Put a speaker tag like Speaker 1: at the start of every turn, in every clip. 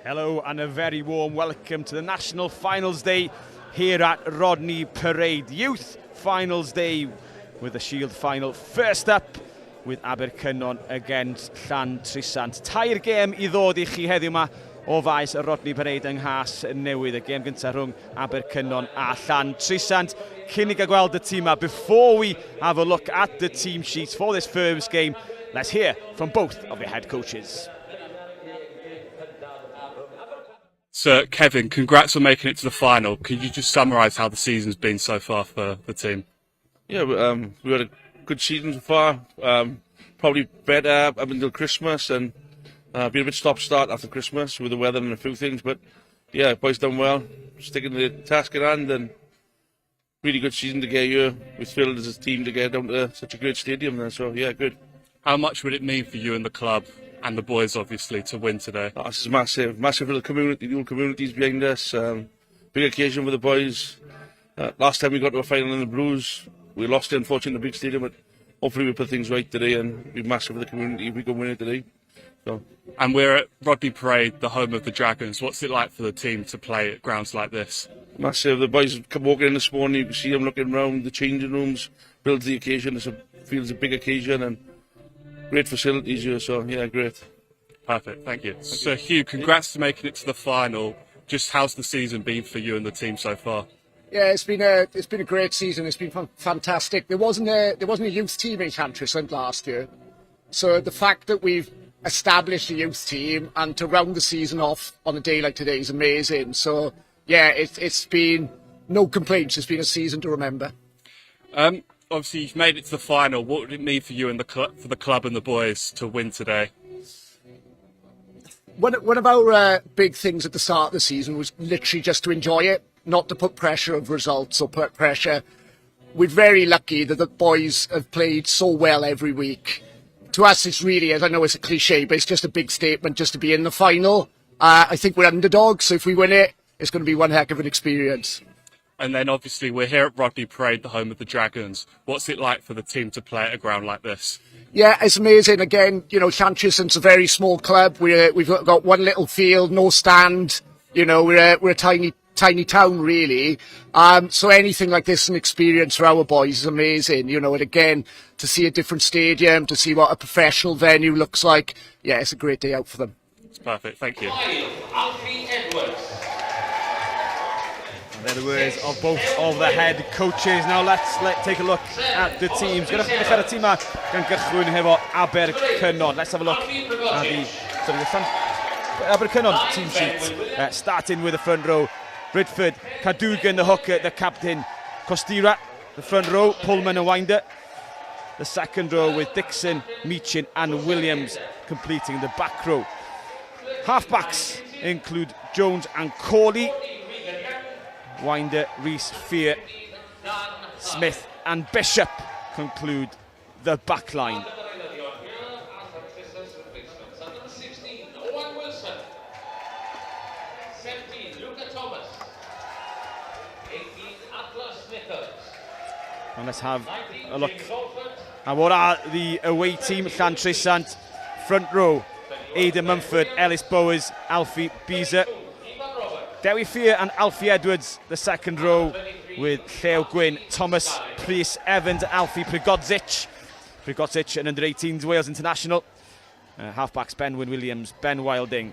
Speaker 1: Hello and a very warm welcome to the National Finals Day here at Rodney Parade. Youth Finals Day with the Shield final. First up with Abercynon against Llantrisant. Tair gêm I ddod I chi heddiw yma o faes y Rodney Parade yng Nghas Newydd. Y gêm gyntaf rhwng Abercynon a Llantrisant. Cynnig a gweld y tîm yma. Before we have a look at the team sheets for this first game, let's hear from both of the head coaches.
Speaker 2: So, Kevin, congrats on making it to the final. Could you just summarise how the season's been so far for the team?
Speaker 3: Yeah, we had a good season so far. Probably better up until Christmas, and been a bit stop-start after Christmas with the weather and a few things. But yeah, boys done well, sticking to the task at hand, and really good season to get here. We thrilled as a team to get down to such a great stadium there. So yeah, good.
Speaker 2: How much would it mean for you and the club, and the boys obviously, to win today?
Speaker 3: Oh, this is massive for the community. The whole community's behind us. Big occasion for the boys. Last time we got to a final in the Blues, we lost it unfortunately in the big stadium, but hopefully we put things right today and it'll be massive for the community if we can win it today. So.
Speaker 2: And we're at Rodney Parade, the home of the Dragons. What's it like for the team to play at grounds like this?
Speaker 3: Massive. The boys come walking in this morning, you can see them looking around the changing rooms, builds the occasion. Feels a big occasion and great facilities here, so yeah, great.
Speaker 2: Perfect, thank you. So Hugh, congrats to making it to the final. Just how's the season been for you and the team so far?
Speaker 4: Yeah, it's been a great season. It's been fantastic. There wasn't a youth team in Llantrisant last year, so the fact that we've established a youth team and to round the season off on a day like today is amazing. So yeah, it's been no complaints. It's been a season to remember.
Speaker 2: Obviously, you've made it to the final. What would it mean for you and for the club and the boys to win today?
Speaker 4: One of our big things at the start of the season was literally just to enjoy it, not to put pressure of results or put pressure. We're very lucky that the boys have played so well every week. To us, it's really, as I know it's a cliche, but it's just a big statement just to be in the final. I think we're underdogs, so if we win it, it's going to be one heck of an experience.
Speaker 2: And then obviously we're here at Rodney Parade, the home of the Dragons. What's it like for the team to play at a ground like this?
Speaker 4: Yeah, it's amazing. Again, you know, Llantrisant's a very small club. We've got one little field, no stand. You know, we're a tiny town, really. So anything like this, an experience for our boys is amazing. You know, and again, to see a different stadium, to see what a professional venue looks like, yeah, it's a great day out for them.
Speaker 2: It's perfect. Thank you.
Speaker 1: And they're the words of both of the head coaches. Now let's take a look at the teams. Gyda chi ddechrau'r tîm gan gychwyn hefo Abercynon. Let's have a look at the Abercynon team sheet. Starting with the front row. Bridford, Cadogan, the hooker, the captain. Costira, the front row. Pullman and Winder. The second row with Dixon, Meechin and Williams completing the back row. Halfbacks include Jones and Corley. Winder, Rees, Fear, Smith and Bishop conclude the back line. And let's have a look at what are the away team. Llantrisant, front row, Aidan Mumford, Ellis Bowers, Alfie Beezer. Dewi Fear and Alfie Edwards, the second row, with Llew Gwyn, Thomas, Priest, Evans, Alfie Prigodzic, an under-18s Wales international. Halfbacks Ben Wyn Williams, Ben Wilding,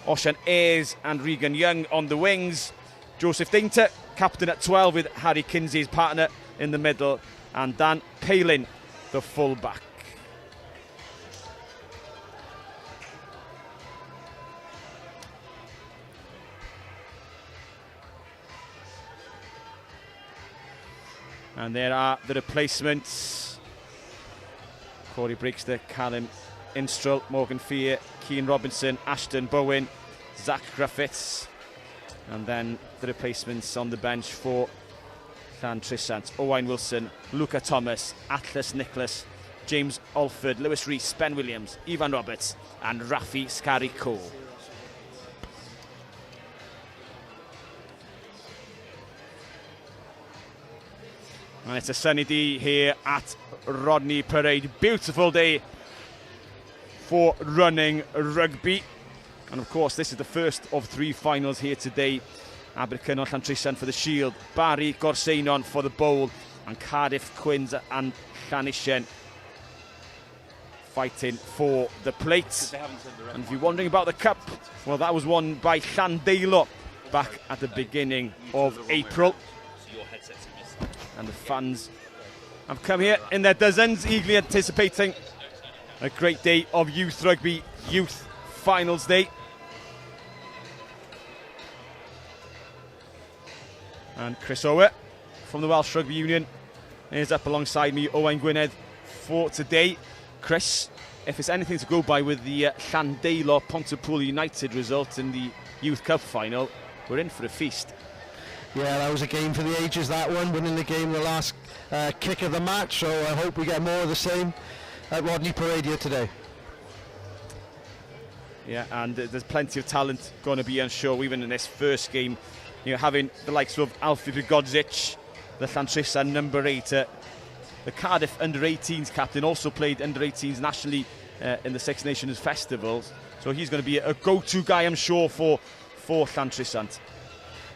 Speaker 1: Osian Ayres and Regan Young on the wings. Joseph Dainter, captain at 12 with Harry Kinsey's partner in the middle, and Dan Palin, the full-back. And there are the replacements. Corey Breakster, Callum Instrell, Morgan Fear, Keane Robinson, Ashton Bowen, Zach Griffiths. And then the replacements on the bench for Llantrisant: Owain Wilson, Luca Thomas, Atlas Nicholas, James Alford, Lewis Rees, Ben Williams, Ivan Roberts and Rafi Scary Cole. And it's a sunny day here at Rodney Parade. Beautiful day for running rugby. And of course, this is the first of 3 finals here today. Abercynon, Llantrisant for the Shield, Barry, Abercynon for the Bowl, and Cardiff, Quins and Llantrisant fighting for the plate. And if you're wondering about the cup, well, that was won by Llandilo back at the beginning of April. And the fans have come here in their dozens, eagerly anticipating a great day of youth rugby, youth finals day. And Chris Ower from the Welsh Rugby Union is up alongside me, Owain Gwynedd, for today. Chris, if it's anything to go by with the Llandilo Pontypool United result in the Youth Cup final, we're in for a feast.
Speaker 5: Yeah, that was a game for the ages, that one, winning the game the last kick of the match, so I hope we get more of the same at Rodney Parade here today.
Speaker 1: Yeah, and there's plenty of talent going to be on show, even in this first game. You know, having the likes of Alfie Rigodzic, the Llantrisant number 8, the Cardiff under-18s captain, also played under-18s nationally in the Six Nations Festivals. So he's going to be a go-to guy, I'm sure, for Llantrisant.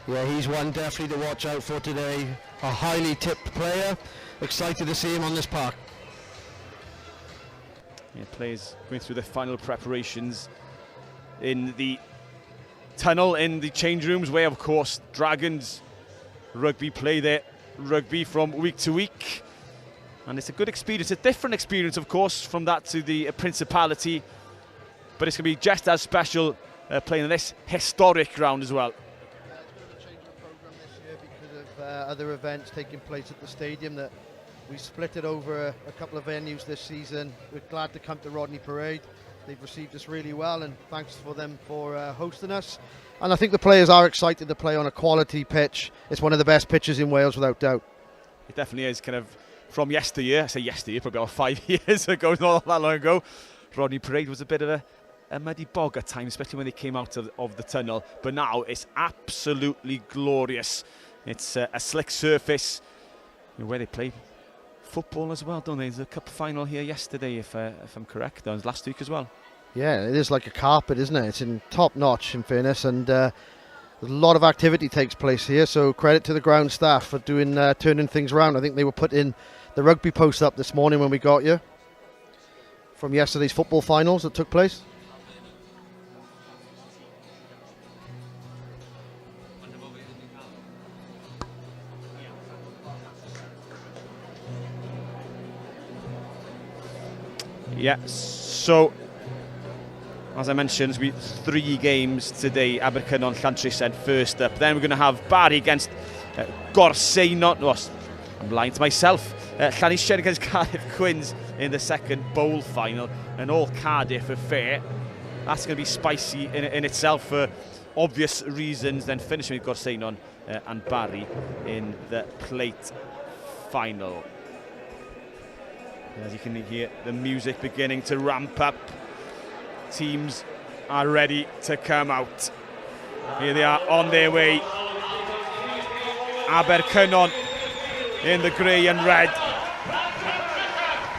Speaker 5: Yeah, he's one definitely to watch out for today. A highly tipped player. Excited to see him on this park.
Speaker 1: Yeah, players going through their final preparations in the tunnel, in the change rooms, where, of course, Dragons rugby play their rugby from week to week. And it's a good experience, a different experience, of course, from that to the Principality. But it's going to be just as special playing in this historic ground as well.
Speaker 6: Yeah, it's going to change the programme this year because of other events taking place at the stadium, that we split it over a couple of venues this season. We're glad to come to Rodney Parade. They've received us really well, and thanks for them for hosting us. And I think the players are excited to play on a quality pitch. It's one of the best pitches in Wales, without doubt.
Speaker 1: It definitely is. Kind of from yesteryear, I say yesteryear, probably about 5 years ago, not that long ago, Rodney Parade was a bit of a muddy bog at times, especially when they came out of the tunnel. But now it's absolutely glorious. It's a slick surface, you know, where they play football as well, don't they? There's a cup final here yesterday, if I'm correct. That was last week as well.
Speaker 6: Yeah, it is like a carpet, isn't it? It's in top notch, in fairness, and a lot of activity takes place here. So credit to the ground staff for doing turning things around. I think they were putting the rugby post up this morning when we got here from yesterday's football finals that took place.
Speaker 1: Yeah, so as I mentioned, we 3 games today. Abercynon, Llantrisant first up. Then we're going to have Barry against Abercynon. Oh, I'm lying to myself. Llantrisant against Cardiff Quins in the second bowl final. An all Cardiff affair. That's going to be spicy in itself for obvious reasons. Then finishing with Abercynon and Barry in the plate final. As you can hear the music beginning to ramp up. Teams are ready to come out. Here they are on their way. Abercynon in the grey and red,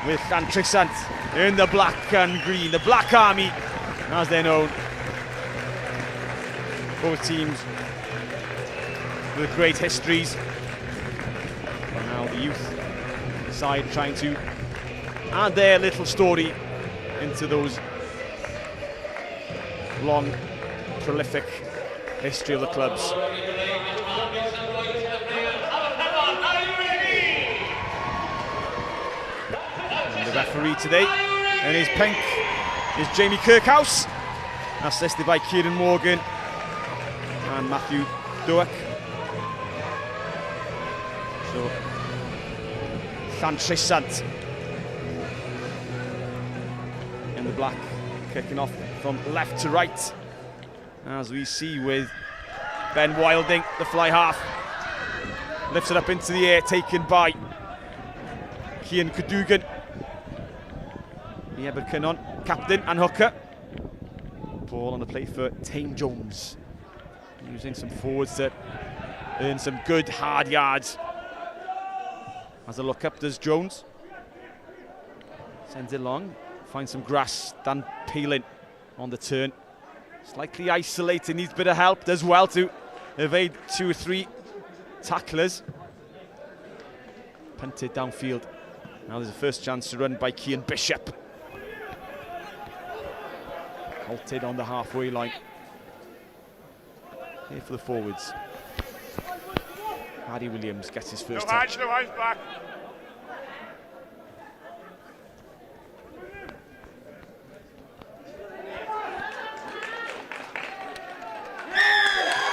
Speaker 1: with Llantrisant in the black and green, the Black Army as they're known. Both teams with great histories. And now the youth side trying to add their little story into those long, prolific history of the clubs. And the referee today, in his pink, is Jamie Kirkhouse, assisted by Kieran Morgan and Matthew Duack. So, Llantrisant in the black, kicking off from left to right, as we see with Ben Wilding, the fly half, lifts it up into the air, taken by Cian Cadogan, the Abercynon captain and hooker. Ball on the plate for Tame Jones, using some forwards to earn some good hard yards. As a look up does Jones, sends it long, finds some grass. Dan Palin on the turn, Slightly isolated, needs a bit of help, does well to evade 2 or 3 tacklers. Punted downfield. Now there's a first chance to run by Cian Bishop. Halted on the halfway line. Here for the forwards. Harry Williams gets his first touch.
Speaker 7: No hands back.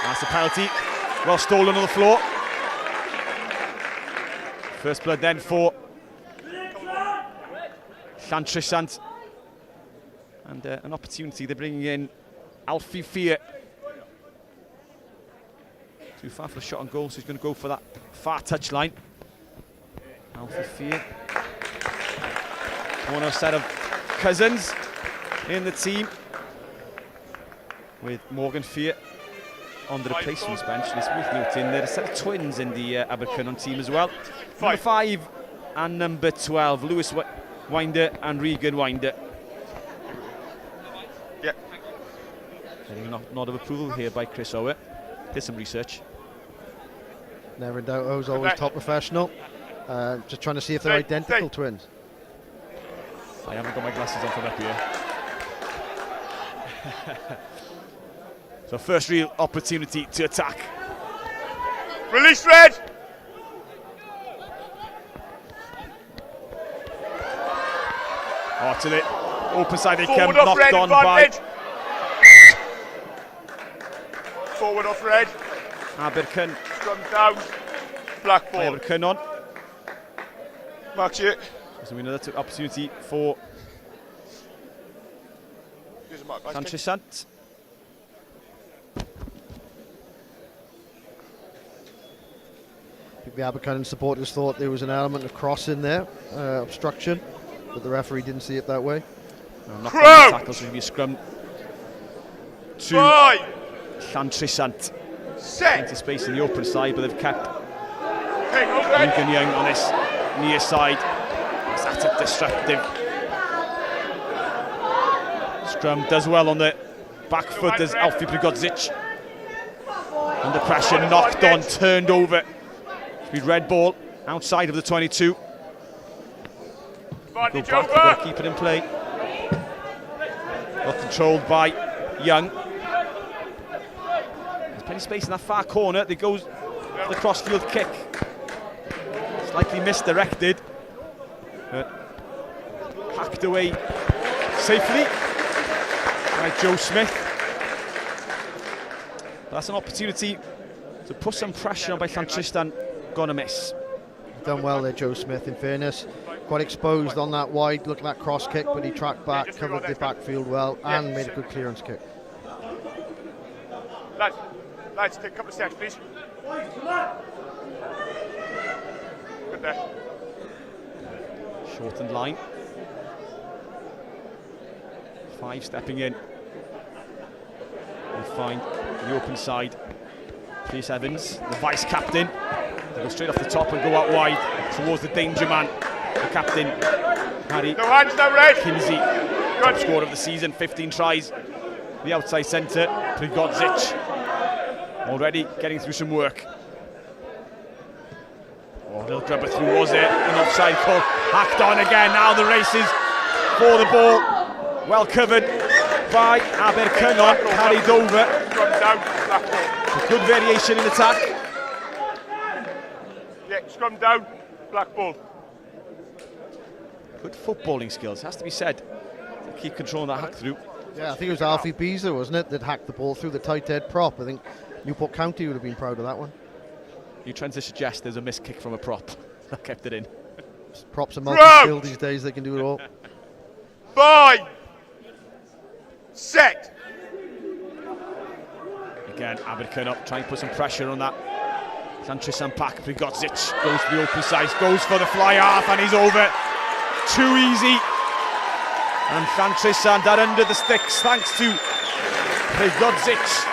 Speaker 1: That's a penalty. Well stolen on the floor. First blood then for Llantrisant. And an opportunity, they're bringing in Alfie Fear. Too far for the shot on goal, so he's going to go for that far touchline. Alfie Fear. One set of cousins in the team, with Morgan Fear on the replacements bench. And it's worth noting there are a set of twins in the Abercynon team as well. Number 5 and number 12, Lewis Winder and Regan Winder.
Speaker 7: Yeah.
Speaker 1: Getting a nod of approval here by Chris Ower. Did some research.
Speaker 6: Never in doubt, O's always top professional. Just trying to see if they're identical twins.
Speaker 1: I haven't got my glasses on for that here. So first real opportunity to attack.
Speaker 7: Release red.
Speaker 1: Oh, to the open side they come,
Speaker 7: Forward off
Speaker 1: knocked
Speaker 7: red
Speaker 1: on by
Speaker 7: advantage. Forward off red.
Speaker 1: Abercynon.
Speaker 7: Scrum down. Black ball.
Speaker 1: Abercynon.
Speaker 7: Marks it.
Speaker 1: So another opportunity for
Speaker 7: Here's a mark, guys.
Speaker 1: Llantrisant.
Speaker 6: I think the Abercynon supporters thought there was an element of cross in there, obstruction, but the referee didn't see it that way.
Speaker 1: Knocked on the tackle, so it'll be a scrum to
Speaker 7: 5.
Speaker 1: Llantrisant.
Speaker 7: Set.
Speaker 1: Into space in the open side, but they've kept
Speaker 7: Take off red.
Speaker 1: Lincoln Young on this near side. That's a disruptive. Scrum does well on the back foot. There's Alfie Prigodzic. Under pressure, knocked on, turned over. Speed red ball outside of the 22. Go back,
Speaker 7: Advantage
Speaker 1: they've got
Speaker 7: over.
Speaker 1: to keep it in play. Well controlled by Young. There's plenty of space in that far corner. There goes the crossfield kick. Slightly misdirected. But hacked away safely by Joe Smith. But that's an opportunity to put some pressure on by Llantrisant. Gonna miss.
Speaker 6: Done well there, Joe Smith, in fairness. Quite exposed on that wide, look at that cross kick, but he tracked back, covered the backfield well, and made a good clearance kick.
Speaker 7: Lads, take a couple of steps, please. Good there.
Speaker 1: Shortened line. 5 stepping in. We find the open side. Chris Evans, the vice captain. They go straight off the top and go out wide towards the danger man. The captain, Harry
Speaker 7: No hands, no red.
Speaker 1: Kinsey, top scorer of the season, 15 tries. The outside centre, Prigodzic, already getting through some work. Oh, a little grubber through, was it? An offside call, hacked on again. Now the races for the ball. Well covered by Abercynon, carried over.
Speaker 7: Scrum down. Black ball.
Speaker 1: A good variation in attack.
Speaker 7: Yeah, scrum down. Black ball.
Speaker 1: Good footballing skills, has to be said. To keep controlling that hack through.
Speaker 6: Yeah, I think it was Alfie Beezer, wasn't it, that hacked the ball through the tight head prop. I think Newport County would have been proud of that one.
Speaker 1: You're trying to suggest there's a missed kick from a prop. I kept it in.
Speaker 6: Props are multi-skilled these days, they can do it all.
Speaker 7: 5. Set.
Speaker 1: Again, Abercynon trying to put some pressure on that. Llantrisant pack, Prigodzic goes to the open side, goes for the fly half, and he's over. Too easy. And Llantrisant are under the sticks thanks to Prigodzic.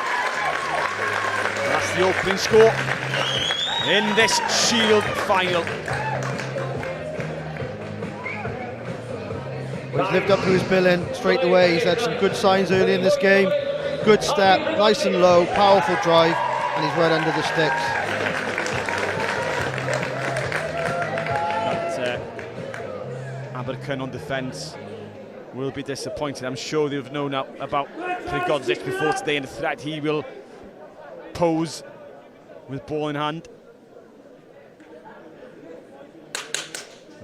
Speaker 1: That's the opening score in this Shield final.
Speaker 6: Well, he's lived up to his billing straight away. He's had some good signs early in this game. good step, nice and low, powerful drive, and he's right under the sticks.
Speaker 1: That Abercynon defence will be disappointed. I'm sure they've known about Prigodzic before today and the threat he will pose with ball in hand.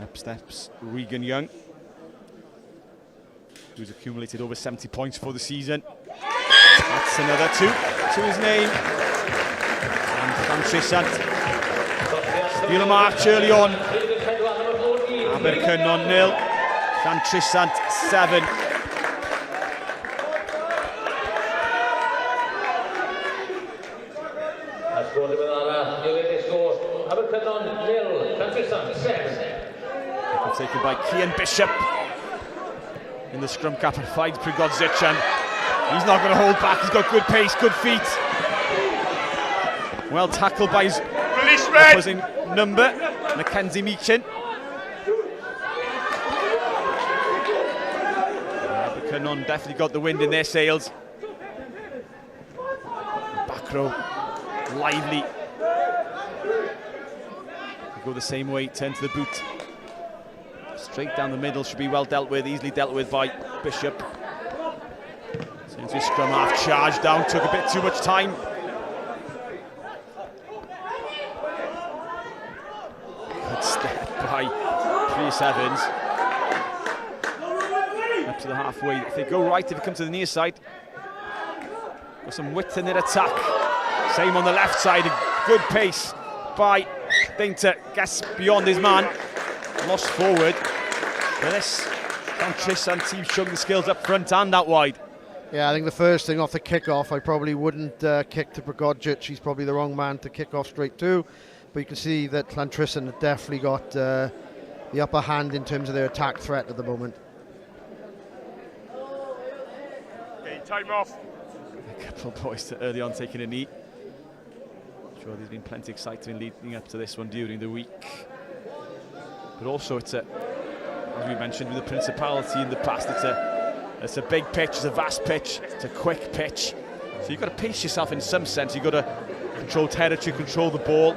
Speaker 1: Up steps Regan Young, who's accumulated over 70 points for the season. That's another 2 to his name. And Llantrisant steal a march early on. Abercynon 0, Llantrisant 7. Taken by Cian Bishop in the scrum cap and finds Prigodzic, and he's not going to hold back. He's got good pace, good feet. Well tackled by his opposing number, Mackenzie Meechin. Abercynon definitely got the wind in their sails. Back row, lively. They go the same way, turn to the boot. Straight down the middle, should be well dealt with, easily dealt with by Bishop. Into his scrum half, charged down, took a bit too much time. Good step by Rhys Evans. Up to the halfway, if they go right, if it comes to the near side. Got some width in their attack. Same on the left side, a good pace by Dainter, gets beyond his man. Lost forward. But this Llantrisant team showing the skills up front and out wide.
Speaker 6: Yeah, I think the first thing off the kick-off, I probably wouldn't kick to Prigodzic. He's probably the wrong man to kick off straight to. But you can see that Llantrisant have definitely got the upper hand in terms of their attack threat at the moment.
Speaker 7: Okay, time off.
Speaker 1: A couple of boys early on taking a knee. I'm sure there's been plenty of excitement leading up to this one during the week. But also it's as we mentioned with the Principality in the past, it's a big pitch, it's a vast pitch, it's a quick pitch. So you've got to pace yourself in some sense. You've got to control territory, control the ball.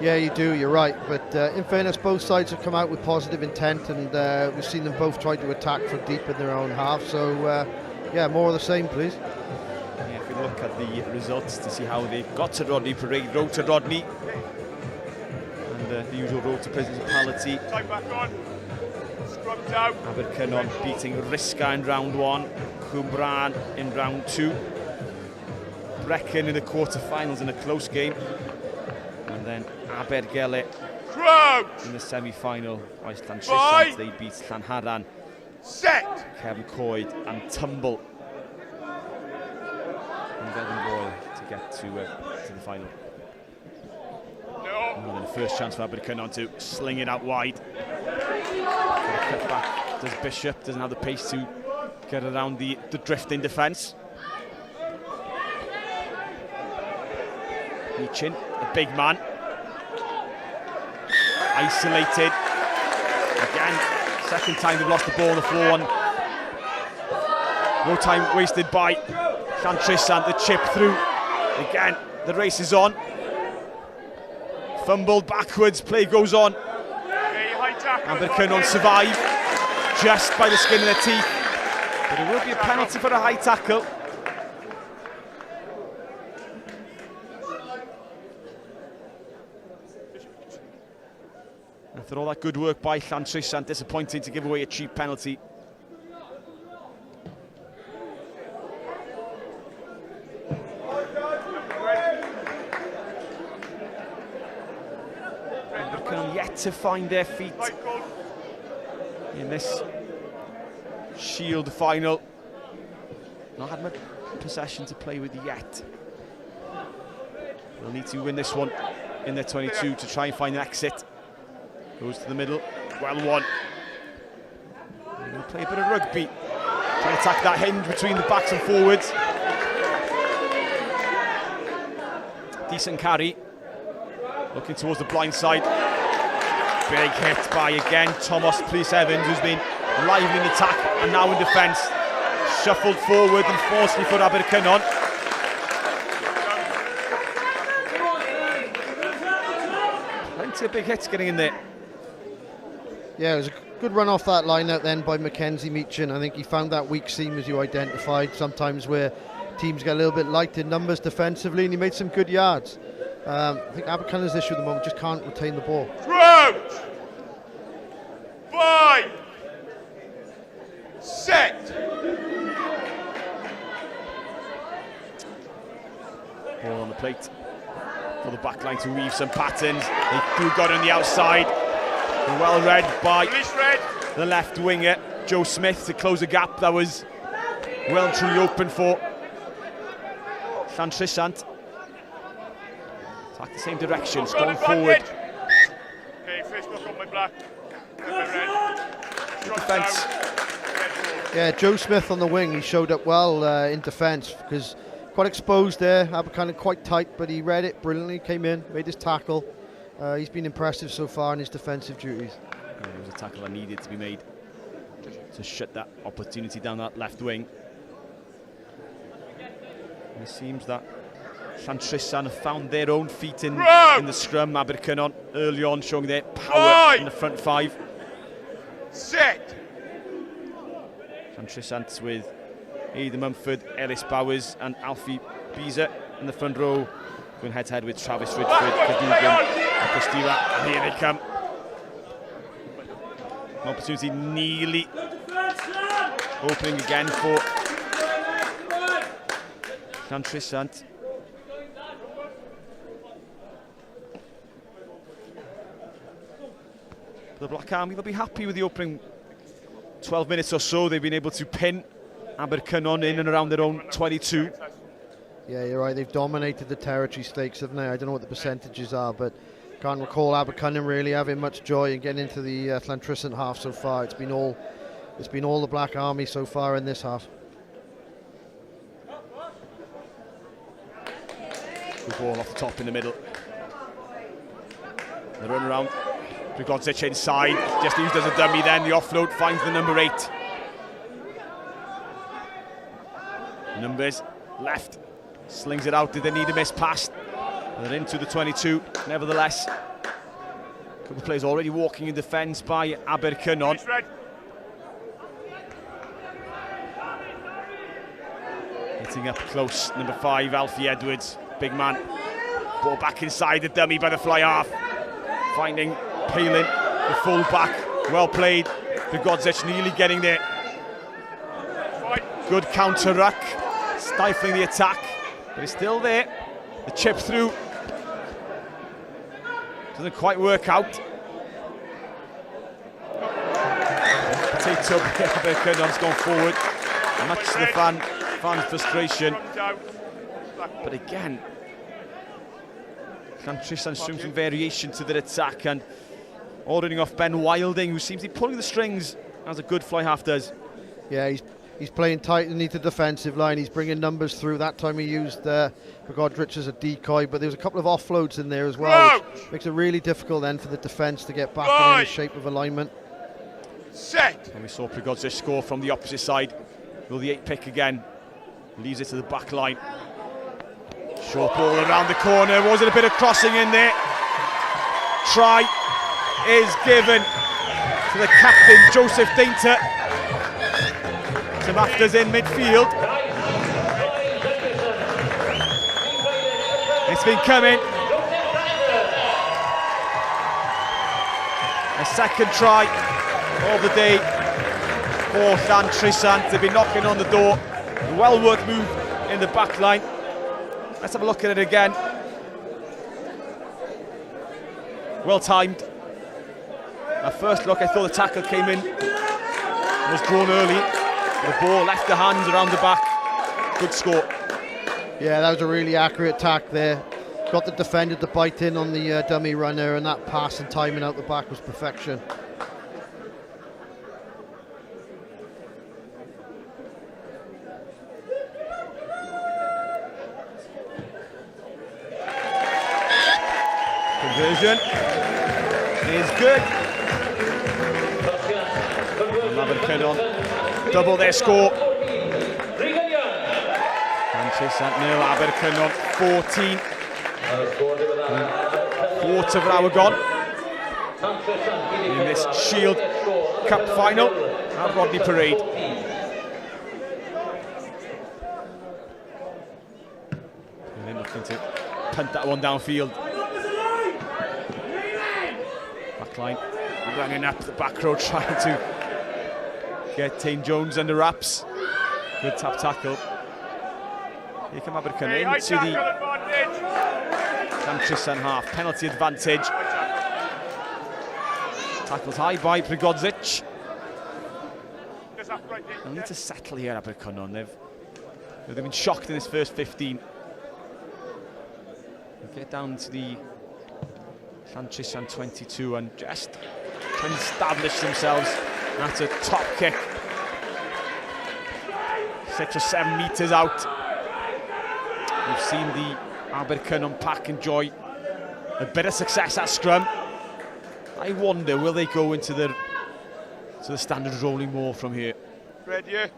Speaker 6: Yeah, you do, you're right. But in fairness, both sides have come out with positive intent, and we've seen them both try to attack from deep in their own half. So, yeah, more of the same, please.
Speaker 1: Yeah, if we look at the results to see how they got to Rodney Parade, road to Rodney. The usual road to Principality.
Speaker 7: Time back on. Scrum down.
Speaker 1: Abercynon beating Risca in round 1, Cwmbran in round 2, Brecon in the quarter-finals in a close game, and then Abergele in the semi-final. Whilst Llantrisant, they beat Llanharan,
Speaker 7: Set.
Speaker 1: Kevin Coyd and Tumble, and Devon Boyle to get to the final. And then the first chance for Abercynon to sling it out wide. Cut back does Bishop, doesn't have the pace to get around the drifting defence. Meechin, a big man. Isolated. Again, second time they've lost the ball on the floor. No time wasted by Llantrisant, the chip through. Again, the race is on. Fumbled backwards, play goes on. Abercynon survive just by the skin of their teeth. But it will be a penalty for a high tackle. After all that good work by Llantrisant, disappointing to give away a cheap penalty. Yet to find their feet in this Shield final. Not had much possession to play with yet. They'll need to win this one in their 22 to try and find an exit. Goes to the middle, well won. They're going to play a bit of rugby. Try to attack that hinge between the backs and forwards. Decent carry. Looking towards the blind side. Big hit by, again, Thomas Rhys Evans, who's been lively in attack and now in defence. Shuffled forward, unfortunately for Abercynon. Plenty of big hits getting in there.
Speaker 6: Yeah, it was a good run off that line out then by Mackenzie Meechan. I think he found that weak seam, as you identified, sometimes where teams get a little bit light in numbers defensively, and he made some good yards. I think Abercynon's issue at the moment just can't retain the ball.
Speaker 7: Crouch! 5! Set!
Speaker 1: Ball on the plate for the back line to weave some patterns. They do got on the outside. Well read by
Speaker 7: Release red!
Speaker 1: the left winger, Joe Smith, to close a gap that was well and truly open for Llantrisant. Attack the same direction, it's going forward.
Speaker 7: Okay, first look on my black. And my red.
Speaker 1: Good defence.
Speaker 6: Yeah, Joe Smith on the wing, he showed up well in defence, because quite exposed there, Abercynon quite tight, but he read it brilliantly, came in, made his tackle. He's been impressive so far in his defensive duties.
Speaker 1: Yeah, it was a tackle that needed to be made to shut that opportunity down that left wing. And it seems that Llantrisant have found their own feet in the scrum. Abercynon early on showing their power in the front five.
Speaker 7: Set!
Speaker 1: Llantrisant with Aidan Mumford, Ellis Bowers and Alfie Beezer in the front row, going head to head with Travis Ridgeford, Cadogan and Costera. And here they come. An opportunity nearly opening again for Llantrisant. The Black Army will be happy with the opening 12 minutes or so. They've been able to pin Abercynon in and around their own 22.
Speaker 6: Yeah, you're right, they've dominated the territory stakes, haven't they? I don't know what the percentages are, but can't recall Abercynon really having much joy in getting into the Llantrisant half so far. It's been all the Black Army so far in this half.
Speaker 1: Good ball off the top in the middle. The run around. Prigodzic inside, just used as a dummy then. The offload finds the number 8. Numbers left, slings it out. Did they need a miss pass? They're into the 22, nevertheless. A couple of players already walking in defence by Abercynon. Hitting up close, number 5, Alfie Edwards, big man. Ball back inside the dummy by the fly half. Finding Palin, the full back, well played. Prigodzic nearly getting there. Good counter ruck, stifling the attack, but it's still there. The chip through doesn't quite work out. Potato Abercynon's gone forward, much to the fans' frustration. But again, Llantrisant showing some variation to their attack and ordering off Ben Wilding, who seems to be pulling the strings as a good fly half does.
Speaker 6: Yeah, he's playing tight underneath the defensive line. He's bringing numbers through. That time he used Prigodzic as a decoy, but there was a couple of offloads in there as well, which makes it really difficult then for the defence to get back in the shape of alignment.
Speaker 7: Set!
Speaker 1: And we saw Prigodzic score from the opposite side. Will the 8 pick again? Leaves it to the back line. Short ball around the corner. Was it a bit of crossing in there? Try is given to the captain, Joseph Dainter. Some afters in midfield. It's been coming. A second try of the day for Llantrisant. They've been knocking on the door. A well-worked move in the back line. Let's have a look at it again. Well timed. At first look, I thought the tackle came in, was drawn early. The ball left the hands around the back. Good score.
Speaker 6: Yeah, that was a really accurate tack there. Got the defender to bite in on the dummy runner, and that pass and timing out the back was perfection.
Speaker 1: Conversion is good. Abercynon double their score. Llantrisant 0, Abercynon 14. Quarter of an hour gone in this Shield Cup final at Rodney Parade. And then looking to punt that one downfield. Backline running up the back row, trying to get Tane Jones under wraps. Good tap tackle. Here come Abercynon into the Llantrisant half. Penalty advantage. Tackled high by Prigodzic. They'll need to settle here, Abercynon. They've been shocked in this first 15. They'll get down to the Llantrisant 22 and just try and establish themselves at a top kick. 6 or 7 metres out. We've seen the Abercynon pack enjoy a bit of success at scrum. I wonder, will they go into the standard rolling more from here?
Speaker 7: Ready?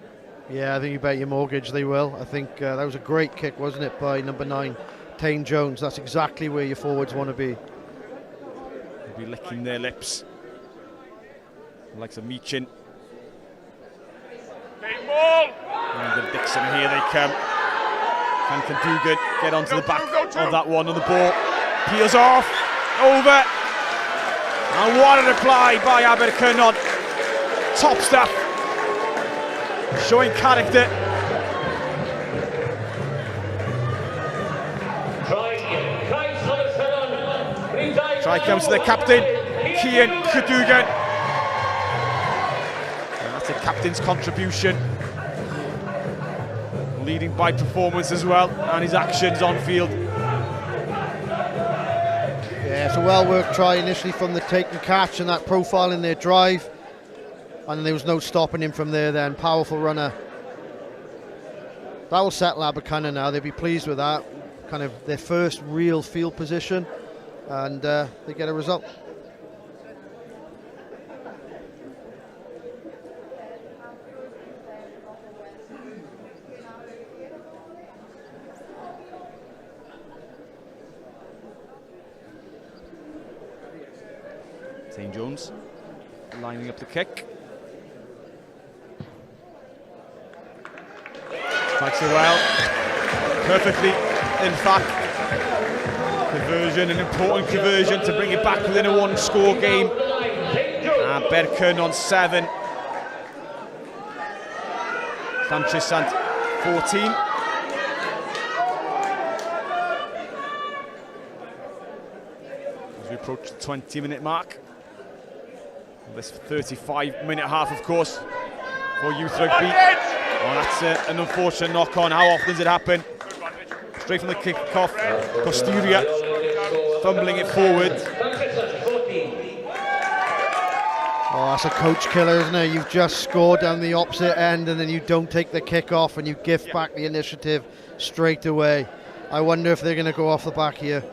Speaker 6: Yeah, I think you bet your mortgage they will. I think that was a great kick, wasn't it, by number 9, Tane Jones. That's exactly where your forwards want to be.
Speaker 1: They'll be licking their lips. The likes of Meechin. And the Dixon, here they come. Can Cadogan get onto the back of that one on the ball? Peels off, over. And what a reply by Abercynon. Top stuff. Showing character. Try comes to the captain, Cian Cadogan. And that's a captain's contribution. Leading by performance as well, and his actions on field.
Speaker 6: Yeah, it's a well-worked try initially from the take and catch and that profile in their drive. And there was no stopping him from there then. Powerful runner. That will settle Abercynon now. They'll be pleased with that. Kind of their first real field position. And they get a result.
Speaker 1: Tane Jones lining up the kick. Strikes it well. Perfectly, in fact. Conversion, an important conversion to bring it back within a one-score game. Abercynon 7. Llantrisant 14. As we approach the 20-minute mark. This 35-minute half, of course, for youth rugby. Oh, that's an unfortunate knock-on. How often does it happen? Straight from the kick-off, Costuria fumbling it forward.
Speaker 6: Oh, that's a coach killer, isn't it? You've just scored down the opposite end and then you don't take the kick-off and you gift back the initiative straight away. I wonder if they're going to go off the back here.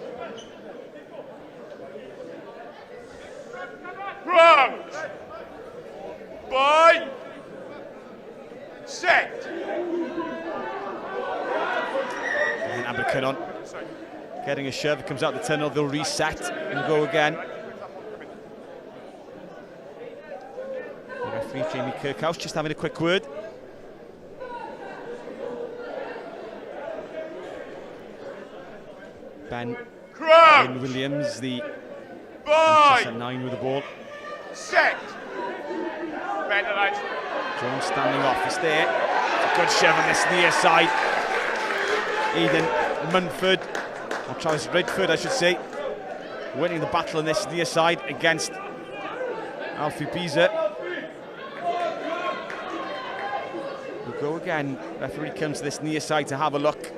Speaker 7: Round. By. Set.
Speaker 1: And Abercynon getting a shove, it comes out the tunnel, they'll reset and go again. The referee, Jamie Kirkhouse, just having a quick word. Ben Williams, the Llantrisant 9 with the ball.
Speaker 7: Set.
Speaker 1: Jones standing off, it's there. A good shove on this near side. Eden Munford, or Travis Redford I should say, winning the battle on this near side against Alfie Beezer. We'll go again, referee comes to this near side to have a look.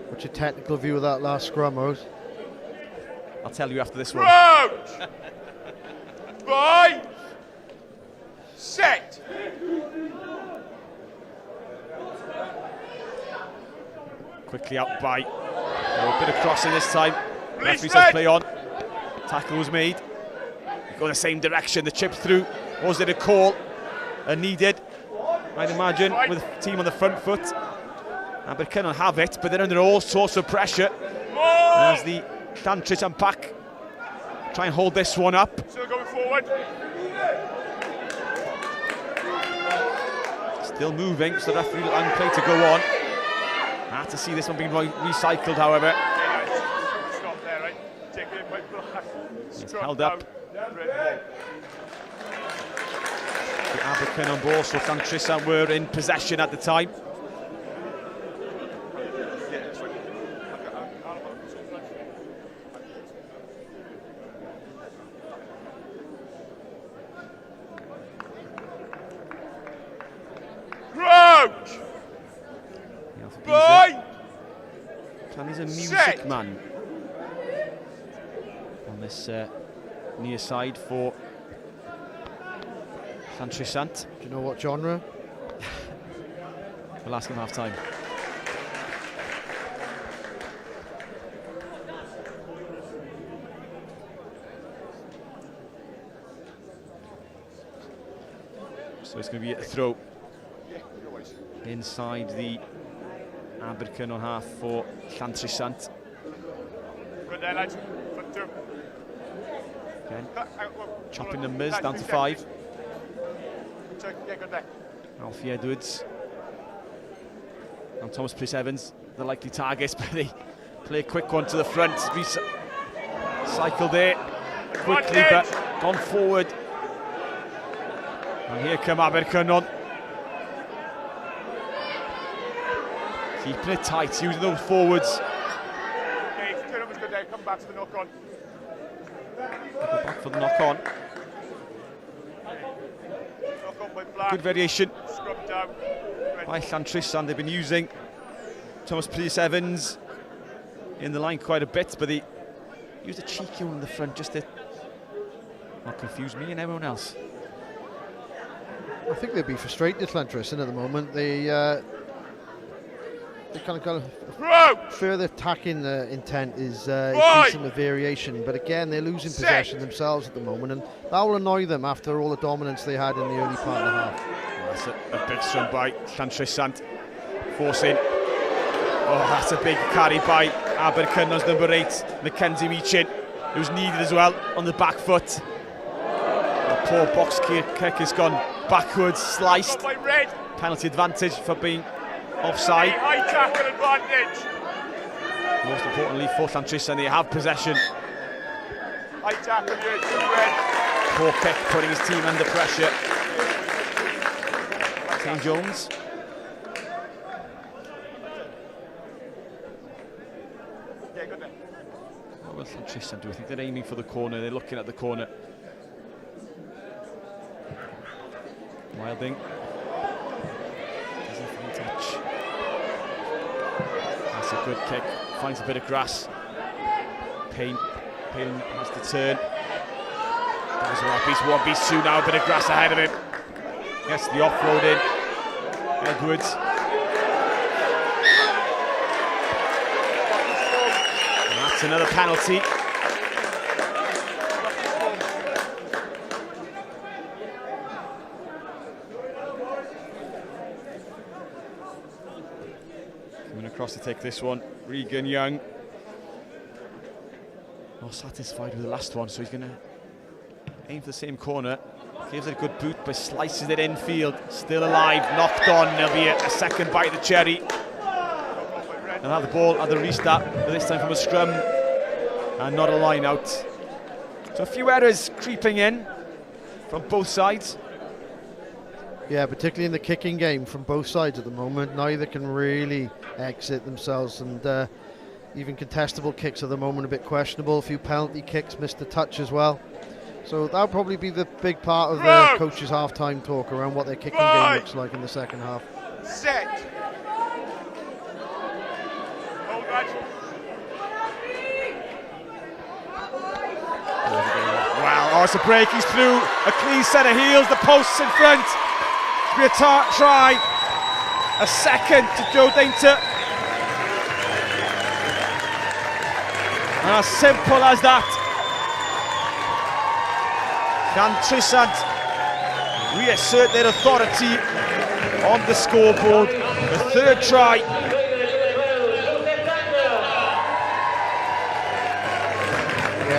Speaker 6: What's your technical view of that last scrum, Rose?
Speaker 1: I'll tell you after this one.
Speaker 7: Round. By. Set.
Speaker 1: Quickly out by, a bit of crossing this time. Referee says play on. Tackle was made. Go the same direction, the chip through. Was it a call? A needed, I'd imagine, with the team on the front foot. Abercynon have it, but they're under all sorts of pressure. As the Llantrisant pack try and hold this one up.
Speaker 7: Still going forward.
Speaker 1: Still moving, so the referee will play to go on. Have to see this one being recycled, however.
Speaker 7: Stop there, right? Take it in by black.
Speaker 1: It's held up. The Abercynon ball, so Llantrisant were in possession at the time.
Speaker 7: Crouch! Boy!
Speaker 1: He's a music
Speaker 7: Set.
Speaker 1: man on this near side for Llantrisant.
Speaker 6: Do you know what genre?
Speaker 1: We'll ask him half time. So it's going to be a throw inside the Abercynon half for Llantrisant.
Speaker 7: Good there, lads. Front two.
Speaker 1: Again, chopping numbers down to 5.
Speaker 7: Yeah, good there.
Speaker 1: Alfie Edwards and Thomas Evans, the likely targets, but they play a quick one to the front. Cycle there quickly, but gone forward. And here come Abercynon. Keeping it tight, using those forwards.
Speaker 7: Okay, turnover's good there. Come back to the knock on.
Speaker 1: Go back for the knock on.
Speaker 7: Knock on by black.
Speaker 1: Good variation
Speaker 7: Scrub down.
Speaker 1: by Llantrisant. They've been using Thomas Evans in the line quite a bit, but they used a cheeky one in the front just to not confuse me and everyone else.
Speaker 6: I think they'd be frustrated, Llantrisant, at the moment. They kind of got a further attacking intent is increasing the variation, but again they're losing possession themselves at the moment, and that will annoy them after all the dominance they had in the early part of the half.
Speaker 1: That's a big strong by Llantrisant, forcing. Oh, that's a big carry by Abercynon's number 8, Mackenzie Meechin, who's needed as well on the back foot. The poor box kick has gone backwards, sliced.
Speaker 7: By red.
Speaker 1: Penalty advantage for being offside.
Speaker 7: High tackle advantage.
Speaker 1: Most importantly for Llantrisant, they have possession.
Speaker 7: High tackle here, 2 red.
Speaker 1: Poor kick putting his team under pressure. St Jones.
Speaker 7: Yeah, good there.
Speaker 1: What will Llantrisant do? I think they're aiming for the corner. They're looking at the corner. Wilding. Doesn't find touch. That's a good kick. Finds a bit of grass. Payne has to turn. There's one piece 2 now. A bit of grass ahead of him. Gets the offload in. Edwards. And that's another penalty. Coming across to take this one, Regan Young. Not satisfied with the last one, so he's going to aim for the same corner. Gives it a good boot, but slices it infield. Still alive, knocked on. There'll be a second bite of the cherry. They'll have the ball at the restart, but this time from a scrum and not a line out. So a few errors creeping in from both sides.
Speaker 6: Yeah, particularly in the kicking game from both sides at the moment. Neither can really exit themselves, and even contestable kicks at the moment a bit questionable. A few penalty kicks, missed the touch as well. So that'll probably be the big part of the coach's half-time talk around what their kicking game looks like in the second half.
Speaker 7: Set. Hold that.
Speaker 1: Wow, oh, it's a break, he's through. A clean set of heels, the posts in front. It's be a try. A second to Joe Dainter. As simple as that. Llantrisant reassert their authority on the scoreboard. The third try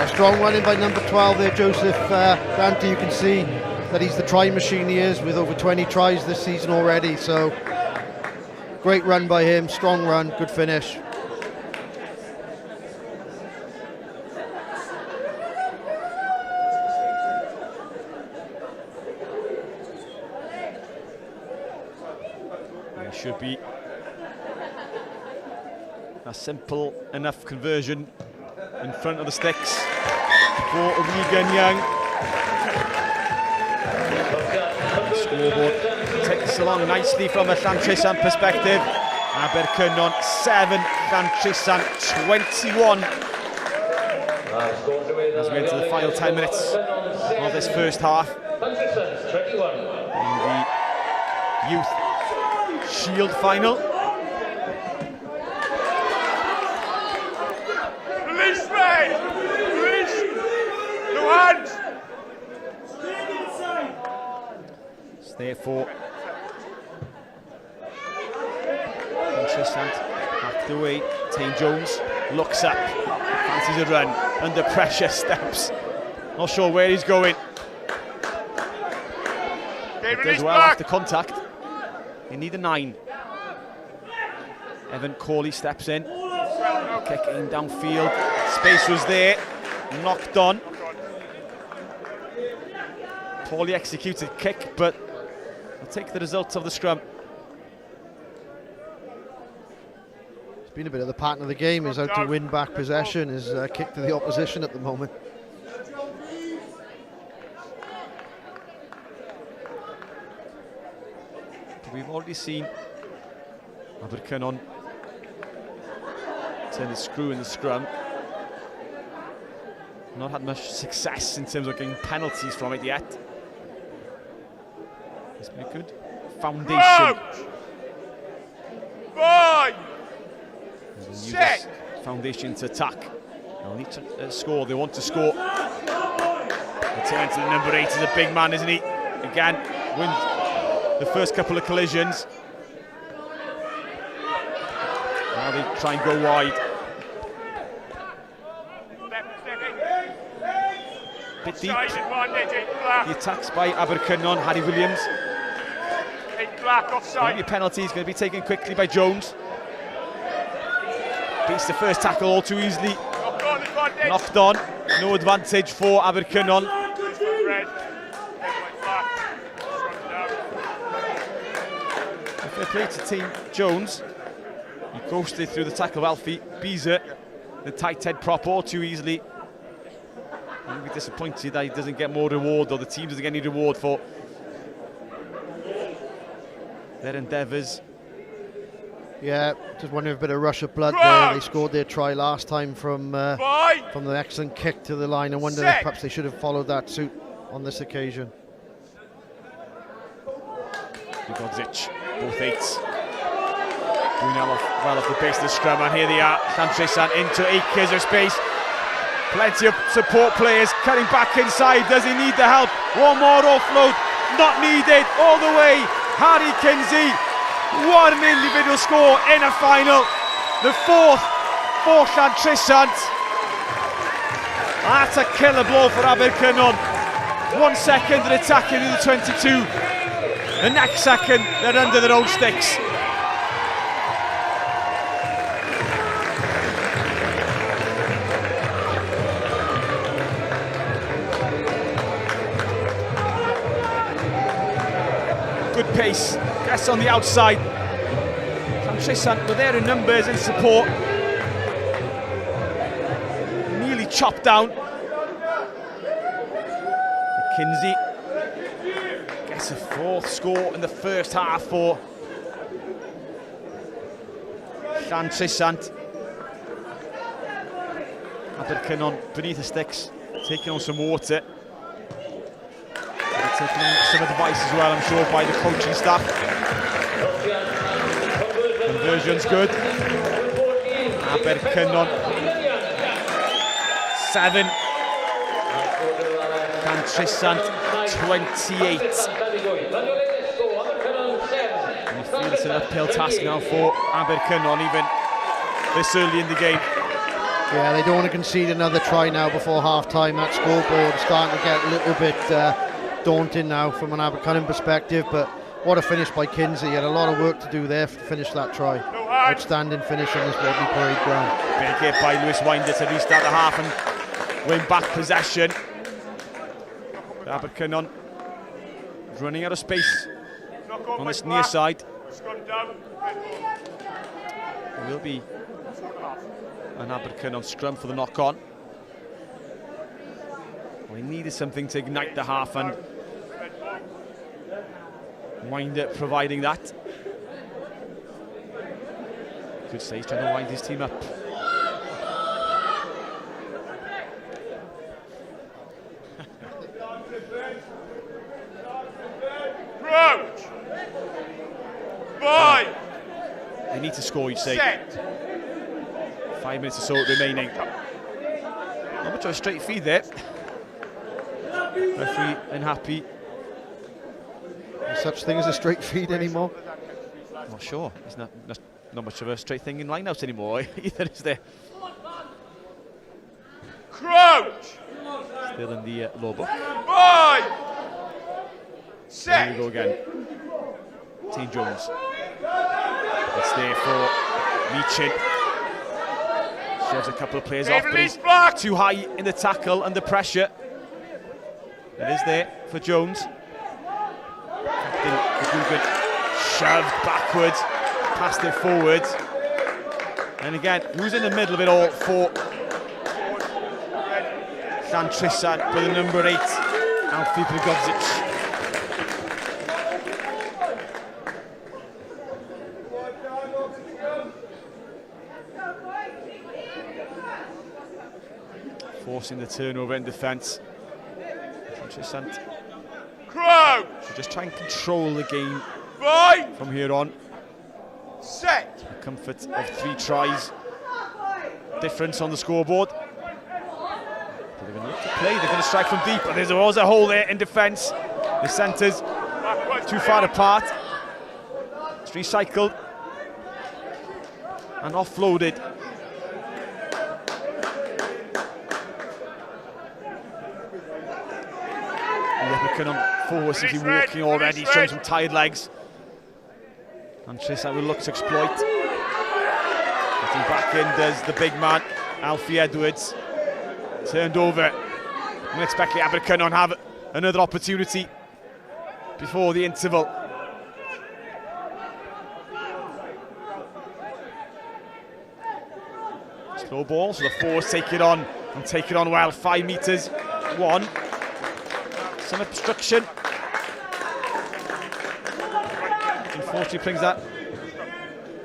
Speaker 6: Yeah, strong running by number 12 there, Joseph. Dante, you can see that he's the try machine he is, with over 20 tries this season already. So great run by him, strong run, good finish.
Speaker 1: It should be a simple enough conversion in front of the sticks for Regan Young. The scoreboard takes along nicely from a Llantrisant perspective. Abercynon 7, Llantrisant 21. As we enter the final 10 minutes of this first half. In the Youth Shield final.
Speaker 7: Release, mate! Release! No hands!
Speaker 1: It's there for Llantrisant, backed away. Tane Jones looks up, fancies a run, under pressure, steps. Not sure where he's going.
Speaker 7: Okay,
Speaker 1: Does
Speaker 7: release
Speaker 1: well
Speaker 7: back!
Speaker 1: after contact. They need a 9. Evan Corley steps in. Kick in downfield. Space was there. Knocked on. Poorly executed kick, but I'll take the result of the scrum.
Speaker 6: It's been a bit of the pattern of the game, is how to win back possession, is kick to the opposition at the moment.
Speaker 1: We've already seen Abercynon turn the screw in the scrum. Not had much success in terms of getting penalties from it yet. It's been a good foundation.
Speaker 7: Boy!
Speaker 1: Use this foundation to attack. They'll need to score. They want to score. Return to the number 8. He's a big man, isn't he? Again, wins the first couple of collisions. Now they try and go wide. Bit deep. The attacks by Abercynon, Harry Williams. Maybe a penalty is going to be taken quickly by Jones. Beats the first tackle all too easily. Knocked on. No advantage for Abercynon. Fair play to Team Jones. He ghosted through the tackle of Alfie Beezer. The tight head prop all too easily. He'll be disappointed that he doesn't get more reward, or the team doesn't get any reward for their endeavours.
Speaker 6: Yeah, just wondering if a bit of rush of blood there. They scored their try last time from the excellent kick to the line. I wonder if perhaps they should have followed that suit on this occasion.
Speaker 1: Bugodzic, both 8s. Doing well off the base of the scrum, and here they are. Llantrisant into acres of space. Plenty of support players cutting back inside. Does he need the help? One more offload. Not needed. All the way. Harry Kinsey. What an individual score in a final. The 4th for Llantrisant. That's a killer blow for Abercynon. 1 second they're attacking in the 22. The next second they're under their own sticks. Good pace, gets on the outside. Llantrisant were there in numbers and support. Nearly chopped down. Kinsey gets a 4th score in the first half for Llantrisant. Abercynon beneath the sticks, taking on some water. Taking on some advice as well, I'm sure, by the coaching staff. Conversion's good. Abercynon 7. Llantrisant 28. And you feel it's an uphill task now for Abercynon, even this early in the game.
Speaker 6: Yeah, they don't want to concede another try now before half-time. That scoreboard is starting to get a little bit daunting now from an Abercynon perspective, but what a finish by Kinsey. He had a lot of work to do there to finish that try. Outstanding finish on this Rodney Parade ground.
Speaker 1: Big hit by Lewis Winder to restart the half and win back possession. Abercynon running out of space on this near side. There will be an Abercynon scrum for the knock-on. We needed something to ignite the half, and Winder providing that. Could say he's trying to wind his team up.
Speaker 7: Crouch! 5!
Speaker 1: They need to score, you say.
Speaker 7: Set!
Speaker 1: 5 minutes or so remaining. Not much of a straight feed there. Referee unhappy.
Speaker 6: Is such thing as a straight feed anymore?
Speaker 1: Not sure. It's not much of a straight thing in line-outs anymore either, is there?
Speaker 7: Crouch!
Speaker 1: Still in the law book.
Speaker 7: 5! Set!
Speaker 1: Here we go again. Team Jones. It's there for Meechin. Shoves a couple of players off, but he's too high in the tackle under pressure. It is there for Jones. Captain shoved backwards, passed it forwards. And again, who's in the middle of it all for Llantrisant with the number 8, Alfie Brigodzic. Forcing the turnover in defence. Llantrisant
Speaker 7: Crouch!
Speaker 1: should just try and control the game
Speaker 7: 5!
Speaker 1: from here on.
Speaker 7: Set!
Speaker 1: The comfort of 3 tries. Difference on the scoreboard. They're going to look to play, they're going to strike from deep, but there's always a hole there in defence. The centres too far apart. It's recycled and offloaded. Abercynon forward seems to be walking already, showing some tired legs. And Llantrisant will look to exploit. Getting back in does the big man, Alfie Edwards. Turned over. Unexpectedly, Abercynon have another opportunity before the interval. Slow ball, so the forwards take it on and take it on well. 5 metres, 1. Some obstruction. Unfortunately brings that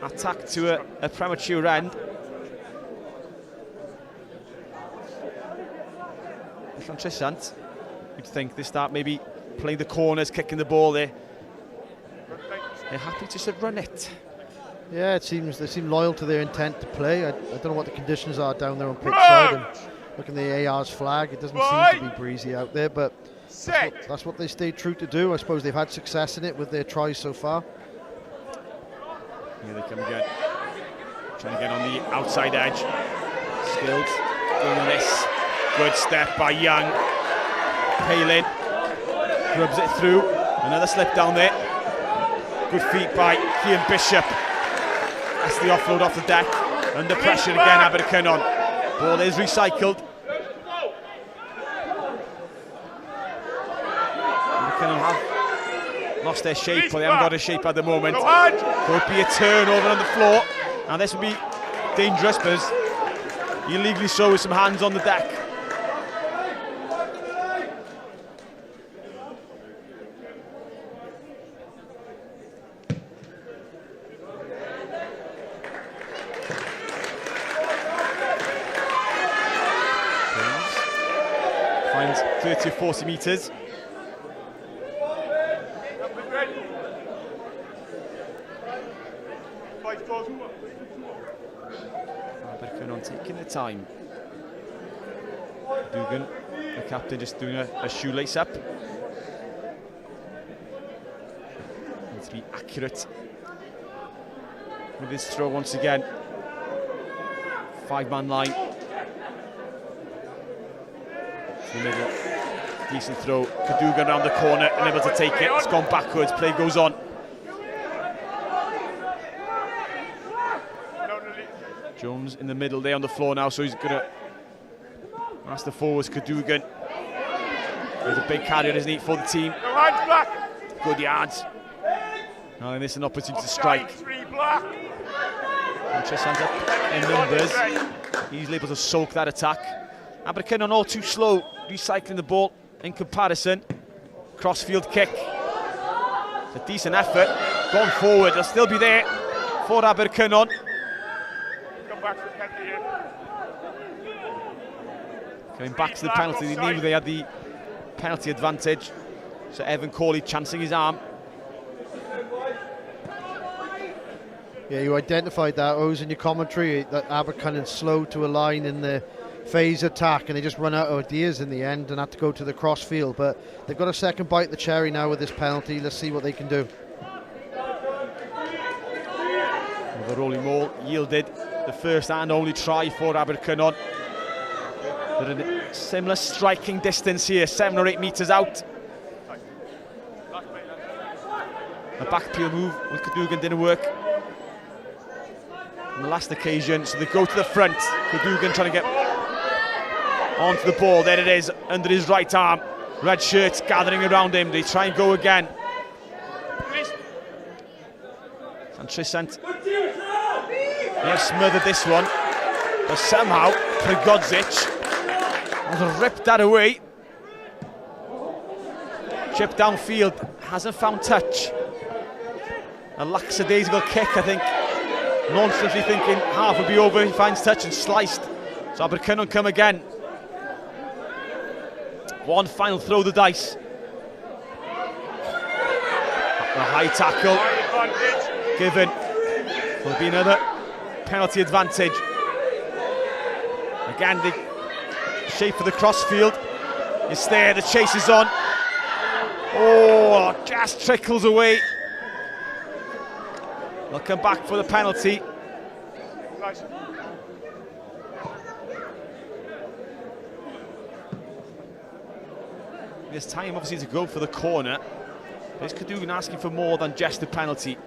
Speaker 1: attack to a premature end. Llantrisant, you'd think they start maybe playing the corners, kicking the ball there. They're happy to sort of run it.
Speaker 6: Yeah, it seems they seem loyal to their intent to play. I don't know what the conditions are down there on pitch side. And looking at the AR's flag, it doesn't seem to be breezy out there, but that's what they stayed true to do. I suppose they've had success in it with their tries so far.
Speaker 1: Here they come again. Trying to get on the outside edge. Skilled doing this. Good step by Young. Palin grubs it through. Another slip down there. Good feet by Ian Bishop. That's the offload off the deck. Under pressure again, Abercynon. Ball is recycled. Abercynon have lost their shape, but they haven't got a shape at the moment. Could be a turnover on the floor. Now this would be dangerous, but illegally so with some hands on the deck. Finds 30 or 40 metres. Abercynon taking the time. Dugan, the captain, just doing a shoelace up. Needs to be accurate with his throw once again. 5-man line. To the middle. Decent throw. Cadogan around the corner, unable to take it. It's gone backwards. Play goes on. Jones in the middle there on the floor now, so he's going to ask the forwards. Cadogan. There's a big carrier, isn't he, for the team. Good yards. Now they miss an opportunity to strike. Llantrisant up in numbers. He's able to soak that attack. Abercynon all too slow, recycling the ball in comparison. Crossfield kick. It's a decent effort. Gone forward, they'll still be there for Abercynon. Coming back to the penalty, they knew they had the penalty advantage. So Evan Corley chancing his arm.
Speaker 6: Yeah, you identified that, Oz, in your commentary, that Abercynon's slow to align in the phase attack, and they just run out of ideas in the end and had to go to the crossfield. But they've got a second bite of the cherry now with this penalty. Let's see what they can do.
Speaker 1: The rolling maul yielded the first and only try for Abercynon. They're in a similar striking distance here, 7 or 8 metres out. A back peel move with Cadogan didn't work on the last occasion, so they go to the front. Cadogan trying to get onto the ball. There it is, under his right arm. Red shirts gathering around him. They try and go again. Llantrisant. They have smothered this one, but somehow Prigodzic has ripped that away. Chip downfield, hasn't found touch. A lackadaisical kick, I think. Nonsensely thinking half will be over. He finds touch and sliced. So Abercynon come again. One final throw of the dice. A high tackle given. Will be another penalty advantage. Again, the shape of the crossfield is there. The chase is on. Oh, just trickles away. They'll come back for the penalty. There's time obviously to go for the corner. There's Cadogan asking for more than just a penalty.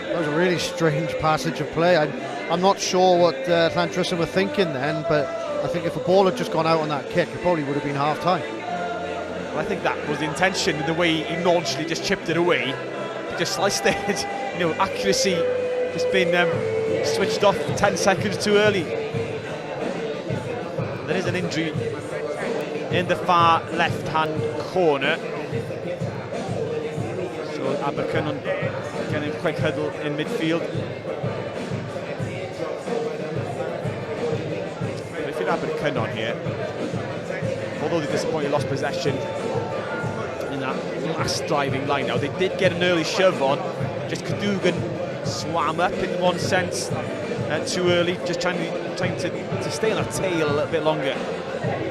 Speaker 6: That was a really strange passage of play. I'm not sure what Llantrisant were thinking then, but I think if the ball had just gone out on that kick, it probably would have been half time.
Speaker 1: I think that was the intention, in the way he nonchalantly just chipped it away. He just sliced it. You know, accuracy just been switched off 10 seconds too early. There is an injury in the far left-hand corner. So Abercynon getting a quick huddle in midfield. But if you're Abercynon here, although they disappointed, lost possession in that last driving line now, they did get an early shove on. Just Cadogan swam up in one sense too early, just trying to stay on their tail a little bit longer.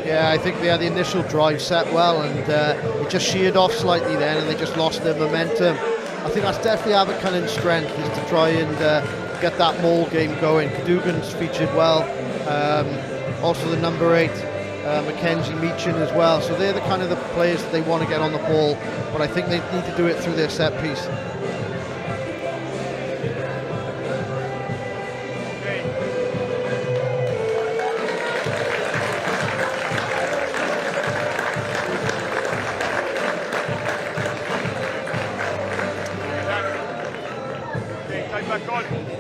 Speaker 6: Yeah, I think they had the initial drive set well, and it just sheared off slightly then, and they just lost their momentum. I think that's definitely Abercynon's strength, is to try and get that maul game going. Cadogan's featured well, also the number 8. Mackenzie Meechin as well, so they're the kind of the players that they want to get on the ball, but I think they need to do it through their set piece.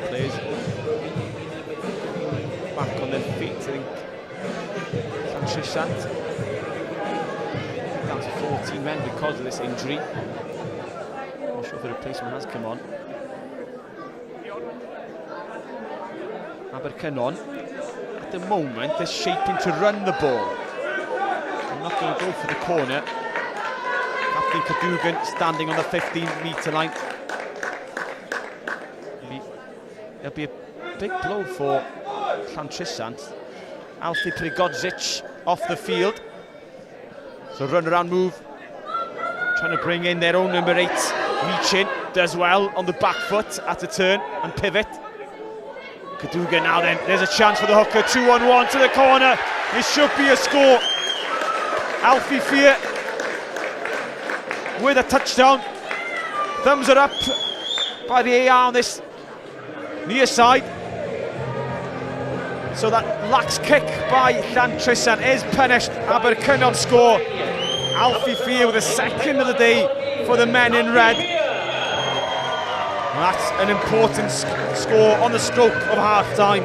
Speaker 1: Players back on their feet, I think. Llantrisant down to 14 men because of this injury. Not sure if the replacement has come on. Abercynon at the moment they're shaping to run the ball. They're not going to go for the corner. Captain Cadogan standing on the 15-metre line. There'll be a big blow for Llantrisant. Alfie Prigodzic off the field. So run around move. Trying to bring in their own number 8. Meechin does well on the back foot at a turn and pivot. Cadogan now then, there's a chance for the hooker, 2-on-1 to the corner, it should be a score. Alfie Fear with a touchdown, thumbs it up by the AR on this near side. So that lax kick by Llantrisant is punished. Abercynon score. Alfie Fear with the second of the day for the men in red. And that's an important score on the stroke of half-time.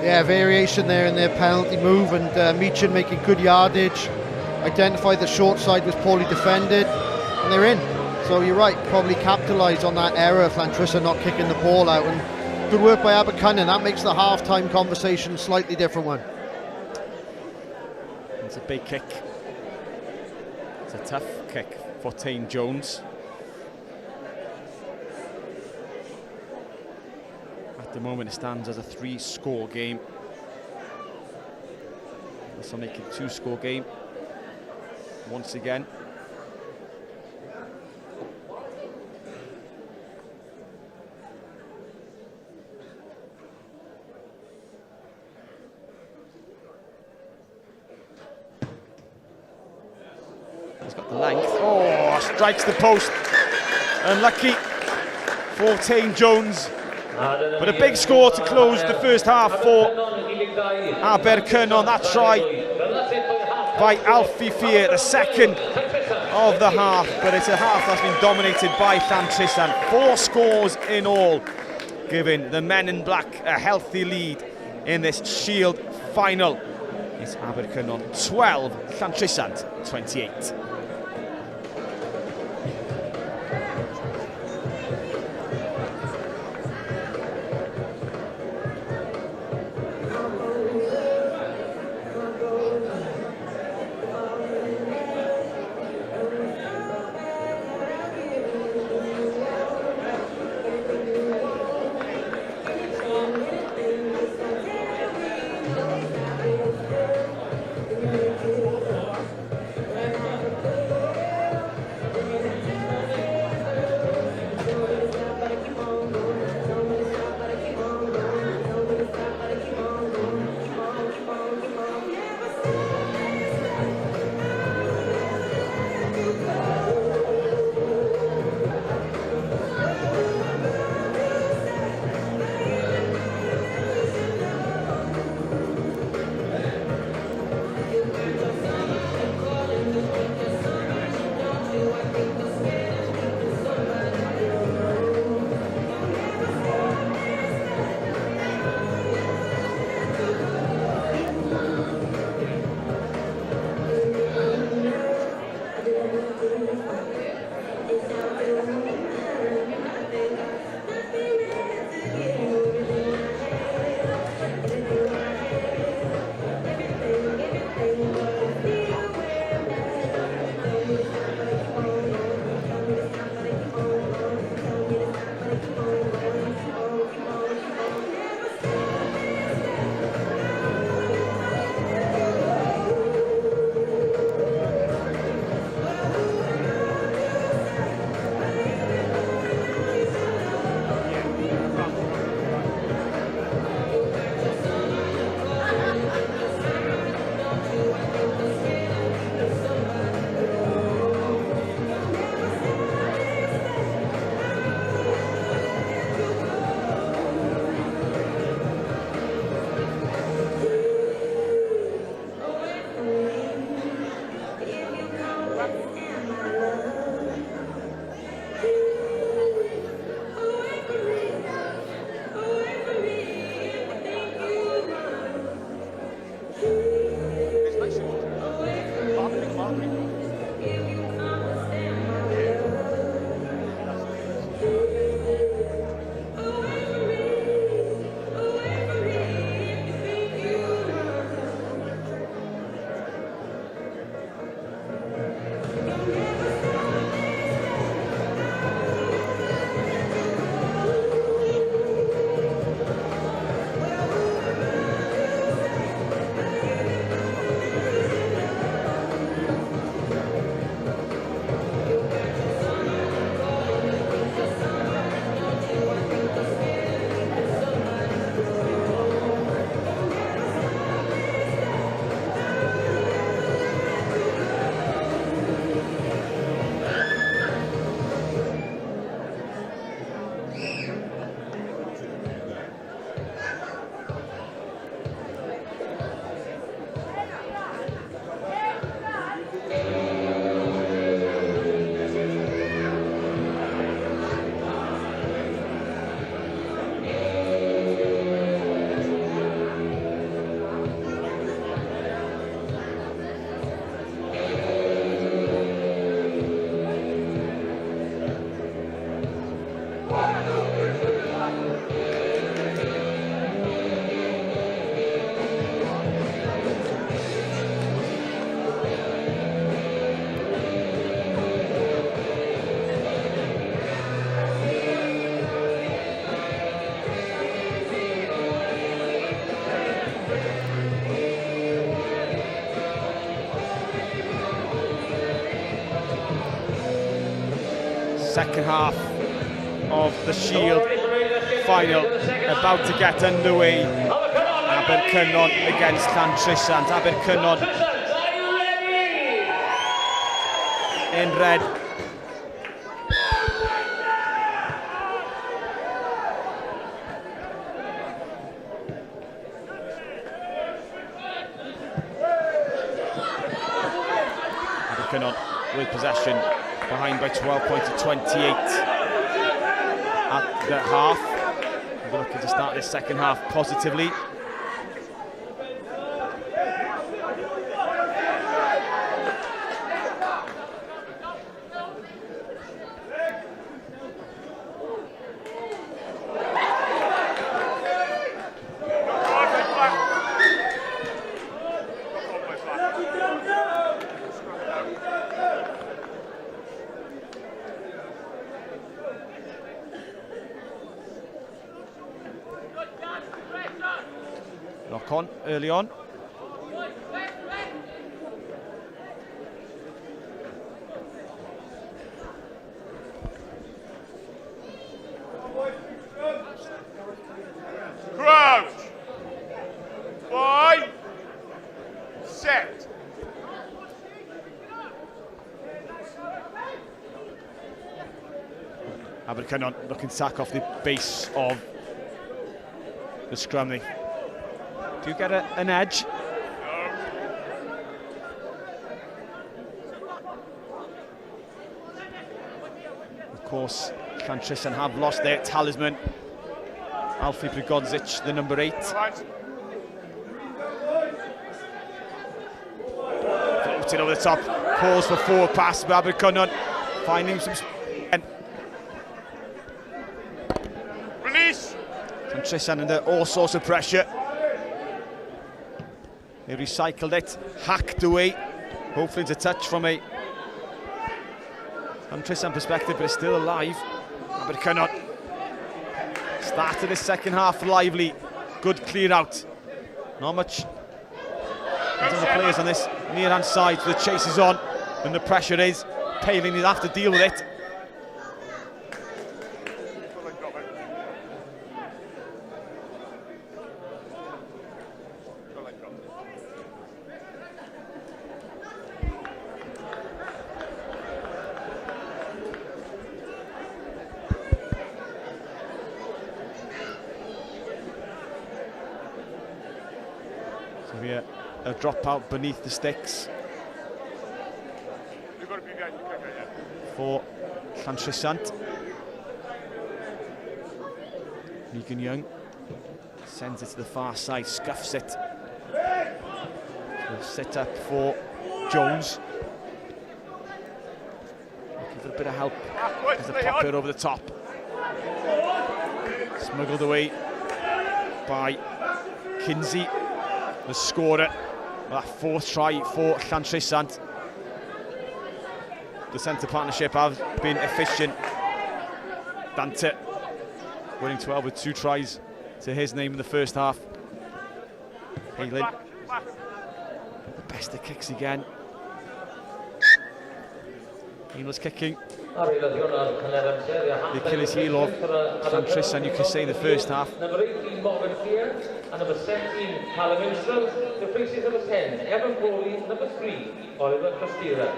Speaker 6: Yeah, variation there in their penalty move, and Meechan making good yardage. Identified the short side was poorly defended, and they're in. So you're right, probably capitalise on that error of Llantrisant not kicking the ball out. And good work by Abercynon. That makes the half-time conversation a slightly different one.
Speaker 1: It's a big kick. It's a tough kick for Tane Jones. At the moment it stands as a 3-score game. This will make it a 2-score game once again. He's got the length. Oh, strikes the post. Unlucky for Tane Jones. But a big score to close the first half for Abercynon. That try by Alfie Fear, the second of the half. But it's a half that's been dominated by Llantrisant. 4 scores in all, giving the men in black a healthy lead in this Shield final. It's Abercynon 12, Llantrisant 28. Second half of the Shield final about to get underway. Abercynon against Llantrisant. Abercynon in red. Abercynon with possession, behind by 12 points to 28 at the half. We're looking to start this second half positively. Knock on early on.
Speaker 7: Crouch. 5. Set.
Speaker 1: Abercynon looking to sack off the base of the scrum. They do get an edge. Of course, Llantrisant have lost their talisman. Alfie Prigodzic, the number 8. Floating over the top, calls for forward pass, but Abercynon finding some
Speaker 7: Release.
Speaker 1: Llantrisant under all sorts of pressure. They recycled it, hacked away, hopefully it's a touch from a Llantrisant perspective, but it's still alive. Abercynon started the second half lively, good clear out. Not much in terms of the players on this near hand side, so the chase is on and the pressure is. Palin will have to deal with it. A drop out beneath the sticks
Speaker 7: You've got to be behind the kicker, yeah.
Speaker 1: for Llantrisant. Megan Young sends it to the far side, scuffs it. We'll sit up for Jones. Looking for a bit of help as they pop it over the top. Smuggled away by Kinsey, the scorer. That fourth try for Llantrisant. The centre partnership have been efficient. Dante winning 12 with 2 tries to his name in the first half. Palin, best of kicks again. Aimless kicking. The Achilles heel of Llantrisant, you can say, in the first half.
Speaker 8: Number 18, Morgan Fear, and number 17, Callum Minstrel. The faces number 10, Evan Foley, number 3, Oliver Costera.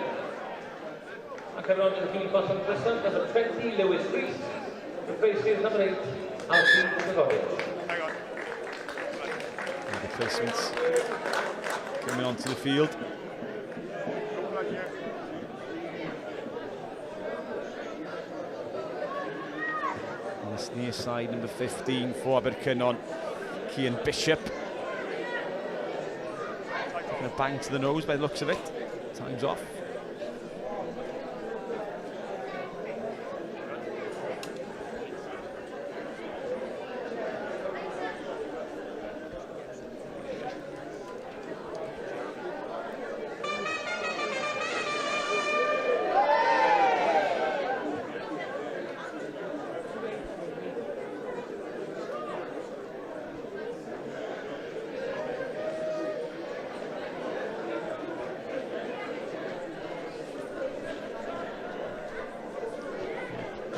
Speaker 8: And coming on to the team for Llantrisant, number 20, Lewis Rees. The faces number 8, Alfie Prigodzic.
Speaker 7: Hang on.
Speaker 1: The placements coming onto the field. On this near side, number 15 for Abercynon, Cian Bishop. Taking a bang to the nose by the looks of it. Time's off.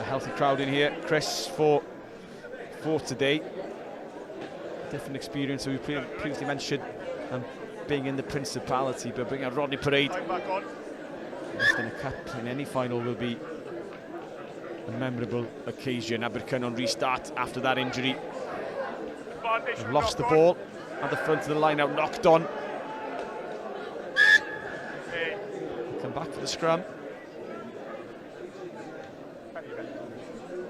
Speaker 1: healthy crowd in here, Chris, for today. Different experience that we previously mentioned, being in the Principality, but bringing out Rodney Parade just in a cup in any final will be a memorable occasion. Abercynon restart after that injury. They've lost the ball at the front of the line, out knocked on. Come back for the scrum.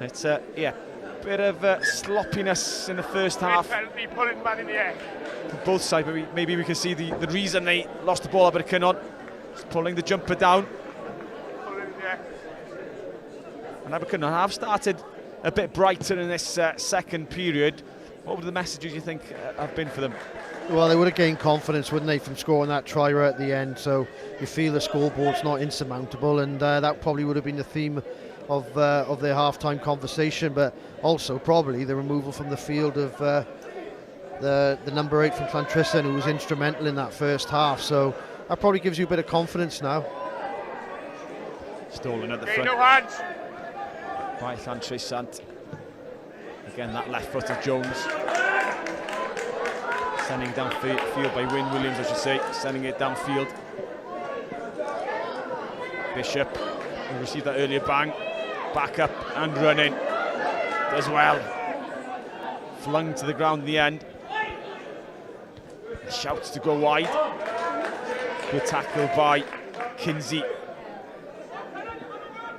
Speaker 1: It's bit of sloppiness in the first half.
Speaker 7: Penalty, pulling man in the air.
Speaker 1: Both sides, maybe we can see the reason they lost the ball. Abercynon pulling the jumper down.
Speaker 7: Pulling in the air.
Speaker 1: And Abercynon have started a bit brighter in this second period. What would the messages you think have been for them?
Speaker 6: Well, they would have gained confidence, wouldn't they, from scoring that try right at the end. So you feel the scoreboard's not insurmountable, and that probably would have been the theme of their half-time conversation, but also probably the removal from the field of the number 8 from Llantrisant, who was instrumental in that first half. So that probably gives you a bit of confidence now.
Speaker 1: Stolen at the
Speaker 7: Okay,
Speaker 1: front
Speaker 7: no hands.
Speaker 1: by Llantrisant. Again, that left foot of Jones. Sending downfield by Wyn Williams, I should say. Sending it downfield. Bishop, who received that earlier bang. Back up and running. Does well. Flung to the ground in the end. Shouts to go wide. Good tackle by Kinsey.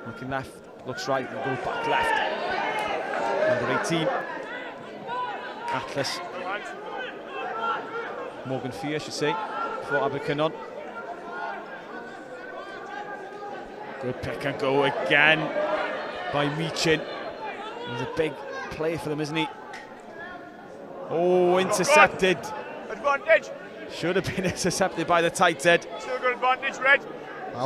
Speaker 1: Looking left, looks right, and goes back left. Number 18. Atlas. Morgan Fee, I should say, for Abercynon. Good pick and go again by Meechin. He's a big play for them, isn't he? Oh, intercepted.
Speaker 7: Advantage.
Speaker 1: Should have been intercepted by the tight head.
Speaker 7: Still got advantage, Red.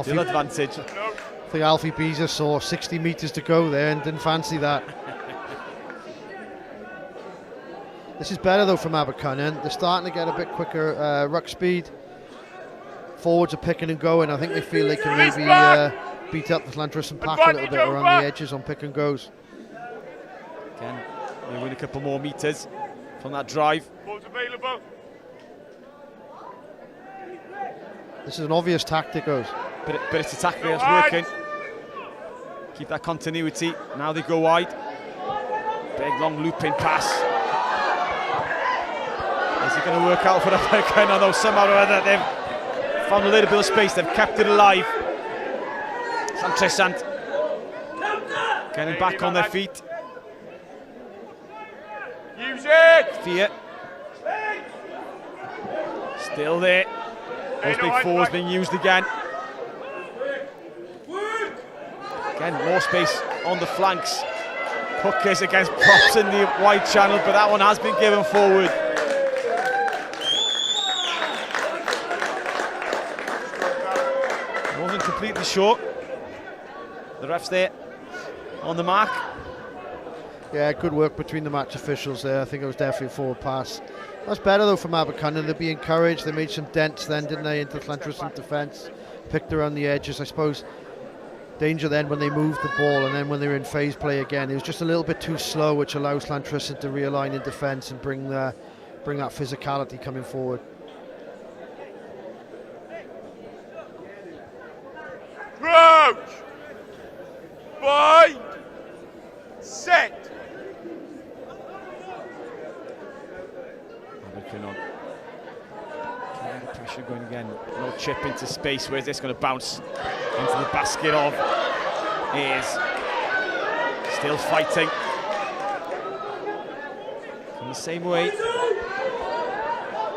Speaker 1: Still advantage.
Speaker 7: No.
Speaker 6: I think Alfie Beezer saw 60 metres to go there and didn't fancy that. This is better though from Abercynon. They're starting to get a bit quicker ruck speed. Forwards are picking and going. I think they feel they can maybe beat up the Llantrisant pack a little bit around the edges on pick and goes.
Speaker 1: Again, they win a couple more metres from that drive.
Speaker 7: Ball's available.
Speaker 6: This is an obvious tactic, Oz.
Speaker 1: But it's a tackle that's working. Keep that continuity. Now they go wide. Big long looping pass. Is it going to work out for Abercynon? Though somehow or other they've found a little bit of space. They've kept it alive. Llantrisant getting back on their feet.
Speaker 7: Use it.
Speaker 1: Fear still there. Those big fours being used again. Again, more space on the flanks. Hookers against props in the wide channel, but that one has been given forward. Wasn't completely short. The ref's there on the mark.
Speaker 6: Yeah, good work between the match officials there. I think it was definitely a forward pass. That's better though from Abercynon. They'll be encouraged. They made some dents then, didn't they, into Llantrisant defence. Picked around the edges, I suppose. Danger then when they moved the ball, and then when they were in phase play again, it was just a little bit too slow, which allows Llantrisant to realign in defence and bring that physicality coming forward.
Speaker 7: Crouch. Bind. Set.
Speaker 1: Abercynon. Pressure going again. No chip into space. Where's this going to bounce into the basket of? Is still fighting. In the same way.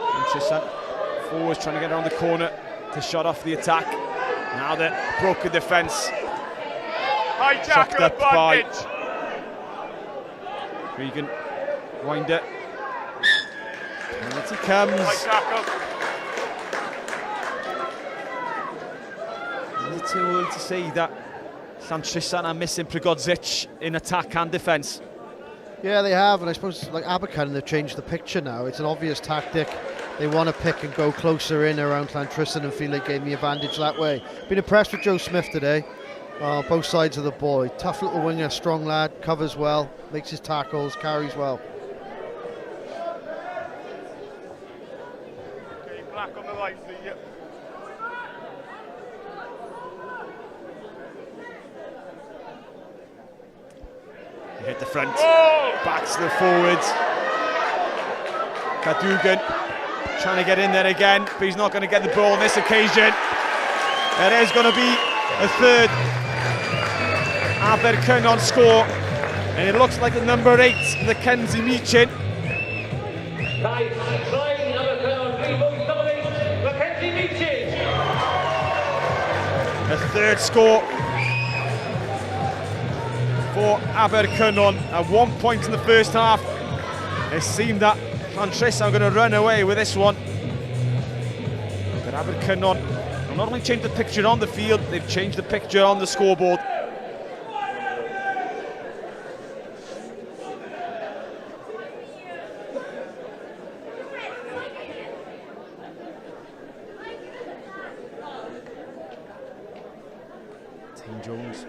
Speaker 1: Llantrisant forwards trying to get around the corner to shut off the attack. Now the broken defence.
Speaker 7: High tackle
Speaker 1: up by
Speaker 7: advantage.
Speaker 1: Regan. Winder. Penalty comes.
Speaker 7: High tackle.
Speaker 1: Is it too early to say that Llantrisant are missing Prigodzic in attack and defence?
Speaker 6: Yeah, they have, and I suppose like Abercynon, they've changed the picture now. It's an obvious tactic. They want to pick and go closer in around Llantrisant and feel they gain the advantage that way. Been impressed with Joe Smith today. Both sides of the ball. Tough little winger, strong lad, covers well, makes his tackles, carries well.
Speaker 7: Okay, black on the right, please. Yep.
Speaker 1: Hit the front,
Speaker 7: Oh!
Speaker 1: back to the forwards. Cadogan trying to get in there again, but he's not going to get the ball on this occasion. There is going to be a third Abercynon score, and it looks like the number 8, Mackenzie Meechin. A third score for Abercynon at 1 point in the first half. It seemed that Llantrisant are going to run away with this one, but Abercynon will not only change the picture on the field, they've changed the picture on the scoreboard. Tim Jones.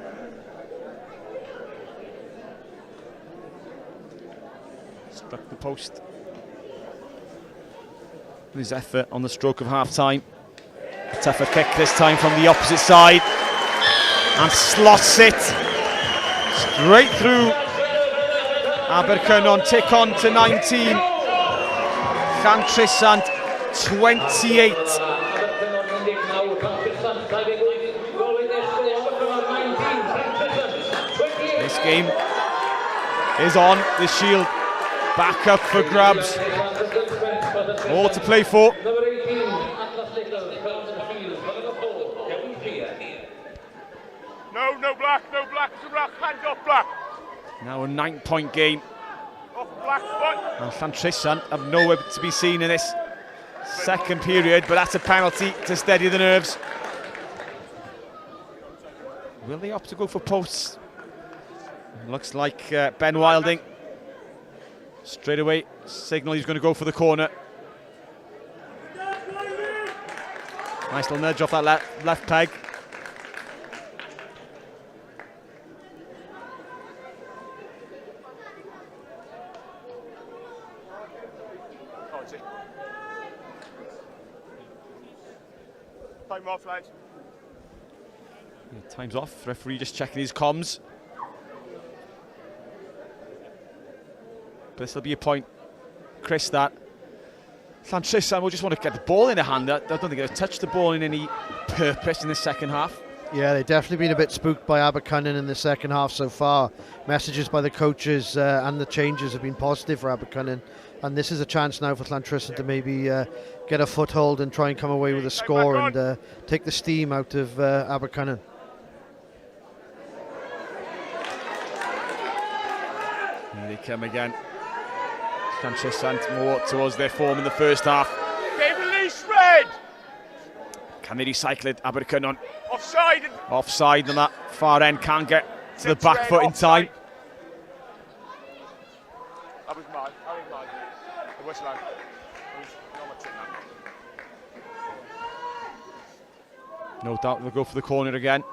Speaker 1: Struck the post. His effort on the stroke of half-time. A tougher kick this time from the opposite side. And slots it straight through. Abercynon tick on to 19. Llantrisant 28. This game is on. The Shield back up for grabs. All to play for.
Speaker 7: No black, it's a black, hands off black.
Speaker 1: Now a 9-point game.
Speaker 7: Off black foot.
Speaker 1: And Llantrisant have nowhere to be seen in this second period, but that's a penalty to steady the nerves. Will they opt to go for posts? Looks like Ben Wilding straight away signal he's going to go for the corner. Nice little nudge off that left peg.
Speaker 7: Time off, lads.
Speaker 1: Yeah, time's off. Referee just checking his comms. But this will be a point, Chris, that Llantrisant will just want to get the ball in their hand. I don't think they'll touch the ball in any purpose in the second half.
Speaker 6: Yeah, they've definitely been a bit spooked by Abercynon in the second half so far. Messages by the coaches and the changes have been positive for Abercynon. And this is a chance now for Llantrisant to maybe get a foothold and try and come away with a score and take the steam out of Abercynon.
Speaker 1: Here they come again. Llantrisant more towards their form in the first half.
Speaker 7: Okay, release red.
Speaker 1: Can they recycle it? Abercynon
Speaker 7: Offside.
Speaker 1: offside on that far end, can't get to the back foot in time.
Speaker 7: That was mine. It was like.
Speaker 1: No doubt they'll go for the corner again.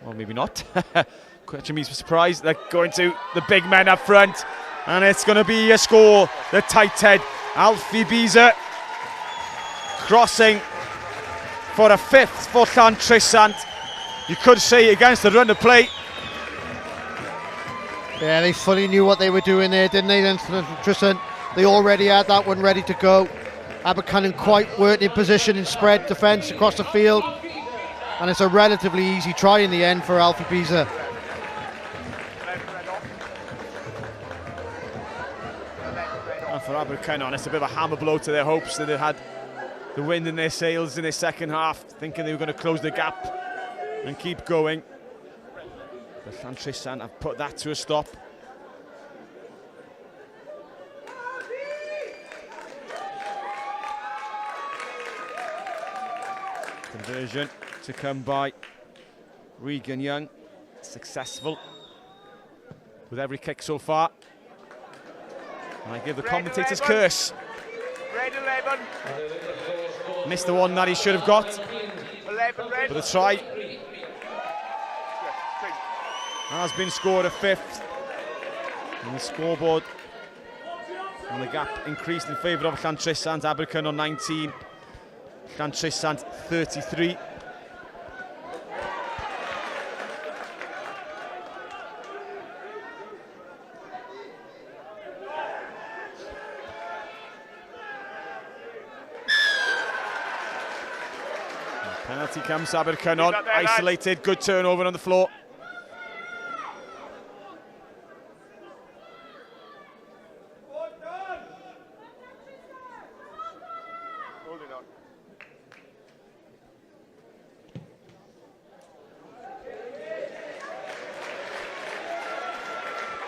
Speaker 1: Well, maybe not. Question me surprised. They're going to the big men up front, and it's going to be a score. The tight head, Alfie Beezer, crossing for a 5th for Llantrisant. You could say against the run of play.
Speaker 6: Yeah, they fully knew what they were doing there, didn't they, then, Llantrisant? They already had that one ready to go. Abercynon quite worked in position in spread defence across the field. And it's a relatively easy try in the end for Alfie Beezer.
Speaker 1: And for Abercynon, it's a bit of a hammer blow to their hopes that they had the wind in their sails in their second half, thinking they were going to close the gap and keep going. But Llantrisant have put that to a stop. Conversion to come by Regan Young, successful with every kick so far. And I give the commentators curse.
Speaker 7: Red 11.
Speaker 1: Missed the one that he should have got.
Speaker 7: 11 red.
Speaker 1: But a try has been scored a 5th. And the scoreboard and the gap increased in favour of Llantrisant. Abercynon 19, Llantrisant 33. Penalty comes to Abercynon, isolated, good turnover on the floor.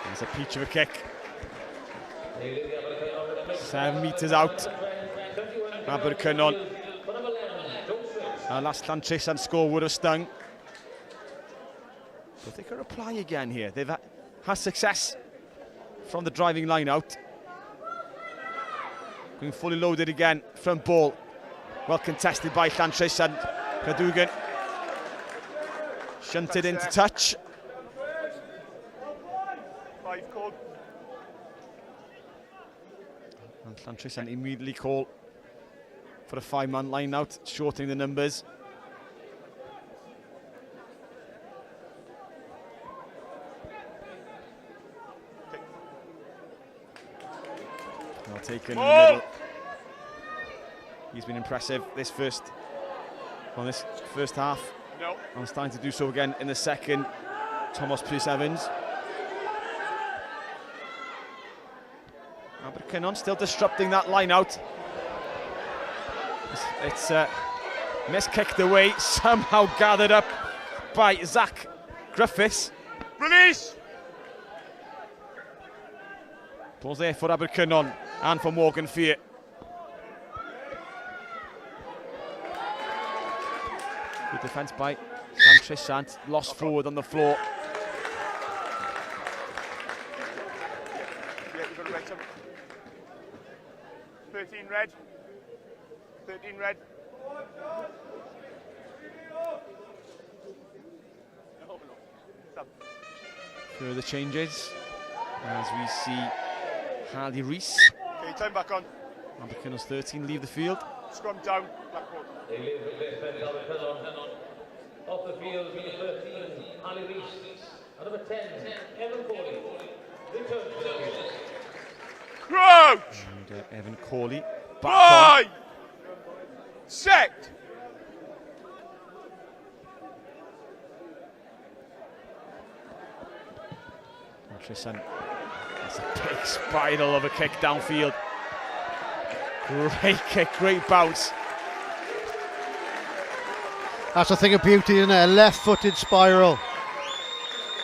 Speaker 1: There's a peach of a kick. 7 metres out. Abercynon. Last Llantrisant score would have stung. But they can reply again here. They've had success from the driving line out. Going fully loaded again from ball. Well contested by Llantrisant. Cadogan shunted into touch.
Speaker 7: 5 called.
Speaker 1: And Llantrisant immediately call for a 5-man line out, shortening the numbers. Well taken in the middle. He's been impressive this first half.
Speaker 7: No.
Speaker 1: And starting to do so again in the second. Thomas Pearce-Evans. Abercynon still disrupting that line out. It's miskicked away, somehow gathered up by Zach Griffiths.
Speaker 7: Release!
Speaker 1: Ball's there for Abercynon and for Morgan Fear. Good defence by Llantrisant, lost forward on the floor.
Speaker 7: Yeah, you've got to rate him. 13 red. 13 red.
Speaker 1: Further changes as we see Harley Rees.
Speaker 7: Okay, time back on.
Speaker 1: Abercynon's 13 leave the field.
Speaker 7: Scrum down, blackboard.
Speaker 8: They leave the best friend Abercynon. Off the field, number 13, Ali Rees. And number 10, Evan Corley. Return to the field.
Speaker 7: Crouch!
Speaker 1: And Evan Corley back on.
Speaker 7: Set!
Speaker 1: Llantrisant. That's a big spiral of a kick downfield. Great kick, great bounce.
Speaker 6: That's a thing of beauty, isn't it? A left-footed spiral.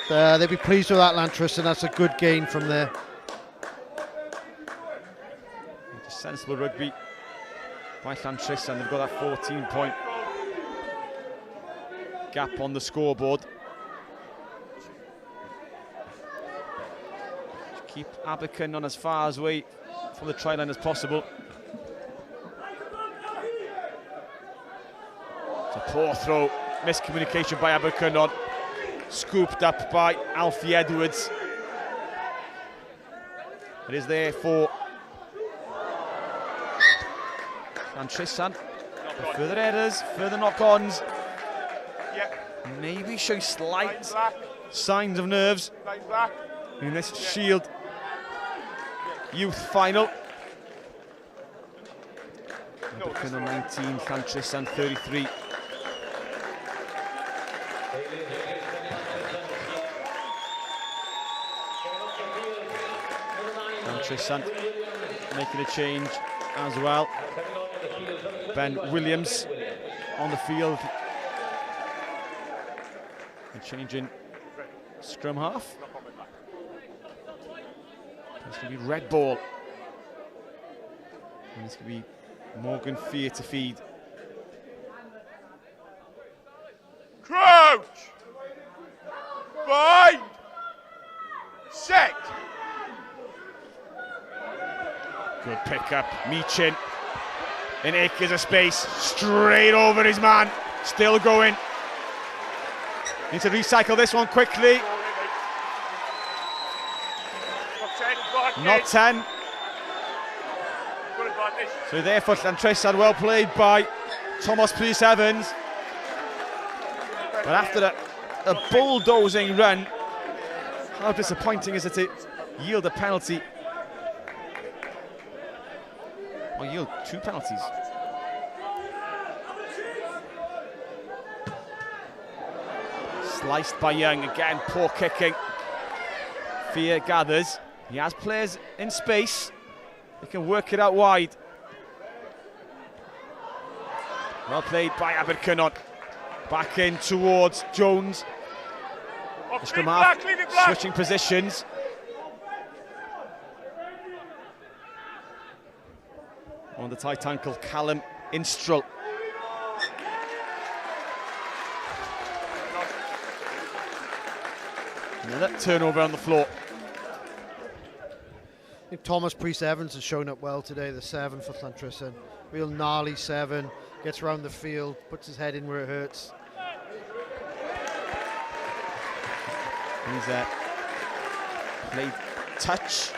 Speaker 6: They'll be pleased with that, Llantrisant. That's a good gain from there.
Speaker 1: Just sensible rugby by Llantrisant. They've got that 14-point gap on the scoreboard. Just keep Abercynon as far away from the try line as possible. It's a poor throw, miscommunication by Abercynon, scooped up by Alfie Edwards. It is there for Llantrisant. Further errors, further knock-ons. Maybe showing slight signs of nerves in this Shield Youth final. Abercynon 19, Llantrisant 33. Llantrisant making a change as well. Ben Williams on the field. And changing scrum half. It's going to be red ball. And it's going to be Morgan Fear to feed.
Speaker 7: Crouch! Bind! Set!
Speaker 1: Good pick-up, Meechin. In acres of space, straight over his man. Still going. Need to recycle this one quickly. Not 10.
Speaker 7: Good advantage.
Speaker 1: So there for Llantrisant, well played by Thomas Pris Evans. But after a bulldozing run, how disappointing is it to yield a penalty? Or yield 2 penalties. Sliced by Young, again poor kicking. Fear gathers. He has players in space. He can work it out wide. Well played by Abercynon. Back in towards Jones. The scrum half switching positions. On the tight ankle, Callum Instrel. Another turnover on the floor.
Speaker 6: I think Thomas Pris Evans has shown up well today, the 7 for Llantrisant. Real gnarly 7, gets around the field, puts his head in where it hurts.
Speaker 1: He's played touch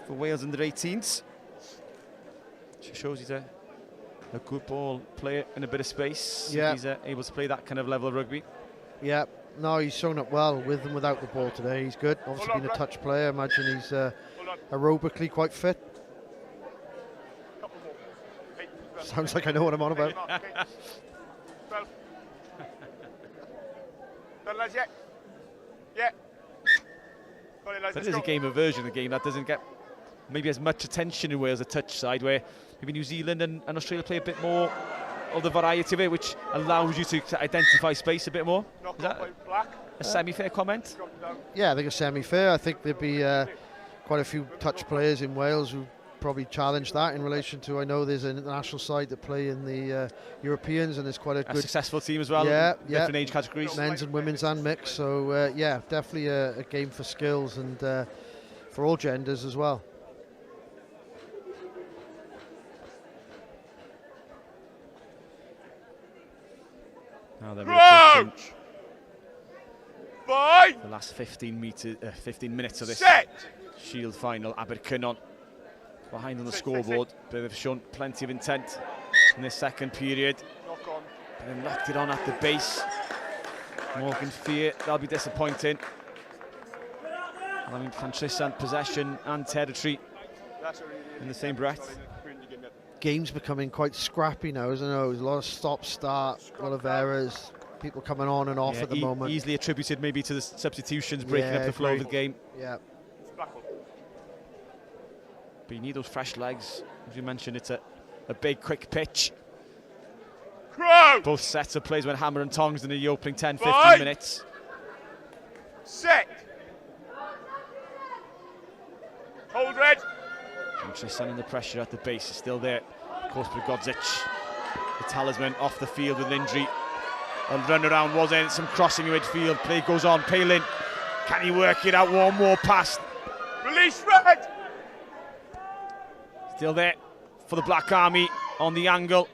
Speaker 1: for Wales under 18s. Shows he's a good ball player in a bit of space.
Speaker 6: Yeah.
Speaker 1: He's able to play that kind of level of rugby.
Speaker 6: Yeah, no, he's shown up well with and without the ball today. He's good. Obviously being a touch player, I imagine he's aerobically quite fit. Sounds like I know what I'm on about.
Speaker 7: 12. Done, lads, yeah. Yeah. Got it, lads,
Speaker 1: That
Speaker 7: let's
Speaker 1: is a
Speaker 7: go.
Speaker 1: game, a version of the game that doesn't get maybe as much attention in Wales, a touch side, where maybe New Zealand and Australia play a bit more of the variety of it, which allows you to identify space a bit more. Is that a semi-fair comment?
Speaker 6: Yeah, I think it's semi-fair. I think there'd be quite a few touch players in Wales who probably challenge that in relation to, I know there's an international side that play in the Europeans, and there's quite a good
Speaker 1: successful team as well.
Speaker 6: Yeah,
Speaker 1: different age categories.
Speaker 6: Men's and women's and mixed. So yeah, definitely a game for skills and for all genders as well.
Speaker 1: Now they're
Speaker 7: Crouch!
Speaker 1: the last 15 minutes of this
Speaker 7: Set!
Speaker 1: Shield final. Abercynon behind on the scoreboard, but they've shown plenty of intent in this second period.
Speaker 7: Knock on.
Speaker 1: But they've knocked it on at the base. Morgan Fear, that'll be disappointing. I mean, Llantrisant possession and territory in the same breath.
Speaker 6: Game's becoming quite scrappy now, isn't it? There's a lot of stop-start, a lot of errors, people coming on and off at the moment.
Speaker 1: Easily attributed maybe to the substitutions breaking up the flow of the game.
Speaker 6: Yeah.
Speaker 1: But you need those fresh legs. As you mentioned, it's a big, quick pitch.
Speaker 7: Crouch!
Speaker 1: Both sets of plays went hammer and tongs in the opening 10-15 minutes.
Speaker 7: Set! Hold red!
Speaker 1: Llantrisant under pressure at the base is still there. Of course, Brigodzic, the talisman, off the field with an injury. A run around was in, some crossing in midfield. Play goes on. Palin, can he work it out? One more pass.
Speaker 7: Release red!
Speaker 1: Still there for the Black Army on the angle.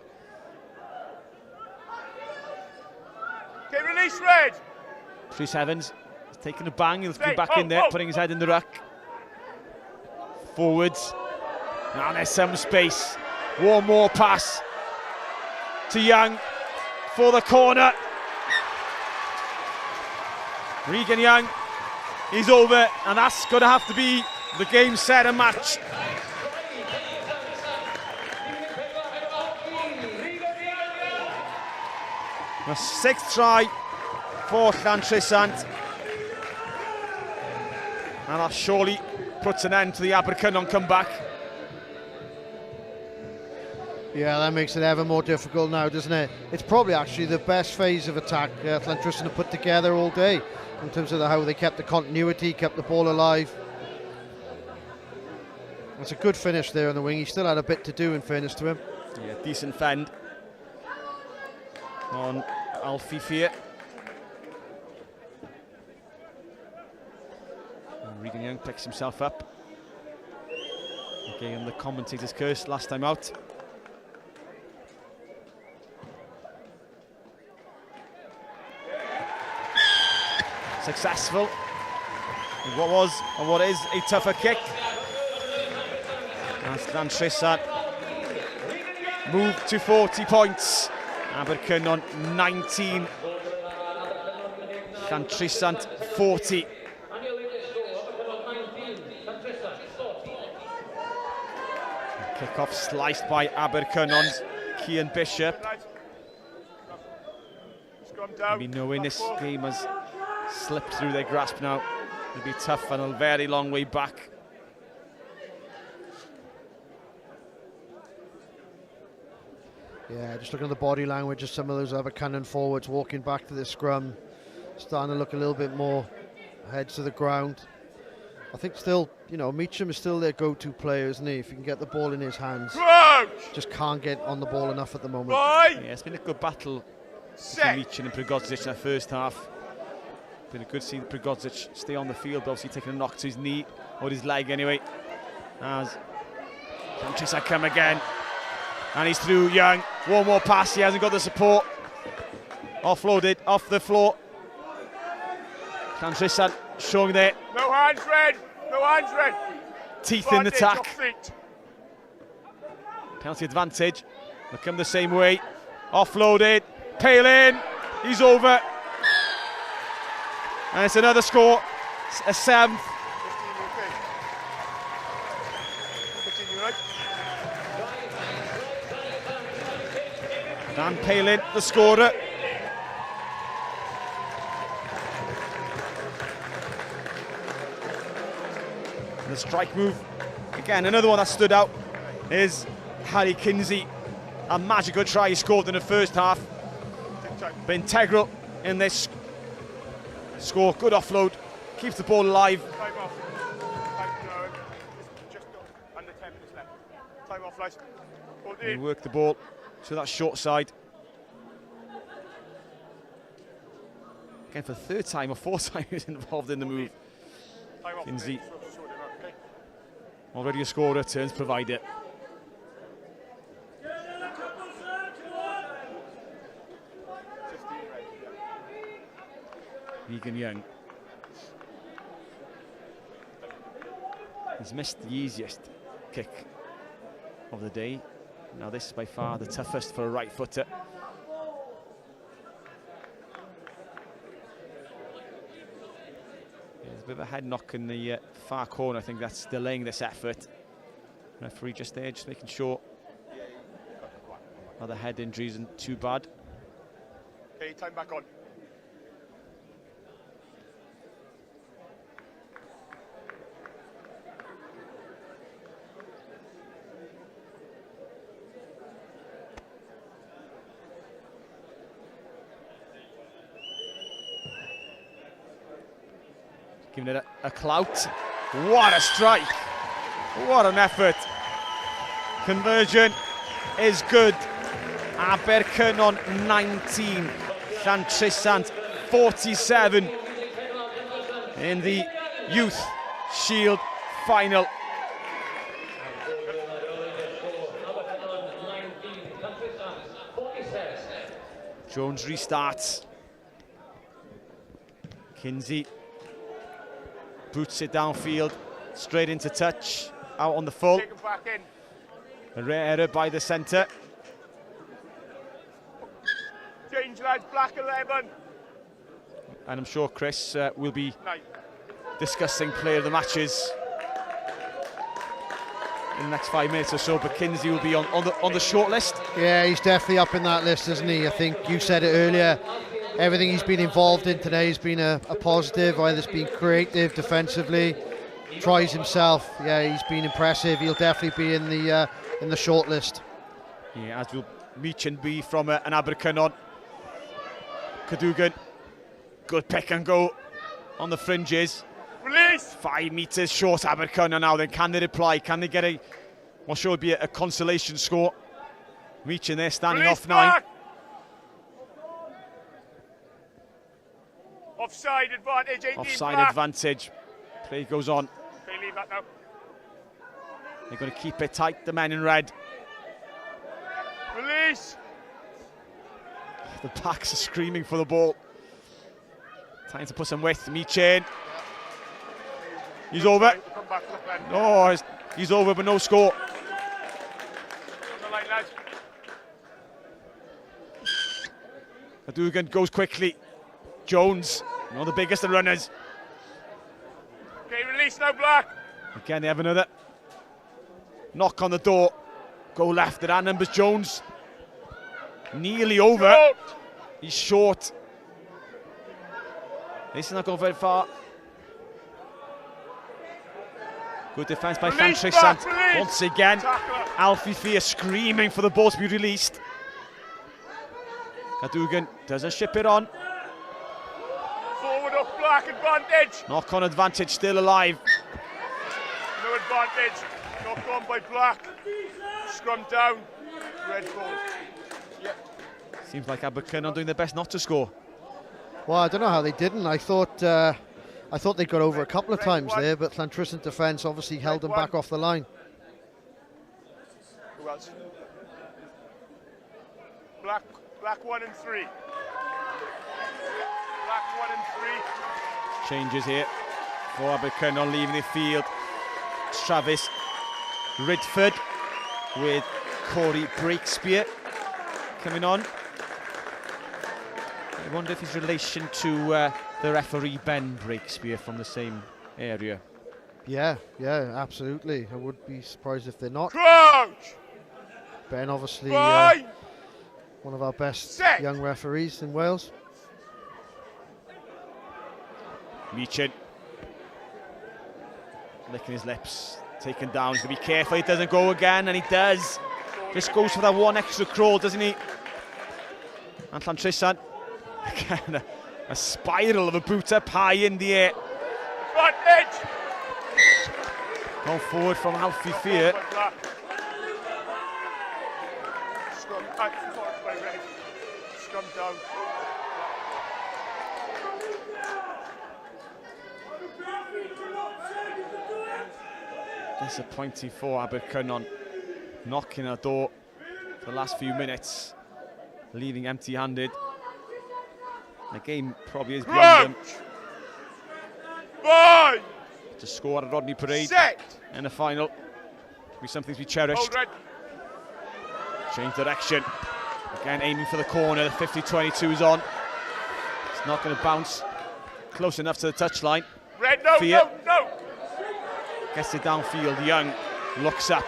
Speaker 7: Okay, release red!
Speaker 1: Pris Evans is taking a bang. He'll be back in there, putting his head in the ruck. Forwards. And there's some space. One more pass to Young for the corner. Regan Young is over, and that's going to have to be the game, set, and match. The 6th try for Llantrisant, and that surely puts an end to the Abercynon comeback.
Speaker 6: Yeah, that makes it ever more difficult now, doesn't it? It's probably actually the best phase of attack Llantrisant have put together all day, in terms of how they kept the continuity, kept the ball alive. It's a good finish there on the wing. He still had a bit to do, in fairness to him.
Speaker 1: Yeah, decent fend on Alfie Fear. And Regan Young picks himself up. Again, the commentator's curse last time out. Successful. What was and what is a tougher kick. As Llantrisant moved to 40 points. Abercynon 19. Llantrisant 40. Kick-off sliced by Abercynon's Cian Bishop. Maybe knowing this game has slipped through their grasp now. It'll be tough and a very long way back.
Speaker 6: Yeah, just looking at the body language of some of those Abercynon forwards walking back to the scrum, starting to look a little bit more heads to the ground. I think still, you know, Meacham is still their go-to player, isn't he? If he can get the ball in his hands. Just can't get on the ball enough at the moment.
Speaker 1: Yeah, it's been a good battle between Meacham and Prigodzic in the first half. Been a good scene. Prigodzic stay on the field, but obviously taking a knock to his knee, or his leg anyway. As Llantrisant come again. And he's through Young. One more pass, he hasn't got the support. Offloaded, off the floor. Llantrisant showing there.
Speaker 7: No hands, Red. No hands, Red.
Speaker 1: Teeth in the tack. Penalty advantage. They'll come the same way. Offloaded. Palin. He's over. And it's another score. A 7th. Dan Palin, the scorer. The strike move. Again, another one that stood out is Harry Kinsey. A magical try he scored in the first half. But integral in this score. Good offload. Keeps the ball alive.
Speaker 7: Time off. Just under 10 minutes left. Time off, lads.
Speaker 1: He worked the ball to that short side. Again, for the third time or fourth time he's involved in the move. Kinsey. Already a scorer, turns provider. Egan Young. He's missed the easiest kick of the day. Now this is by far the toughest for a right footer. There's a bit of a head knock in the far corner. I think that's delaying this effort. Referee just there, just making sure the head injury isn't too bad.
Speaker 7: Okay, time back on.
Speaker 1: Giving it a clout. What a strike. What an effort. Conversion is good. Abercynon 19. Llantrisant 47 in the Youth Shield final. Jones restarts. Kinsey boots it downfield, straight into touch, out on the full. A rare error by the centre.
Speaker 7: Change, lads, black 11.
Speaker 1: And I'm sure Chris will be discussing player of the matches in the next 5 minutes or so, but Kinsey will be on the short list.
Speaker 6: Yeah, he's definitely up in that list, isn't he? I think you said it earlier. Everything he's been involved in today has been a positive, either it's been creative, defensively, tries himself. Yeah, he's been impressive. He'll definitely be in the short list.
Speaker 1: Yeah, as will Meacham be from an Abercynon. Cadogan, good pick and go on the fringes.
Speaker 7: Release!
Speaker 1: 5 metres short Abercynon now. Then can they reply? Can they get what should be a consolation score? Meacham there standing
Speaker 7: Release
Speaker 1: off 9.
Speaker 7: back. Offside advantage, 18
Speaker 1: Offside
Speaker 7: black.
Speaker 1: advantage. Play goes on.
Speaker 7: Okay, leave that now.
Speaker 1: They're going to keep it tight, the men in red.
Speaker 7: Release!
Speaker 1: The backs are screaming for the ball. Time to put some width. Meacham. He's over.
Speaker 7: Come back, look, man.
Speaker 1: Oh, he's over, but no score.
Speaker 7: On the line, lads.
Speaker 1: Dugan goes quickly. Jones, one of the biggest of runners.
Speaker 7: Okay, release now, Black.
Speaker 1: Again, they have another knock on the door. Go left at our numbers. Jones nearly over.
Speaker 7: Short.
Speaker 1: He's short. This is not going very far. Good defence by
Speaker 7: Release,
Speaker 1: Llantrisant.
Speaker 7: release.
Speaker 1: Once again,
Speaker 7: Tackle.
Speaker 1: Alfie Fear screaming for the ball to be released. Cadogan doesn't ship it on.
Speaker 7: Forward up, Black, advantage.
Speaker 1: Knock on advantage still alive.
Speaker 7: No advantage. Knocked on by Black. Scrum down. Red ball.
Speaker 1: Seems like Abercynon doing their best not to score.
Speaker 6: Well, I don't know how they didn't. I thought they got over a couple of times there, but Llantrisant defence obviously held them back off the line.
Speaker 7: Who else? Black 1 and 3. Black 1 and 3.
Speaker 1: Changes here for Abercynon leaving the field. Travis Ridford with Corey Breakspear coming on. I wonder if his relation to the referee Ben Breakspear from the same area.
Speaker 6: Yeah, absolutely. I would be surprised if they're not.
Speaker 7: Crouch!
Speaker 6: Ben, obviously,
Speaker 7: Fine!
Speaker 6: one of our best
Speaker 7: Set.
Speaker 6: young referees in Wales.
Speaker 1: Meechin licking his lips, taken down. He's going to be careful he doesn't go again, and he does. Just goes for that one extra crawl, doesn't he? And Llantrisant, again, a spiral of a boot up high in the air.
Speaker 7: Advantage!
Speaker 1: Gone forward from Alfie Fear.
Speaker 7: Scrum forward by Red. Scrum down.
Speaker 1: Disappointing for Abercynon, knocking a door for the last few minutes, leaving empty-handed. The game probably is beyond them.
Speaker 7: Fine!
Speaker 1: To score at Rodney Parade
Speaker 7: Set!
Speaker 1: in the final will be something to be cherished.
Speaker 7: Hold Red.
Speaker 1: Change direction. Again, aiming for the corner. The 50-22 is on. It's not going to bounce close enough to the touchline.
Speaker 7: Red, no,
Speaker 1: Fear.
Speaker 7: no.
Speaker 1: Gets it downfield. Young looks up.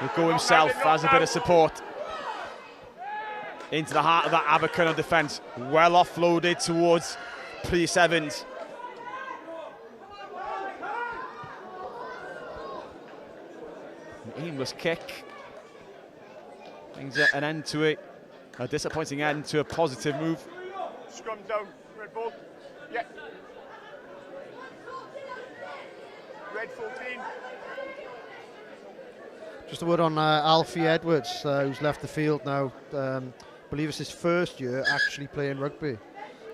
Speaker 1: Will go himself. Has a bit of support. Into the heart of that Abercynon defence. Well offloaded towards Priest Evans. An aimless kick. Brings an end to it. A disappointing end to a positive move.
Speaker 7: Scrum down. Red ball. Yeah. Red 14.
Speaker 6: Just a word on Alfie Edwards, who's left the field now. I believe it's his first year actually playing rugby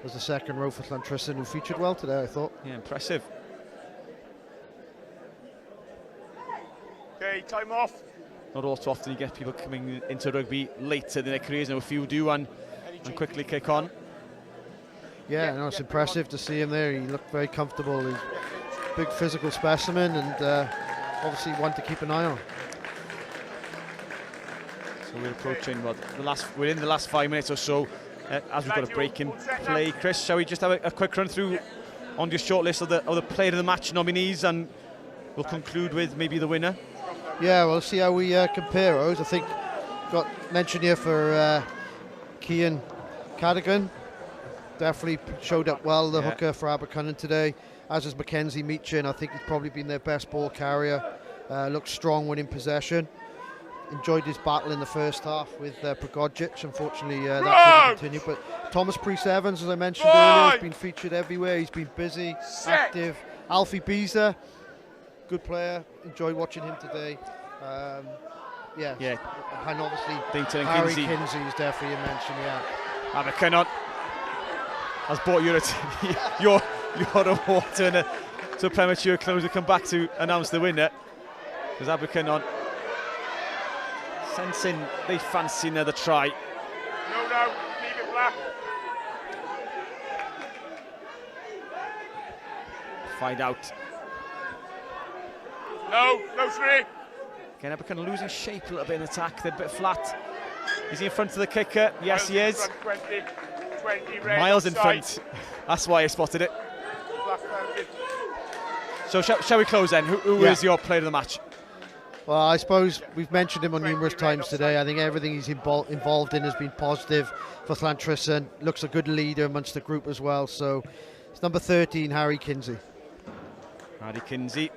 Speaker 6: as the second row for Llantrisant, who featured well today, I thought.
Speaker 1: Yeah, impressive.
Speaker 7: Okay, time off.
Speaker 1: Not all too often you get people coming into rugby later in their careers, and a few do and quickly kick on.
Speaker 6: Yeah, no, it's impressive to see him there. He looked very comfortable. He's a big physical specimen, and obviously one to keep an eye on.
Speaker 1: So we're approaching we're in the last 5 minutes or so as we've got a break in play. Chris, shall we just have a quick run through on your short list of the player of the match nominees, and we'll conclude with maybe the winner.
Speaker 6: Yeah, we'll see how we compare those. I think got mention here for Cian Cadogan. Definitely showed up well, the hooker for Abercynon today, as is Mackenzie Meechin. I think he's probably been their best ball carrier. Looked strong when in possession. Enjoyed his battle in the first half with Prigodic. Unfortunately, that couldn't continue. But Thomas Priest Evans, as I mentioned earlier, has been featured everywhere. He's been busy, active. Alfie Beezer, good player. Enjoyed watching him today. And obviously Harry Kinsey is definitely a mention. Yeah.
Speaker 1: Abercynon has brought your award to a premature close to come back to announce the winner. Because Abercynon sensing they fancy another try.
Speaker 7: No, leave it Black.
Speaker 1: Find out
Speaker 7: No, no three.
Speaker 1: Again, Abercynon losing shape a little bit in attack. They're a bit flat. Is he in front of the kicker? Yes, he is.
Speaker 7: 20, 20 red
Speaker 1: Miles in
Speaker 7: offside.
Speaker 1: front. That's why I spotted it.
Speaker 7: Black penalty.
Speaker 1: So shall we close then? Who is your player of the match?
Speaker 6: Well, I suppose we've mentioned him on numerous times today. I think everything he's involved in has been positive for Llantrisant. Looks a good leader amongst the group as well. So it's number 13, Harry Kinsey.
Speaker 1: Harry Kinsey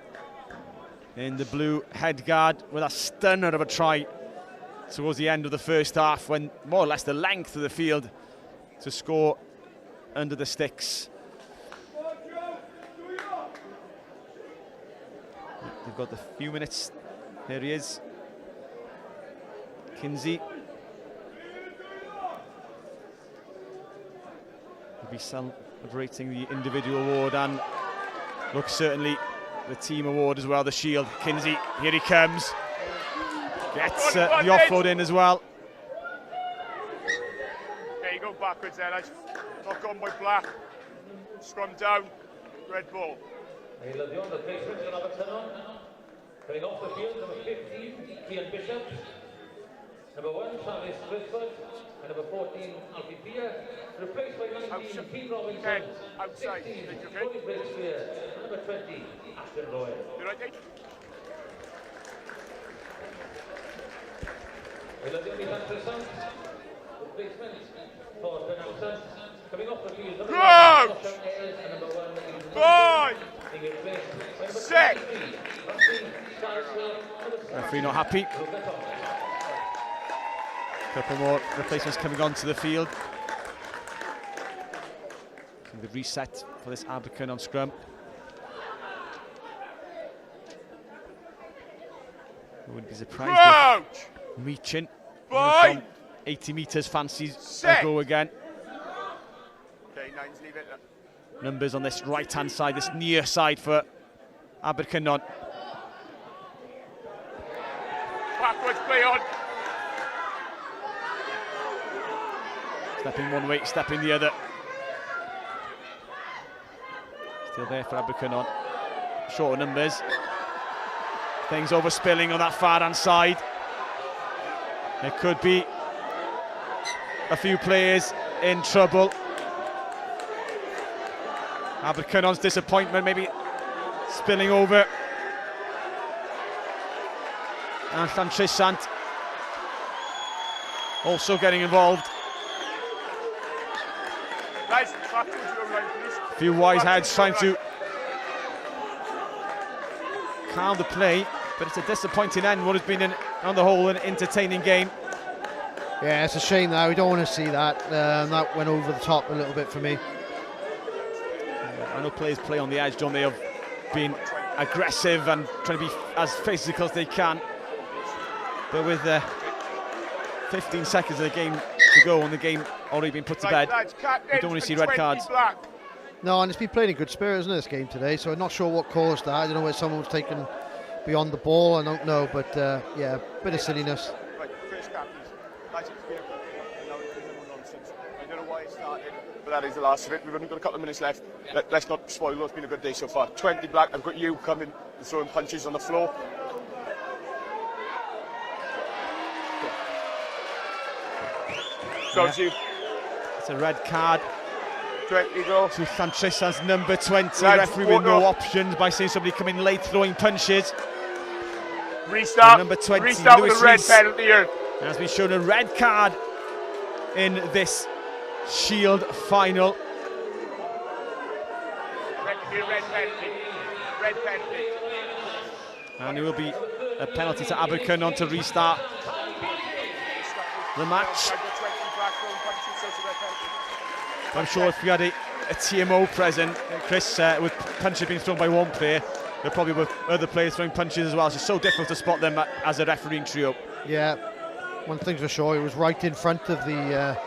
Speaker 1: in the blue head guard with a stunner of a try towards the end of the first half, when more or less the length of the field to score under the sticks. They've got the few minutes. There he is, Kinsey. He'll be celebrating the individual award and looks certainly the team award as well, the shield. Kinsey, here he comes. Gets the offload in as well.
Speaker 7: There you go, backwards there, lads. Knock on by Black. Scrum down, red ball.
Speaker 8: Coming off the field, number 15, Kian Bishop. Number 1, Charles Clifford. And number 14, Alfie Pierre. Replaced by 19, Pete Robinson.
Speaker 7: 10, outside.
Speaker 8: 16,
Speaker 7: Okay.
Speaker 8: Tony Breakspear. And number 20, Ashton Royal.
Speaker 7: You right, Dave?
Speaker 8: Llantrisant. Replacement for Llantrisant. Coming off the field, number
Speaker 7: Crouch!
Speaker 8: 1, and number 1,
Speaker 7: Boy!
Speaker 8: being replaced by number
Speaker 7: Set!
Speaker 8: 23,
Speaker 1: Referee not happy. Couple more replacements coming onto the field. So the reset for this Abercynon scrum. I wouldn't be surprised
Speaker 7: Crouch!
Speaker 1: if Meechin
Speaker 7: Boy!
Speaker 1: from 80 metres fancies a
Speaker 7: Set.
Speaker 1: go again.
Speaker 7: Okay, nines, leave it.
Speaker 1: Numbers on this right-hand side, this near side for Abercynon.
Speaker 7: Backwards, play on.
Speaker 1: Stepping one way, stepping the other. Still there for Abercynon. Shorter numbers. Things overspilling on that far-hand side. There could be a few players in trouble. Abercynon's disappointment maybe spilling over. And Llantrisant also getting involved.
Speaker 7: Guys, back to your line, please.
Speaker 1: A few wise heads trying to calm the play, but it's a disappointing end. What has been, on the whole, an entertaining game.
Speaker 6: Yeah, it's a shame that we don't want to see that. That went over the top a little bit for me.
Speaker 1: I know players play on the edge, don't they, of being aggressive and trying to be as physical as they can. But with 15 seconds of the game to go and the game already been put to bed,
Speaker 7: Lads,
Speaker 1: we don't want to see red cards.
Speaker 7: Black.
Speaker 6: No, and it's been played in good spirit, isn't it, this game today? So I'm not sure what caused that. I don't know whether someone was taken beyond the ball. I don't know, but yeah, bit of silliness.
Speaker 7: Right, first cap, please. Lads, it's been no nonsense. I don't know why it started, but that is the last of it. We've only got a couple of minutes left. Let's not spoil it. It's been a good day so far. 20 Black. I've got you coming and throwing punches on the floor. Goes you.
Speaker 1: It's a red card
Speaker 7: 20 go.
Speaker 1: to Llantrisant's number 20.
Speaker 7: Lads,
Speaker 1: Referee with no
Speaker 7: water.
Speaker 1: options by seeing somebody come in late throwing punches.
Speaker 7: Restart.
Speaker 1: Number 20,
Speaker 7: Restart with
Speaker 1: Lewis
Speaker 7: a red
Speaker 1: Rees.
Speaker 7: penalty here.
Speaker 1: Has been shown a red card in this Shield final.
Speaker 7: Red penalty. Red penalty.
Speaker 1: And it will be a penalty to Abercynon to restart the match.
Speaker 7: I've got 20 Black throwing punches, so it's a red penalty.
Speaker 1: I'm sure if we had a TMO present, Chris, with punches being thrown by one player, there probably were other players throwing punches as well. So it's so difficult to spot them as a refereeing trio.
Speaker 6: Yeah, one thing's for sure, it was right in front of the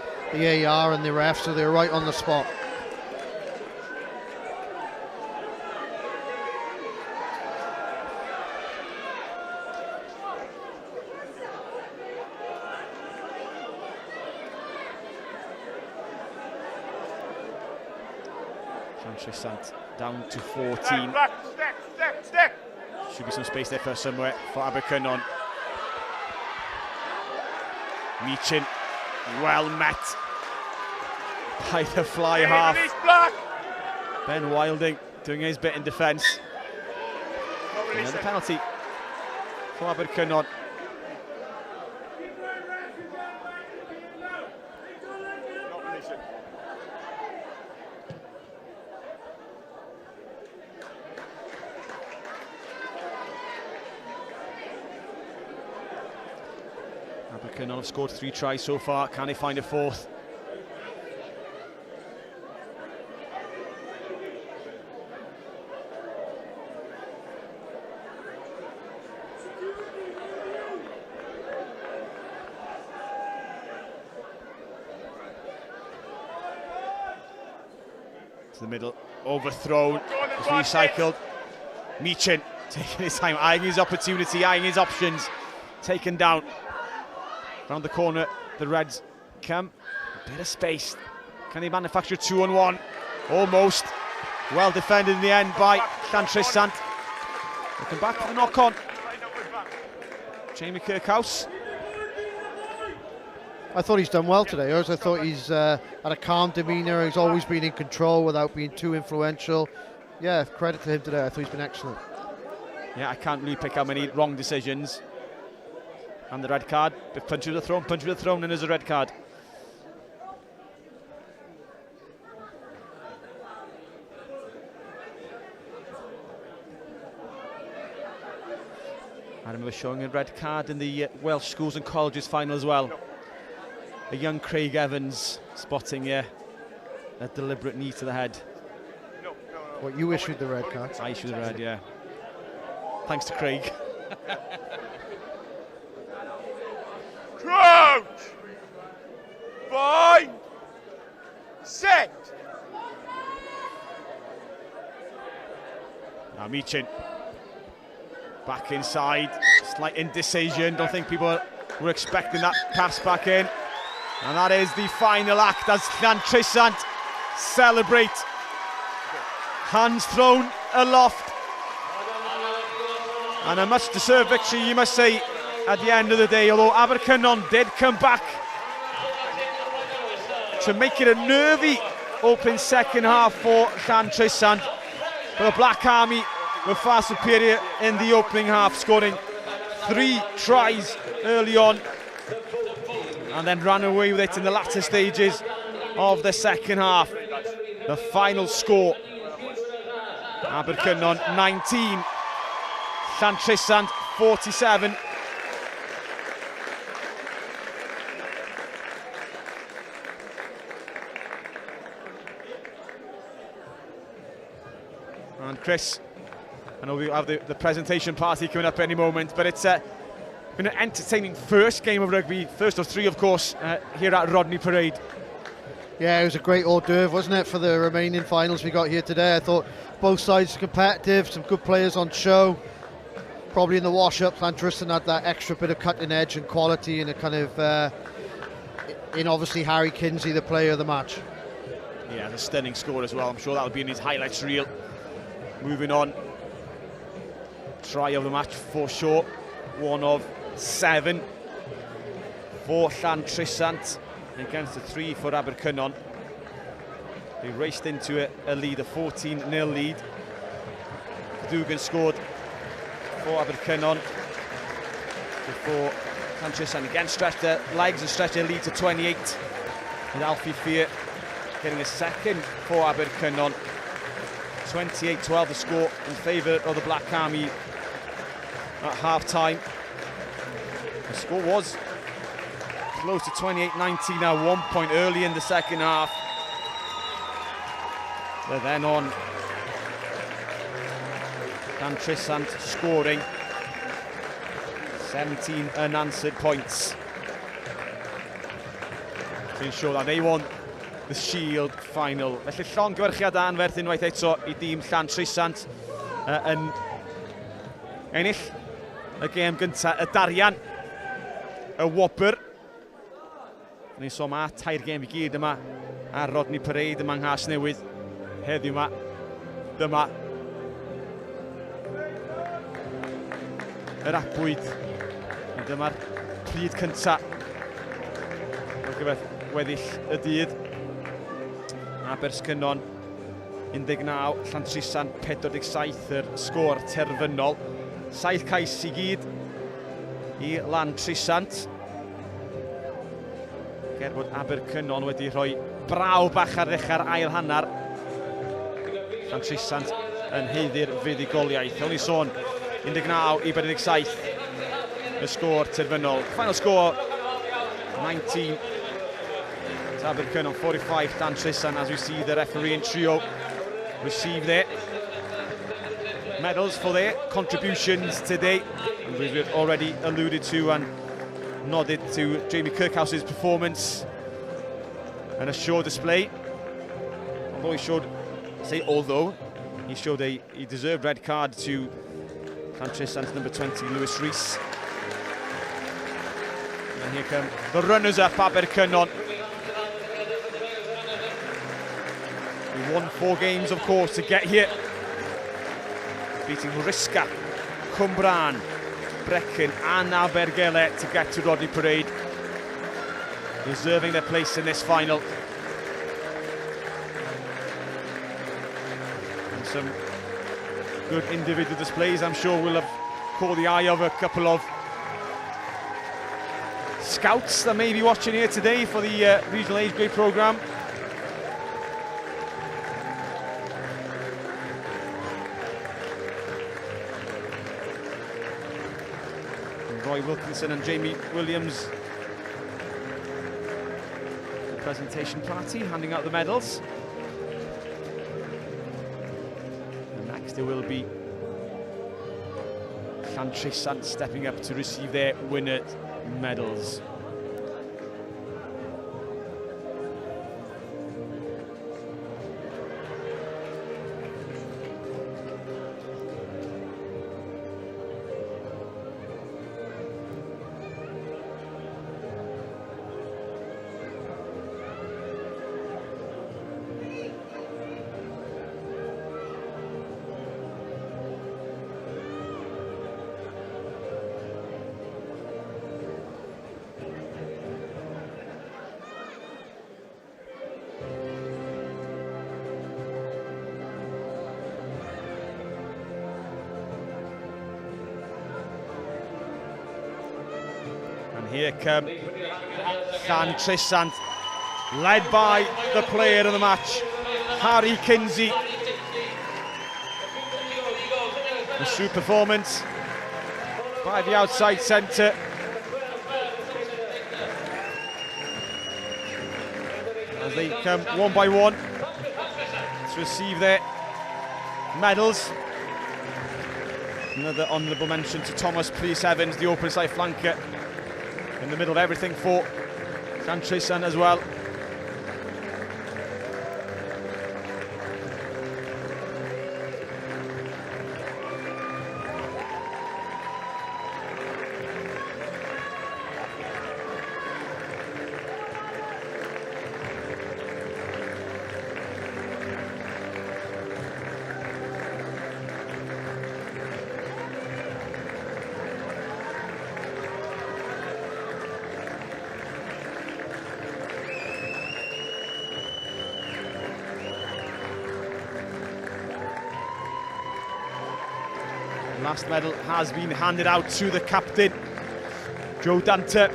Speaker 6: AR and the ref, so they were right on the spot.
Speaker 1: Llantrisant down to 14.
Speaker 7: Black, step.
Speaker 1: Should be some space there for somewhere for Abercynon. Meechin, well met by the fly half. Ben Wilding doing his bit in defence. Another penalty for Abercynon. Abercynon have scored 3 tries so far. Can they find a 4th? To the middle, overthrown, it's recycled. Meechin taking his time, eyeing his opportunity, eyeing his options. Taken down. Round the corner, the Reds come. A bit of space. Can they manufacture 2-on-1? Almost. Well defended in the end by Llantrisant. Looking back for the knock-on. Jamie Kirkhouse.
Speaker 6: I thought he's done well today. I thought he's had a calm demeanour. He's always been in control without being too influential. Yeah, credit to him today. I thought he's been excellent.
Speaker 1: Yeah, I can't really pick how many wrong decisions. And the red card. Punch with the throne, and there's a red card. I remember showing a red card in the Welsh schools and colleges final as well. A young Craig Evans spotting a deliberate knee to the head.
Speaker 6: What, you issued the red card?
Speaker 1: I issued the red, yeah. Thanks to Craig.
Speaker 7: Crouch! Bind! Set!
Speaker 1: Now Meechin. Back inside. Slight indecision. Don't think people were expecting that pass back in. And that is the final act as Llantrisant celebrate. Hands thrown aloft. And a much deserved victory, you must say, at the end of the day, although Abercynon did come back to make it a nervy opening second half for Llantrisant. But the Black Army were far superior in the opening half, scoring 3 tries early on and then ran away with it in the latter stages of the second half. The final score, Abercynon 19, Llantrisant 47. And Chris, I know we have the presentation party coming up any moment, but it's been an entertaining first game of rugby, first of 3 of course, here at Rodney Parade.
Speaker 6: Yeah, it was a great hors d'oeuvre, wasn't it, for the remaining finals we got here today. I thought both sides competitive, some good players on show. Probably in the wash-up, Llantrisant had that extra bit of cutting edge and quality, and a kind of, in obviously Harry Kinsey, the player of the match.
Speaker 1: Yeah, a stunning score as well. I'm sure that'll be in his highlights reel. Moving on, try of the match for sure. 1 of 7 for Llantrisant against a 3 for Abercynon. They raced into a lead, a 14-0 lead. Dugan scored for Abercynon before Llantrisant again stretched their legs and stretched their lead to 28. With Alfie Fear getting a second for Abercynon. 28-12 the score in favour of the Black Army at half-time. The score was close to 28-19 now, 1 point early in the second half. They're then on. Llantrisant scoring 17 unanswered points to ensure that they won the Shield final. Felly llongyfarchiad anferth unwaith eto I dîm Llantrisant yn ennill y gêm gyntaf, y darian, y wobr. Ni'n sôn ma tair gêm I gyd yma ar Rodney Parade yma Nghas Newydd heddiw yma. Dyma yr abwyd. Dyma'r pryd cynta ar gyfer weddill y dydd. Abercynon 19, Llantrisant 47 yr sgôr terfynol. 7 cais i gyd i Llantrisant. Ger bod Abercynon wedi rhoi braw bach ar ddechrau'r ail hanner. Llantrisant yn heiddi'r fuddugoliaeth. O'n i sôn 19 i 47 y sgôr terfynol. Final score 19 to Abercynon, 45 Llantrisant, as we see the referee and trio receive their medals for their contributions today. And we've already alluded to and nodded to Jamie Kirkhouse's performance and a show display. Although he showed a deserved red card to Llantrisant's number 20, Lewis Rees. And here come the runners-up, Abercynon. We won 4 games, of course, to get here. Beating Risca, Cwmbran, Brecon and Abergele to get to Rodney Parade. Reserving their place in this final. And some good individual displays, I'm sure, will have caught the eye of a couple of scouts that may be watching here today for the regional age grade programme. Roy Wilkinson and Jamie Williams, the presentation party, handing out the medals. And next there will be Llantrisant stepping up to receive their winner medals. Here come Llantrisant, led by the player of the match, Harry Kinsey. A super performance by the outside centre. As they come one by one to receive their medals. Another honourable mention to Thomas Price-Evans, the open side flanker, in the middle of everything for Llantrisant as well. Last medal has been handed out to the captain, Joe Dante.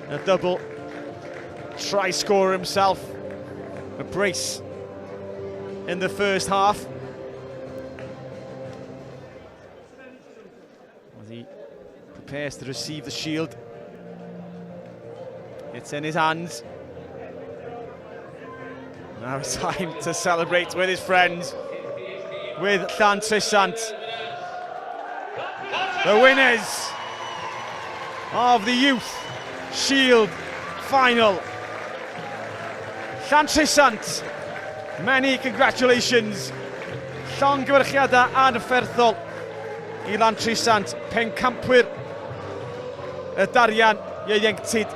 Speaker 1: A double try scorer himself, a brace in the first half. As he prepares to receive the shield, it's in his hands. Now it's time to celebrate with his friends, with Llantrisant, the winners of the Youth Shield Final. Llantrisant, many congratulations. Llongyfarchiadau anferthol i Llantrisant, pencampwyr y darian ieuenctid.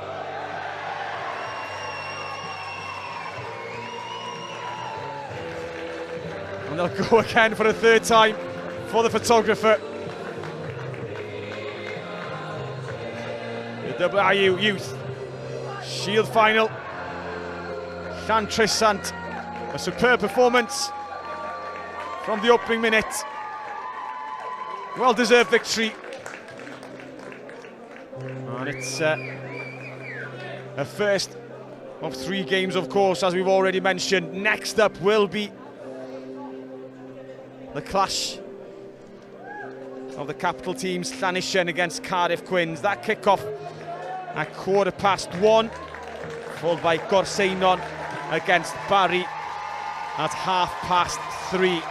Speaker 1: And they'll go again for a third time for the photographer. The WRU Youth Shield Final. Llantrisant, a superb performance from the opening minute. Well-deserved victory. And it's a first of 3 games, of course, as we've already mentioned. Next up will be the clash of the capital teams, Intermission against Cardiff Quins. That kick-off at 1:15, followed by Abercynon against Barry at 3:30.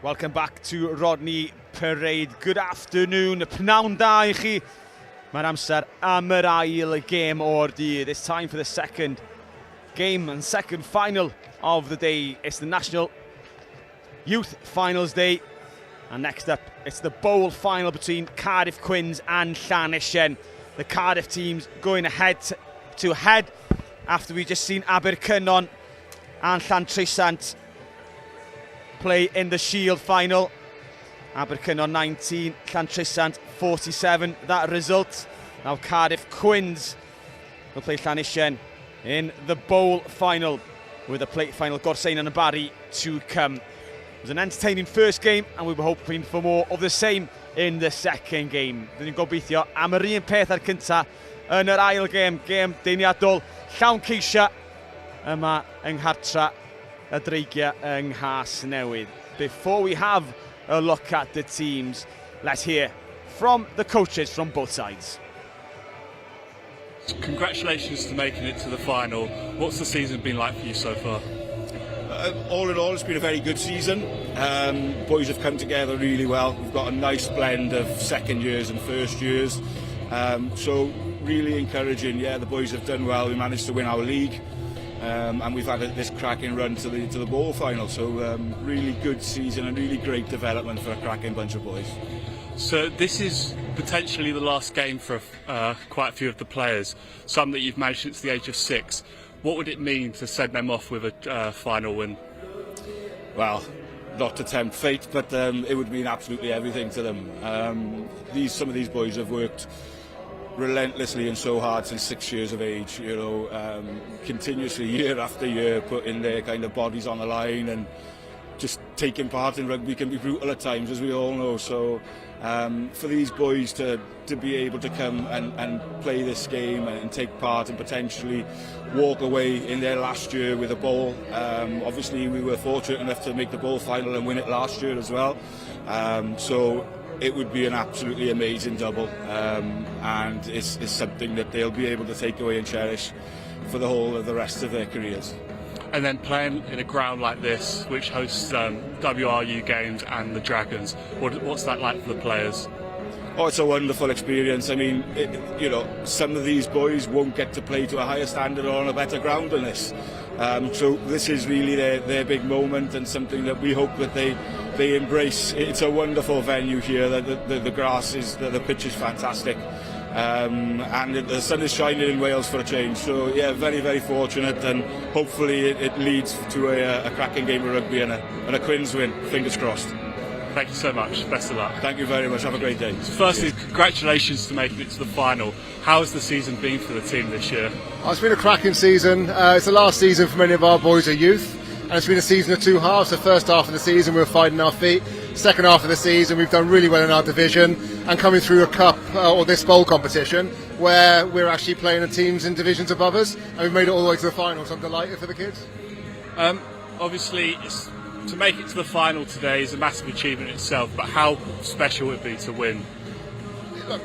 Speaker 1: Welcome back to Rodney Parade. Good afternoon. Pnawn da I chi. Mae'n amser am yr ail game o'r dydd. It's time for the second game and second final of the day. It's the National Youth Finals Day. And next up, it's the bowl final between Cardiff Quins and Llantrisant. The Cardiff teams going head to head after we've just seen Abercynon and Llantrisant play in the Shield final. Abercynon 19, Llantrisant 47. That result. Now Cardiff Quins will play Llantrisant in the bowl final with the plate final Abercynon and Barry to come. It was an entertaining first game and we were hoping for more of the same in the second game. Dyn ni'n gobeithio am yr un peth ar cynta yn yr ail game deiniadol llawn ceisio yma yng nghartra y dreigiau yng Nghas Newydd. Before we have a look at the teams, let's hear from the coaches from both sides.
Speaker 2: Congratulations to making it to the final. What's the season been like for you so far?
Speaker 9: All in all, it's been a very good season. Boys have come together really well. We've got a nice blend of second years and first years. So really encouraging. Yeah, the boys have done well. We managed to win our league. And we've had this cracking run to the bowl final, so really good season and really great development for a cracking bunch of boys.
Speaker 2: So this is potentially the last game for quite a few of the players, some that you've managed since the age of 6. What would it mean to send them off with a final win?
Speaker 9: Well, not to tempt fate, but it would mean absolutely everything to them. Some of these boys have worked relentlessly and so hard since 6 years of age, you know, continuously year after year putting their kind of bodies on the line, and just taking part in rugby can be brutal at times, as we all know. So for these boys to be able to come and play this game and take part and potentially walk away in their last year with a bowl, obviously we were fortunate enough to make the bowl final and win it last year as well, so it would be an absolutely amazing double, and it's something that they'll be able to take away and cherish for the whole of the rest of their careers.
Speaker 2: And then playing in a ground like this, which hosts WRU games and the Dragons, what's that like for the players?
Speaker 9: Oh, it's a wonderful experience. I mean, you know, some of these boys won't get to play to a higher standard or on a better ground than this. So this is really their big moment, and something that we hope that they embrace. It's a wonderful venue here. The grass the pitch is fantastic, and the sun is shining in Wales for a change. So yeah, very, very fortunate, and hopefully it leads to a cracking game of rugby and a Quins win. Fingers crossed.
Speaker 2: Thank you so much. Best of luck.
Speaker 9: Thank you very much. Have a great day.
Speaker 2: Firstly, congratulations to making it to the final. How has the season been for the team this year?
Speaker 10: Oh, it's been a cracking season. It's the last season for many of our boys at youth, and it's been a season of two halves. The first half of the season we were finding our feet. Second half of the season we've done really well in our division, and coming through a cup or this bowl competition where we're actually playing the teams in divisions above us, and we've made it all the way to the final. So I'm delighted for the kids.
Speaker 2: Obviously, to make it to the final today is a massive achievement itself, but how special would it be to win?
Speaker 10: Look,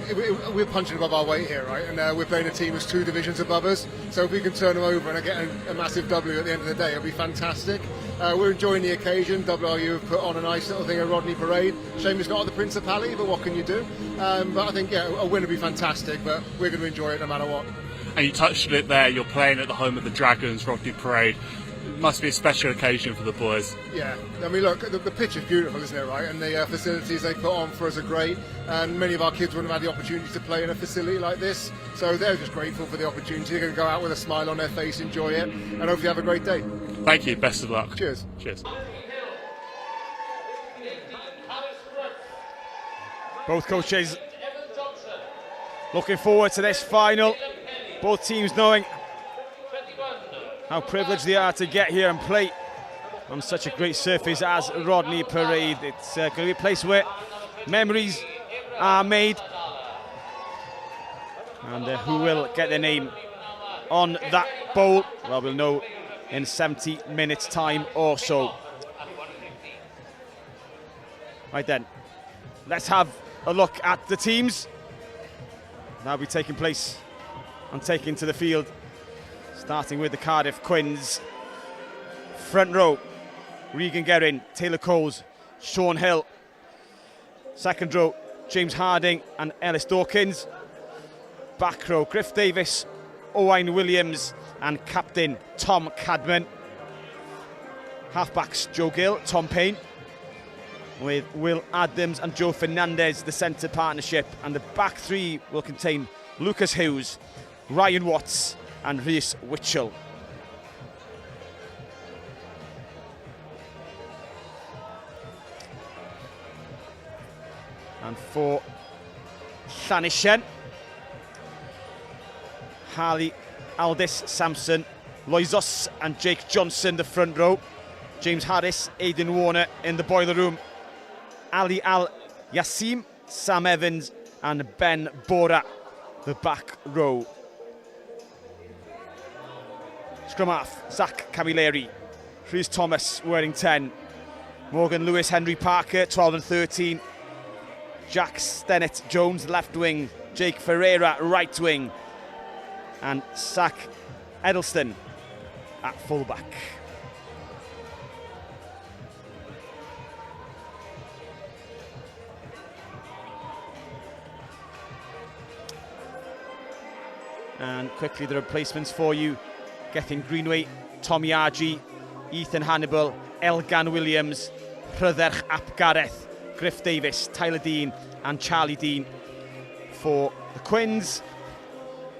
Speaker 10: we're punching above our weight here, right? And we're playing a team that's 2 divisions above us. So if we can turn them over and get a massive W at the end of the day, it'll be fantastic. We're enjoying the occasion. WRU have put on a nice little thing, a Rodney Parade. Shame it's not at the Principality, but what can you do? But I think, yeah, a win would be fantastic, but we're going to enjoy it no matter what.
Speaker 2: And you touched on it there, you're playing at the home of the Dragons, Rodney Parade. It must be a special occasion for the boys.
Speaker 10: Yeah, I mean, look, the pitch is beautiful, isn't it, right? And the facilities they put on for us are great, and many of our kids wouldn't have had the opportunity to play in a facility like this, so they're just grateful for the opportunity. They're going to go out with a smile on their face, enjoy it, and hopefully have a great day.
Speaker 2: Thank you, best of luck.
Speaker 10: Cheers.
Speaker 2: Cheers.
Speaker 1: Both coaches looking forward to this final. Both teams knowing how privileged they are to get here and play on such a great surface as Rodney Parade. It's going to be a place where memories are made, and who will get their name on that bowl, well, we'll know in 70 minutes time or so. Right then, let's have a look at the teams. That'll be taking place and taken to the field, starting with the Cardiff Quins. Front row, Regan Guerin, Taylor Coles, Sean Hill. Second row, James Harding and Ellis Dawkins. Back row, Griff Davis, Owain Williams and captain Tom Cadman. Halfbacks, Joe Gill, Tom Payne, with Will Adams and Joe Fernandez, the centre partnership. And the back three will contain Lucas Hughes, Ryan Watts and Rhys Witchell. And for Llantrisant, Harley Aldis Sampson, Loisos and Jake Johnson, the front row. James Harris, Aidan Warner in the boiler room. Ali Al Yassim, Sam Evans and Ben Bora, the back row. Scrum half, Zach Camilleri. Rhys Thomas wearing 10. Morgan Lewis, Henry Parker, 12 and 13. Jack Stennett Jones, left wing. Jake Ferreira, right wing. And Zach Edelston at fullback. And quickly the replacements for you. Gethin Greenway, Tommy Argy, Ethan Hannibal, Elgan Williams, Rhydderch Ap Gareth, Griff Davis, Tyler Dean and Charlie Dean. For the Quins,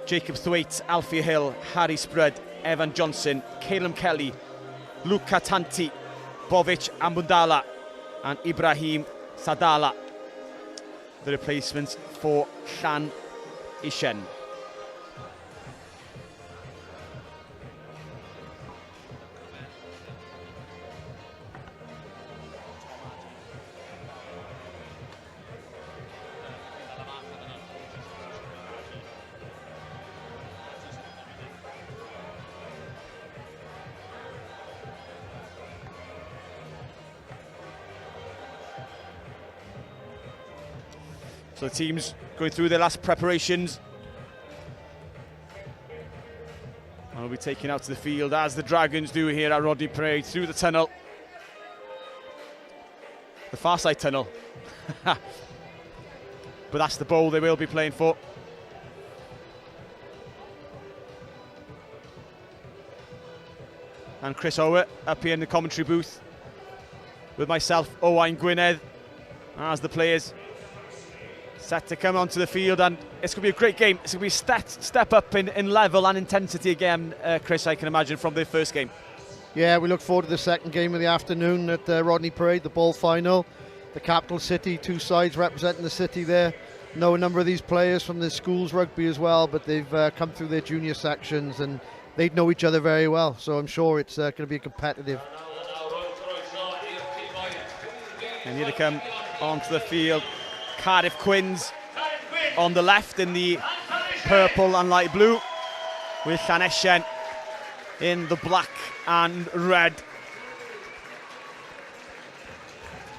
Speaker 1: Jacob Thwaite, Alfie Hill, Harry Sprudd, Evan Johnson, Caleb Kelly, Luke Katanti, Bovic Ambundala and Ibrahim Sadala. The replacements for Llantrisant. So the team's going through their last preparations. And will be taken out to the field as the Dragons do here at Rodney Parade through the tunnel. The far side tunnel. But that's the bowl they will be playing for. And Chris Howard up here in the commentary booth with myself, Owain Gwynedd, as the players set to come onto the field, and it's going to be a great game. It's going to be a step up in level and intensity again, Chris, I can imagine, from the first game.
Speaker 6: Yeah, we look forward to the second game of the afternoon at Rodney Parade, the ball final. The capital city, two sides representing the city there. Know a number of these players from the schools rugby as well, but they've come through their junior sections and they know each other very well. So I'm sure it's going to be competitive.
Speaker 1: And here they come onto the field. Cardiff Quins on the left in the purple and light blue, with Llantrisant in the black and red.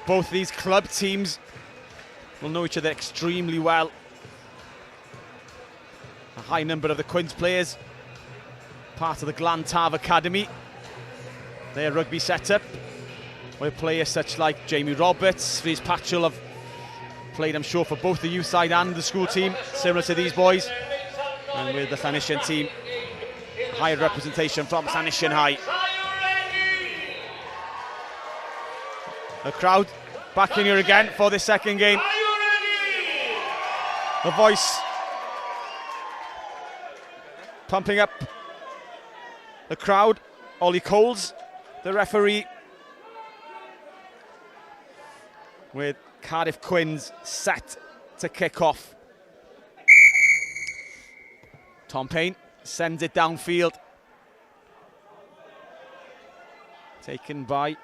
Speaker 1: Both these club teams will know each other extremely well. A high number of the Quins players, part of the Glantarf Academy, their rugby setup, where players such like Jamie Roberts, Rhys Patchell have played, I'm sure, for both the youth side and the school team, similar to these boys. And with the Llantrisant team, higher representation from Llantrisant High. The crowd back in here again for this second game. The voice pumping up the crowd. Ollie Coles, the referee, with Cardiff Quins set to kick off. Tom Payne sends it downfield. Taken by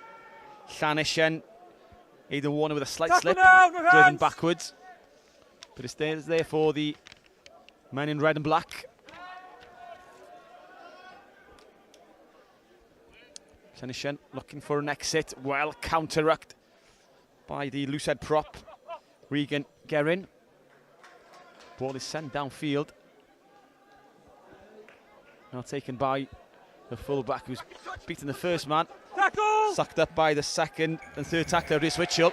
Speaker 1: Llantrisant. Aidan Warner with a slight slip, driven backwards. But it stays there for the men in red and black. Llantrisant looking for an exit, well counter-rucked by the loosehead prop, Regan Guerin. Ball is sent downfield. Now taken by The full-back who's beaten the first man. Tackle! Sucked up by the second and third tackler, Rhys Witchell.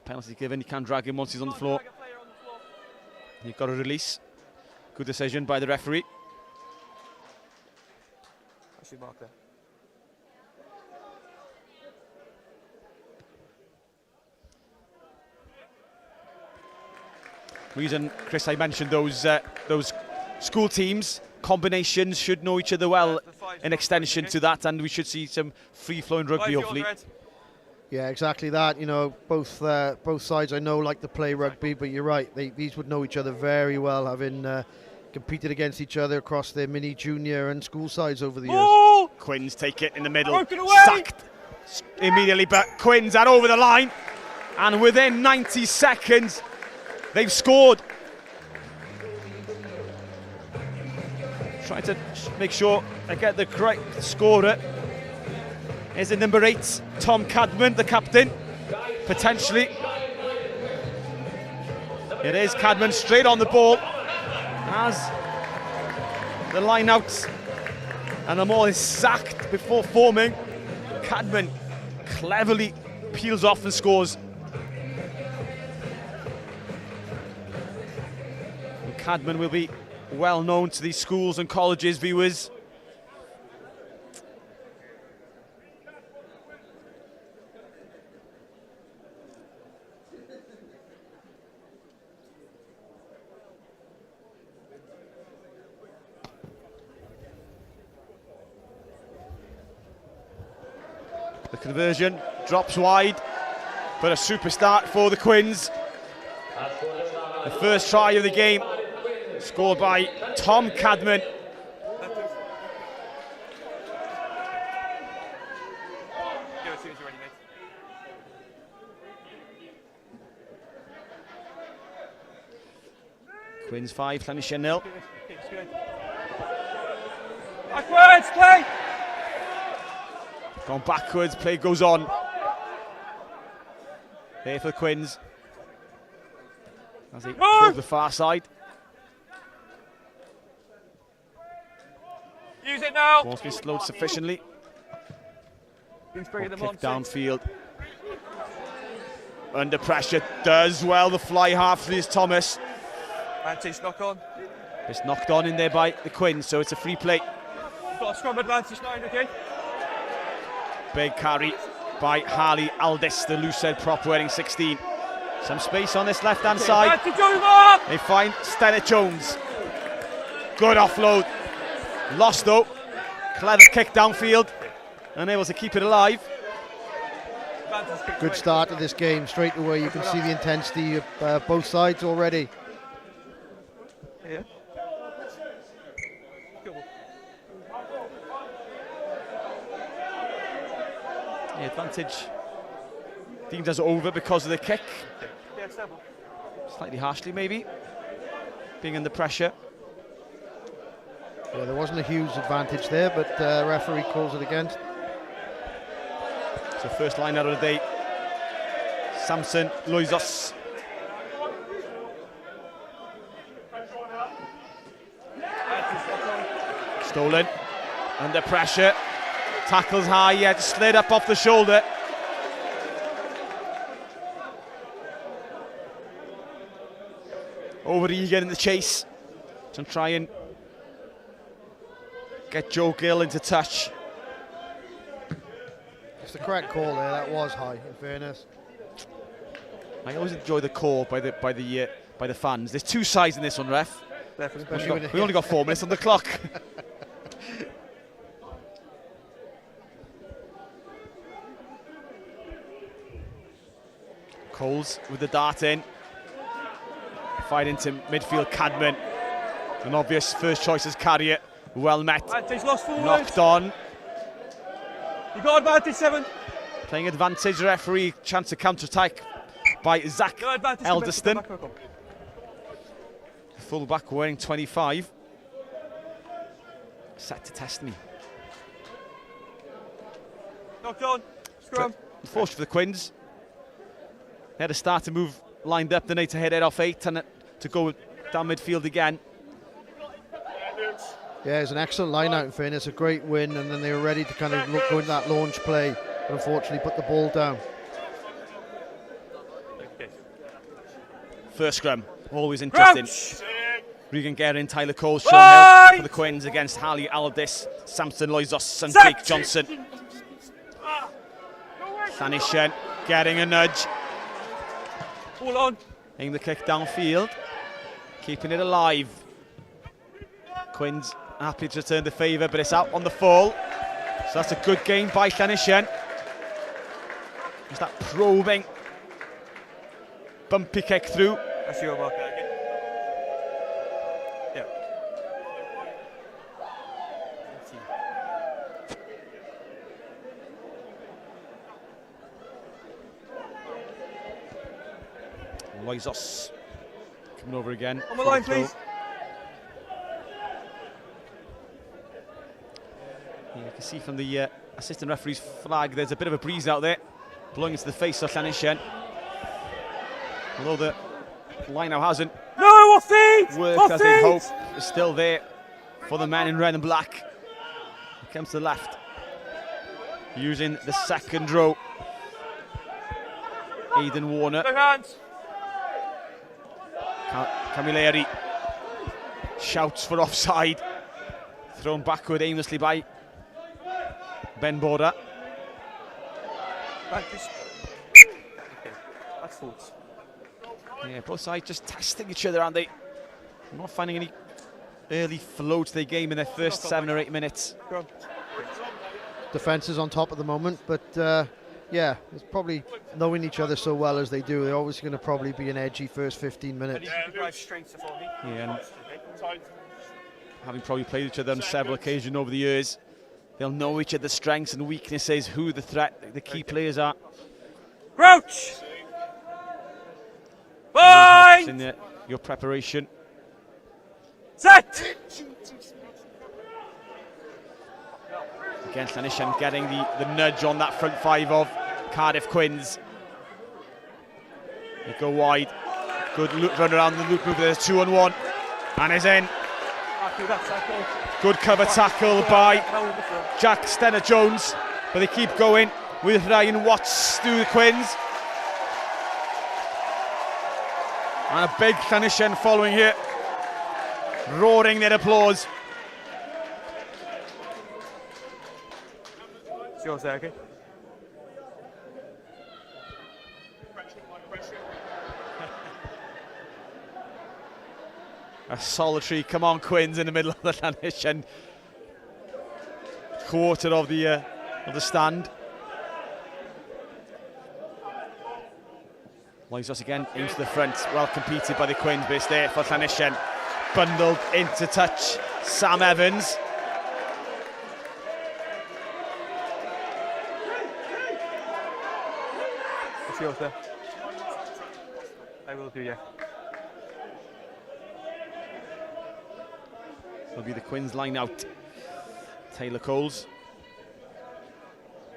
Speaker 1: Penalty given, you can't drag him once he's on the floor. You've got a release. Good decision by the referee. Reason, Chris, I mentioned those school teams, combinations should know each other well in extension to that, and we should see some free-flowing rugby, hopefully.
Speaker 6: Yeah, exactly that. You know, both sides I know like to play rugby, but you're right. These would know each other very well, having competed against each other across their mini, junior and school sides over the years.
Speaker 1: Quins take it in the middle, sacked immediately, but Quins are over the line, and within 90 seconds, they've scored. Trying to make sure I get the correct scorer. Is it number 8, Tom Cadman, the captain? Potentially. It is Cadman straight on the ball as the line out and the ball is sacked before forming. Cadman cleverly peels off and scores. And Cadman will be well known to these schools and colleges, viewers. The conversion drops wide, but a super start for the Quins. The first try of the game, scored by Tom Cadman. Quins 5, Llantrisant 0.
Speaker 11: Backwards, play!
Speaker 1: Gone backwards, play goes on. Here for the Quins. As they probe the far side.
Speaker 11: Use it now!
Speaker 1: Ball's been slowed sufficiently. Kick downfield. Under pressure, does well. The fly half is Thomas.
Speaker 11: Knock on.
Speaker 1: It's knocked on in there by the Quins, so it's a free play.
Speaker 11: You've got a scrum advantage now, okay?
Speaker 1: Big carry by Harley Aldis, the loose head prop wearing 16. Some space on this left-hand side. They find Stennet Jones. Good offload. Lost though. Clever kick downfield. Unable to keep it alive.
Speaker 6: Good start to this game. Straight away you can see the intensity of both sides already.
Speaker 11: Yeah.
Speaker 1: The advantage deemed as over because of the kick. Slightly harshly maybe, being under pressure.
Speaker 6: Yeah, there wasn't a huge advantage there, but referee calls it against.
Speaker 1: So first line out of the day, Samson Loizos. Stolen, under pressure. Tackles high, yet slid up off the shoulder. Over eager in the chase to try and get Joe Gill into touch.
Speaker 6: It's the correct call there. That was high, in fairness.
Speaker 1: I always enjoy the call by the fans. There's two sides in this one, ref. We only got 4 minutes on the clock. Coles with the dart in. Fight into midfield, Cadman. An obvious first choice as carrier. Well met. Knocked on.
Speaker 11: You got advantage, 7.
Speaker 1: Playing advantage, referee. Chance to counter-attack by Zach Elderston. Full back wearing 25. Set to test me.
Speaker 11: Knocked on. Scrum.
Speaker 1: Unfortunate for the Quins. They had a starter move lined up, then they to head it off 8 and to go down midfield again.
Speaker 6: Yeah, it's an excellent line out in fairness, a great win, and then they were ready to kind of go into that launch play, but unfortunately put the ball down.
Speaker 1: First scrum, always interesting. Regan Guerin, Tyler Cole, Sean Hill for the Quins against Harley Aldis, Samson Loizos and Jake Johnson. Llanishen getting a nudge.
Speaker 11: Hold on.
Speaker 1: Aim the kick downfield, keeping it alive. Quins happy to return the favour, but it's out on the fall. So that's a good game by Llanishen. Just that probing, bumpy kick through.
Speaker 11: That's your mark. Yeah.
Speaker 1: Loizos coming over again.
Speaker 11: On the line, please.
Speaker 1: You can see from the assistant referee's flag there's a bit of a breeze out there blowing into the face of Llanishen. Although the line now hasn't worked as they'd hoped, it's still there for the men in red and black. He comes to the left using the second row. Aidan Warner.
Speaker 11: No hands.
Speaker 1: Camilleri shouts for offside. Thrown backward aimlessly by Ben Border.
Speaker 11: That's thoughts.
Speaker 1: Yeah, both sides just testing each other, aren't they? Not finding any early flow to their game in their first 7 or 8 minutes.
Speaker 6: Defence is on top at the moment, but yeah, it's probably knowing each other so well as they do, they're always going to probably be an edgy first 15 minutes.
Speaker 1: Yeah, and having probably played each other on several occasions over the years, they'll know each other's strengths and weaknesses, who the threat, the key players are.
Speaker 11: Crouch! Bye!
Speaker 1: In your preparation.
Speaker 11: Set!
Speaker 1: Again, Llanishen getting the nudge on that front five of Cardiff Quins. They go wide. Good loop run around the loop move. There's 2-on-1. And is in. Good cover tackle by Jack Stenner-Jones. But they keep going with Ryan Watts through the Quins. And a big Llanishen following here. Roaring their applause.
Speaker 11: It's yours there, okay?
Speaker 1: A solitary come on Quins in the middle of the Llanishen quarter of the stand. Loizos again into the front, well competed by the Quins, but it's there for Llanishen. Bundled into touch, Sam Evans.
Speaker 11: It's yours there. I will do, yeah.
Speaker 1: Will be the Quins line out. Taylor Coles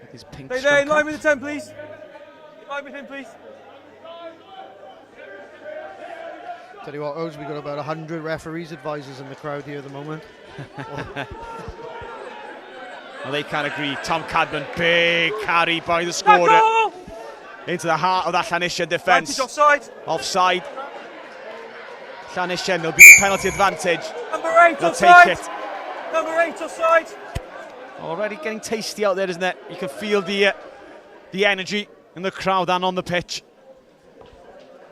Speaker 1: with his pink
Speaker 11: Stay
Speaker 1: scrum
Speaker 11: there, in line
Speaker 1: cap.
Speaker 11: with the 10, please. In line with him, please.
Speaker 6: Tell you what, O's, we've got about 100 referees advisors in the crowd here at the moment.
Speaker 1: Well, they can't agree. Tom Cadman, big carry by the scorer into the heart of that Llanishen defence.
Speaker 11: Offside.
Speaker 1: Offside. Llanishen, there'll be a penalty advantage.
Speaker 11: Number 8
Speaker 1: They'll
Speaker 11: offside.
Speaker 1: take it.
Speaker 11: Number 8 offside.
Speaker 1: Already getting tasty out there, isn't it? You can feel the energy in the crowd and on the pitch.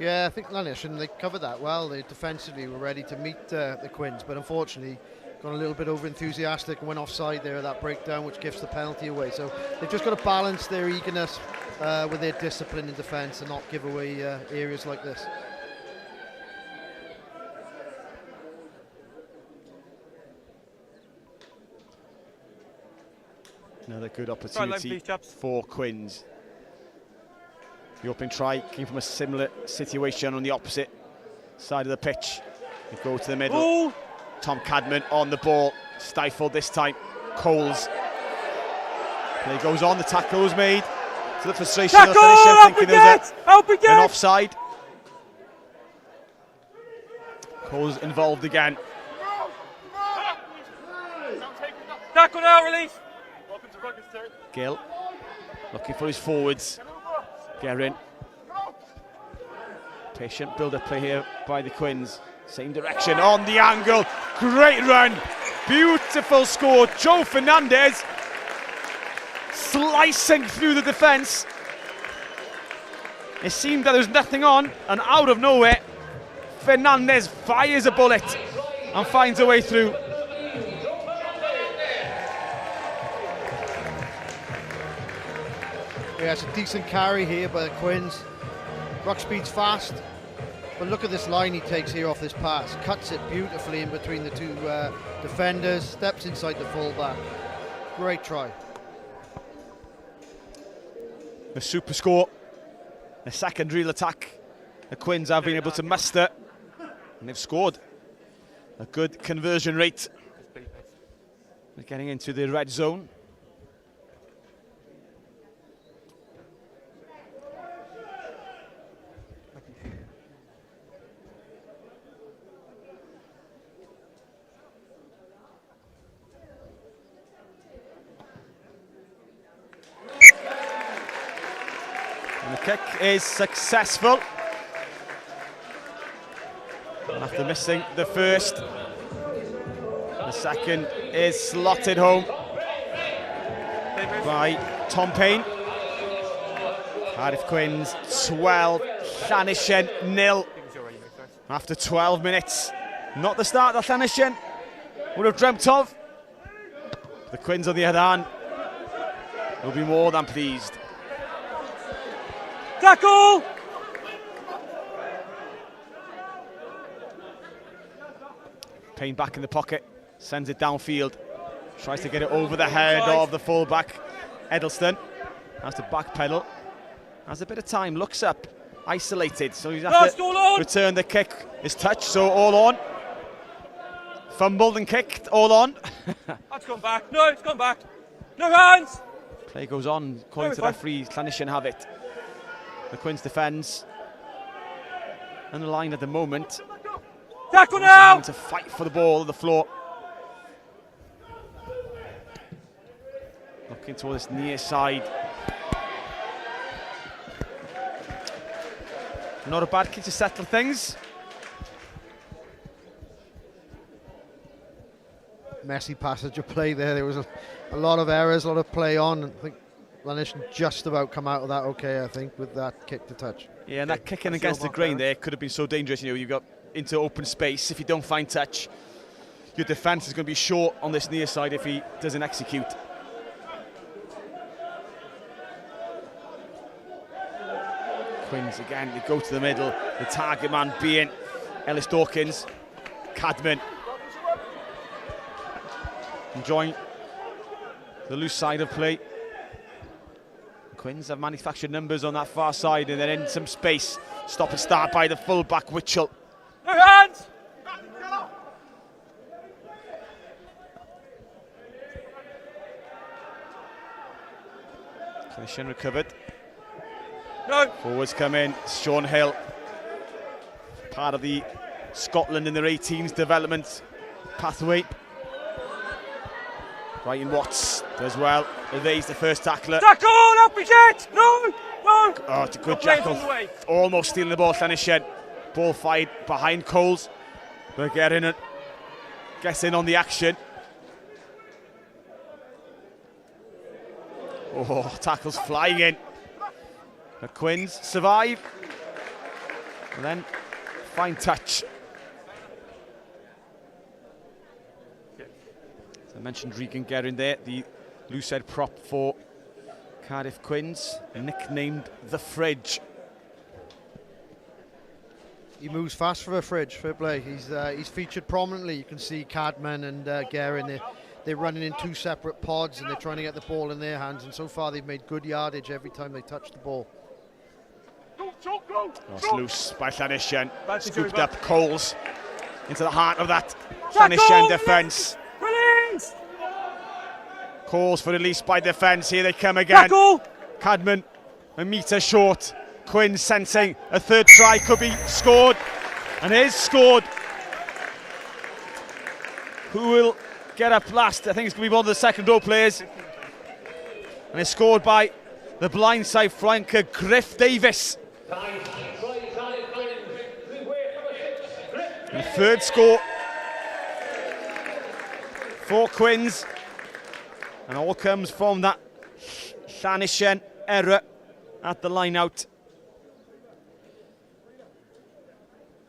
Speaker 6: Yeah, I think Llanishen, they covered that well. They defensively were ready to meet the Quins, but unfortunately got a little bit over enthusiastic and went offside there at that breakdown, which gives the penalty away. So they've just got to balance their eagerness with their discipline in defence and not give away areas like this.
Speaker 1: Another good opportunity for Quins. The opening try came from a similar situation on the opposite side of the pitch. They go to the middle. Ooh. Tom Cadman on the ball, stifled this time. Coles. Play goes on, the tackle was made. To the frustration of the Llanishen thinking there was an offside. Cole's involved again.
Speaker 11: Tackle now, release.
Speaker 1: Gill looking for his forwards. Guerin. Patient build-up play here by the Quins. Same direction on the angle. Great run. Beautiful score. Joe Fernandez slicing through the defence. It seemed that there was nothing on, and out of nowhere, Fernandez fires a bullet and finds a way through.
Speaker 6: Yeah, it's a decent carry here by the Quins. Ruck speed's fast, but look at this line he takes here off this pass. Cuts it beautifully in between the two defenders, steps inside the fullback. Great try.
Speaker 1: A super score. A second real attack the Quins have been able to muster, and they've scored. A good conversion rate. They're getting into the red zone. And the kick is successful. After missing the first, the second is slotted home by Tom Payne. Cardiff Quins 12, Llantrisant 0. After 12 minutes. Not the start that Llantrisant would have dreamt of. The Quins, on the other hand, will be more than pleased.
Speaker 11: Tackle!
Speaker 1: Payne back in the pocket, sends it downfield, tries to get it over the head of the fullback. Edelston has to backpedal, has a bit of time, looks up, isolated, so he's has to return the kick. His touch, so all on. Fumbled and kicked, all on.
Speaker 11: That's gone back. No, it's gone back. No hands!
Speaker 1: Play goes on, according to the referee. Llantrisant have it. The Quins defends. And the line at the moment.
Speaker 11: Tackle now!
Speaker 1: To fight for the ball on the floor. Looking towards this near side. Not a bad kick to settle things.
Speaker 6: Messy passage of play there. There was a lot of errors, a lot of play on. I think Llantrisant just about come out of that okay, I think, with that kick to touch.
Speaker 1: Yeah, and that kicking against the grain there could have been so dangerous. You know, you've got into open space. If you don't find touch, your defence is going to be short on this near side if he doesn't execute. Quins again, they go to the middle. The target man being Ellis Dawkins. Cadman enjoying the loose side of play. Quins have manufactured numbers on that far side, and then in some space. Stop and start by the full-back Witchell.
Speaker 11: No hands!
Speaker 1: Clinician recovered.
Speaker 11: No.
Speaker 1: Forwards come in. Sean Hill, part of the Scotland in their 18s development pathway. Brighton Watts does well. Evades the first tackler.
Speaker 11: Tackle! Help me, Jet! No! No!
Speaker 1: Oh, it's a good jackal. Almost stealing the ball, Llantrisant. Ball fired behind Coles. But getting it. Gets in on the action. Oh, tackles flying in. The Quins survive. And then fine touch. I mentioned Regan Guerin there, the loose head prop for Cardiff Quins, nicknamed the Fridge.
Speaker 6: He moves fast for a Fridge, fair play. He's featured prominently. You can see Cadman and Guerin, they're running in two separate pods and they're trying to get the ball in their hands, and so far they've made good yardage every time they touch the ball.
Speaker 1: Oh, it's loose by Llantrisant. Scooped up Coles into the heart of that Llantrisant defence. Calls for release by defence. Here they come again.
Speaker 11: Tackle!
Speaker 1: Cadman a metre short. Quinn sensing a third try could be scored, and is scored. who will get up last? I think it's going to be one of the second row players. And it's scored by the blindside flanker, Griff Davis. And the third score for Quins. And all comes from that Llantrisant error at the line out.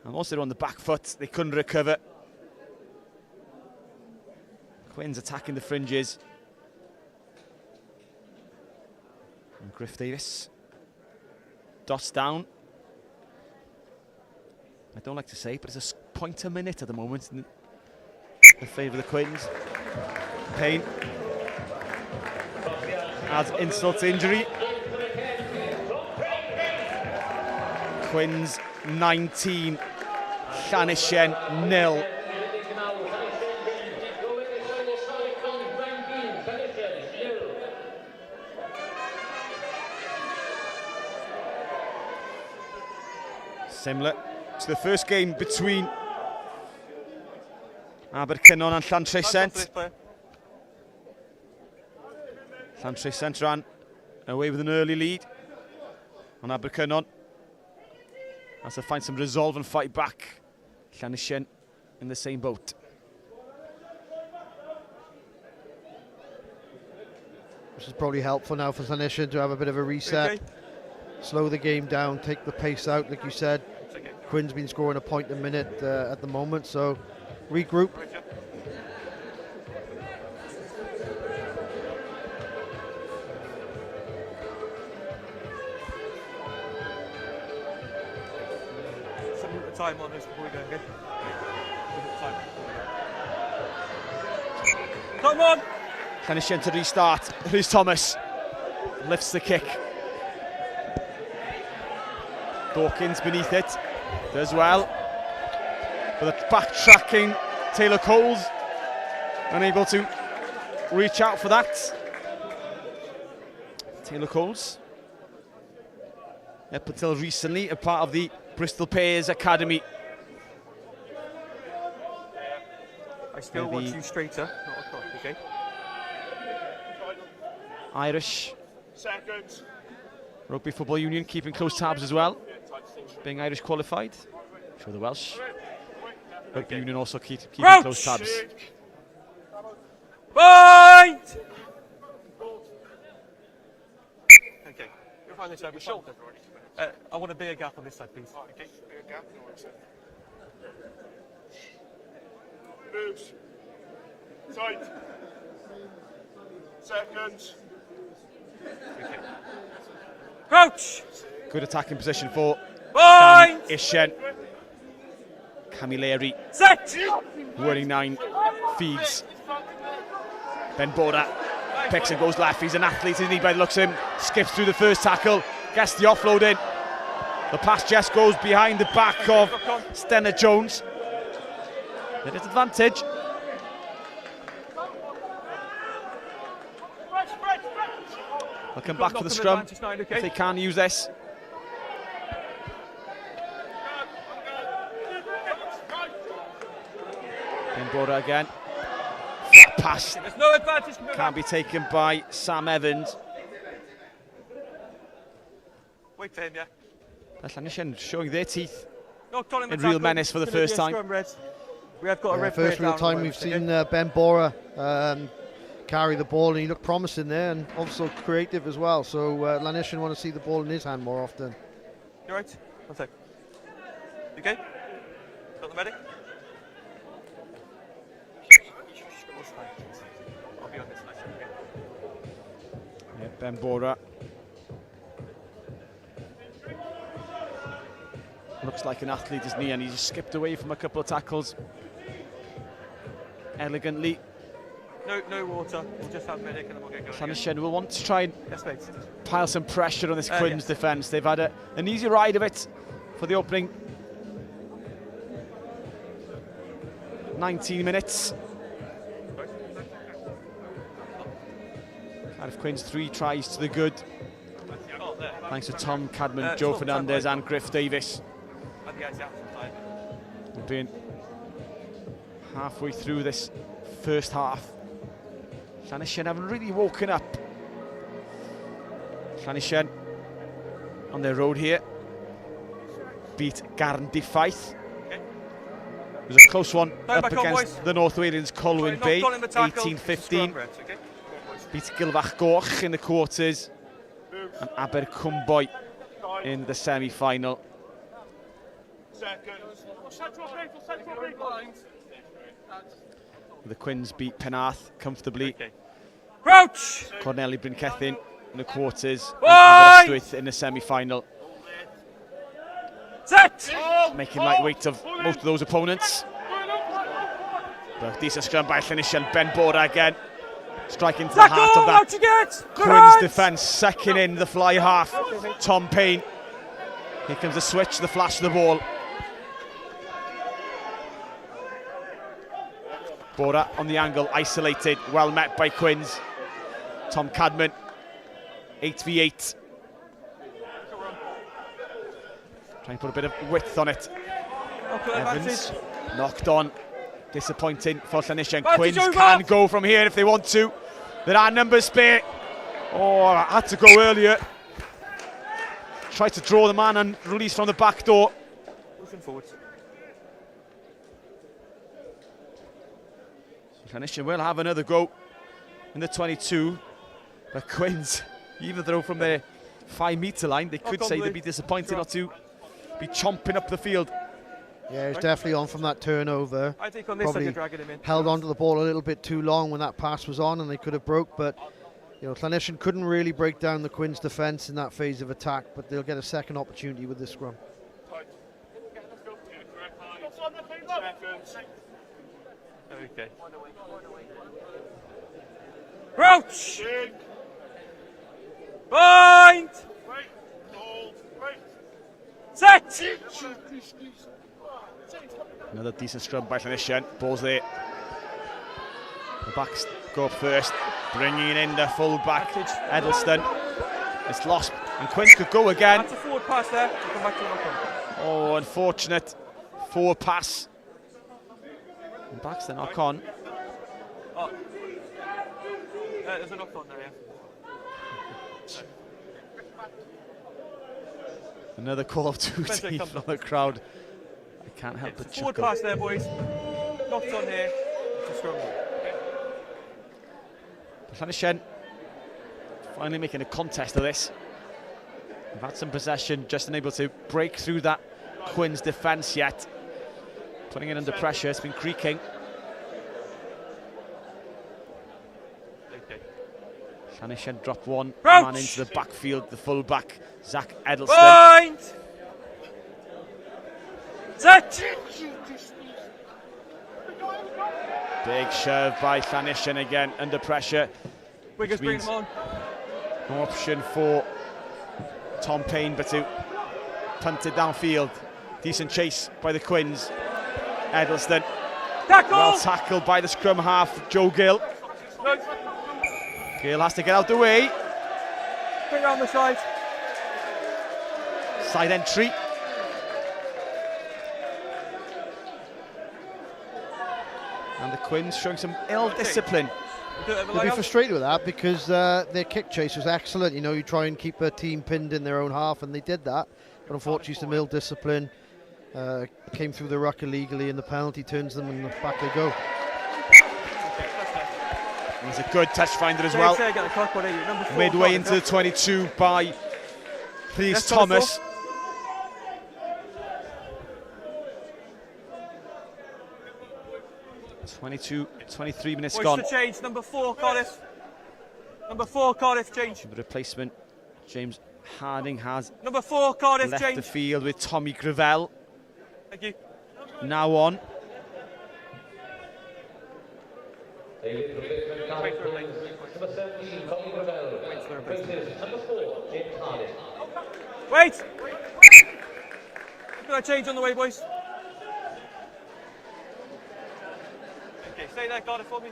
Speaker 1: And once they were on the back foot, they couldn't recover. Quins attacking the fringes. And Griff Davis dots down. I don't like to say, but it's a point a minute at the moment in the favour of the Quins. Payne adds insult to injury. Quins 19, Llantrisant 0. Similar to the first game between Abercynon and Llantrisant. Llantrisant ran away with an early lead on Abercynon. Has to find some resolve and fight back. Llantrisant in the same boat.
Speaker 6: Which is probably helpful now for Llantrisant to have a bit of a reset. Okay. Slow the game down, take the pace out, like you said. Quinn's been scoring a point a minute at the moment, so regroup.
Speaker 11: Time on this before we go, okay? Come on!
Speaker 1: Llantrisant to restart. Here's Thomas. Lifts the kick. Dawkins beneath it. Does well. But the backtracking Taylor Coles. Unable to reach out for that. Taylor Coles. Up until recently, a part of the Bristol Pairs Academy.
Speaker 11: I still want you straighter, not across, okay?
Speaker 1: Irish Rugby Football Union keeping close tabs as well, being Irish qualified. I'm sure the Welsh Rugby Union also keeping close tabs.
Speaker 11: Point! Okay, you'll find this over shoulder. I want a bigger gap on this side, please. Okay, bigger gap.
Speaker 7: Moves. Tight. Seconds.
Speaker 11: Okay. Crouch!
Speaker 1: Good attacking position for Ishen. Camilleri.
Speaker 11: Set!
Speaker 1: Whirling 9 feeds. Ben Border picks and goes left. He's an athlete, isn't he, by the looks of him. Skips through the first tackle. Gets the offload in. The pass just goes behind the back of Stenner Jones. At his advantage. They'll come back for the scrum if they can use this. Ben Border again. Flat pass. Can't be taken by Sam Evans.
Speaker 11: Wait for him, yeah.
Speaker 1: Llantrisant showing their teeth
Speaker 11: in
Speaker 1: in real menace for the first time.
Speaker 11: We have got a
Speaker 6: first real time we've seen Ben Bora carry the ball, and he looked promising there, and also creative as well. So Llantrisant want to see the ball in his hand more often.
Speaker 11: You right? One sec. You okay? Got the medic? I'll be on this side. Okay.
Speaker 1: Yeah, Ben Bora. Looks like an athlete, isn't he? And he just skipped away from a couple of tackles elegantly.
Speaker 11: No water. We'll just have medic and then we'll get going.
Speaker 1: Llantrisant will want to try and pile some pressure on this Quins defence. They've had an easy ride of it for the opening 19 minutes. Cardiff Quins 3 tries to the good. Thanks to Tom Cadman, Joe Fernandez and Griff Davis.
Speaker 11: the
Speaker 1: We're being halfway through this first half. Llantrisant haven't really woken up. Llantrisant on their road here. Beat Garndyffaith. It was a close one up against the North Wales Colwyn Bay, 18-15. Beat Gilfach Goch in the quarters and Abercynon in the semi-final. The Quins beat Penarth comfortably.
Speaker 11: Crouch!
Speaker 1: Corneli Brincethin in the quarters and Aberystwyth in the semi-final.
Speaker 11: Set!
Speaker 1: Making lightweight of most of those opponents. But decent scrum by Llantrisant. Ben Border again. Striking to the heart of that Quins defence. Second in the fly half. Tom Payne. Here comes the switch, the flash of the ball. Border on the angle, isolated. Well met by Quins. Tom Cadman. 8v8. Trying to put a bit of width on it. Evans knocked on. Disappointing for Llantrisant. Quins can go from here if they want to. There are numbers spare. Oh, I had to go earlier. Tried to draw the man and release from the back door.
Speaker 11: Moving forwards.
Speaker 1: Llantrisant will have another go in the 22. But Quins, even though from their 5 metre line, they could say they'd be disappointed not to be chomping up the field.
Speaker 6: Yeah, he's definitely on from that turnover.
Speaker 11: I think on this side you're dragging him in.
Speaker 6: Held onto the ball a little bit too long when that pass was on, and they could have broke. But you know, Llantrisant couldn't really break down the Quins' defence in that phase of attack. But they'll get a second opportunity with this scrum.
Speaker 11: Okay. Crouch! Bind! Set!
Speaker 1: Another decent scrum by Llantrisant. Ball's there. The backs go up first. Bringing in the full back, Edelston. It's lost. And Quins could go again.
Speaker 11: That's a forward pass there. Come back to the knock-on.
Speaker 1: Oh, unfortunate. Forward pass. And backs the knock on.
Speaker 11: Oh. There's a knock-on there, yeah.
Speaker 1: Another call of duty from the crowd. I can't help but
Speaker 11: forward
Speaker 1: chuckle.
Speaker 11: pass there, boys. Knocked on here. It's a scrum.
Speaker 1: Llantrisant finally making a contest of this. They've had some possession, just unable to break through that Quins defence yet. Putting it under pressure, it's been creaking. Llantrisant drop one man into the backfield, the full back, Zach Edelston.
Speaker 11: Bind! Set!
Speaker 1: Big shove by Llantrisant again, under pressure.
Speaker 11: Wiggers bring them on.
Speaker 1: No option for Tom Payne but to punt it downfield. Decent chase by the Quins. Edelston.
Speaker 11: Tackle!
Speaker 1: Well tackled by the scrum half, Joe Gill.
Speaker 11: No.
Speaker 1: Gill has to get out the way.
Speaker 11: Bring around the side.
Speaker 1: Side entry. And the Quins showing some ill discipline.
Speaker 6: They'll be frustrated with that because their kick chase was excellent. You know, you try and keep a team pinned in their own half, and they did that. But unfortunately, some ill discipline came through the ruck illegally, and the penalty turns them, and back they go.
Speaker 1: He's a good touch finder as well. Midway into the 22 by Rhys Thomas. (22, 23 minutes gone.
Speaker 11: To change, number 4, Cardiff. Number 4, Cardiff, change.
Speaker 1: The replacement, James Harding, has
Speaker 11: number 4, Cardiff,
Speaker 1: left
Speaker 11: change.
Speaker 1: the field with Tommy Gravel.
Speaker 11: Thank you.
Speaker 1: Now on.
Speaker 11: Wait! Can I change on the way, boys? Okay, stay there, Cardiff, for me.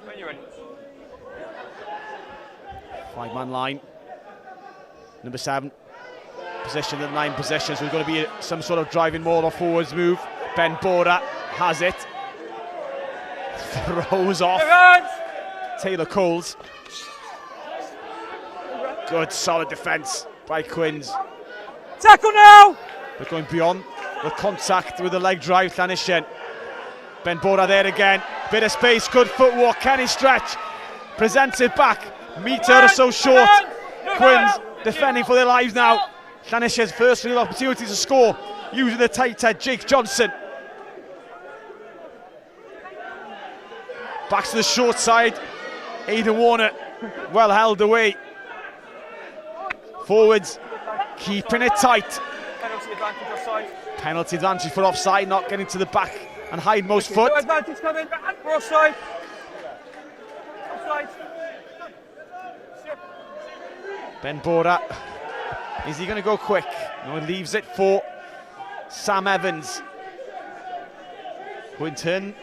Speaker 11: When you're ready.
Speaker 1: 5-man line. Number 7. Position at 9 possessions. There's going to be some sort of driving maul or forwards move. Ben Border has it. Throws off Taylor Coles. Good solid defence by Quins.
Speaker 11: Tackle now!
Speaker 1: They're going beyond the contact with the leg drive. Llantrisant. Ben Bora there again. Bit of space, good footwork. Can he stretch? Presents it back. Metre or so short. Quins defending for their lives now. Llantrisant's first real opportunity to score using the tight head, Jake Johnson. Back to the short side. Aidan Warner well held away. Forwards keeping it tight.
Speaker 11: Penalty advantage offside.
Speaker 1: Penalty advantage for offside, not getting to the back and hindmost foot.
Speaker 11: No advantage coming. We're offside. Offside.
Speaker 1: Ben Bora, is he going to go quick? No, he leaves it for Sam Evans. Quinton.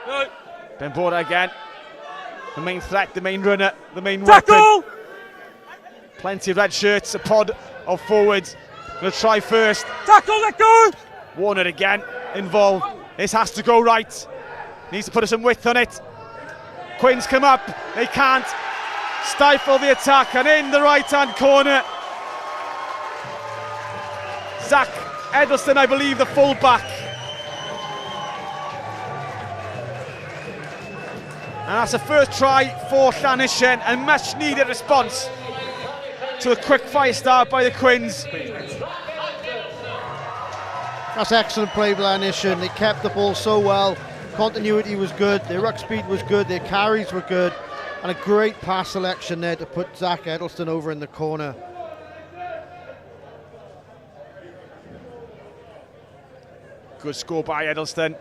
Speaker 11: No.
Speaker 1: Ben Bora again. The main threat, the main runner, the main
Speaker 11: Tackle!
Speaker 1: weapon. Plenty of red shirts, a pod of forwards. Going to try first.
Speaker 11: Tackle, let go!
Speaker 1: Warner again involved. This has to go right. Needs to put some width on it. Quins come up. They can't stifle the attack, and in the right-hand corner, Zach Edelston, I believe, the full-back. And that's the first try for Llantrisant, and much needed response to a quick fire start by the Quins.
Speaker 6: That's excellent play by Llantrisant. They kept the ball so well. Continuity was good, their ruck speed was good, their carries were good, and a great pass selection there to put Zach Edelston over in the corner.
Speaker 1: Good score by Edelston.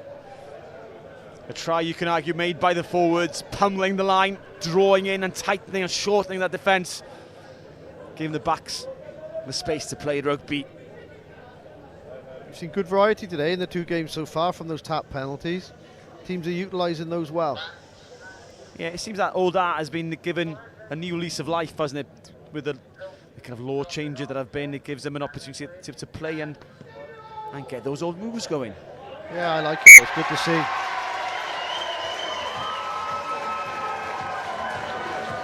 Speaker 1: A try, you can argue, made by the forwards, pummeling the line, drawing in and tightening and shortening that defence, giving the backs the space to play rugby.
Speaker 6: We've seen good variety today in the two games so far from those tap penalties. Teams are utilising those well.
Speaker 1: Yeah, it seems that old art has been given a new lease of life, hasn't it? With the kind of law changes that have been, it gives them an opportunity to play and get those old moves going.
Speaker 6: Yeah, I like it. It's good to see.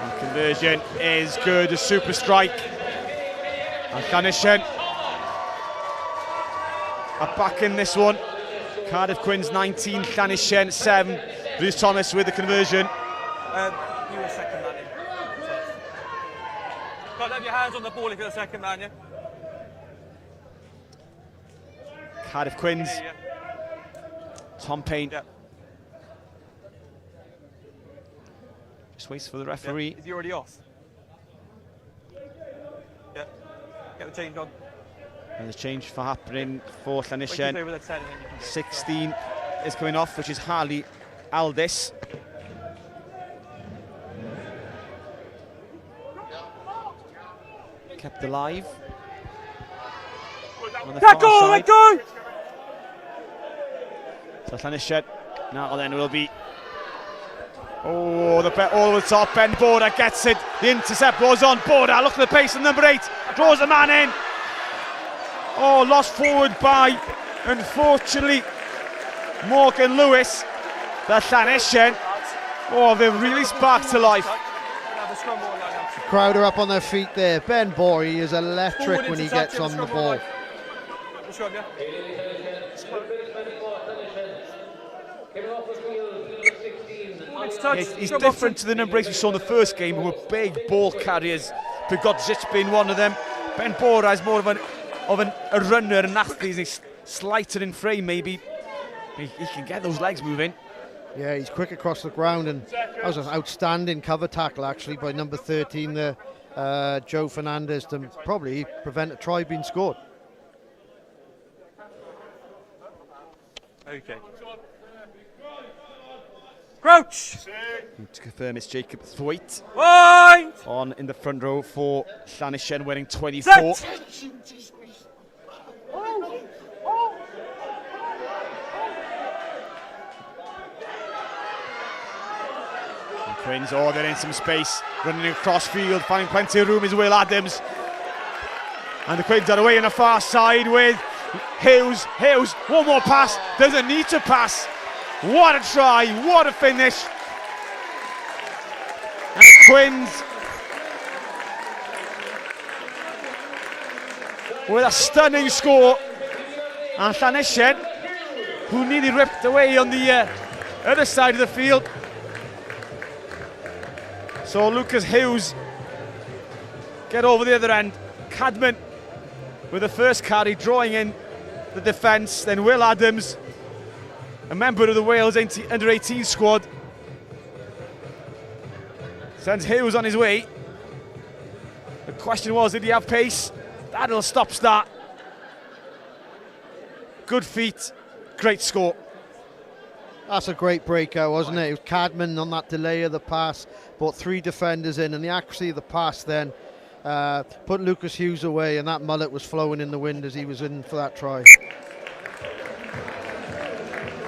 Speaker 1: And conversion is good, a super strike. And Llantrisant are back in this one. Cardiff Quins 19, Llantrisant 7. Bruce Thomas with the conversion.
Speaker 11: You were second man in. Can't have your hands on the ball if you're the second man, yeah?
Speaker 1: Cardiff Quins.
Speaker 11: Yeah.
Speaker 1: Tom Payne.
Speaker 11: Yeah.
Speaker 1: Just waits for the referee.
Speaker 11: Yeah. Is he already off? Yeah. Get the change on.
Speaker 1: And the change for happening for Llantrisant.
Speaker 11: Over the 10 and then you can
Speaker 1: 16 is coming off, which is Harley Aldis. Kept alive. On the far
Speaker 11: tackle,
Speaker 1: side.
Speaker 11: let go!
Speaker 1: So Llantrisant now then will be. Oh, all the top. Ben Bora gets it. The intercept was on Bora. Look at the pace of number 8. Draws a man in. Oh, lost forward by, unfortunately, Morgan Lewis. The Llantrisant. Oh, they've really sparked to life.
Speaker 6: Crowd are up on their feet there. Ben Bora is electric when he gets on the ball.
Speaker 1: He's different to the number 8 we saw in the first game, who were big ball carriers. Prigodzic being one of them. Ben Bora is more of a runner, an athlete. He's slighter in frame, maybe. He can get those legs moving.
Speaker 6: Yeah, he's quick across the ground, and that was an outstanding cover tackle actually by number 13 there, Joe Fernandez, to probably prevent a try being scored.
Speaker 11: Okay. Crouch!
Speaker 1: To confirm, it's Jacob Thwaite
Speaker 11: Wind!
Speaker 1: on in the front row for Llantrisant, wearing 24.
Speaker 11: Set.
Speaker 1: Quins, oh, they're in some space, running across field, finding plenty of room is Will Adams. And the Quins are away on the far side with Hughes, one more pass, doesn't need to pass. What a try, what a finish. And Quins with a stunning score. And Llantrisant, who nearly ripped away on the other side of the field. So Lucas Hughes get over the other end. Cadman with the first carry, drawing in the defence. Then Will Adams, a member of the Wales under-18 squad, sends Hughes on his way. The question was, did he have pace? That'll stop start. Good feet, great score.
Speaker 6: That's a great breakout, wasn't it? It was Cadman on that delay of the pass, brought 3 defenders in, and the accuracy of the pass then put Lucas Hughes away, and that mullet was flowing in the wind as he was in for that try.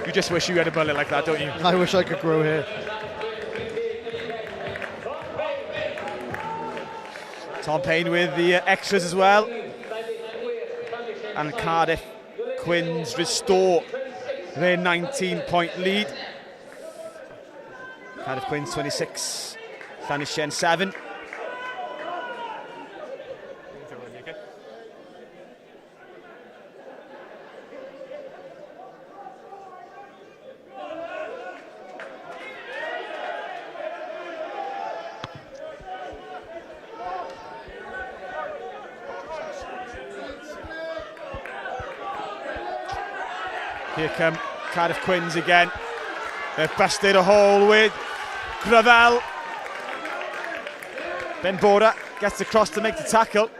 Speaker 1: You just wish you had a mullet like that, don't you?
Speaker 6: I wish I could grow hair.
Speaker 1: Tom Payne with the extras as well. And Cardiff Quins restore their 19-point lead. Cardiff Quins 26, Llantrisant 7. Here come Cardiff Quins again. They've busted a hole with Gravel. Ben Bora gets across to make the tackle.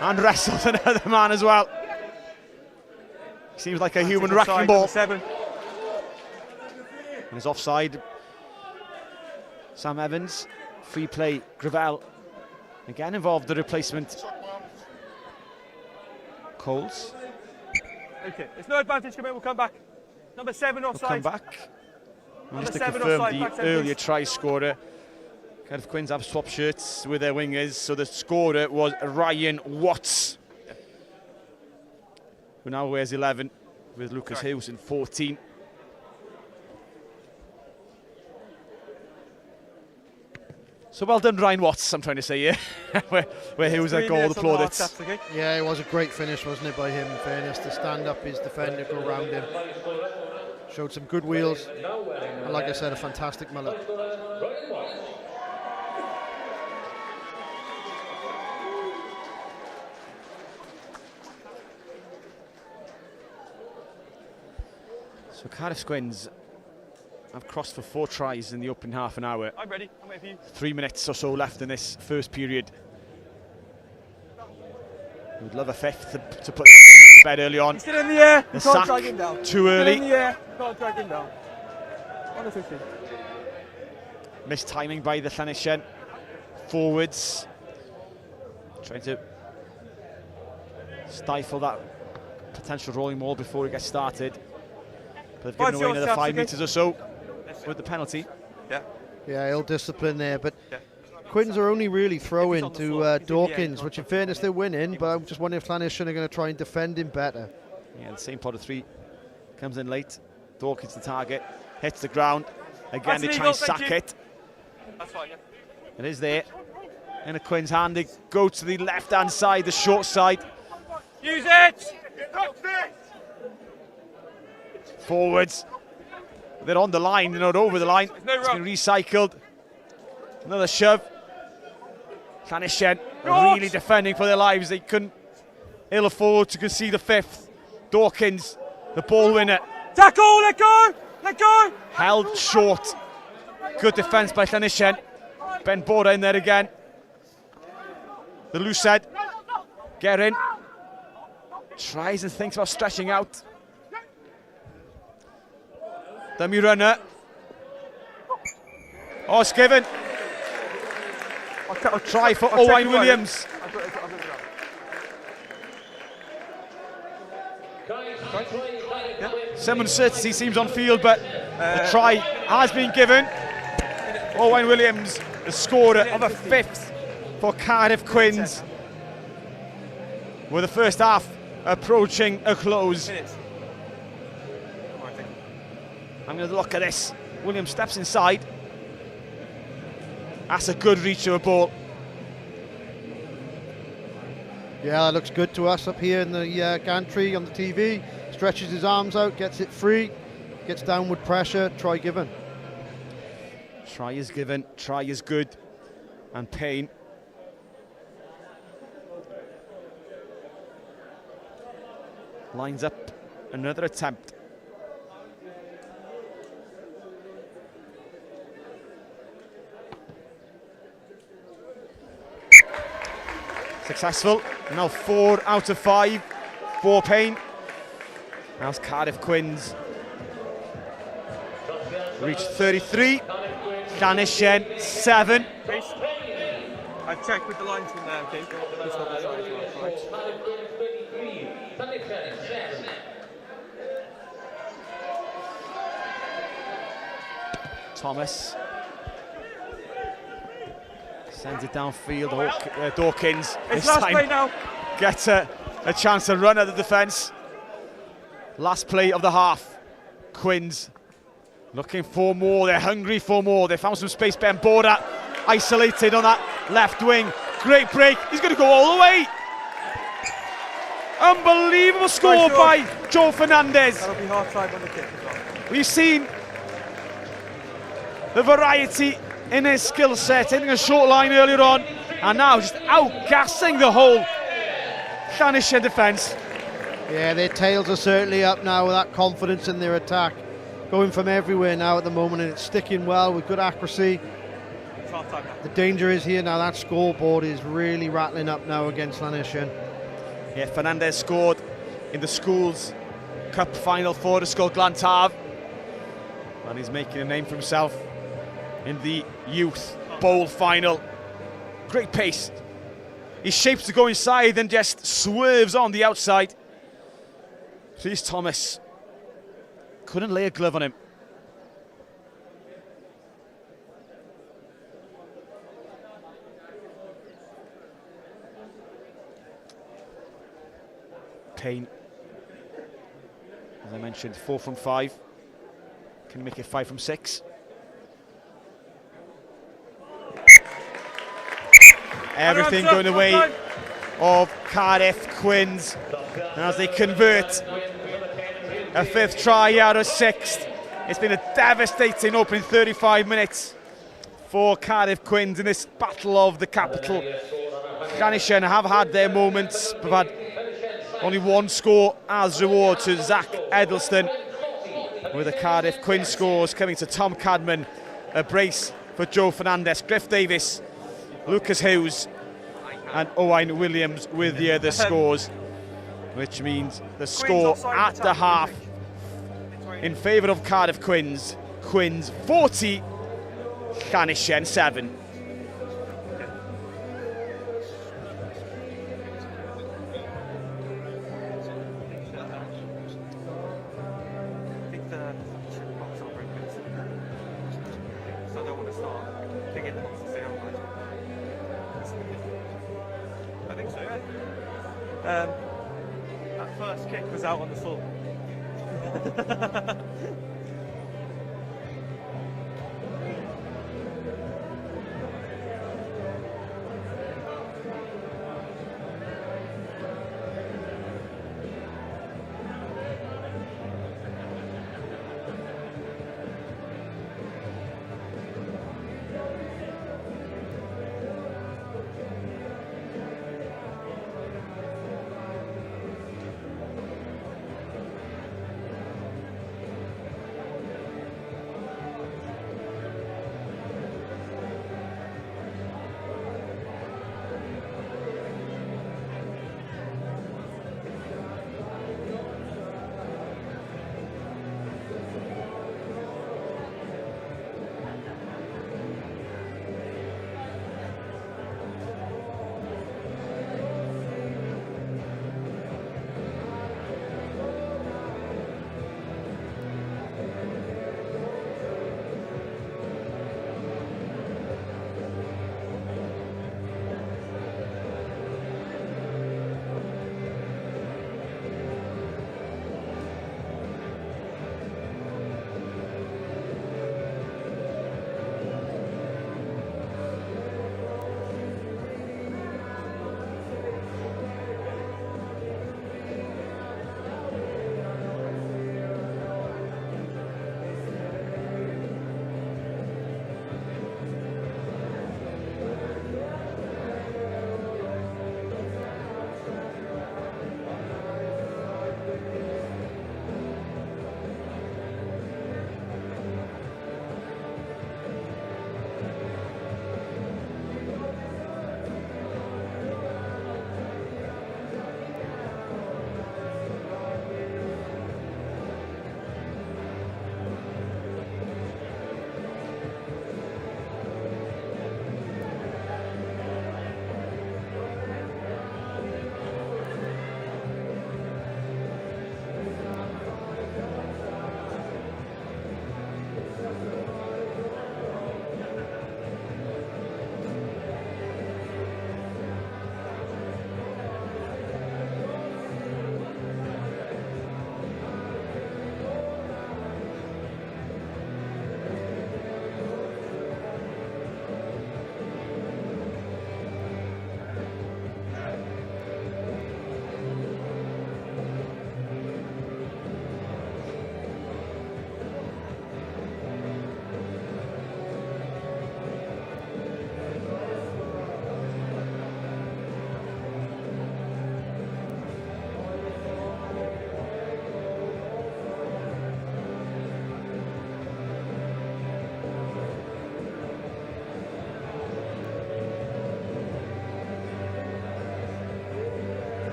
Speaker 1: And wrestles another man as well. Seems like a human wrecking ball. And he's offside. Sam Evans. Free play, Gravel. Again involved the replacement. Coles.
Speaker 11: Okay, there's no advantage coming, we'll come back. Number 7 offside.
Speaker 1: We'll come back. Just to confirm the earlier try scorer. Cardiff Quins have swapped shirts with their wingers, so the scorer was Ryan Watts, who now wears 11 with Lucas Hughes in 14. So well done, Ryan Watts, I'm trying to say, yeah. where Hughes had goal applauded.
Speaker 6: Yeah, it was a great finish, wasn't it, by him, in fairness, to stand up his defender, go around him. Showed some good wheels, and like I said, a fantastic mullet.
Speaker 1: So Cardiff Quins have crossed for 4 tries in the opening half an hour.
Speaker 11: I'm ready, I'm waiting for you.
Speaker 1: 3 minutes or so left in this first period. We'd love a 5th to put the to bed early on.
Speaker 11: He's still in the air,
Speaker 1: The
Speaker 11: you can't
Speaker 1: sack
Speaker 11: drag him down.
Speaker 1: too early.
Speaker 11: Still in the air, you can't drag him down. On the 15.
Speaker 1: Missed timing by the Llantrisant forwards. Trying to stifle that potential rolling ball before it gets started. But they've given away another 5 metres or so with the penalty.
Speaker 6: Yeah, ill discipline there, but Quins are only really throwing to Dawkins, which in fairness they're winning, but I'm just wondering if Llantrisant are going to try and defend him better.
Speaker 1: Yeah, the same pot of 3 comes in late. Dawkins the target, hits the ground. Again, they try and sack it.
Speaker 11: That's fine, yeah.
Speaker 1: It is there. In a Quins' hand, they go to the left-hand side, the short side.
Speaker 11: Use it!
Speaker 1: Forwards. They're on the line, they're not over the line. It's been recycled. Another shove. Llantrisant really defending for their lives. They couldn't ill afford to concede the 5th. Dawkins, the ball winner.
Speaker 11: Tackle, let go! Let go!
Speaker 1: Held short. Good defence by Llantrisant. Ben Bora in there again. The loose head. Get in. Tries and thinks about stretching out. Dummy runner. Oh, it's given.
Speaker 11: I'll
Speaker 1: try for Owain Williams. Some uncertainty seems on field, but the try has been given. Owain Williams, the scorer of a 5th for Cardiff Quins. with the first half approaching a close. I'm going to look at this. Williams steps inside. That's a good reach of a ball.
Speaker 6: Yeah, that looks good to us up here in the gantry on the TV. Stretches his arms out, gets it free, gets downward pressure, try given.
Speaker 1: Try is given, try is good. And Payne. Lines up another attempt. Successful. Now 4 out of 5 for Payne. Now's Cardiff Quins. Reached 33. Llantrisant 7.
Speaker 11: I've checked with the linesman now, okay? He's got the side as well, right?
Speaker 1: Thomas sends it downfield. Dawkins
Speaker 11: It's
Speaker 1: this
Speaker 11: last
Speaker 1: time
Speaker 11: play now.
Speaker 1: gets a chance to run at the defence. Last play of the half. Quins looking for more. They're hungry for more. They found some space. Ben Border isolated on that left wing. Great break. He's going to go all the way. Unbelievable score by Joe Fernandez.
Speaker 11: That'll be half time on the kick as well.
Speaker 1: We've seen the variety in his skill set, hitting a short line earlier on, and now just outgassing the whole Llantrisant defence.
Speaker 6: Yeah, their tails are certainly up now with that confidence in their attack. Going from everywhere now at the moment, and it's sticking well with good accuracy.
Speaker 11: It's half time now.
Speaker 6: The danger is here now. That scoreboard is really rattling up now against Llantrisant.
Speaker 1: Yeah, Fernandez scored in the Schools Cup final for the Ysgol Glantaf, and he's making a name for himself in the Youth Bowl final. Great pace. He shapes to go inside, then just swerves on the outside. Please, Thomas. Couldn't lay a glove on him. Payne, as I mentioned, 4 from 5. Can he make it 5 from 6? Everything going the way of Cardiff Quins as they convert a 5th try out of 6th. It's been a devastating opening 35 minutes for Cardiff Quins in this battle of the capital. Llantrisant have had their moments, but had only 1 score as reward to Zach Edelston, with the Cardiff Quins scores coming to Tom Cadman, a brace for Joe Fernandez, Griff Davis, Lucas Hughes and Owain Williams with the other scores, which means the score at the half in favour of Cardiff Quins. Quins 40, Llantrisant 7.
Speaker 11: That first kick was out on the full.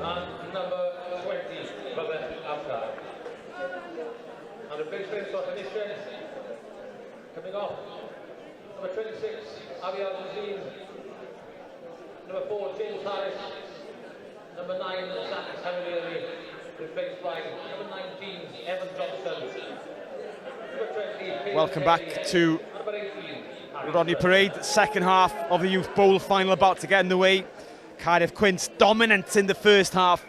Speaker 8: And number 20, Robert Aftar. And the replacement for Intermission, coming off, number 26, Llantrisant. Number 4, James Harris. Number 9, Zach Hamilton, replaced by number 19, Evan Johnson. Number 20,
Speaker 1: Welcome back to Rodney Parade, second half of the Youth Bowl final about to get underway. Cardiff Quince dominant in the first half.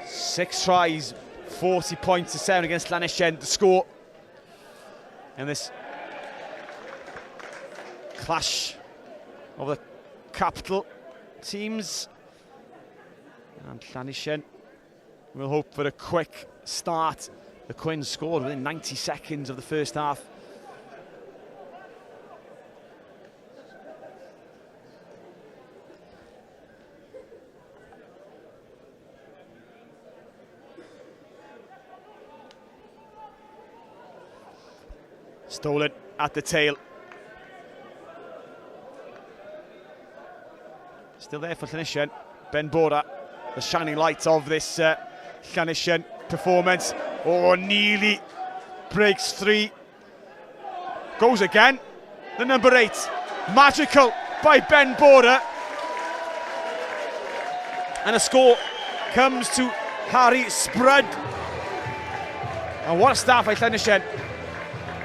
Speaker 1: 6 tries, 40 points to 7 against Llantrisant, the score. And this clash of the capital teams. And Llantrisant will hope for a quick start. The Quins scored within 90 seconds of the first half. Stolen at the tail. Still there for Llantrisant. Ben Border, the shining light of this Llantrisant performance. Oh, nearly breaks 3. Goes again. The number 8. Magical by Ben Border. And a score comes to Harry Sprud. And what a start by Llantrisant.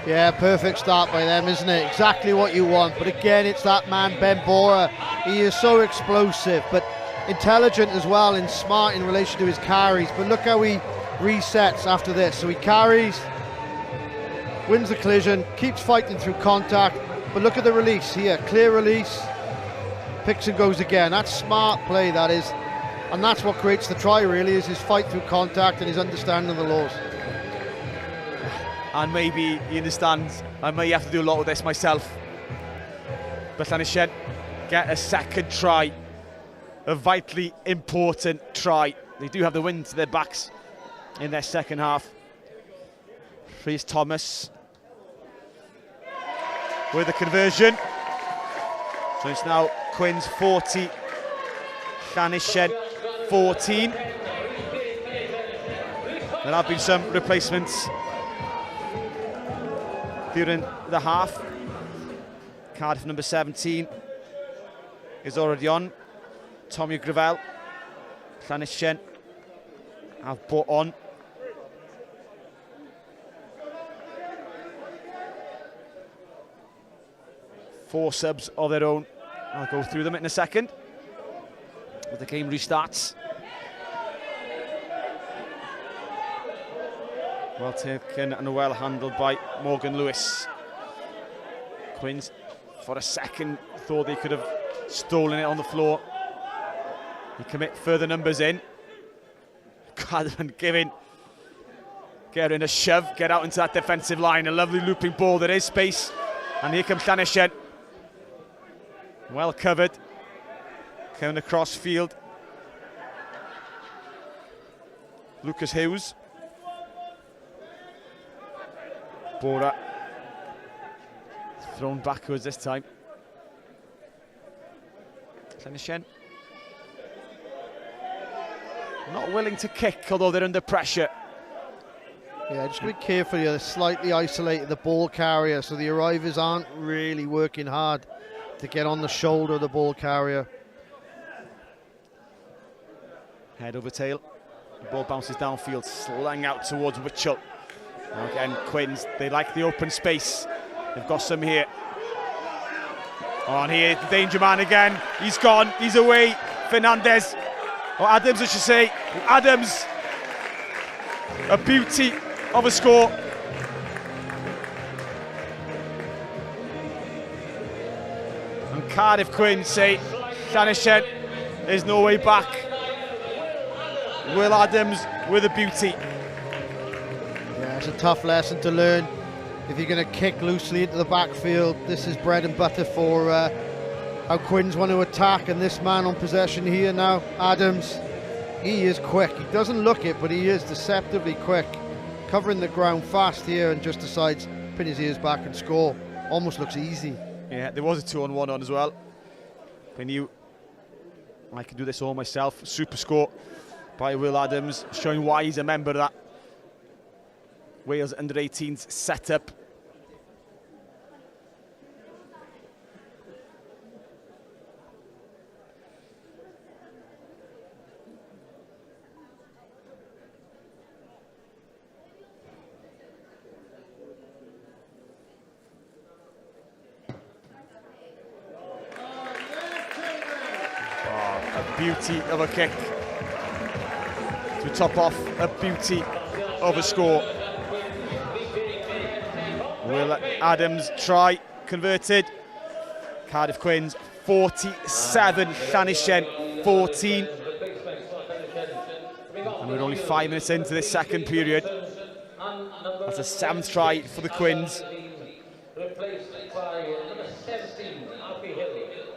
Speaker 6: Yeah, perfect start by them, isn't it? Exactly what you want. But again, it's that man, Ben Bora. He is so explosive, but intelligent as well and smart in relation to his carries. But look how he resets after this. So he carries, wins the collision, keeps fighting through contact. But look at the release here. Clear release. Picks and goes again. That's smart play, that is. And that's what creates the try, really, is his fight through contact and his understanding of the laws.
Speaker 1: And maybe he understands I may have to do a lot of this myself. But Llantrisant get a second try, a vitally important try. They do have the wind to their backs in their second half. Rhys Thomas with the conversion. So it's now Quins 40, Llantrisant 14. There have been some replacements during the half. Cardiff number 17 is already on. Tommy Gravel. Llantrisant have brought on four subs of their own. I'll go through them in a second as the game restarts. Well taken and well handled by Morgan Lewis. Quins, for a second, thought they could have stolen it on the floor. He commit further numbers in. Cadman getting a shove, get out into that defensive line. A lovely looping ball, there is space. And here comes Llantrisant. Well covered. Coming across field. Lucas Hughes. Bora thrown backwards this time. Llantrisant not willing to kick, although they're under pressure.
Speaker 6: Yeah, just be careful here. They're slightly isolated the ball carrier, so the arrivers aren't really working hard to get on the shoulder of the ball carrier.
Speaker 1: Head over tail. The ball bounces downfield, slang out towards Witchell. Now again, Quins, they like the open space. They've got some here. On here, the danger man again. He's gone, he's away. Fernandez, or Adams I should say. Adams, a beauty of a score. And Cardiff Quins say, Llantrisant, there's no way back. Will Adams with a beauty.
Speaker 6: Yeah, it's a tough lesson to learn. If you're going to kick loosely into the backfield, this is bread and butter for how Quins want to attack. And this man on possession here now, Adams, he is quick. He doesn't look it, but he is deceptively quick. Covering the ground fast here and just decides to pin his ears back and score. Almost looks easy.
Speaker 1: Yeah, there was a 2-on-1 on as well. When you I can do this all myself. Super score by Will Adams, showing why he's a member of that Wales under-18s setup. Beauty of a kick to top off a beauty of a score. Will Adams try converted. Cardiff Quins 47, Llantrisant 14. And we're only 5 minutes into this second period. That's a 7th try for the Quins.
Speaker 8: Replaced by number 17, Alfie Hill,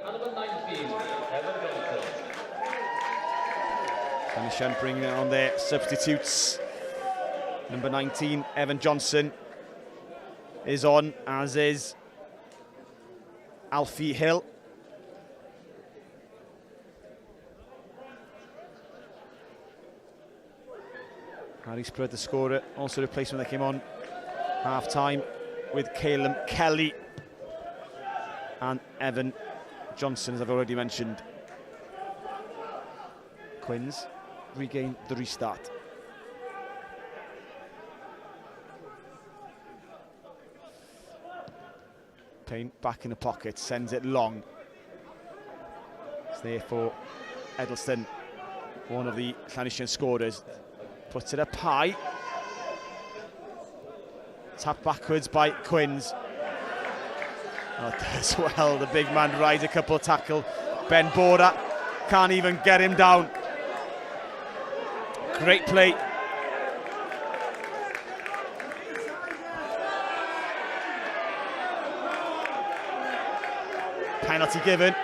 Speaker 8: and number 19, Evan Johnson.
Speaker 1: Llantrisant bringing it on their substitutes. Number 19, Evan Johnson, is on, as is Alfie Hill. Harry Sprudd, the scorer, also replaced when they came on half-time with Calum Kelly and Evan Johnson, as I've already mentioned. Quins regain the restart. Payne back in the pocket, sends it long. It's there for Edelston, one of the Llantrisant scorers. Puts it up high. Tapped backwards by Quins. Oh, does well, the big man rides a couple of tackle. Ben Bora can't even get him down. Great play. Penalty given.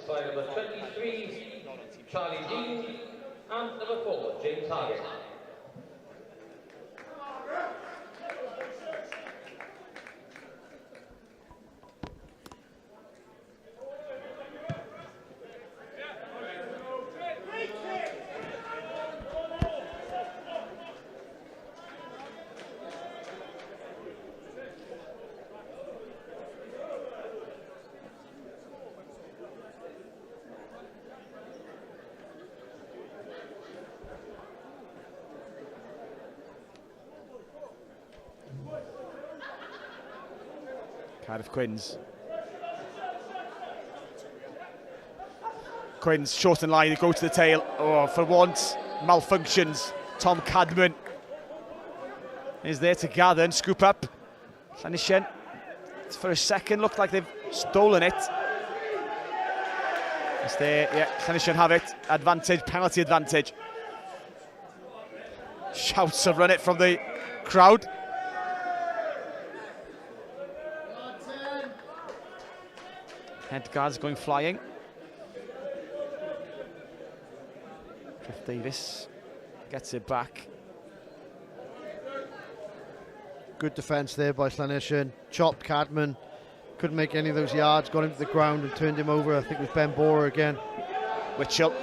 Speaker 8: By number 23, Charlie Dean, and number 4, James Hargett.
Speaker 1: Cardiff Quins. Quins short and line, they go to the tail. Oh, for once, malfunctions. Tom Cadman is there to gather and scoop up. Llantrisant, for a second, looked like they've stolen it. It's there, yeah, Llantrisant have it. Advantage, penalty advantage. Shouts of run it from the crowd. Head guards going flying. Cliff Davis gets it back.
Speaker 6: Good defence there by Llantrisant. Chopped Cadman. Couldn't make any of those yards. Got him to the ground and turned him over. I think it was Ben Bora again.
Speaker 1: Witchell.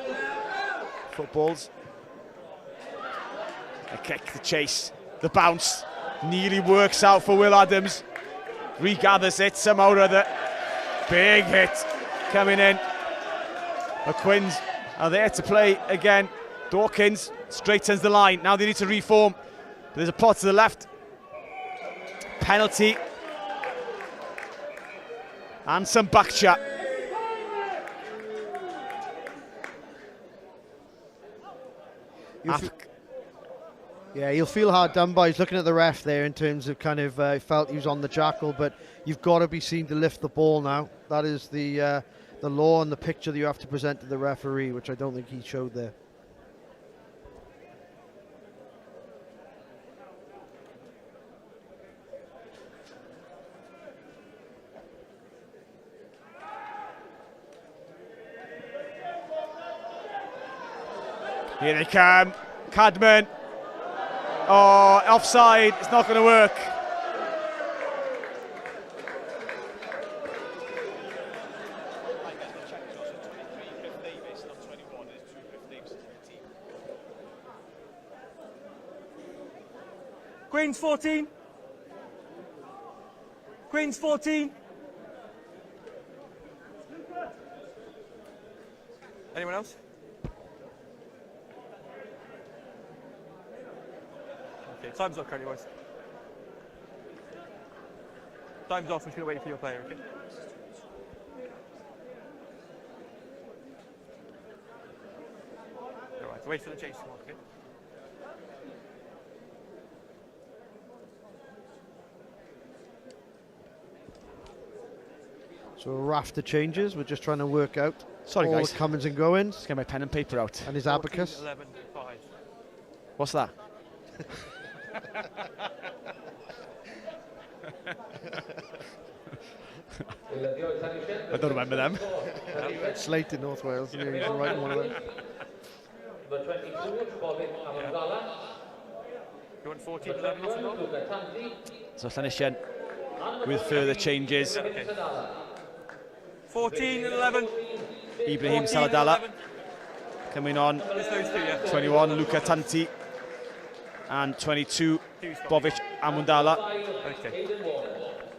Speaker 1: Footballs. A kick, the chase, the bounce. Nearly works out for Will Adams. Regathers it somehow or other. Big hit coming in. The Quins are there to play again. Dawkins straightens the line. Now they need to reform. There's a pot to the left. Penalty. And some back chat.
Speaker 6: Yeah, you'll feel hard done by. He's looking at the ref there in terms of kind of felt he was on the jackal, but you've got to be seen to lift the ball now. That is the law and the picture that you have to present to the referee, which I don't think he showed there.
Speaker 1: Here they come. Cadman. Oh, offside. It's not going to work.
Speaker 11: Queen's 14. Queen's 14. Anyone else? Okay, time's up currently, boys. Time's off, I'm just going to wait for your player, okay? Alright, so wait for the chase to come on, okay?
Speaker 6: So a raft of changes. We're just trying to work out
Speaker 1: Sorry,
Speaker 6: all
Speaker 1: guys.
Speaker 6: the comings and goings.
Speaker 1: Let's get my pen and paper out.
Speaker 6: And his abacus.
Speaker 11: 11, 5.
Speaker 1: What's that? I don't remember them.
Speaker 6: Slate in North Wales, and he's writing one of them.
Speaker 8: Number 22, Bobby Amandala.
Speaker 11: You want 14, 11 off the goal?
Speaker 1: So Llantrisant with further changes.
Speaker 11: 14 and 11.
Speaker 1: Ibrahim
Speaker 11: 14 and
Speaker 1: Saladala
Speaker 11: 11.
Speaker 1: coming on.
Speaker 11: Just those two, yeah.
Speaker 1: 21 Luca Tanti and 22 Bovic Amundala.
Speaker 11: Okay.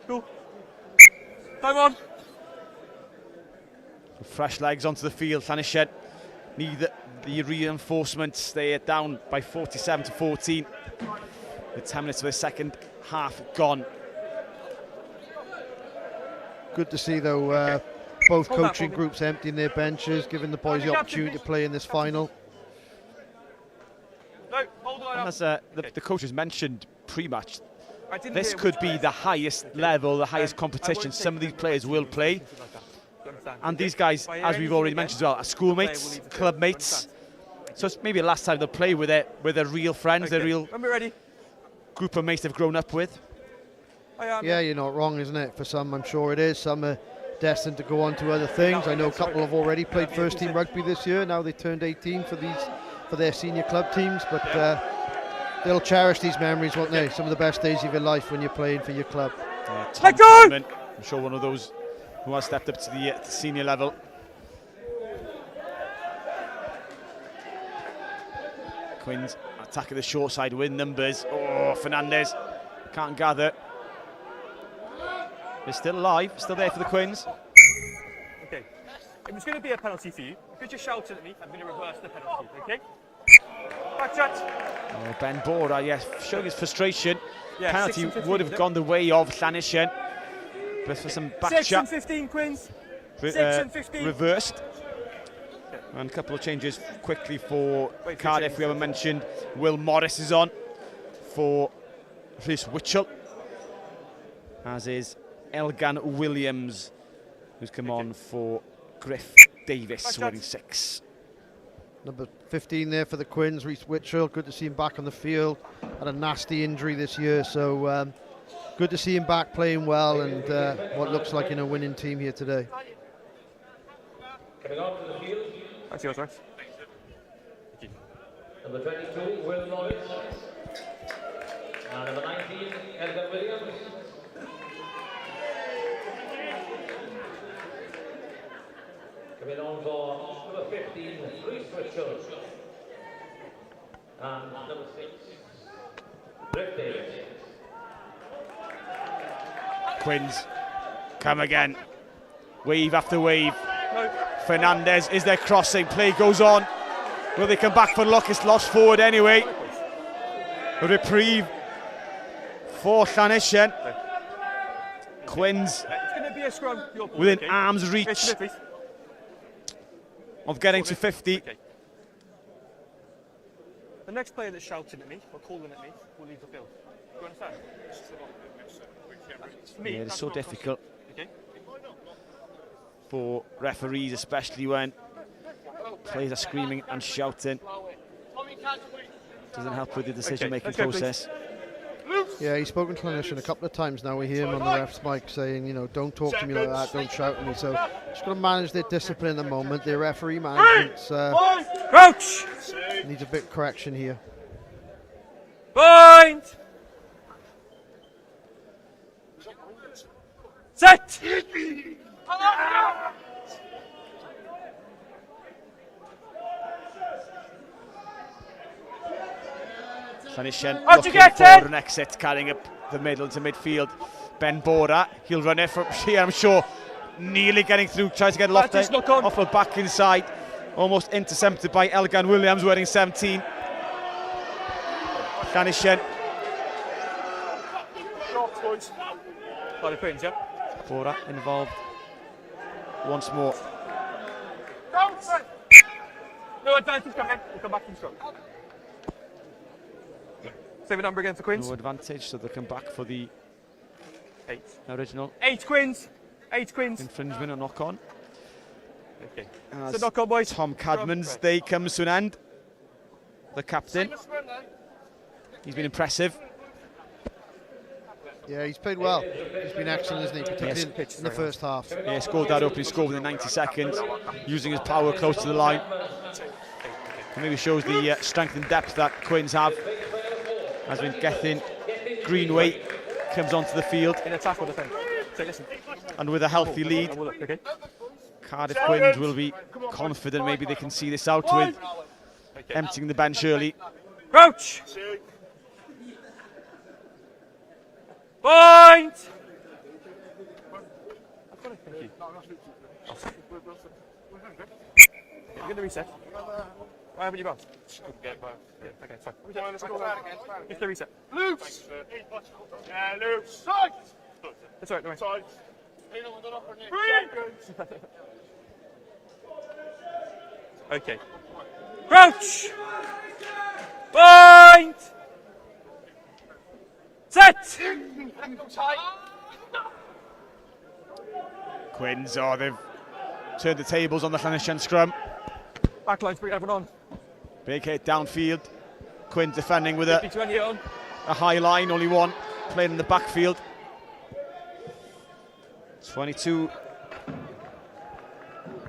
Speaker 11: Cool. Time on.
Speaker 1: Fresh legs onto the field. Llantrisant need the reinforcements. They are down by 47 to 14. The 10 minutes of the second half gone.
Speaker 6: Good to see, though, both
Speaker 11: Hold that
Speaker 6: coaching
Speaker 11: for me.
Speaker 6: groups emptying their benches, giving the boys the opportunity to play in this final.
Speaker 11: No, hold on.
Speaker 1: And as the coaches mentioned pre-match,
Speaker 11: I didn't
Speaker 1: this
Speaker 11: hear
Speaker 1: could
Speaker 11: which
Speaker 1: be
Speaker 11: players.
Speaker 1: the highest level, the highest
Speaker 11: I
Speaker 1: competition
Speaker 11: won't
Speaker 1: some of
Speaker 11: take
Speaker 1: these players will play.
Speaker 11: Do you understand?
Speaker 1: And these guys,
Speaker 11: If I hear
Speaker 1: as we've
Speaker 11: anything
Speaker 1: already
Speaker 11: again,
Speaker 1: mentioned as well, are
Speaker 11: the player will
Speaker 1: schoolmates,
Speaker 11: leave the field.
Speaker 1: club
Speaker 11: Do you
Speaker 1: mates.
Speaker 11: understand?
Speaker 1: So it's maybe the last time they'll play with their real friends, their
Speaker 11: Okay.
Speaker 1: real
Speaker 11: When we're ready.
Speaker 1: group of mates they've grown up with.
Speaker 11: I am.
Speaker 6: Yeah, you're not wrong, isn't it? For some, I'm sure it is. Some are destined to go on to other things. I know a couple have already played first team rugby this year. Now they turned 18 for their senior club teams, but they'll cherish these memories, won't they? Some of the best days of your life when you're playing for your club.
Speaker 1: Tom
Speaker 11: Let go!
Speaker 1: Penman, I'm sure one of those who has stepped up to the senior level. Quins attacking the short side with numbers. Oh, Fernandez can't gather. They're still alive, still there for the Quins.
Speaker 11: Okay. It was going to be a penalty for you. Because you're shouting at me, I'm going to reverse the penalty, okay? Back shot.
Speaker 1: Oh, Ben Bora, yes, showing his frustration.
Speaker 11: Yeah,
Speaker 1: Penalty
Speaker 11: 6 and 15,
Speaker 1: would have gone the way of Llantrisant, but for some back
Speaker 11: 6
Speaker 1: shot,
Speaker 11: and 15, Quins. 6
Speaker 1: uh,
Speaker 11: and 15.
Speaker 1: reversed. And a couple of changes quickly for
Speaker 11: Wait for
Speaker 1: Cardiff.
Speaker 11: changes.
Speaker 1: We haven't mentioned Will Morris is on for Rhys Witchell, as is Elgan Williams, who's come on for Griff Davis, wearing 6.
Speaker 6: Number 15 there for the Quins, Rhys Witchell. Good to see him back on the field. Had a nasty injury this year, so good to see him back playing well and what looks like in a winning team here today.
Speaker 8: Coming on to the field,
Speaker 11: That's yours, right?
Speaker 8: number 22, Will Morris. And number 19, Elgan Williams. Coming on for number 15, Rhys Witchell. And number 6, Griff Davis.
Speaker 1: Quins come again, wave after wave.
Speaker 11: No.
Speaker 1: Fernandez is their crossing, play goes on. Will they come back for luck? It's lost forward anyway. A reprieve for Llantrisant. Quins
Speaker 11: It's going to be a scrum. Your ball,
Speaker 1: within
Speaker 11: okay?
Speaker 1: arm's reach
Speaker 11: Yes, please.
Speaker 1: of getting to 50.
Speaker 11: Okay. The next player that's shouting at me or calling at me will leave the field. Do you understand? For me,
Speaker 1: Yeah, it's
Speaker 11: that's
Speaker 1: so
Speaker 11: not crossing.
Speaker 1: difficult
Speaker 11: Okay.
Speaker 1: for referees, especially when players are screaming and shouting. Doesn't help with the decision-making
Speaker 11: let's go, please.
Speaker 1: process.
Speaker 6: Yeah, he's spoken to Llantrisant a couple of times now. We hear him on the ref's mic saying, you know, don't talk to me like that, don't shout at me. So just got to manage their discipline at the moment. Their referee management
Speaker 11: Crouch!
Speaker 6: needs a bit of correction here.
Speaker 11: Point! Set!
Speaker 1: Llantrisant
Speaker 11: How'd you
Speaker 1: looking
Speaker 11: get
Speaker 1: for
Speaker 11: it?
Speaker 1: an exit, carrying up the middle to midfield. Ben Bora, he'll run it from here, I'm sure. Nearly getting through, tries to get locked
Speaker 11: That is not on.
Speaker 1: off the back inside. Almost intercepted by Elgan Williams, wearing 17. Llantrisant.
Speaker 11: Oh, the Queens, yeah?
Speaker 1: Bora involved once more.
Speaker 11: No advantage coming. We'll come back in strong. Save a number again for Queens.
Speaker 1: No advantage, so they'll come back for the
Speaker 11: 8.
Speaker 1: original
Speaker 11: 8 Queens. 8 Queens.
Speaker 1: infringement or knock-on.
Speaker 11: Okay.
Speaker 1: As
Speaker 11: So knock on, boys.
Speaker 1: Tom Cadman's day comes to an end. The captain. He's been impressive.
Speaker 6: Yeah, he's played well. He's been excellent, isn't he? Particularly in the first half.
Speaker 1: Yeah, he scored that opening score within 90 seconds, using his power close to the line. It maybe shows the strength and depth that Quins have. As when Gethin Greenway comes onto the field.
Speaker 11: In attack or defence? So listen.
Speaker 1: And with a healthy lead,
Speaker 11: Okay.
Speaker 1: Cardiff Quins will be confident maybe they can see this out with emptying the bench early.
Speaker 11: Crouch! Point! Thank you. You're going to reset. Why haven't you bounced? Yeah, okay, it's fine. Just the reset.
Speaker 7: Loose! Yeah, loose!
Speaker 11: That's all right, don't worry. Okay. Crouch! Point! Set!
Speaker 1: Quins, oh, they've turned the tables on the Llantrisant scrum.
Speaker 11: Backline's bring everyone on.
Speaker 1: Big hit downfield. Quins defending with a
Speaker 11: 50-20 on.
Speaker 1: high line, only one playing in the backfield. 22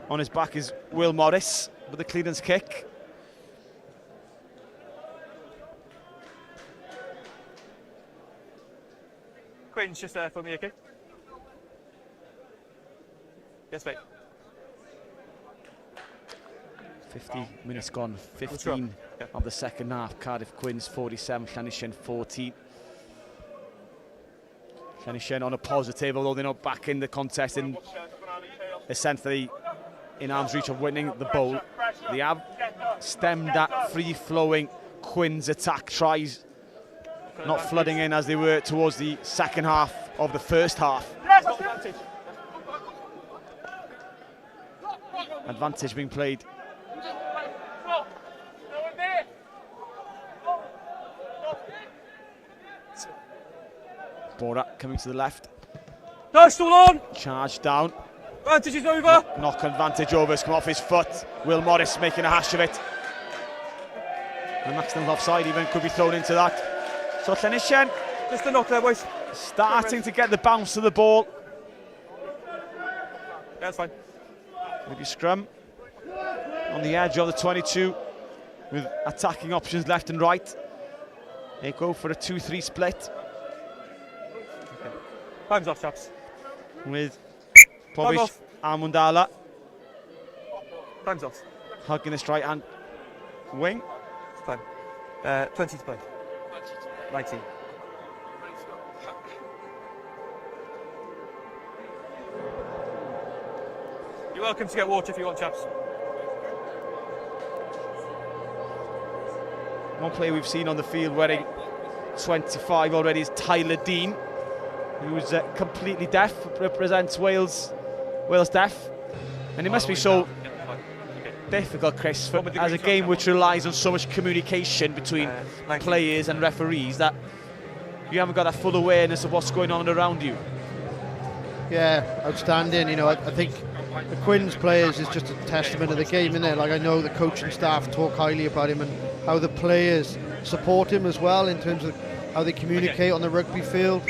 Speaker 1: on his back is Will Morris with the clearance kick.
Speaker 11: Queen's just there for me, okay? Yes, mate.
Speaker 1: 50 minutes gone, 15 of the second half. Cardiff Quins 47, Llantrisant 14. Llantrisant on a positive, although they're not back in the contest in the sense that they in arm's reach of winning the bowl. They have stemmed that free-flowing Quins attack, tries not flooding in as they were towards the second half of the first half. Advantage being played. Bora coming to the left.
Speaker 11: No, still on!
Speaker 1: Charge down.
Speaker 11: Advantage is over!
Speaker 1: Knock advantage over, it's come off his foot. Will Morris making a hash of it. And Maxton's offside even could be thrown into that. So Llantrisant
Speaker 11: just a knock there, boys.
Speaker 1: Starting to get the bounce of the ball.
Speaker 11: Yeah, that's fine.
Speaker 1: Maybe scrum on the edge of the 22 with attacking options left and right. They go for a 2-3 split.
Speaker 11: Okay. Time's off, chaps.
Speaker 1: With Povic Amundala.
Speaker 11: Time's off.
Speaker 1: Hugging his right hand wing.
Speaker 11: It's time. 20 to play. 19. You're welcome to get water if you want, chaps.
Speaker 1: One player we've seen on the field wearing 25 already is Tyler Dean, who's completely deaf, represents Wales deaf. And it must be so difficult, Chris, as a game which relies on so much communication between players and referees, that you haven't got that full awareness of what's going on around you.
Speaker 6: Yeah, outstanding. You know, I think the Quins players is just a testament of the game, isn't it? Like, I know the coaching staff talk highly about him and how the players support him as well in terms of how they communicate on the rugby field,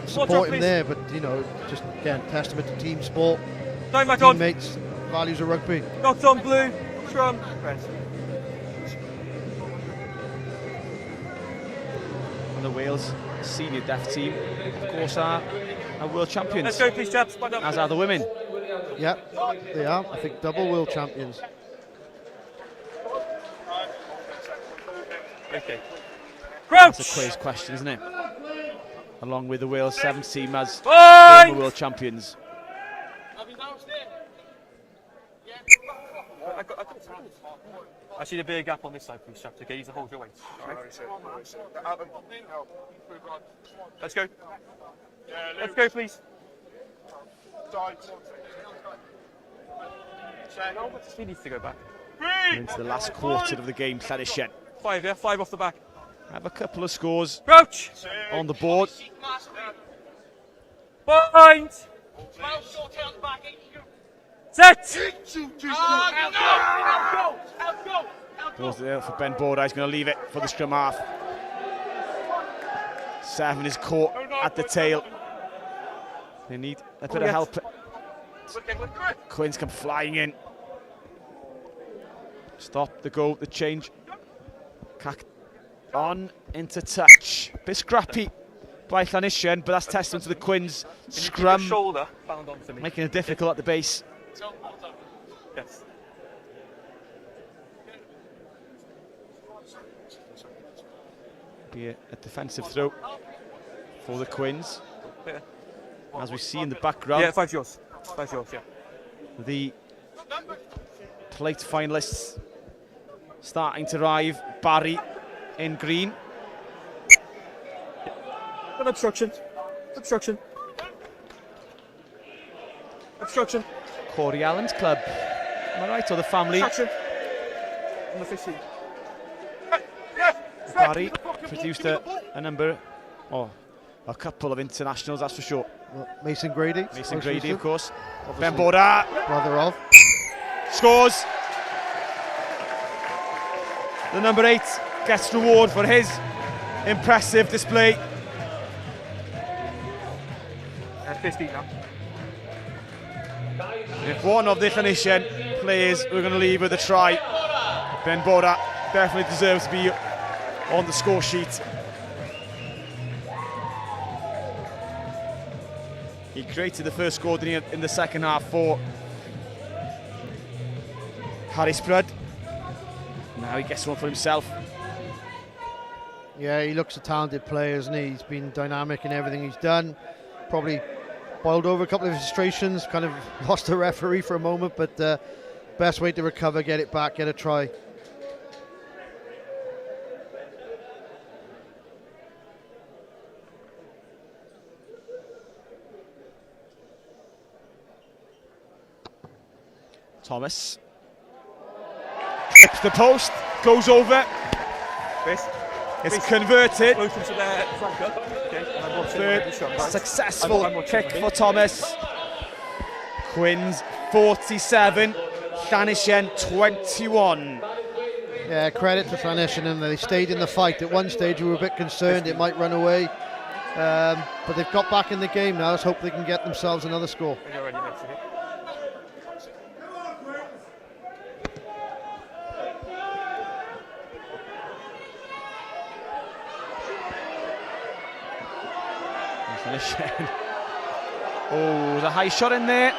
Speaker 6: support him there. But, you know, just, again, testament to team sport, teammates, values of rugby.
Speaker 11: Knocked on blue, scrum, red.
Speaker 1: the Wales senior deaf team, of course, are world champions.
Speaker 11: Let's go, please, chaps.
Speaker 1: As are the women.
Speaker 6: Yeah, they are. I think double world champions.
Speaker 11: Okay. Crouch!
Speaker 1: That's a quiz question, isn't it? Along with the Wales 7 team as
Speaker 11: Fine.
Speaker 1: former world champions.
Speaker 11: I see the big gap on this side, please, chaps. Okay, use the hold your weight. Right. Let's go. Let's go, please. He needs to go back.
Speaker 1: We're into the last quarter of the game, Llantrisant.
Speaker 11: 5, yeah? 5 off the back.
Speaker 1: Have a couple of scores
Speaker 11: Crouch!
Speaker 1: on the board.
Speaker 11: Point! Set!
Speaker 1: Goes there for Ben Borda. He's going to leave it for the scrum half. 7 is caught at the tail. They need a bit of help. Quins come flying in. Stop the goal, the change. On into touch. Bit scrappy by Llantrisant, but that's testament to the Quins scrum.
Speaker 11: Shoulder bound onto me.
Speaker 1: Making it difficult at the base.
Speaker 11: Yes.
Speaker 1: Be a defensive throw for the Quins.
Speaker 11: Yeah.
Speaker 1: As we see in the background.
Speaker 11: Yeah, 5's yours. 5's yours, yeah.
Speaker 1: The plate finalists starting to arrive. Barry in green.
Speaker 11: An obstruction. Obstruction. Obstruction.
Speaker 1: Corey Allen's club. Am I right? Or the family?
Speaker 11: Obstruction. On the 15.
Speaker 1: Barry produced a couple of internationals, that's for sure.
Speaker 6: Mason Grady.
Speaker 1: Mason Grady, of course.
Speaker 6: Obviously
Speaker 1: Ben Borda.
Speaker 6: Brother of.
Speaker 1: Scores. The number 8 gets reward for his impressive display.
Speaker 11: 15 now.
Speaker 1: If one of the Llantrisant players were going to leave with a try, Ben Borda definitely deserves to be on the score sheet. He created the first score in the second half for Harry Sprudd. Now he gets one for himself.
Speaker 6: Yeah, he looks a talented player, isn't he? He's been dynamic in everything he's done. Probably boiled over a couple of frustrations, kind of lost the referee for a moment, but best way to recover, get it back, get a try.
Speaker 1: Thomas clips the post, goes over. It's converted. Third successful kick for Thomas. Quins 47, Llantrisant 21.
Speaker 6: Yeah, credit to Llantrisant, and they stayed in the fight. At one stage we were a bit concerned it might run away, but they've got back in the game now. Let's hope they can get themselves another score.
Speaker 1: Oh, there's a high shot in there.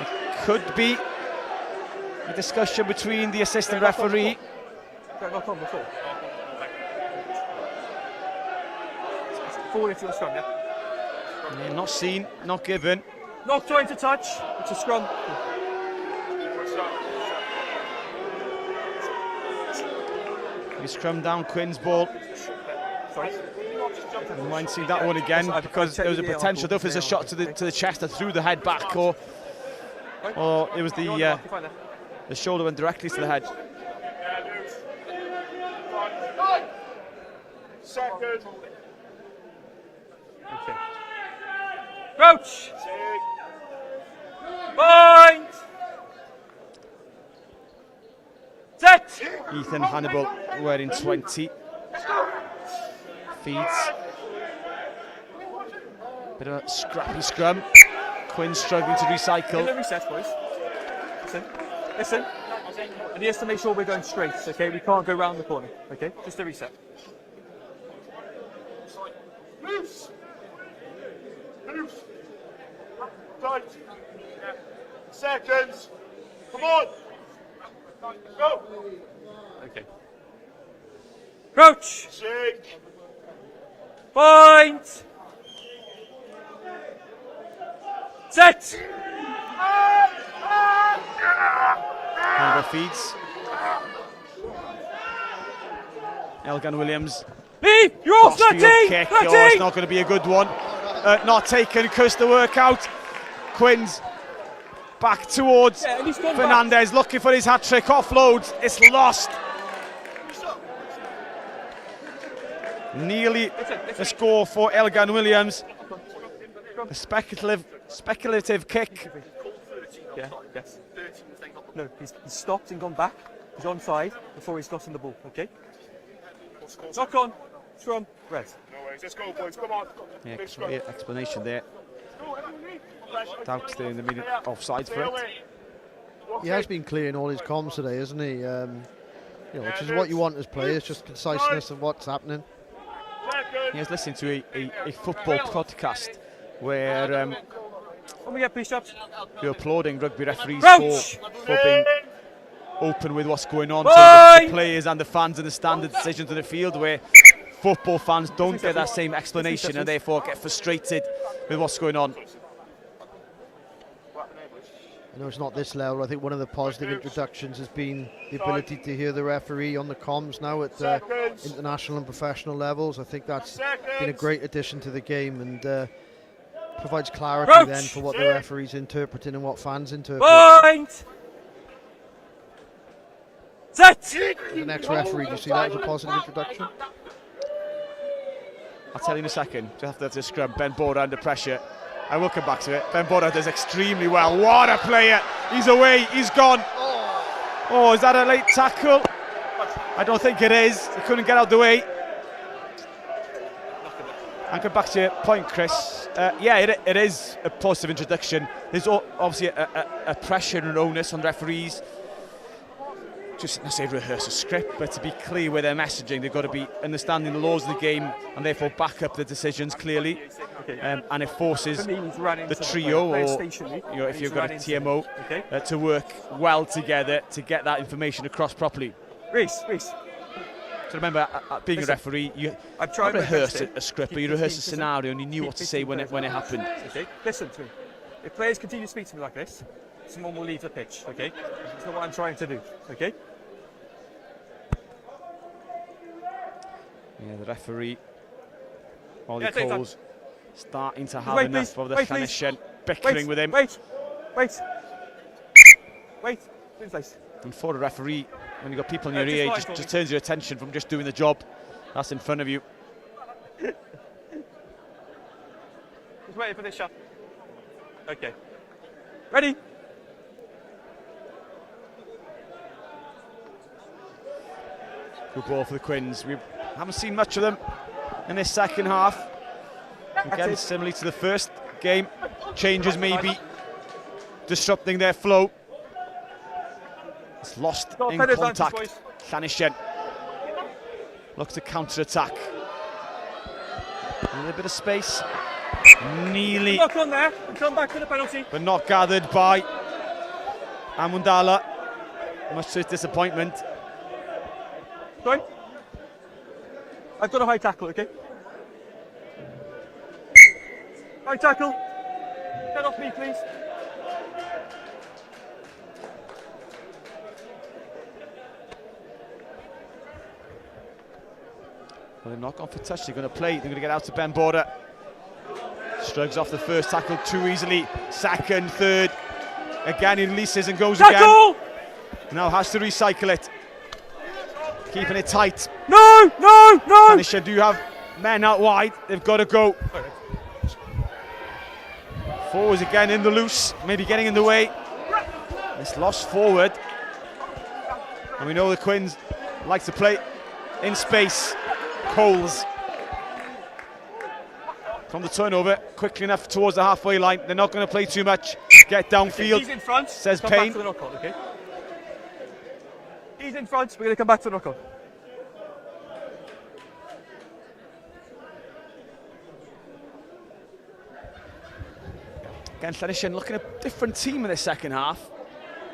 Speaker 1: It could be a discussion between the assistant referee.
Speaker 11: Fall into a scrum, yeah?
Speaker 1: Yeah, not seen, not given.
Speaker 11: Not trying to touch, it's a scrum.
Speaker 1: We scrum down Quinn's ball.
Speaker 11: Sorry.
Speaker 1: We might see that one again because there was a potential. If there's a shot to the chest that threw the head back, or it was the shoulder went directly to the head.
Speaker 7: Second.
Speaker 11: Okay. Crouch. Point. Set.
Speaker 1: Ethan Hannibal wearing 20. Feeds. Bit of a scrappy scrum. Quinn struggling to recycle.
Speaker 11: Reset, boys. Listen. And he has to make sure we're going straight, okay? We can't go round the corner, okay? Just a reset.
Speaker 7: Loose. Loose. Tight. Seconds. Come on. Go.
Speaker 11: Okay. Crouch.
Speaker 7: Shake.
Speaker 11: Point. Set.
Speaker 1: Number feeds. Elgan Williams.
Speaker 11: Leave. You're off,
Speaker 1: Crossfield
Speaker 11: Letty.
Speaker 1: kick. Oh, it's not going to be a good one. Not taken because the workout. Quinn's back towards Fernandez, looking for his hat-trick. Offload. It's lost. Nearly a score for Elgan Williams. A speculative kick.
Speaker 11: Yeah, yes. No, he's stopped and gone back. He's onside before he's gotten the ball, okay? Knock on, scrum, red.
Speaker 7: No worries, let's go, boys, come on.
Speaker 1: Yeah, clear explanation there. Doubts there in the minute offside for it.
Speaker 6: He has been clear in all his comms today, hasn't he? Which is what you want as players, just conciseness of what's happening.
Speaker 1: He was listening to a football podcast where
Speaker 11: When we get push-ups.
Speaker 1: you're applauding rugby referees
Speaker 11: Crouch.
Speaker 1: for being open with what's going on. So the players and the fans understand the decisions in the field, where football fans don't get that same explanation and therefore get frustrated with what's going on.
Speaker 6: I know it's not this level. I think one of the positive introductions has been the ability to hear the referee on the comms now at international and professional levels. I think that's been a great addition to the game and provides clarity then for what the referee's interpreting and what fans interpret.
Speaker 11: Point! Set!
Speaker 6: The next referee, do you see that as a positive introduction?
Speaker 1: I'll tell you in a second. Just after the scrum, Ben Border under pressure. I will come back to it. Ben Border does extremely well. What a player! He's away. He's gone. Oh, is that a late tackle? I don't think it is. He couldn't get out of the way. I'll come back to your point, Chris. Yeah, it is a positive introduction. There's obviously a pressure and onus on referees. Just not say rehearse a script, but to be clear with their messaging, they've got to be understanding the laws of the game and therefore back up the decisions clearly. And it forces the trio, or if you've got a TMO, to work well together to get that information across properly.
Speaker 11: Reese.
Speaker 1: So remember, being a referee, you not rehearse a script, but you rehearse a scenario and you knew what to say when it happened.
Speaker 11: Okay, listen to me. If players continue to speak to me like this, someone will leave the pitch, okay? That's not what I'm trying to do, okay?
Speaker 1: Yeah, the referee, Ollie Coles, starting to have enough of the clinician, bickering with him.
Speaker 11: Wait, in place.
Speaker 1: And for the referee, when you've got people in your ear, it just turns your attention from just doing the job that's in front of you.
Speaker 11: Just waiting for this shot. Okay. Ready?
Speaker 1: Good ball for the Quins. We haven't seen much of them in this second half. Again, similarly to the first game, changes maybe disrupting their flow. It's lost in contact. Llanishen looks to counter-attack. A little bit of space. Nearly.
Speaker 11: Knock on there and come back to the penalty.
Speaker 1: But not gathered by Amundala. Much to his disappointment.
Speaker 11: Sorry? I've got a high tackle, okay? High tackle. Get off me, please.
Speaker 1: Well, they're not gone for touch. They're going to play. They're going to get out to Ben Border. Shrugs off the first tackle too easily. Second, third. Again, he releases and goes
Speaker 11: tackle!
Speaker 1: Again. Now has to recycle it. Keeping it tight.
Speaker 11: No!
Speaker 1: Tanisha, do you have men out wide? They've got to go. Forwards again in the loose. Maybe getting in the way. It's lost forward. And we know the Quins like to play in space. Coles. From the turnover, quickly enough towards the halfway line. They're not going to play too much. Get downfield.
Speaker 11: He's in front.
Speaker 1: Says
Speaker 11: come
Speaker 1: Payne.
Speaker 11: Back to the knock-on, okay? He's in front. We're going to come back to the knock-on.
Speaker 1: Again, Llantrisant looking a different team in the second half.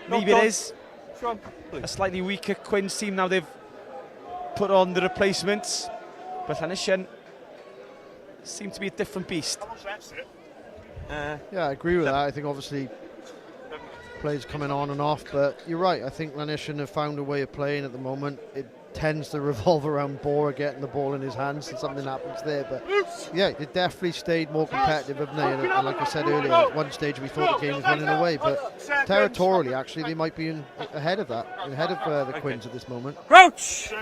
Speaker 1: Maybe it is a slightly weaker Quins team now they've put on the replacements. But Llantrisant seem to be a different beast.
Speaker 6: Yeah, I agree with that. I think obviously players coming on and off, but you're right. I think Llantrisant have found a way of playing at the moment. It tends to revolve around Bora getting the ball in his hands and something happens there. But yeah, it definitely stayed more competitive, haven't they? And like I said earlier, at one stage we thought the game was running away, but territorially, actually, they might be ahead of that, ahead of the Quins at this moment.
Speaker 11: Crouch!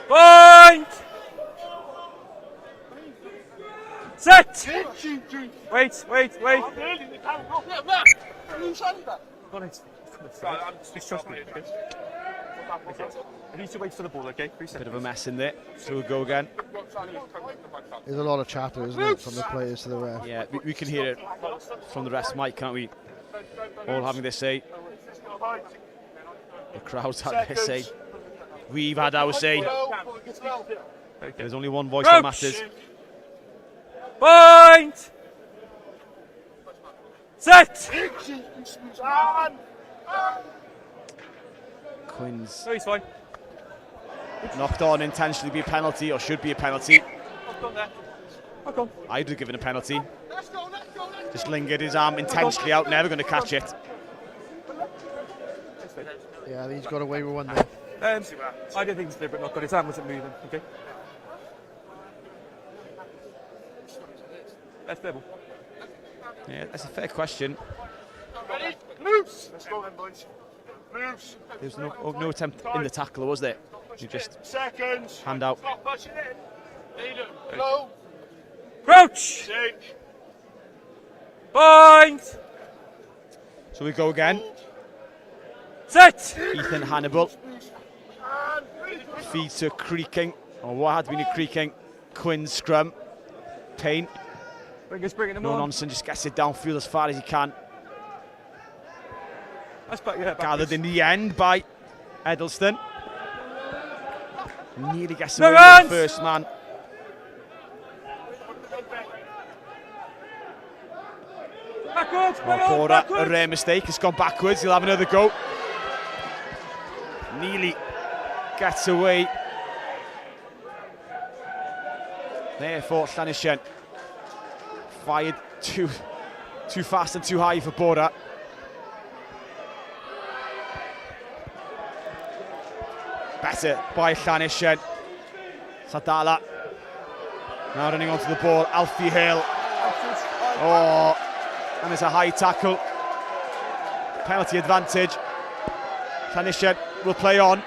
Speaker 11: Point! Set! Wait. Got it. Just trust me, okay? Okay. I need to wait for the ball, okay? 3 seconds.
Speaker 1: Bit of a mess in there, so we'll go again.
Speaker 6: There's a lot of chatter, isn't it, from the players to the ref?
Speaker 1: Yeah, we can hear it from the rest, Mike, can't we? All having their say. The crowd's had their say. We've had our say. There's only one voice that matters.
Speaker 11: Point! Set!
Speaker 1: Quins.
Speaker 11: No, he's fine.
Speaker 1: Knocked on intentionally be a penalty, or should be a penalty.
Speaker 11: Knock on.
Speaker 1: I'd have given a penalty. Just lingered his arm intentionally out, never going to catch it.
Speaker 6: Yeah, he's got away with one there.
Speaker 11: I didn't think it was deliberate knock on. His hand wasn't moving, okay? That's level.
Speaker 1: Yeah, that's a fair question.
Speaker 7: Ready? Moves! Let's go then, boys. Moves.
Speaker 1: There's no attempt in the tackle, was there? You just
Speaker 7: seconds.
Speaker 1: Hand out.
Speaker 7: Stop pushing in. Low.
Speaker 11: Crouch!
Speaker 7: Sink.
Speaker 11: Point!
Speaker 1: So we go again.
Speaker 11: Set!
Speaker 1: Ethan Hannibal feeds to creaking, or what had been a creaking Quinn scrum. Payne.
Speaker 11: Bringing him
Speaker 1: No
Speaker 11: on.
Speaker 1: nonsense, just gets it downfield as far as he can.
Speaker 11: That's back, yeah,
Speaker 1: Gathered in the end by Edelston. Nearly gets
Speaker 11: No
Speaker 1: away with
Speaker 11: runs!
Speaker 1: the first man.
Speaker 11: Backwards,
Speaker 1: Bora, a rare mistake, it's gone backwards, he'll have another go. Nearly gets away. Therefore, Llantrisant fired too fast and too high for Bora. Better by Llantrisant. Sadala now running onto the ball. Alfie Hill. Oh, and it's a high tackle. Penalty advantage. Llantrisant will play on.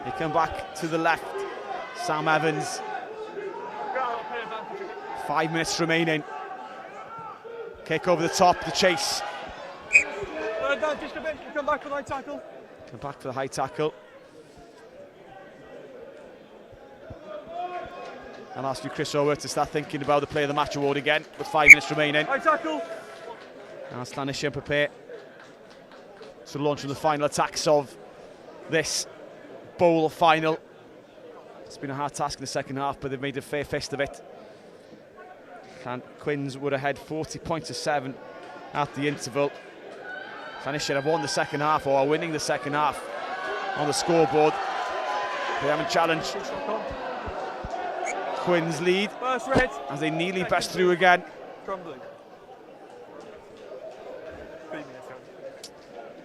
Speaker 1: They come back to the left. Sam Evans. 5 minutes remaining. Kick over the top, the chase.
Speaker 11: Just a bit. Come back for the high tackle.
Speaker 1: Come back for the high tackle. I'll ask you, Chris Ower, to start thinking about the Player of the Match award again with 5 minutes remaining.
Speaker 11: High tackle.
Speaker 1: Now Llantrisant prepare to launch on the final attacks of this bowl final. It's been a hard task in the second half, but they've made a fair fist of it. And Quins were ahead 40 points to 7 at the interval. Llantrisant have won the second half, or are winning the second half on the scoreboard. They haven't challenged. Quins lead
Speaker 11: First red.
Speaker 1: as they nearly best through again.
Speaker 11: Crumbling. 3 minutes.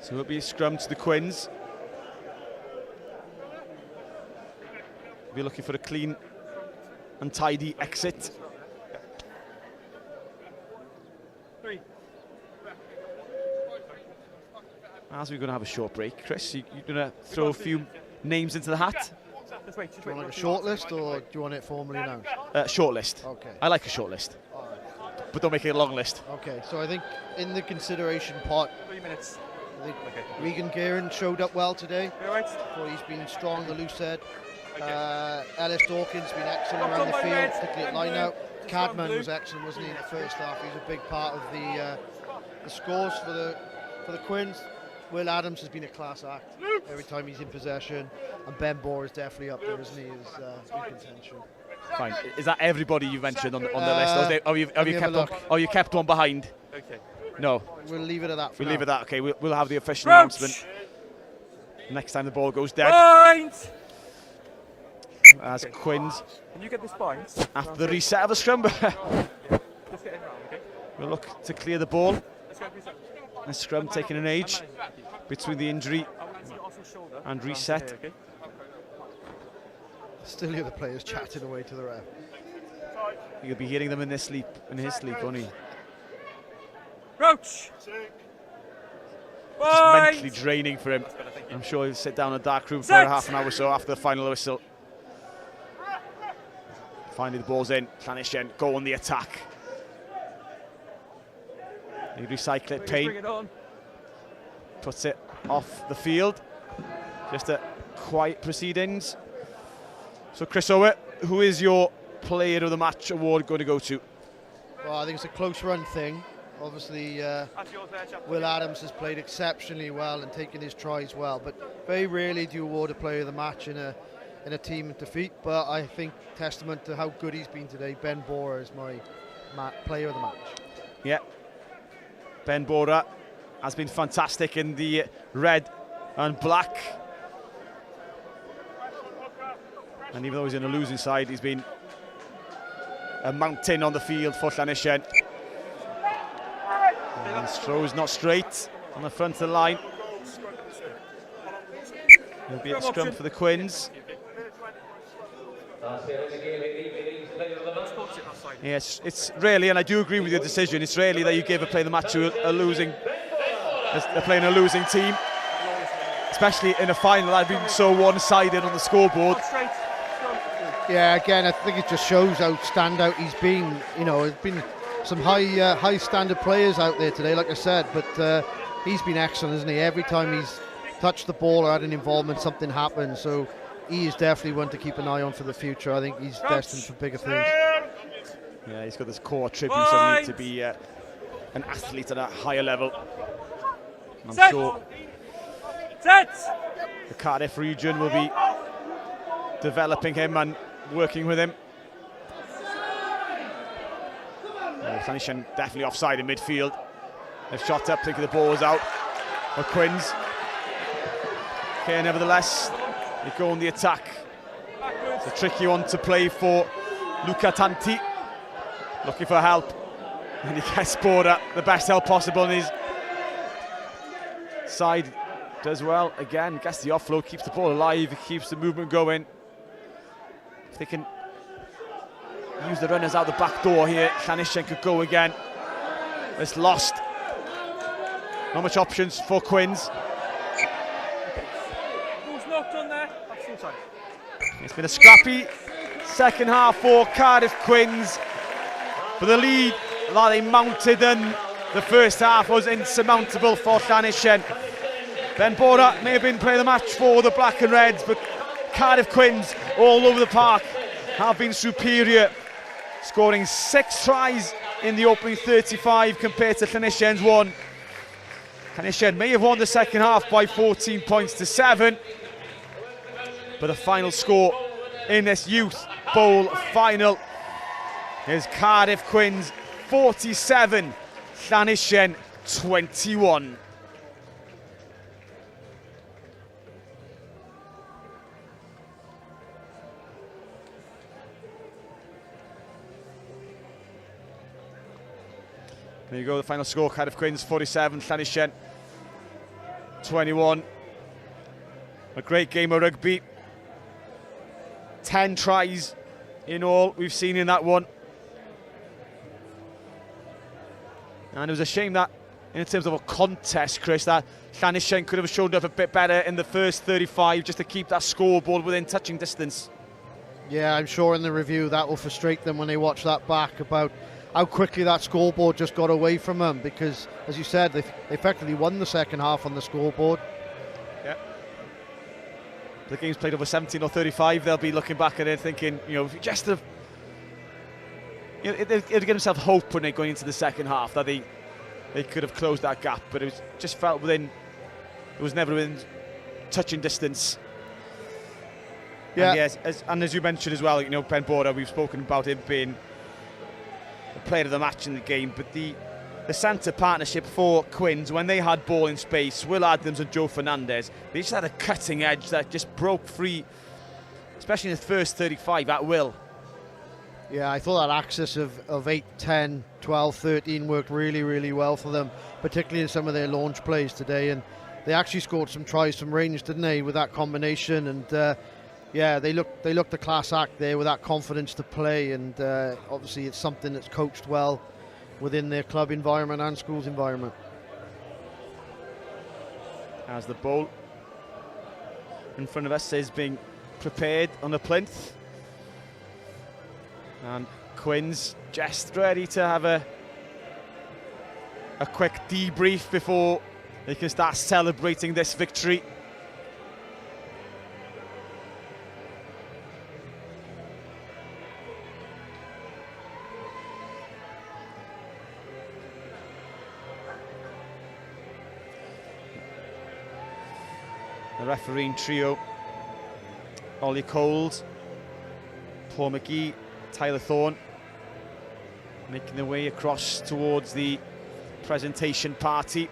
Speaker 1: So it'll be a scrum to the Quins. Be looking for a clean and tidy exit.
Speaker 11: 3.
Speaker 1: As we're going to have a short break, Chris, you're going to throw a few names into the hat?
Speaker 11: Just wait.
Speaker 6: Do you want like a short list, or do you want it formally announced?
Speaker 1: Short list.
Speaker 6: Okay.
Speaker 1: I like a short list. But don't make it a long list.
Speaker 6: Okay, so I think in the consideration pot,
Speaker 11: 3 minutes.
Speaker 6: I think Regan Guerin showed up well today.
Speaker 11: You all right?
Speaker 6: Thought he's been strong, the loose head. Ellis Dawkins been excellent around the field,
Speaker 11: red.
Speaker 6: particularly at line out. Cadman was excellent, wasn't he, in the first half? He's a big part of the scores for the Quins. Will Adams has been a class act every time he's in possession, and Ben Bora is definitely up there, isn't he? Is in contention.
Speaker 1: Fine. Is that everybody you mentioned on the list? Or have you kept one behind?
Speaker 11: Okay.
Speaker 1: No.
Speaker 6: We'll leave it at that.
Speaker 1: We'll leave it at that. Okay, we'll have the official announcement next time the ball goes dead.
Speaker 11: Point!
Speaker 1: As Quins,
Speaker 11: Can you get this point?
Speaker 1: after the reset of a scrum,
Speaker 11: Just get in round, okay?
Speaker 1: will look to clear the ball.
Speaker 11: Let's go reset.
Speaker 1: A scrum taking an age between the injury
Speaker 11: I want to see it off his shoulder.
Speaker 1: and
Speaker 11: Round to
Speaker 1: reset.
Speaker 11: here, okay?
Speaker 6: Still hear the players chatting away to the ref.
Speaker 1: You'll be hearing them in his sleep, won't he?
Speaker 11: Roach!
Speaker 1: Just mentally draining for him. I'm sure he'll sit down in a dark room for half an hour or so after the final whistle. Finally the ball's in. Llantrisant go on the attack. They recycle it, Payne.
Speaker 11: Bring it on.
Speaker 1: Puts it off the field. Just a quiet proceedings. So Chris Ower, who is your player of the match award going to go to?
Speaker 6: Well, I think it's a close run thing. Obviously, Will Adams has played exceptionally well and taken his tries well, but very rarely do you award a player of the match in a team defeat. But I think testament to how good he's been today, Ben Bora is my player of the match.
Speaker 1: Yeah, Ben Bora has been fantastic in the red and black. And even though he's in a losing side, he's been a mountain on the field for Llantrisant. And throws not straight on the front of the line. There'll be a scrum for the Quins. Yes, it's rarely, and I do agree with your decision, it's rarely that you give a player of the match to a losing, they're playing a losing team. Especially in a final that had been so one-sided on the scoreboard.
Speaker 6: Yeah, again, I think it just shows how standout he's been. You know, there's been some high standard players out there today, like I said, but he's been excellent, isn't he? Every time he's touched the ball or had an involvement, something happens. So he is definitely one to keep an eye on for the future. I think he's destined for bigger things.
Speaker 1: Yeah, he's got this core attributes that need to be an athlete at a higher level. I'm sure the Cardiff region will be developing him and working with him. Llantrisant definitely offside in midfield. They've shot up, thinking the ball was out for Quins. Okay, nevertheless, they go on the attack. It's a tricky one to play for Luca Tanti. Looking for help. And he gets Bora the best help possible on his side. Does well again, gets the offload, keeps the ball alive, keeps the movement going. If they can use the runners out the back door here, Llantrisant could go again. It's lost. Not much options for Quins. It's been a scrappy second half for Cardiff Quins. But the lead that they mounted in the first half was insurmountable for Llantrisant. Ben Bora may have been player of the match for the Black and Reds, but Cardiff Quins all over the park have been superior, scoring 6 tries in the opening 35 compared to Llantrisant's 1. Llantrisant may have won the second half by 14 points to 7, but the final score in this Youth Bowl final is Cardiff Quins 47, Llantrisant 21. There you go, the final score, Cardiff Quins 47, Llantrisant 21. A great game of rugby. 10 tries in all we've seen in that one. And it was a shame that, in terms of a contest, Chris, that Llantrisant could have showed up a bit better in the first 35 just to keep that scoreboard within touching distance.
Speaker 6: Yeah, I'm sure in the review that will frustrate them when they watch that back about how quickly that scoreboard just got away from them, because, as you said, they effectively won the second half on the scoreboard.
Speaker 1: Yeah. The game's played over 17 or 35, they'll be looking back at it thinking, you know, if you just have, you know, they'll give themselves hope when they're going into the second half that they could have closed that gap, but it was just felt within, it was never within touching distance.
Speaker 6: Yeah.
Speaker 1: And yes, as you mentioned as well, you know, Ben Bora, we've spoken about him being the player of the match in the game, but the centre partnership for Quins, when they had ball in space, Will Adams and Joe Fernandez, they just had a cutting edge that just broke free, especially in the first 35 at will.
Speaker 6: Yeah, I thought that axis of 8, 10, 12, 13 worked really, really well for them, particularly in some of their launch plays today. And they actually scored some tries from range, didn't they, with that combination? And yeah, they looked a class act there with that confidence to play. And obviously it's something that's coached well within their club environment and schools environment.
Speaker 1: As the ball in front of us is being prepared on the plinth. And Quins just ready to have a quick debrief before they can start celebrating this victory. The refereeing trio: Ollie Coles, Paul McGee, Tyler Thorne, making their way across towards the presentation party.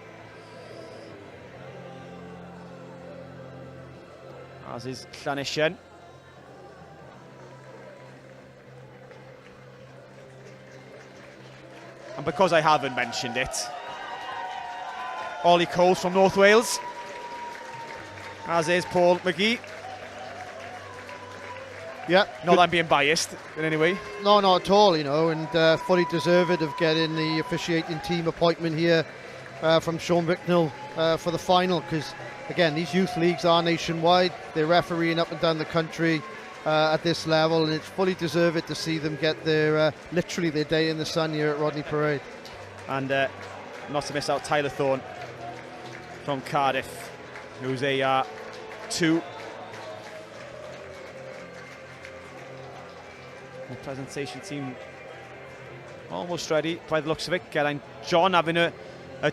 Speaker 1: As is Llantrisant. And because I haven't mentioned it, Ollie Coles from North Wales, as is Paul McGee.
Speaker 6: Yeah,
Speaker 1: not that I'm being biased in any way.
Speaker 6: No, not at all, you know, and fully deserved of getting the officiating team appointment here from Sean Bicknell for the final, because again, these youth leagues are nationwide. They're refereeing up and down the country at this level, and it's fully deserved to see them get their literally their day in the sun here at Rodney Parade.
Speaker 1: And not to miss out Tyler Thorne from Cardiff, who's a 2. The presentation team almost ready by the looks of it. Getting John having a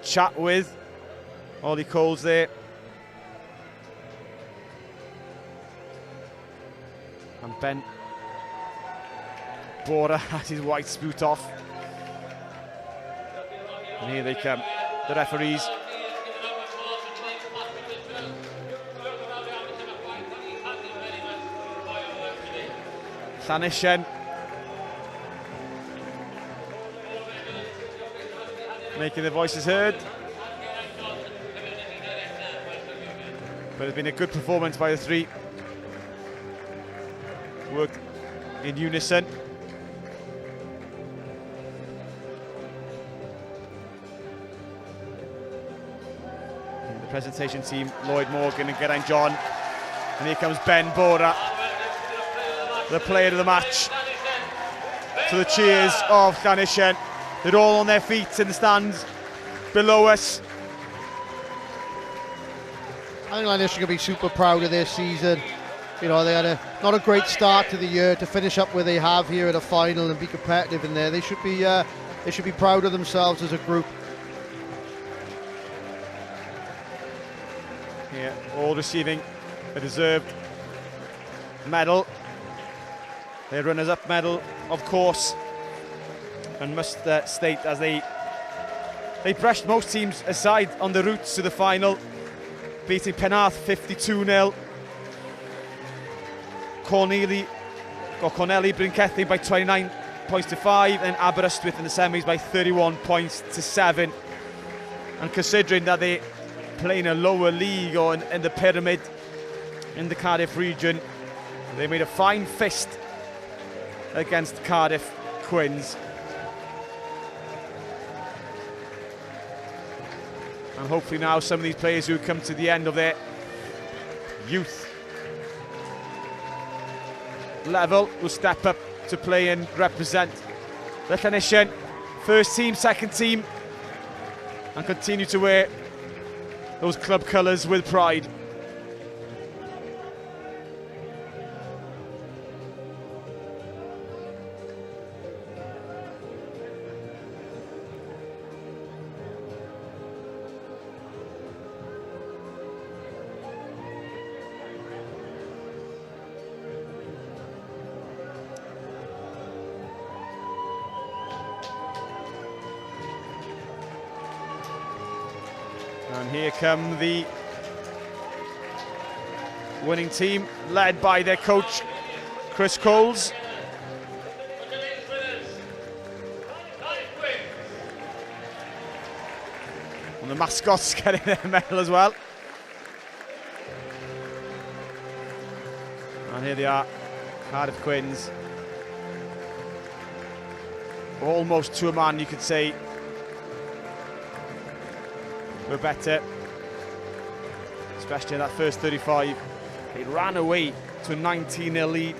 Speaker 1: chat with Ollie Coles there. And Ben Bora has his white spoot off. And here they come, the referees. Llantrisant making their voices heard. But it's been a good performance by the 3. Worked in unison. And the presentation team, Lloyd Morgan and Geraint John. And here comes Ben Bora, the player of the match. To the cheers of Llantrisant. They're all on their feet in the stands below us.
Speaker 6: I think Llantrisant can be super proud of their season. You know, they had not a great start to the year. To finish up where they have here at a final and be competitive in there, they should be proud of themselves as a group.
Speaker 1: Yeah, all receiving a deserved medal. Their runners-up medal, of course, and must state as they brushed most teams aside on the route to the final, beating Penarth 52-0. Corneli Brinkethi by 29 points to 5, and Aberystwyth in the semis by 31 points to 7. And considering that they play in a lower league or in the pyramid in the Cardiff region, they made a fine fist against Cardiff Quins. And hopefully now some of these players who come to the end of their youth level will step up to play and represent the Llantrisant first team, second team, and continue to wear those club colours with pride. And here come the winning team, led by their coach, Chris Coles. And the mascots getting their medal as well. And here they are, Cardiff Quins. Almost to a man, you could say. We're better, especially in that first 35. They ran away to a 19-0 lead,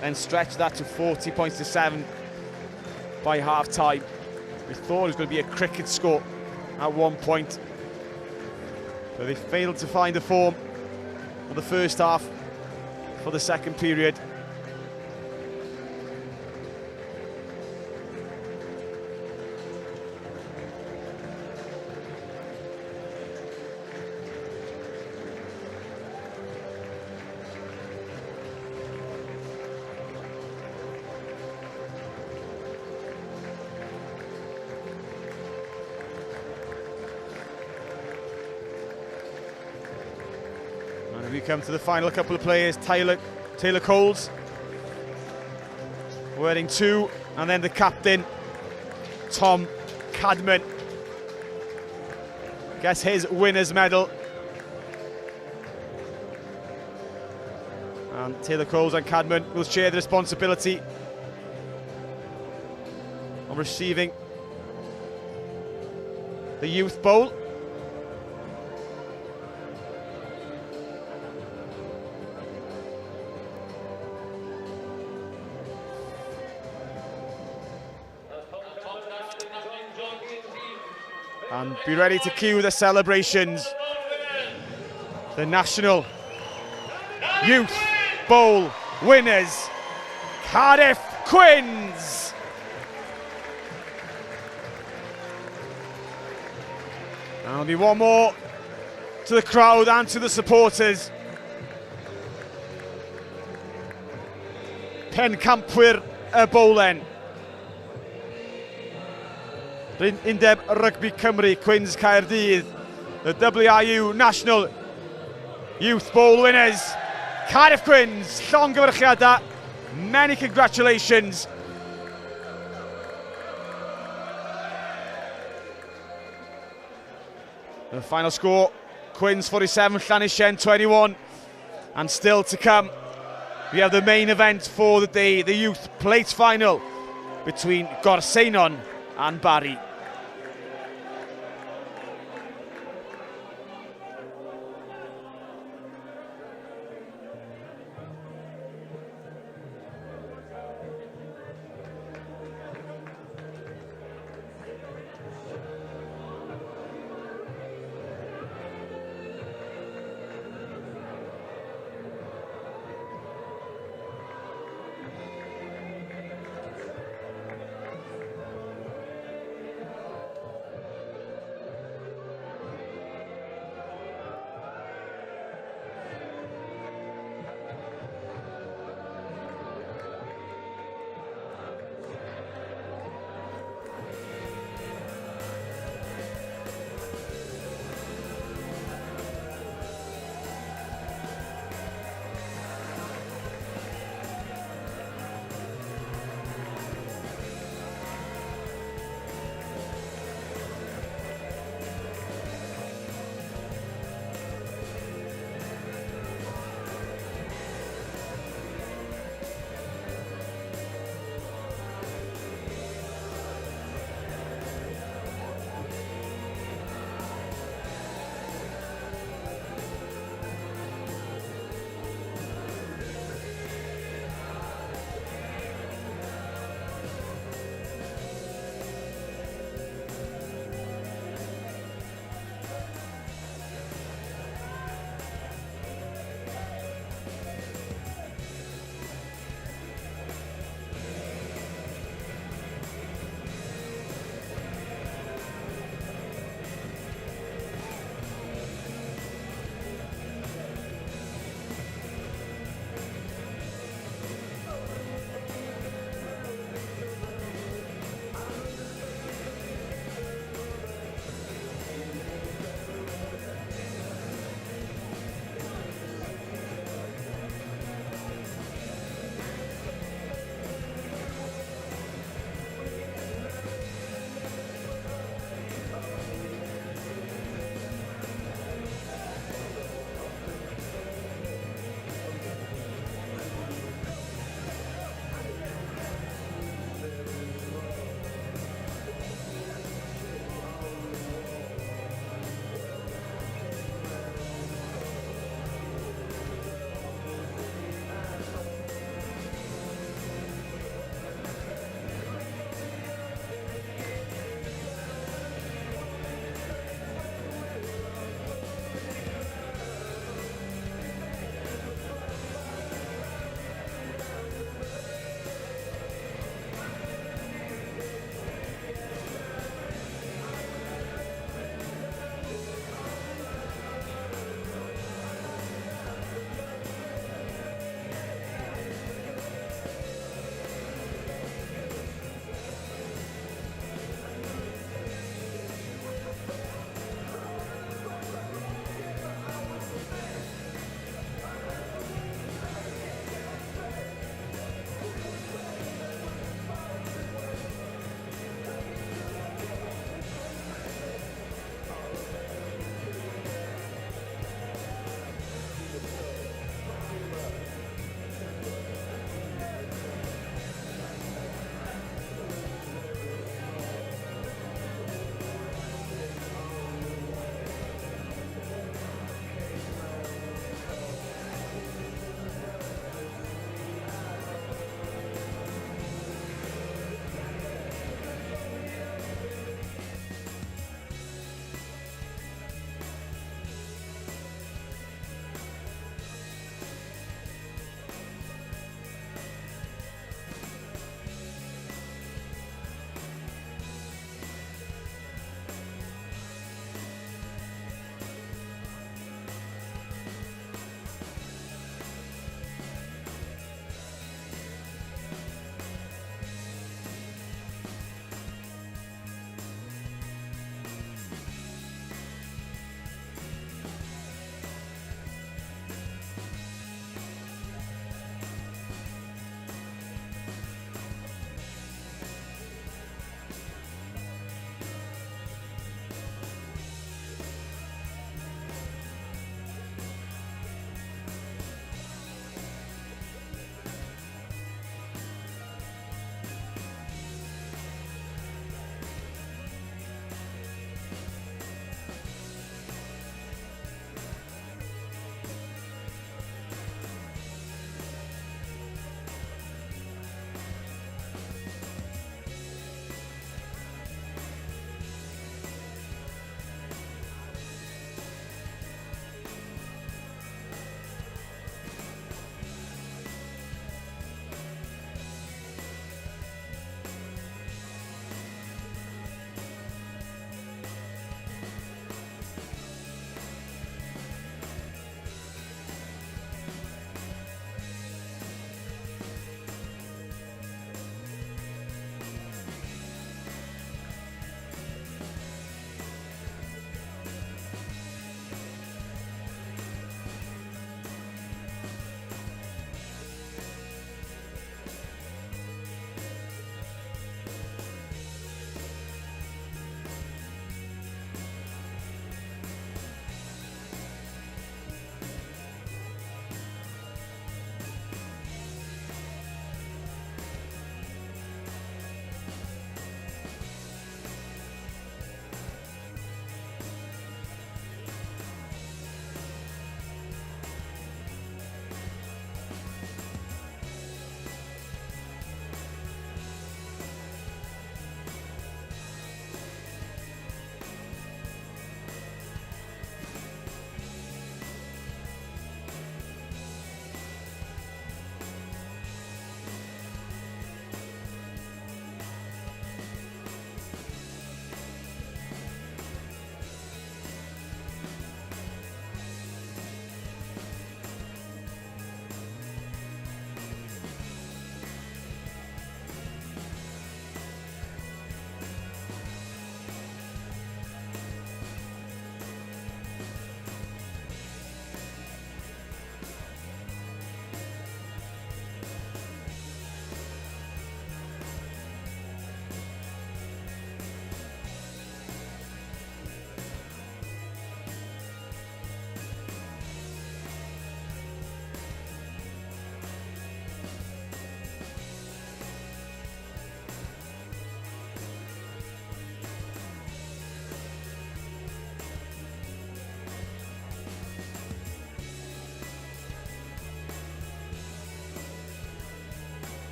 Speaker 1: then stretched that to 40 points to 7 by half-time. We thought it was going to be a cricket score at one point, but they failed to find the form for the first half, for the second period. And we come to the final couple of players. Taylor Coles wearing 2, and then the captain, Tom Cadman, gets his winner's medal. And Taylor Coles and Cadman will share the responsibility of receiving the Youth Bowl. And be ready to cue the celebrations. The National Youth Bowl winners, Cardiff Quins. And there'll be one more to the crowd and to the supporters. Pencampwyr y Bowlen. Undeb Rugby Cymru, Quins Caerdydd, the WRU National Youth Bowl winners, Cardiff Quins, llongyfarchiadau, many congratulations. The final score, Quins 47, Llantrisant 21, and still to come, we have the main event for the day, the Youth Plate Final between Abercynon and Barry.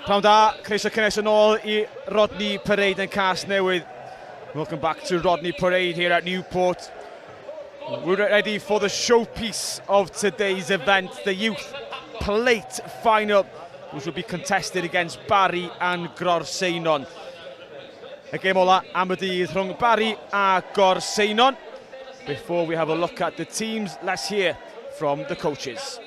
Speaker 1: Pnawn da, croeso cynnes yn ôl I Rodney Parade yn Cas Newydd. Welcome back to Rodney Parade here at Newport. We're ready for the showpiece of today's event, the Youth Plate Final, which will be contested against Barry and Gorseinon. Y gêm ola am y dydd rhwng Barry a Gorseinon. Before we have a look at the teams, let's hear from the coaches.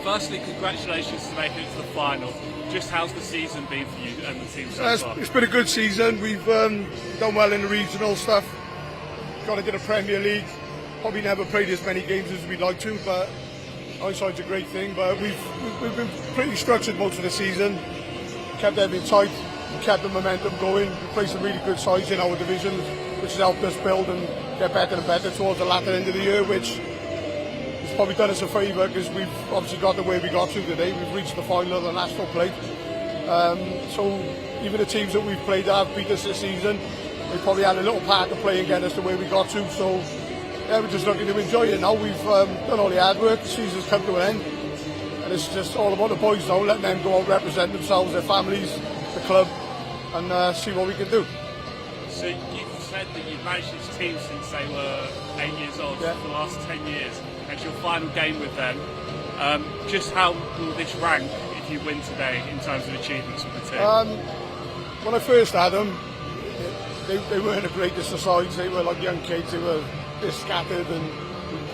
Speaker 2: Firstly, congratulations to making it to the final. Just how's the season been for you and the team so far?
Speaker 12: It's been a good season. We've done well in the regional stuff. Got into the Premier League. Probably never played as many games as we'd like to, but eyesight's a great thing. But we've been pretty structured most of the season. Kept everything tight. Kept the momentum going. We played some really good sides in our divisions, which has helped us build and get better and better towards the latter end of the year, which has probably done us a favour because we've obviously got the way we got to today. We've reached the final of the National Plate. So even the teams that we've played that have beat us this season, we probably had a little part to play and get us the way we got to. So yeah, we're just looking to enjoy it now. We've done all the hard work. The season's come to an end, and it's just all about the boys now, letting them go out, represent themselves, their families, the club, and see what we can do.
Speaker 2: So you've said that you've managed this team since they were 8 years old, for the last 10 years. It's your final game with them. Just how will this rank if you win today in terms of achievements with the team?
Speaker 12: When I first had them, they weren't the greatest of sides. They were like young kids. They were a bit scattered, and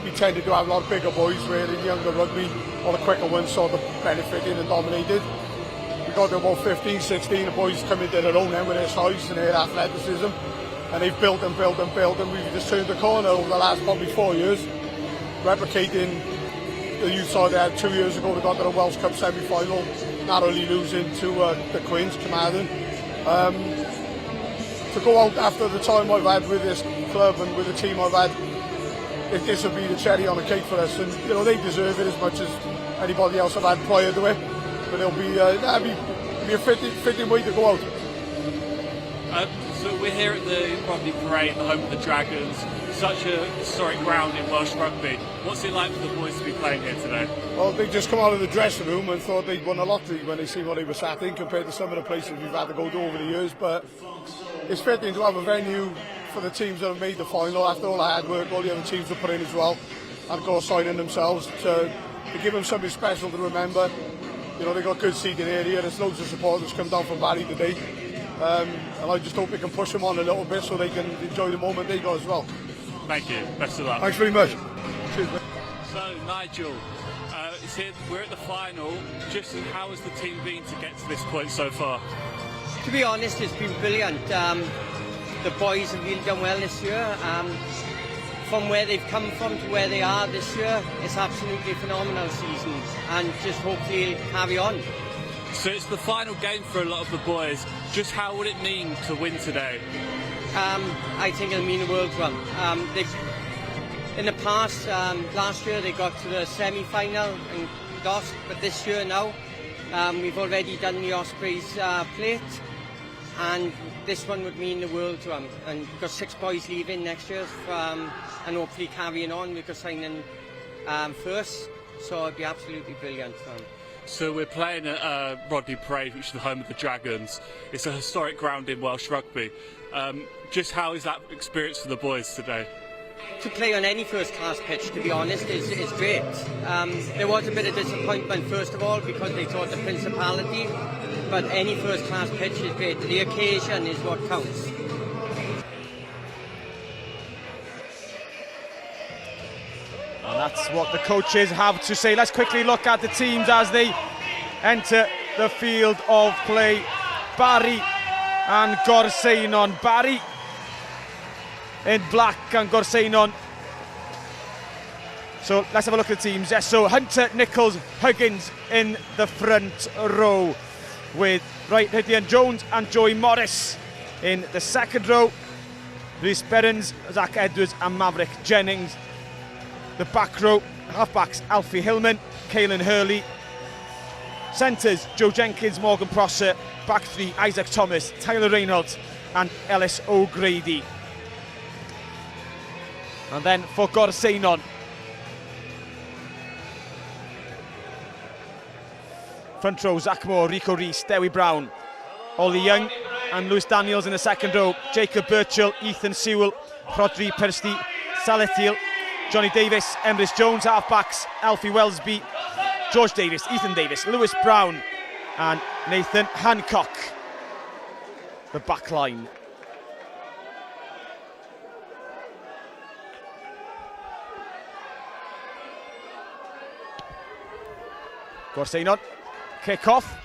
Speaker 12: we tended to have a lot of bigger boys where in younger rugby, all the quicker ones sort of benefited and dominated. We got to about 15, 16, the boys come into their own end with their size and their athleticism, and they've built and built and built, and we've just turned the corner over the last probably 4 years, replicating the youth side they had 2 years ago. We got to the Welsh Cup semi-final, narrowly losing to the Queens, Carmarthen. To go out after the time I've had with this club and with the team I've had, this will be the cherry on the cake for us, and you know they deserve it as much as anybody else I've had prior to it. But it'll be a fitting way to go out.
Speaker 2: So we're here at the Rugby Parade, the home of the Dragons, such a historic ground in Welsh rugby. What's it like for the boys to be playing here today?
Speaker 12: Well, they just come out of the dressing room and thought they'd won a lottery when they see what they were sat in compared to some of the places we've had to go to over the years. But it's fitting to have a venue for the teams that have made the final after all the hard work all the other teams have put in as well, and of course signing themselves to give them something special to remember. You know, they got good seating area. There's loads of supporters come down from Barry today, and I just hope we can push them on a little bit so they can enjoy the moment they got as well.
Speaker 2: Thank you. Best of luck.
Speaker 12: Thanks very much. Cheers.
Speaker 2: So Nigel, we're at the final. Just how has the team been to get to this point so far?
Speaker 13: To be honest, it's been brilliant. The boys have really done well this year. From where they've come from to where they are this year, it's absolutely a phenomenal season, and just hopefully it'll carry on.
Speaker 2: So it's the final game for a lot of the boys. Just how would it mean to win today?
Speaker 13: I think it'll mean the world to them. In the past, last year they got to the semi-final and lost, but this year now we've already done the Ospreys plate, and this one would mean the world to them. And we've got 6 boys leaving next year, and hopefully carrying on. We've got signing first, so it'd be absolutely brilliant for them.
Speaker 2: So we're playing at Rodney Parade, which is the home of the Dragons. It's a historic ground in Welsh rugby. Just how is that experience for the boys today?
Speaker 13: To play on any first-class pitch, to be honest, is great. There was a bit of disappointment, first of all, because they thought the Principality, but any first-class pitch is great. The occasion is what counts.
Speaker 1: And that's what the coaches have to say. Let's quickly look at the teams as they enter the field of play. Barry and Gorseinon. Barry in black and Gorseinon. So let's have a look at the teams. Yes, so Hunter, Nichols, Huggins in the front row, with Wright, Hydian Jones and Joey Morris in the second row. Rhys Berens, Zach Edwards and Maverick Jennings. The back row, halfbacks Alfie Hillman, Caelan Hurley. Centres, Joe Jenkins, Morgan Prosser. Back three, Isaac Thomas, Tyler Reynolds and Ellis O'Grady. And then for Gorseinon, Front row, Zach Moore, Rico Rees, Dewi Brown, Ollie Young and Lewis Daniels in the second row. Jacob Birchall, Ethan Sewell, Rodri Persti, Saletiel, Johnny Davis, Emrys Jones, halfbacks, Alfie Wellesby, George Davis, Ethan Davis, Lewis Brown and Nathan Hancock. The back line. Abercynon, kick off.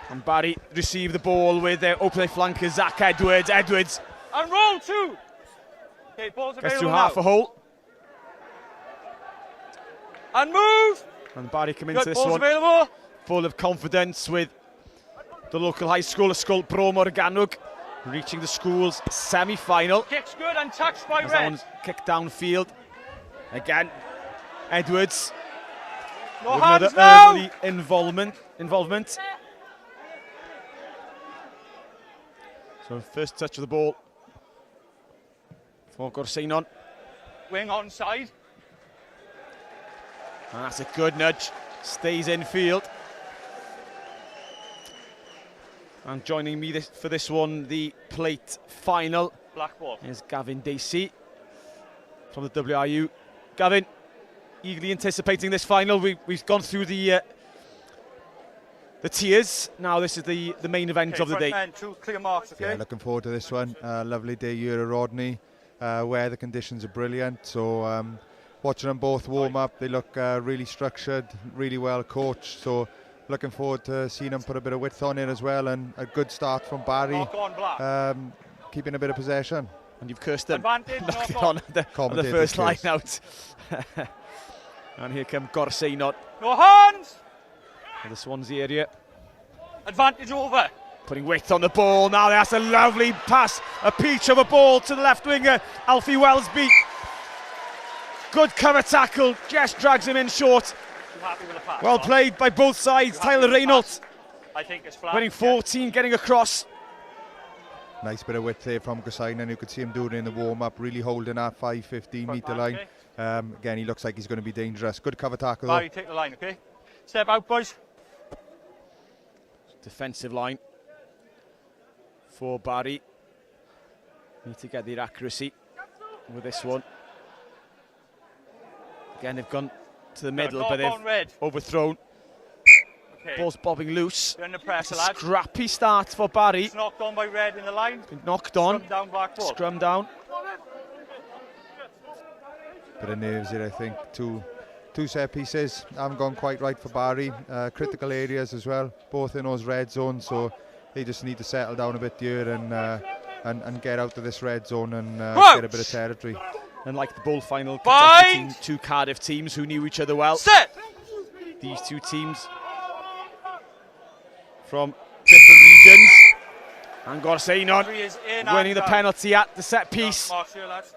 Speaker 1: And Barry received the ball with their opening flanker Zach Edwards. Edwards
Speaker 11: and roll two. Okay, ball's
Speaker 1: gets through
Speaker 11: available
Speaker 1: half
Speaker 11: now.
Speaker 1: a hole.
Speaker 11: And move.
Speaker 1: And Barry come into this
Speaker 11: ball's
Speaker 1: one
Speaker 11: available.
Speaker 1: full of confidence with the local high school, Ysgol Bro Morgannwg, reaching the school's semi-final.
Speaker 11: Kicks good and touched by
Speaker 1: As
Speaker 11: Red.
Speaker 1: that one's kicked downfield. Again, Edwards.
Speaker 11: No
Speaker 1: with
Speaker 11: hands
Speaker 1: another
Speaker 11: now.
Speaker 1: early involvement. So first touch of the ball for Abercynon.
Speaker 11: Wing onside.
Speaker 1: And that's a good nudge. Stays in field. And joining me for this one, the plate final,
Speaker 11: Black ball.
Speaker 1: is Gavin Dacey from the WRU. Gavin, eagerly anticipating this final. We've gone through the tiers. Now this is the main event of the day.
Speaker 11: Men, two clear marks, okay?
Speaker 14: Yeah, looking forward to this one. Lovely day here at Rodney, where the conditions are brilliant. So watching them both warm up, they look really structured, really well coached. So looking forward to seeing them put a bit of width on it as well, and a good start from Barry,
Speaker 11: Knock on, Black.
Speaker 14: keeping a bit of possession.
Speaker 1: And you've cursed them.
Speaker 11: Advantage,
Speaker 1: Knocked it
Speaker 11: knock
Speaker 1: on
Speaker 11: on.
Speaker 1: at the first line out. And here come Abercynon.
Speaker 11: No hands.
Speaker 1: In the Swansea area.
Speaker 11: Advantage over.
Speaker 1: Putting width on the ball. Now that's a lovely pass. A peach of a ball to the left winger, Alfie Wellesby. Good cover tackle. Just drags him in short.
Speaker 11: Happy with the pass.
Speaker 1: Well played by both sides. Tyler Reynolds
Speaker 11: I think it's flat.
Speaker 1: winning 14, getting across.
Speaker 14: Nice bit of width there from Abercynon. You could see him doing it in the warm-up, really holding that 5-15 metre line. Again, he looks like he's going to be dangerous. Good cover tackle
Speaker 11: Barry,
Speaker 14: though.
Speaker 11: take the line, okay? Step out, boys.
Speaker 1: Defensive line for Barry. Need to get their accuracy with this one. Again, they've gone to the middle, but they've overthrown.
Speaker 11: Okay.
Speaker 1: Ball's bobbing loose.
Speaker 11: You're under pressure,
Speaker 1: It's a
Speaker 11: lads.
Speaker 1: scrappy start for Barry.
Speaker 11: It's knocked on by Red in the line.
Speaker 1: Been knocked on.
Speaker 11: Scrum down, Black ball.
Speaker 1: Scrum down.
Speaker 14: Bit of nerves here, I think. Two set pieces haven't gone quite right for Barry. Critical areas as well, both in those red zones. So they just need to settle down a bit here and get out of this red zone and get a bit of territory.
Speaker 1: And like the ball final, contested between two Cardiff teams who knew each other well.
Speaker 11: Set.
Speaker 1: These two teams from different regions. And Abercynon winning the penalty at the set piece.
Speaker 11: Marks here, lads.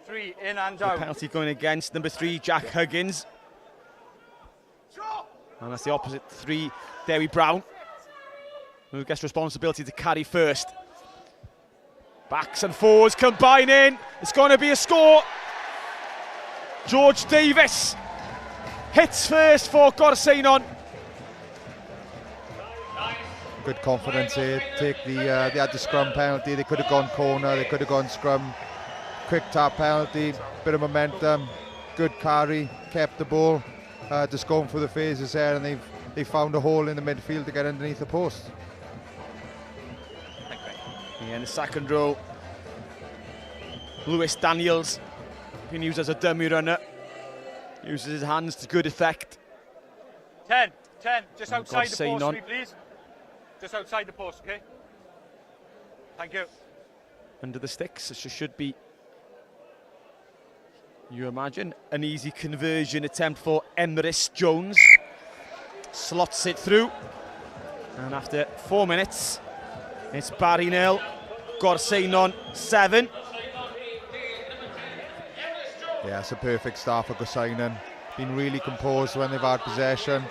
Speaker 11: 3 in and
Speaker 1: The
Speaker 11: out.
Speaker 1: penalty going against number 3, Jack Huggins. And that's the opposite 3, Dewi Brown, who gets responsibility to carry first. Backs and forwards combining. It's going to be a score. George Davis hits first for Abercynon.
Speaker 14: Good confidence here. They had the scrum penalty. They could have gone corner. They could have gone scrum. Quick tap penalty. Bit of momentum. Good carry. Kept the ball. Just going through the phases there, and they found a hole in the midfield to get underneath the post.
Speaker 1: In the second row, Lewis Daniels, being used as a dummy runner, uses his hands to good effect.
Speaker 11: 10, just
Speaker 1: And
Speaker 11: outside the
Speaker 1: Abercynon.
Speaker 11: post, please. Just outside the post, okay? Thank you.
Speaker 1: Under the sticks, it should be, you imagine, an easy conversion attempt for Emrys Jones. Slots it through, and after 4 minutes, it's Barry 0, Abercynon 7.
Speaker 14: Yeah, it's a perfect start for Abercynon. Been really composed when they've had possession.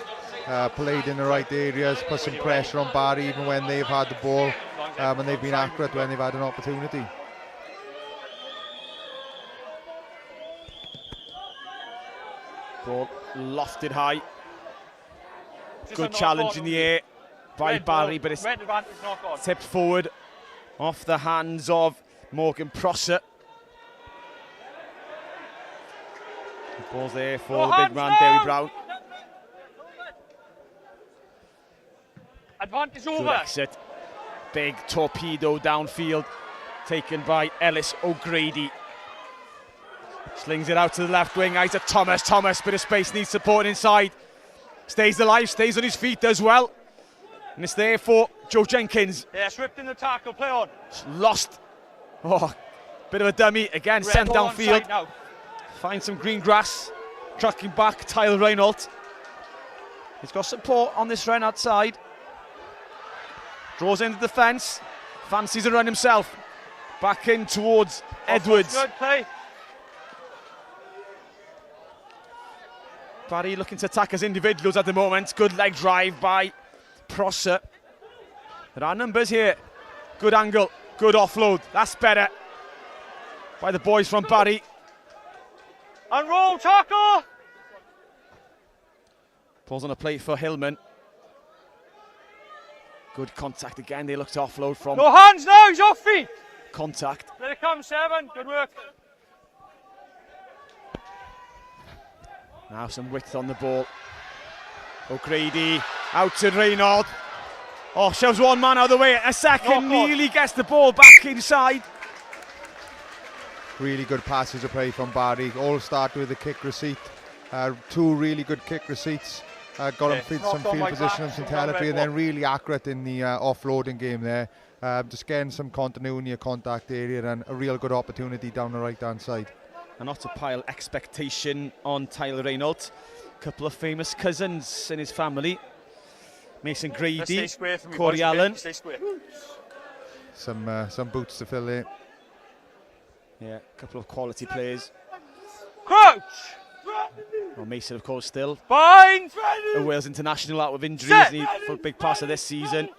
Speaker 14: Played in the right areas, put some pressure on Barry even when they've had the ball, and they've been accurate when they've had an opportunity.
Speaker 1: Ball lofted high Good challenge in the air by Barry, but it's tipped forward off the hands of Morgan Prosser. The ball's there for the big man, Derry Brown.
Speaker 11: Advantage
Speaker 1: Good
Speaker 11: over.
Speaker 1: exit. Big torpedo downfield, taken by Ellis O'Grady. Slings it out to the left wing. Isaac Thomas. Thomas, bit of space, needs support inside. Stays alive, stays on his feet as well. And it's there for Joe Jenkins.
Speaker 11: Yeah, slipped in the tackle, play on.
Speaker 1: Lost. Oh, bit of a dummy. Again,
Speaker 11: Red
Speaker 1: sent
Speaker 11: ball
Speaker 1: downfield.
Speaker 11: onside now.
Speaker 1: Find some green grass. Tracking back, Tyler Reynolds. He's got support on this run outside. Draws into the fence. Fancies a run himself. Back in towards Edwards.
Speaker 11: Good play.
Speaker 1: Barry looking to attack as individuals at the moment. Good leg drive by Prosser. There are numbers here. Good angle, good offload. That's better by the boys from Barry.
Speaker 11: And roll, tackle.
Speaker 1: Pulls on a plate for Hillman. Good contact again. They look to offload from
Speaker 11: No hands now, he's off feet.
Speaker 1: contact.
Speaker 11: Let it come, 7. Good work.
Speaker 1: Now some width on the ball. O'Grady out to Reynolds. Oh, shoves one man out of the way. A second, nearly gets the ball back inside.
Speaker 14: Really good passes of play from Barry. All start with a kick receipt. 2 really good kick receipts. Got him some field position and some territory, and then really accurate in the offloading game there. Just getting some continuity in contact area and a real good opportunity down the right hand side.
Speaker 1: And not to pile expectation on Tyler Reynolds. A couple of famous cousins in his family. Mason Grady, Corey Allen.
Speaker 14: Some boots to fill there.
Speaker 1: Yeah, a couple of quality players.
Speaker 11: Crouch!
Speaker 1: Well, Mason, of course, still
Speaker 11: Bind!
Speaker 1: a Wales international out with injuries for a big part of this season.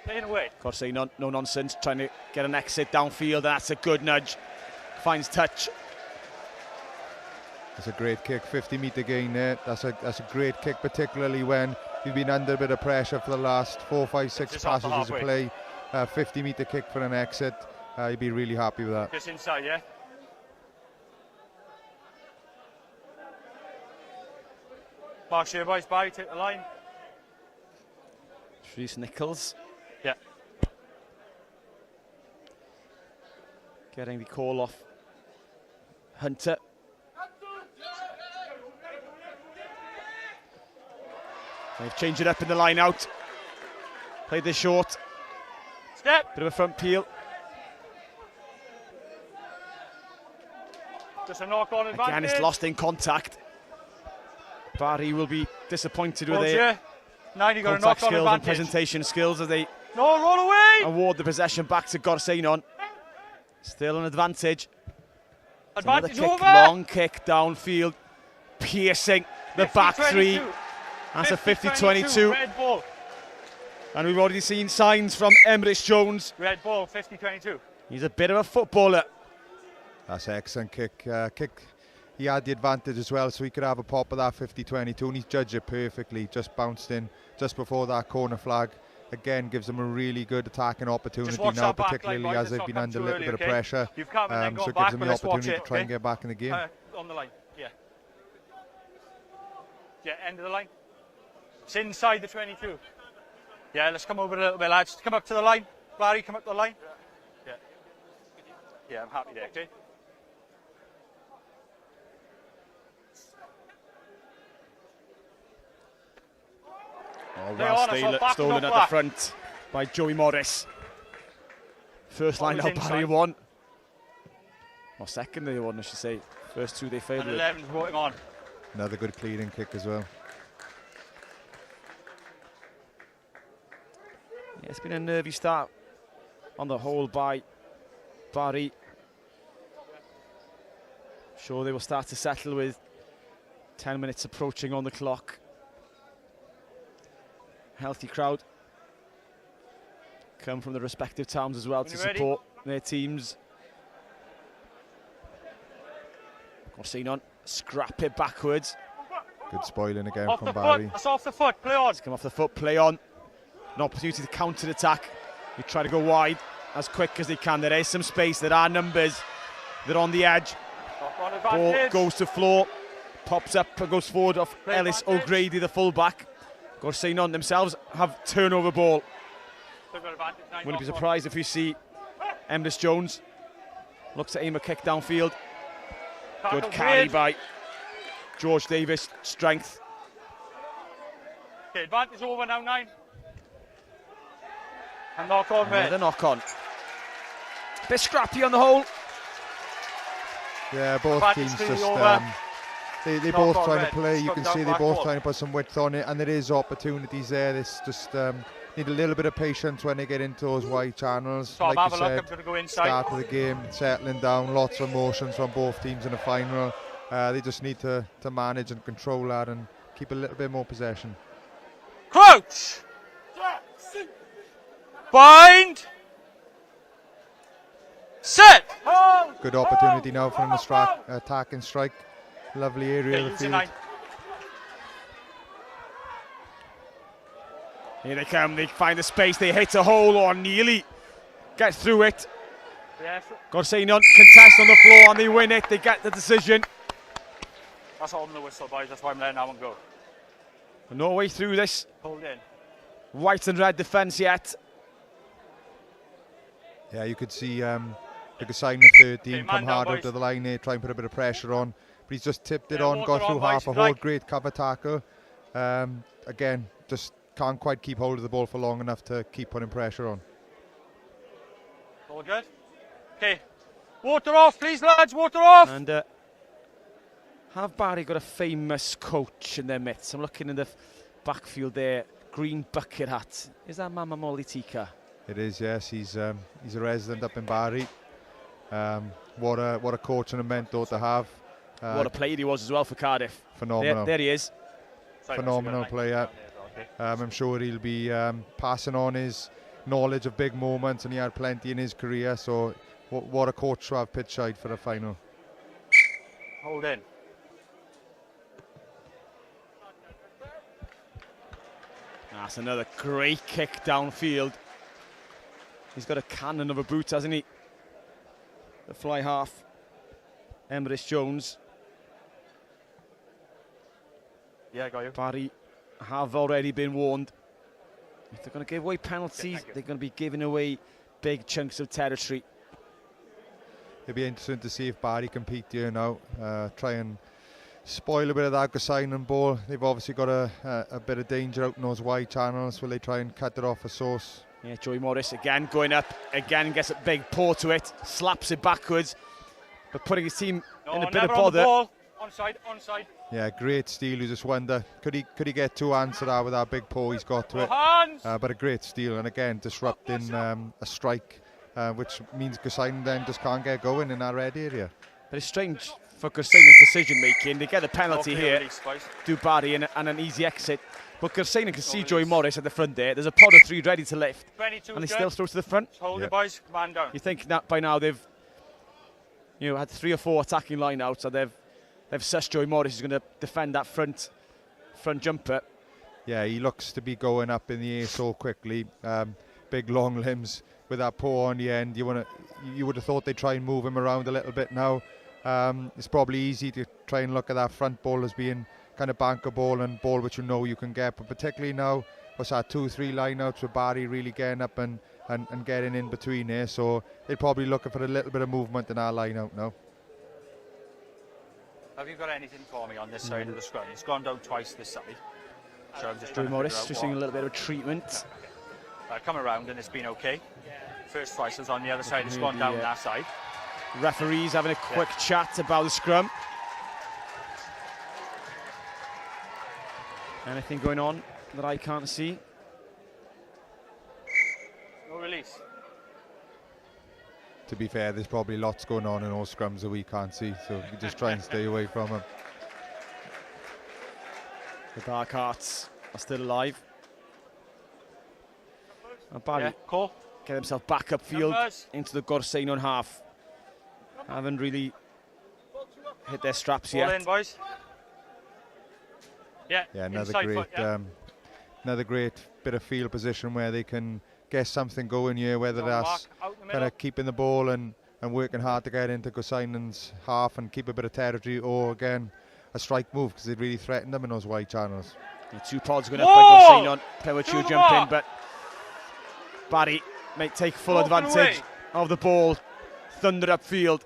Speaker 11: Playing away.
Speaker 1: Of course, no nonsense, trying to get an exit downfield. That's a good nudge. Finds touch.
Speaker 14: That's a great kick, 50-metre gain there. That's a great kick, particularly when you've been under a bit of pressure for the last 4, 5, 6 passages of play. 50-metre kick for an exit. You'd be really happy with that.
Speaker 11: Just inside, yeah? Mark here, boys. Barry, take the line.
Speaker 1: Reece Nichols.
Speaker 11: Yeah.
Speaker 1: Getting the call off Hunter. They've changed it up in the line out. Played this short.
Speaker 11: Step.
Speaker 1: Bit of a front peel.
Speaker 11: Just a knock-on advantage.
Speaker 1: Again, it's lost in contact. Barry will be disappointed with their contact skills and presentation skills as they
Speaker 11: roll away.
Speaker 1: award the possession back to Abercynon. Still an advantage.
Speaker 11: Advantage
Speaker 1: kick,
Speaker 11: over.
Speaker 1: long kick downfield, piercing the back three. That's a 50-22.
Speaker 11: Red ball.
Speaker 1: And we've already seen signs from Emrys Jones.
Speaker 11: Red ball, 50-22.
Speaker 1: He's a bit of a footballer.
Speaker 14: That's an excellent kick. He had the advantage as well, so he could have a pop of that 50-22, and he's judged it perfectly. Just bounced in just before that corner flag. Again, gives them a really good attacking opportunity now, particularly as they've been under a little bit of pressure. So it gives them the opportunity to try and get back in the game.
Speaker 11: On the line, yeah. Yeah, end of the line. It's inside the 22. Yeah, let's come over a little bit, lads. Come up to the line. Barry, come up to the line. Yeah. Yeah, I'm happy there, okay?
Speaker 1: Oh, well stolen at the front by Joey Morris. First line now, Barry won. Or second they won, I should say. First 2 they failed with.
Speaker 11: 11's voting on.
Speaker 14: Another good clearing kick as well.
Speaker 1: Yeah, it's been a nervy start on the whole by Barry. Sure, they will start to settle with 10 minutes approaching on the clock. Healthy crowd come from the respective towns as well to support their teams. Abercynon scrap it backwards.
Speaker 14: Good spoiling again
Speaker 11: Off
Speaker 14: from
Speaker 11: the
Speaker 14: Barry.
Speaker 11: foot. That's off the foot. Play on.
Speaker 1: It's come off the foot, play on. An opportunity to counter attack. You try to go wide as quick as they can. There is some space. There are numbers. They're on the edge. Ball goes to floor. Pops up and goes forward off Ellis O'Grady, the fullback. Abercynon themselves have turnover ball. Wouldn't be surprised if we see Emrys Jones looks to aim a kick downfield. Good carry by George Davis, strength.
Speaker 11: Okay, advantage over now, 9. And knock on, mate.
Speaker 1: The knock on. Bit scrappy on the whole.
Speaker 14: Yeah, both teams just they both trying to play. You can see they both trying to put some width on it, and there is opportunities there. This just need a little bit of patience when they get into those wide channels.
Speaker 11: Tom,
Speaker 14: like
Speaker 11: have
Speaker 14: you
Speaker 11: a
Speaker 14: said,
Speaker 11: look. I'm going to go inside.
Speaker 14: start of the game, settling down, lots of emotions from both teams in the final. They just need to manage and control that and keep a little bit more possession.
Speaker 11: Crouch! Bind! Set!
Speaker 14: Good opportunity now for an attack and strike. Lovely area of the field.
Speaker 1: Here they come, they find the space, they hit a hole or nearly get through it. Abercynon contest on the floor and they win it, they get the decision.
Speaker 11: That's on the whistle, boys, that's why I'm letting that one go.
Speaker 1: No way through this.
Speaker 11: Hold in.
Speaker 1: White and red defence yet.
Speaker 14: Yeah, you could see Abercynon 13 come hard out to the line there, try and put a bit of pressure on. But he's just tipped it on, got through half a whole, great cover tackle. Again, just can't quite keep hold of the ball for long enough to keep putting pressure on.
Speaker 11: All good? Okay. Water off, please, lads, water off!
Speaker 1: And have Barry got a famous coach in their midst? I'm looking in the backfield there, green bucket hat. Is that Mama Molitika?
Speaker 14: It is, yes. He's a resident up in Barry. What a coach and a mentor to have.
Speaker 1: What a player he was as well for Cardiff.
Speaker 14: Phenomenal.
Speaker 1: There he is.
Speaker 14: Phenomenal player. I'm sure he'll be passing on his knowledge of big moments, and he had plenty in his career. So what a coach to have pitch side for the final.
Speaker 11: Hold in.
Speaker 1: That's another great kick downfield. He's got a cannon of a boot, hasn't he? The fly half, Emrys Jones.
Speaker 11: Yeah, I got you.
Speaker 1: Barry have already been warned. If they're going to give away penalties, they're going to be giving away big chunks of territory.
Speaker 14: It'll be interesting to see if Barry compete here now. Try and spoil a bit of that Abercynon ball. They've obviously got a bit of danger out in those wide channels. Will they try and cut it off a source?
Speaker 1: Yeah, Joey Morris again going up, again gets a big paw to it, slaps it backwards, but putting his team in a bit of bother.
Speaker 11: Onside, onside.
Speaker 14: Yeah, great steal. You just wonder, could he get two hands to that with that big paw he's got to it? But a great steal, and again disrupting a strike, which means Abercynon then just can't get going in that red area.
Speaker 1: But it's strange for Abersynon's decision making. They get the penalty here, do Barry and an easy exit. But Abercynon can see Joey Morris at the front there. There's a pod of 3 ready to lift, and they still throw to the front.
Speaker 11: Hold it, boys. Man down.
Speaker 1: You think that by now they've had 3 or 4 attacking lineouts, so they've sussed Joey Morris is going to defend that front jumper.
Speaker 14: Yeah, he looks to be going up in the air so quickly. Big long limbs with that paw on the end. You would have thought they'd try and move him around a little bit now. It's probably easy to try and look at that front ball as being kind of banker ball and ball which you can get, but particularly now, what's that, 2-3 lineouts with Barry really getting up and getting in between there, so they're probably looking for a little bit of movement in our lineout now.
Speaker 11: Have you got anything for me on this side of the scrum? It's gone down twice this side. So I'm just
Speaker 1: Joey Morris just doing a little bit of treatment.
Speaker 11: I've come around and it's been okay. First twice was on the other side, it's gone down that side.
Speaker 1: Referees having a quick chat about the scrum. Anything going on that I can't see?
Speaker 11: No release.
Speaker 14: To be fair, there's probably lots going on in those scrums that we can't see, so we just try and stay away from them.
Speaker 1: The Dark Hearts are still alive. And Barry get himself back upfield into the Abercynon half. Haven't really hit their straps yet.
Speaker 11: All in, boys. Yeah,
Speaker 14: another
Speaker 11: inside
Speaker 14: great,
Speaker 11: foot, yeah.
Speaker 14: another great bit of field position where they can get something going here, whether that's kind of keeping the ball and working hard to get into Abercynon's half and keep a bit of territory, or again a strike move, because they really threatened them in those wide channels.
Speaker 1: The 2 pods going up by Abercynon, premature jump in, but Barry may take full advantage of the ball. Thunder upfield.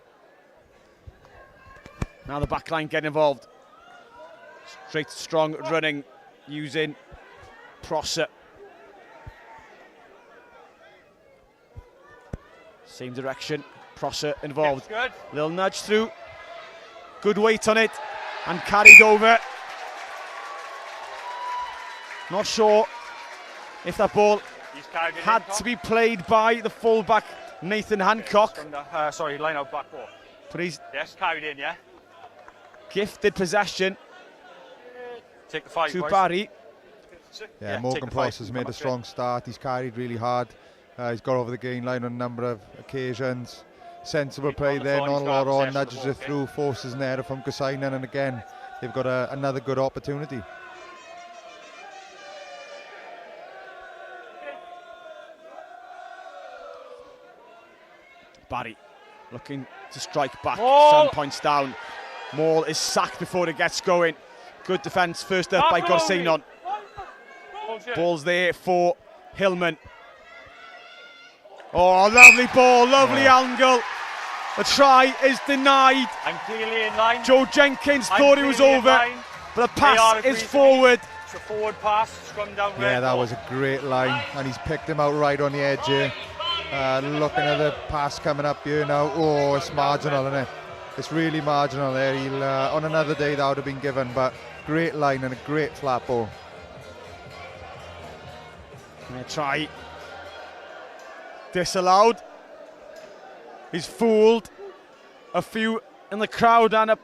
Speaker 1: Now the back line getting involved. Straight, strong running using Prosser. Same direction, Prosser involved. Little nudge through. Good weight on it and carried over. Not sure if that ball had to be played by the fullback Nathan Hancock.
Speaker 11: Sorry, line out back ball.
Speaker 1: But he's
Speaker 11: carried in, yeah.
Speaker 1: Gifted possession.
Speaker 11: Take the 5
Speaker 1: to Barry.
Speaker 14: Yeah, Morgan Prosser's made a strong start. He's carried really hard. He's got over the gain line on a number of occasions. Sensible play there, not a lot on, nudges it through, forces an error from Abercynon, and again, they've got another good opportunity.
Speaker 1: Barry looking to strike back, 7 points down. Maul is sacked before it gets going. Good defence, first up by Abercynon. Ball's there for Hillman. Oh, lovely ball, lovely angle. The try is denied.
Speaker 11: I'm clearly in line.
Speaker 1: Joe Jenkins thought it was over, but the pass is forward.
Speaker 11: It's a forward pass, scrum down.
Speaker 14: Yeah, that was a great line, and he's picked him out right on the edge here. Looking at the pass coming up here now. Oh, it's marginal, isn't it? It's really marginal there. He'll, on another day that would have been given, but great line and a great flat ball.
Speaker 1: Try disallowed. He's fooled a few in the crowd and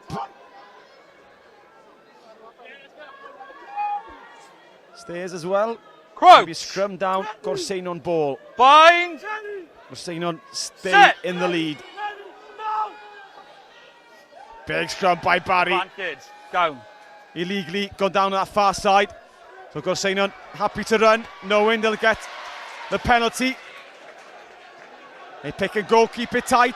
Speaker 1: stays as well. Maybe scrum down. Abercynon ball.
Speaker 11: Bind.
Speaker 1: Abercynon stay in the lead. Big scrum by Barry.
Speaker 11: Advantage. Down.
Speaker 1: Illegally gone down that far side. So Abercynon happy to run, knowing they'll get the penalty. They pick and go, keep it tight.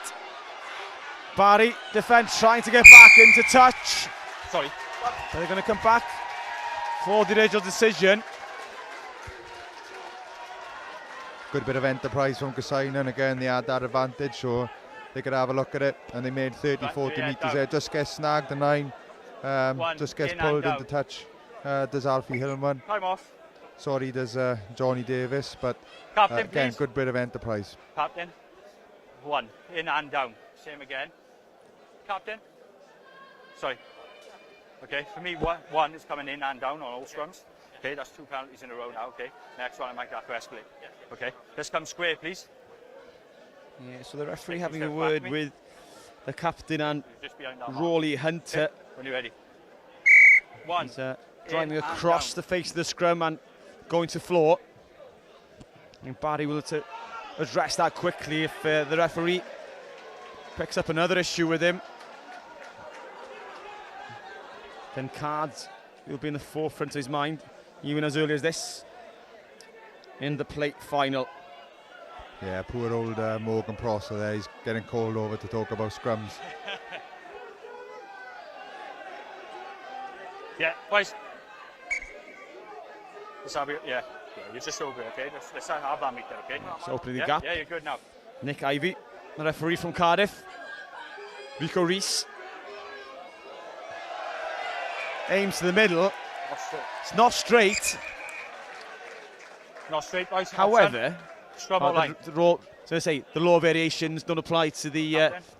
Speaker 1: Barry, defence trying to get back into touch.
Speaker 11: Sorry.
Speaker 1: Are they going to come back for the original decision?
Speaker 14: Good bit of enterprise from Abercynon. Again, they had that advantage, so they could have a look at it. And they made 30, 40 metres there. Just gets snagged the 9. Just gets pulled into touch. Does Alfie Hillman.
Speaker 11: Time off.
Speaker 14: Sorry, does Johnny Davis. But
Speaker 11: Captain,
Speaker 14: again,
Speaker 11: please.
Speaker 14: good bit of enterprise.
Speaker 11: Captain. 1. In and down. Same again. Captain. Sorry. Okay, for me, 1 is coming in and down on all scrums. Okay, that's 2 penalties in a row now. Okay, next one I might have to escalate. Okay, let's come square, please.
Speaker 1: Yeah, so the referee having a word with the captain and Rawley Hunter.
Speaker 11: When you're ready. 1.
Speaker 1: He's driving across the face of the scrum and going to floor. And Barry will to address that quickly if the referee picks up another issue with him. Then cards will be in the forefront of his mind, even as early as this in the plate final.
Speaker 14: Yeah, poor old Morgan Prosser there. He's getting called over to talk about scrums.
Speaker 11: Yeah, boys. Yeah, you're just over, okay? Let's have that meter, okay?
Speaker 1: Just opening the gap.
Speaker 11: Yeah, you're good now.
Speaker 1: Nick Ivey, the referee from Cardiff. Rico Rees. Aims to the middle. It's not straight.
Speaker 11: Not straight, boys.
Speaker 1: However,
Speaker 11: the
Speaker 1: law variations don't apply to the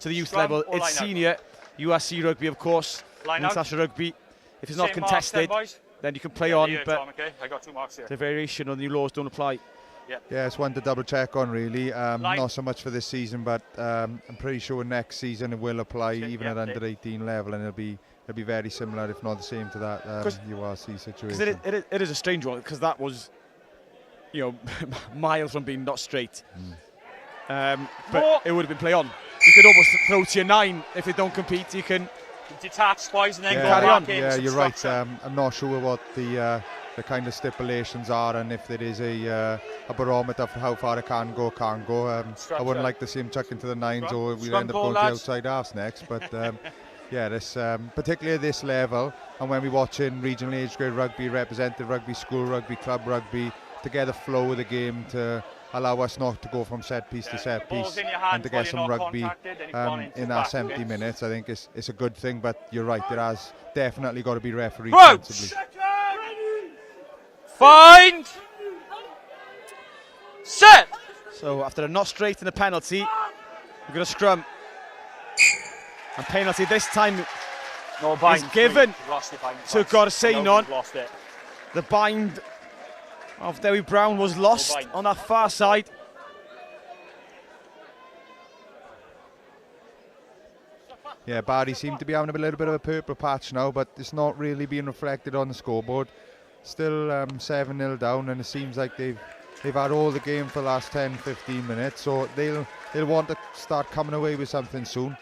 Speaker 1: youth
Speaker 11: Scrum
Speaker 1: level.
Speaker 11: or
Speaker 1: It's
Speaker 11: line
Speaker 1: senior URC rugby, of course.
Speaker 11: Line out.
Speaker 1: International rugby. If it's not
Speaker 11: Same marks
Speaker 1: contested,
Speaker 11: then, boys.
Speaker 1: then you can play on. But
Speaker 11: Tom, okay? I got 2 marks here.
Speaker 1: the variation on the laws don't apply.
Speaker 14: Yeah, it's one to double check on really. Not so much for this season, but I'm pretty sure next season it will apply even at under 18 level, and it'll be very similar, if not the same, to that URC situation.
Speaker 1: Because it is a strange one, because that was, miles from being not straight. But it would have been play on. You could almost throw to your 9 if they don't compete. You can
Speaker 11: detach, boys, and then go
Speaker 1: Carry
Speaker 11: back
Speaker 1: on.
Speaker 11: in.
Speaker 14: Yeah,
Speaker 11: some
Speaker 14: you're right.
Speaker 11: structure.
Speaker 14: I'm not sure what the kind of stipulations are, and if there is a barometer for how far it can go, can't go. I wouldn't like to see him chuck into the nines, or we'll end up going to the outside halves next. But yeah, this particularly at this level, and when we're watching regional age grade rugby, representative rugby, school rugby, club rugby, to get the flow of the game, to allow us not to go from set piece to set piece, and to get some rugby in our 70 minutes, I think it's a good thing. But you're right, it has definitely got to be refereed sensibly.
Speaker 11: Find. Set.
Speaker 1: So after a not straight and a penalty, we're going to scrum. And penalty this time is given to Abercynon. The bind of Dewi Brown was lost on that far side.
Speaker 14: Yeah, Barry seemed to be having a little bit of a purple patch now, but it's not really being reflected on the scoreboard. Still 7-0 down, and it seems like they've had all the game for the last 10-15 minutes, so they'll want to start coming away with something soon.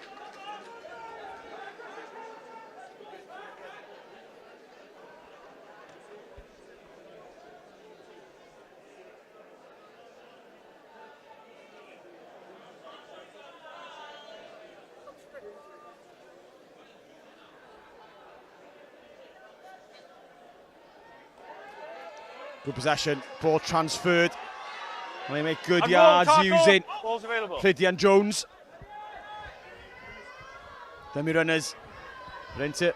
Speaker 1: Good possession, ball transferred. And they make good yards using Clydian Jones. Demi-runners into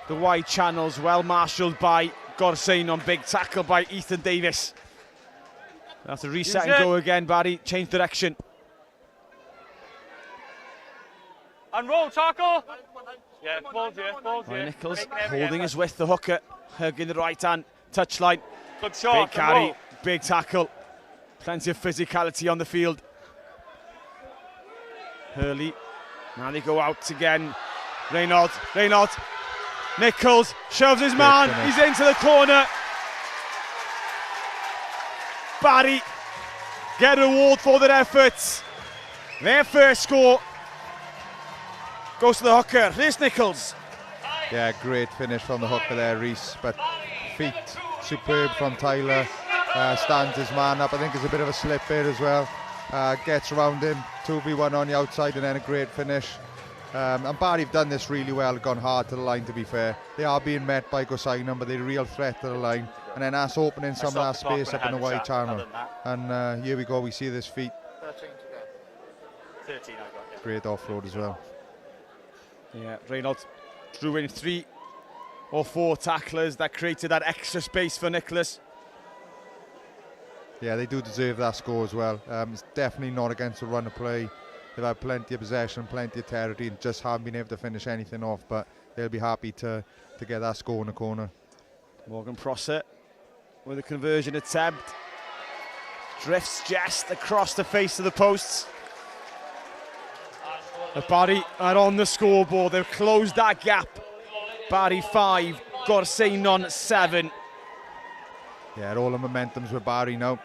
Speaker 1: the wide channels, well marshalled by Abercynon. Big tackle by Ethan Davis. They'll have to reset and go again, Barry. Change direction.
Speaker 11: And roll tackle. Yeah, balls here.
Speaker 1: Nichols holding his with the hooker, hugging the right hand touchline.
Speaker 11: Good shot.
Speaker 1: Big carry, big tackle. Plenty of physicality on the field. Hurley. Now they go out again. Reynolds. Nichols shoves his man. He's into the corner. Barry get a reward for their efforts. Their first score goes to the hooker. Here's Nichols.
Speaker 14: Yeah, great finish from the hooker there, Reese. But feet superb from Tyler. Stands his man up. I think it's a bit of a slip here as well. Gets around him. 2v1 on the outside, and then a great finish. And Barry have done this really well, gone hard to the line, to be fair. They are being met by Abercynon, but they're a real threat to the line. And then that's opening some of that space up in the wide channel. And here we go, we see this feet.
Speaker 11: 13 to go. 13 I got, yeah.
Speaker 14: Great offload as well.
Speaker 1: Yeah, Reynolds drew in 3 or 4 tacklers that created that extra space for Nicholas.
Speaker 14: Yeah, they do deserve that score as well. It's definitely not against the run of play. They've had plenty of possession, plenty of territory, and just haven't been able to finish anything off, but they'll be happy to get that score in the corner.
Speaker 1: Morgan Prosser with a conversion attempt. Drifts just across the face of the posts. Barry are on the scoreboard. They've closed that gap. Barry 5, Abercynon 7.
Speaker 14: Yeah, all the momentum's with Barry now.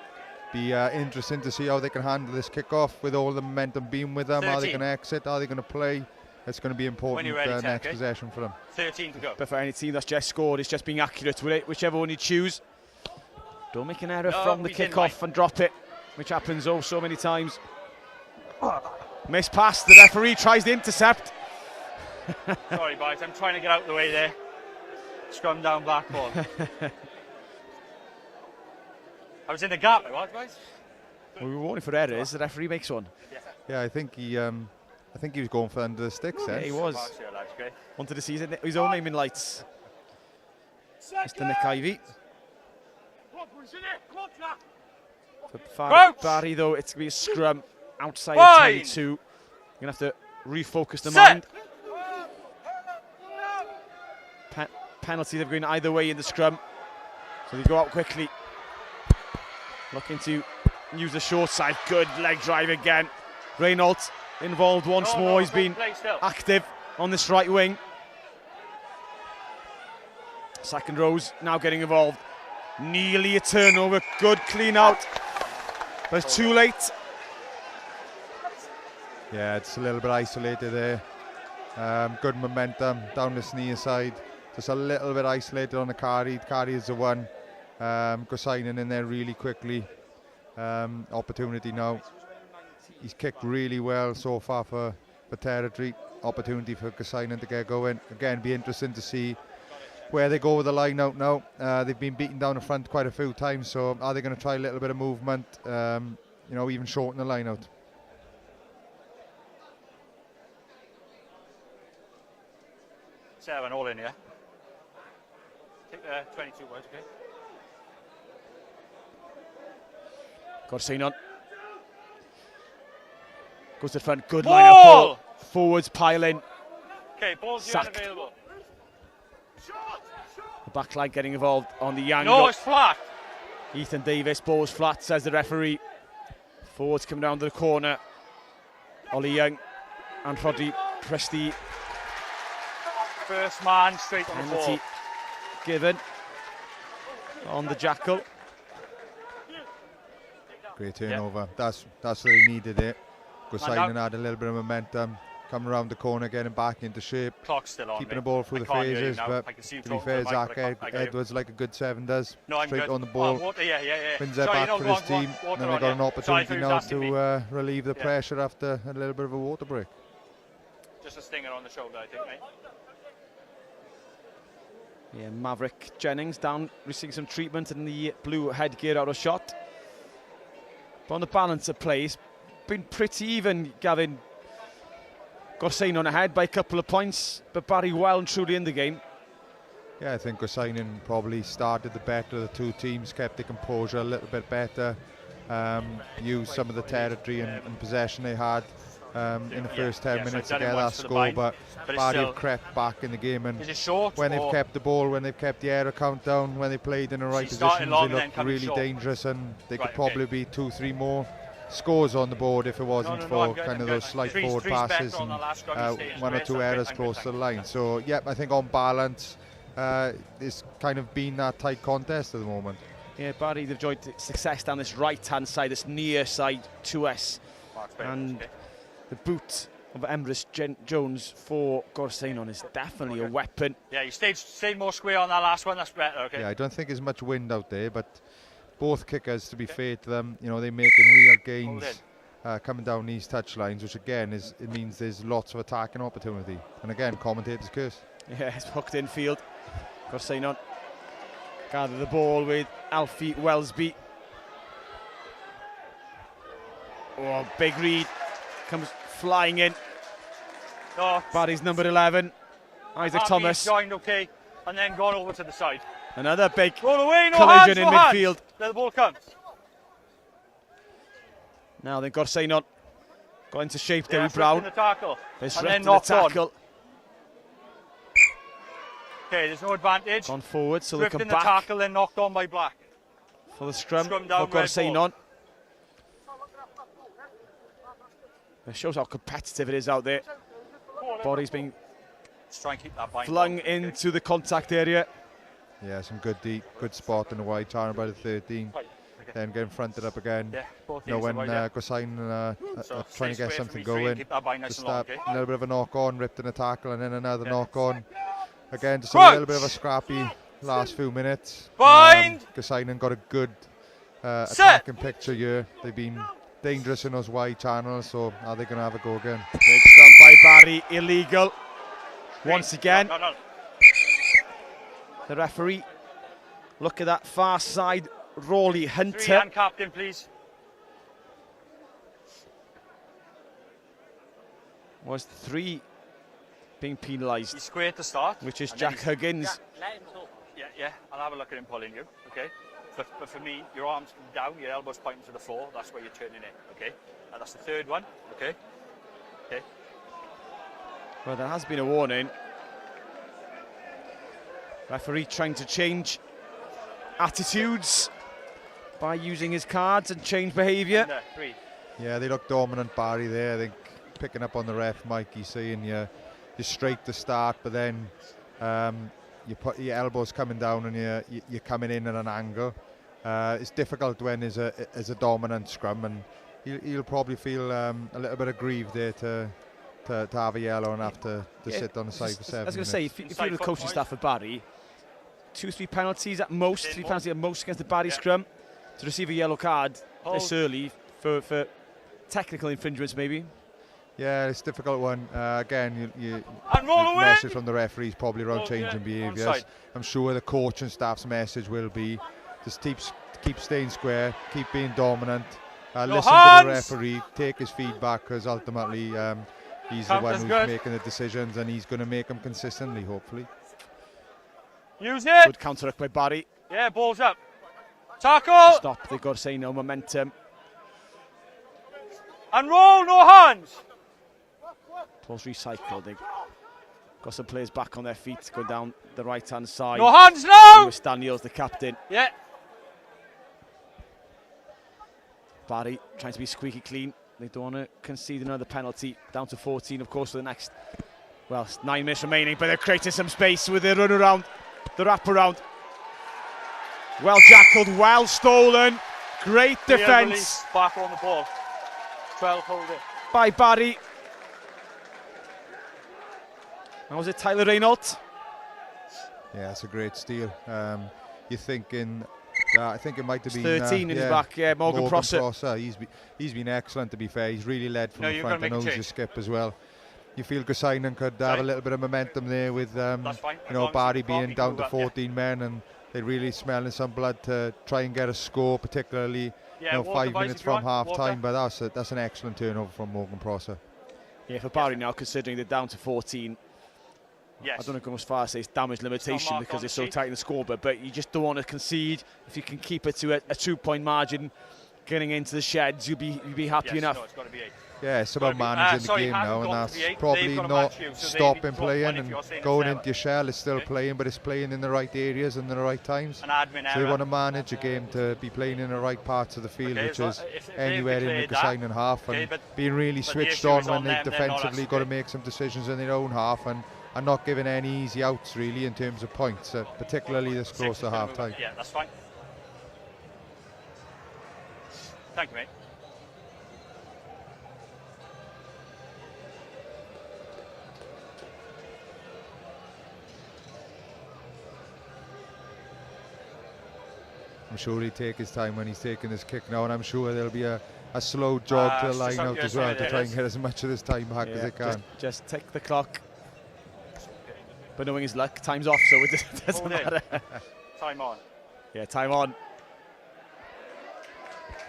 Speaker 14: Be interesting to see how they can handle this kickoff with all the momentum being with them.
Speaker 11: 13.
Speaker 14: Are they going to exit? Are they going to play? It's going to be important next possession for them.
Speaker 11: 13 to go.
Speaker 1: But for any team that's just scored, it's just being accurate with it, whichever one you choose. Don't make an error from the kickoff and drop it, which happens so many times. Missed pass, the referee tries to intercept.
Speaker 11: Sorry, boys, I'm trying to get out of the way there. Scrum down back ball. I was in the gap, I was, boys.
Speaker 1: We were warning for errors. The referee makes one.
Speaker 14: Yeah, I think he was going for under the sticks.
Speaker 1: Yeah, he was. Wanted to see his own name in lights. Mr. Nick Ivey. For Barry, though, it's going to be a scrum outside of 22. You're going to have to refocus the mind. Penalty, they're going either way in the scrum. So they go out quickly. Looking to use the short side. Good leg drive again. Reynolds involved once more. He's been active on this right wing. Second rows now getting involved. Nearly a turnover. Good clean out. But it's too late.
Speaker 14: Yeah, it's a little bit isolated there. Good momentum down this near side. Just a little bit isolated on the carry. Carry is the one. Abercynon in there really quickly. Opportunity now. He's kicked really well so far for territory. Opportunity for Abercynon to get going. Again, be interesting to see where they go with the line out now. They've been beaten down the front quite a few times, so are they going to try a little bit of movement, you know, even shorten the line out?
Speaker 11: Seven all in here. Take 22 words, okay?
Speaker 1: Abercynon goes to the front, good line up ball. Forwards pile in.
Speaker 11: Okay, ball's unavailable.
Speaker 1: The back line getting involved on the angle.
Speaker 11: No, it's flat.
Speaker 1: Ethan Davis, ball's flat, says the referee. Forwards coming down to the corner. Ollie Young and Roddy Presti.
Speaker 11: First man straight on the ball.
Speaker 1: Penalty given on the jackal.
Speaker 14: Great turnover. That's what he needed it. Abercynon had a little bit of momentum. Coming around the corner, getting back into shape.
Speaker 11: Clock's still on.
Speaker 14: Keeping the ball through the phases, but to be fair, Zach Edwards, like a good 7 does, straight on the ball. Wins their back for his team, and then they got an opportunity now to relieve the pressure after a little bit of a water break.
Speaker 11: Just a stinger on the shoulder, I think, mate.
Speaker 1: Yeah, Maverick Jennings down, receiving some treatment in the blue headgear out of shot. But on the balance of play, it's been pretty even, Gavin. Abercynon ahead by a couple of points, but Barry well and truly in the game.
Speaker 14: Yeah, I think Abercynon probably started the better of the two teams, kept the composure a little bit better, used some of the territory and possession they had in the first 10 minutes to get that score, but Barry have crept back in the game, and when they've kept the ball, when they've kept the error count down, when they played in the right positions, they looked really dangerous, and they could probably be 2-3 more scores on the board if it wasn't for kind of those slight forward passes and 1 or 2 errors close to the line. So, yeah, I think on balance, it's kind of been that tight contest at the moment.
Speaker 1: Yeah, Barry, they've enjoyed success down this right-hand side, this near side to us. And the boot of Emrys Jones for Abercynon is definitely a weapon.
Speaker 11: Yeah, you stayed more square on that last one, that's better, okay?
Speaker 14: Yeah, I don't think there's much wind out there, but both kickers, to be fair to them, you know, they're making real gains coming down these touchlines, which again it means there's lots of attacking opportunity. And again, commentators curse.
Speaker 1: Yeah, it's hooked in field. Abercynon gather the ball with Alfie Welsby. Oh, big read comes flying in.
Speaker 11: No.
Speaker 1: Barry's number 11, Isaac Thomas.
Speaker 11: Joined okay, and then gone over to the side.
Speaker 1: Another big
Speaker 11: away,
Speaker 1: collision in midfield.
Speaker 11: There the ball comes.
Speaker 1: Now then, Abercynon got into shape. Dewi Brown.
Speaker 11: The tackle.
Speaker 1: There's
Speaker 11: and
Speaker 1: ripped
Speaker 11: then
Speaker 1: in the tackle.
Speaker 11: Okay, there's no advantage.
Speaker 1: Gone forward, so
Speaker 11: ripped
Speaker 1: they come
Speaker 11: in
Speaker 1: back.
Speaker 11: The tackle, then knocked on by Black.
Speaker 1: For the scrum for
Speaker 11: down,
Speaker 1: Abercynon. It shows how competitive it is out there. Body's being flung into the contact area.
Speaker 14: Yeah, some good deep, good spot in the wide channel by the 13. Then getting fronted up again.
Speaker 11: Yeah,
Speaker 14: you know, when Abercynon are trying to get something going, just a little bit of a knock on, ripped in a tackle, and then another knock on. Again, just a little bit of a scrappy last few minutes. Abercynon got a good attacking picture here. They've been dangerous in those wide channels, so are they going to have a go again?
Speaker 1: Big scrum by Barry, illegal. Once again.
Speaker 11: No.
Speaker 1: The referee, look at that far side, Rawley Hunter.
Speaker 11: 3 and captain, please.
Speaker 1: Was 3 being penalised.
Speaker 11: He's square to start.
Speaker 1: Which is Jack Huggins.
Speaker 11: Yeah, I'll have a look at him pulling you, okay? But for me, your arms down, your elbows pointing to the floor, that's where you're turning in, okay? And that's the 3rd one, okay? Okay.
Speaker 1: Well, there has been a warning. Referee trying to change attitudes by using his cards and change behaviour.
Speaker 14: Yeah, they look dominant, Barry, there. I think picking up on the ref, Mikey, saying you're straight to start, but then you put your elbows coming down and you're coming in at an angle. It's difficult when there's a dominant scrum, and he'll probably feel a little bit aggrieved there to to have a yellow and have to sit on the side for 7 minutes.
Speaker 1: I was going to say, if you're the coaching staff for Barry, 2-3 penalties at most, 3 penalties at most against the Barry scrum, to receive a yellow card this early for technical infringements maybe.
Speaker 14: Yeah, it's a difficult one. Again, the
Speaker 11: roll away.
Speaker 14: message from the referees probably around changing behaviours. I'm sure the coach and staff's message will be just keep staying square, keep being dominant, listen to the referee, take his feedback, because ultimately he's the one who's making the decisions, and he's going to make them consistently, hopefully.
Speaker 11: Use it.
Speaker 1: Good counter up by Barry.
Speaker 11: Yeah, balls up. Tackle.
Speaker 1: Stop, they've got to say no momentum.
Speaker 11: And roll, no hands.
Speaker 1: Ball's recycled. They've got some players back on their feet, go down the right-hand side.
Speaker 11: No hands now.
Speaker 1: Stan Neal's the captain.
Speaker 11: Yeah.
Speaker 1: Barry trying to be squeaky clean. They don't want to concede another penalty. Down to 14, of course, for the next, well, 9 minutes remaining, but they're creating some space with their run around, the wrap around. Well jackled, well stolen. Great defence.
Speaker 11: Back on the ball. 12 hold it.
Speaker 1: By Barry. And was it Tyler Reynolds?
Speaker 14: Yeah, it's a great steal. You're thinking, I think it might have been
Speaker 1: 13 in his back. Yeah, Morgan Prosser.
Speaker 14: He's been excellent, to be fair. He's really led from the front and knows his skip as well. You feel Abercynon could have a little bit of momentum there with Barry being down to 14 men, and they're really smelling some blood to try and get a score, particularly 5 minutes from half time. But that's an excellent turnover from Morgan Prosser.
Speaker 1: Yeah, for Barry now, considering they're down to 14.
Speaker 11: Yes.
Speaker 1: I don't know go as far as say it's damage limitation because it's so tight in the scoreboard, but you just don't want to concede. If you can keep it to a 2-point margin, getting into the sheds, you'll be happy enough.
Speaker 11: No, it's got to be 8.
Speaker 14: Yeah, it's about managing the game now, and that's probably not stopping playing and going into your shell. It's still playing, but it's playing in the right areas and the right times. So you want to manage a game to be playing in the right parts of the field, which is anywhere in the Abercynon half, and being really switched on when they defensively got to make some decisions in their own half, and not giving any easy outs really in terms of points, particularly this close to half time.
Speaker 11: Yeah, that's fine. Thank you, mate.
Speaker 14: I'm sure he'll take his time when he's taking his kick now, and I'm sure there'll be a slow jog to the line out as well to try and get as much of this time back as they can.
Speaker 1: Just tick the clock. But knowing his luck, time's off, so it doesn't matter.
Speaker 11: Time on.
Speaker 1: Yeah, time on.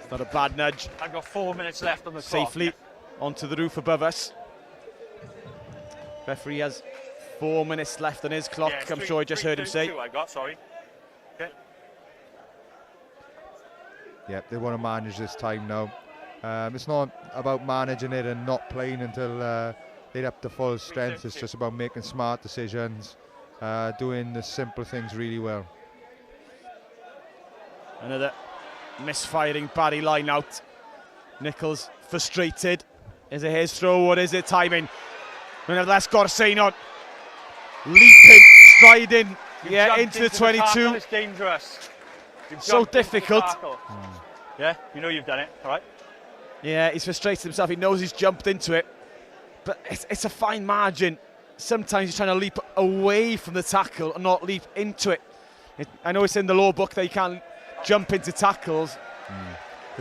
Speaker 1: It's not a bad nudge.
Speaker 11: I've got 4 minutes left on the clock.
Speaker 1: Safely onto the roof above us. Referee has 4 minutes left on his clock.
Speaker 11: Yeah,
Speaker 1: I'm sure I just heard him say.
Speaker 11: I got, sorry. Okay.
Speaker 14: Yeah, they want to manage this time now. It's not about managing it and not playing until they're up to full strength. It's just about making smart decisions, doing the simple things really well.
Speaker 1: Another misfiring Barry line out. Nichols frustrated. Is it his throw? What is it? Timing. Nevertheless, Abercynon leaping, striding, into the 22.
Speaker 11: It's dangerous.
Speaker 1: So difficult.
Speaker 11: Yeah, you know you've done it, all right?
Speaker 1: Yeah, he's frustrated himself. He knows he's jumped into it, but it's a fine margin. Sometimes he's trying to leap away from the tackle and not leap into it. I know it's in the law book that you can't jump into tackles.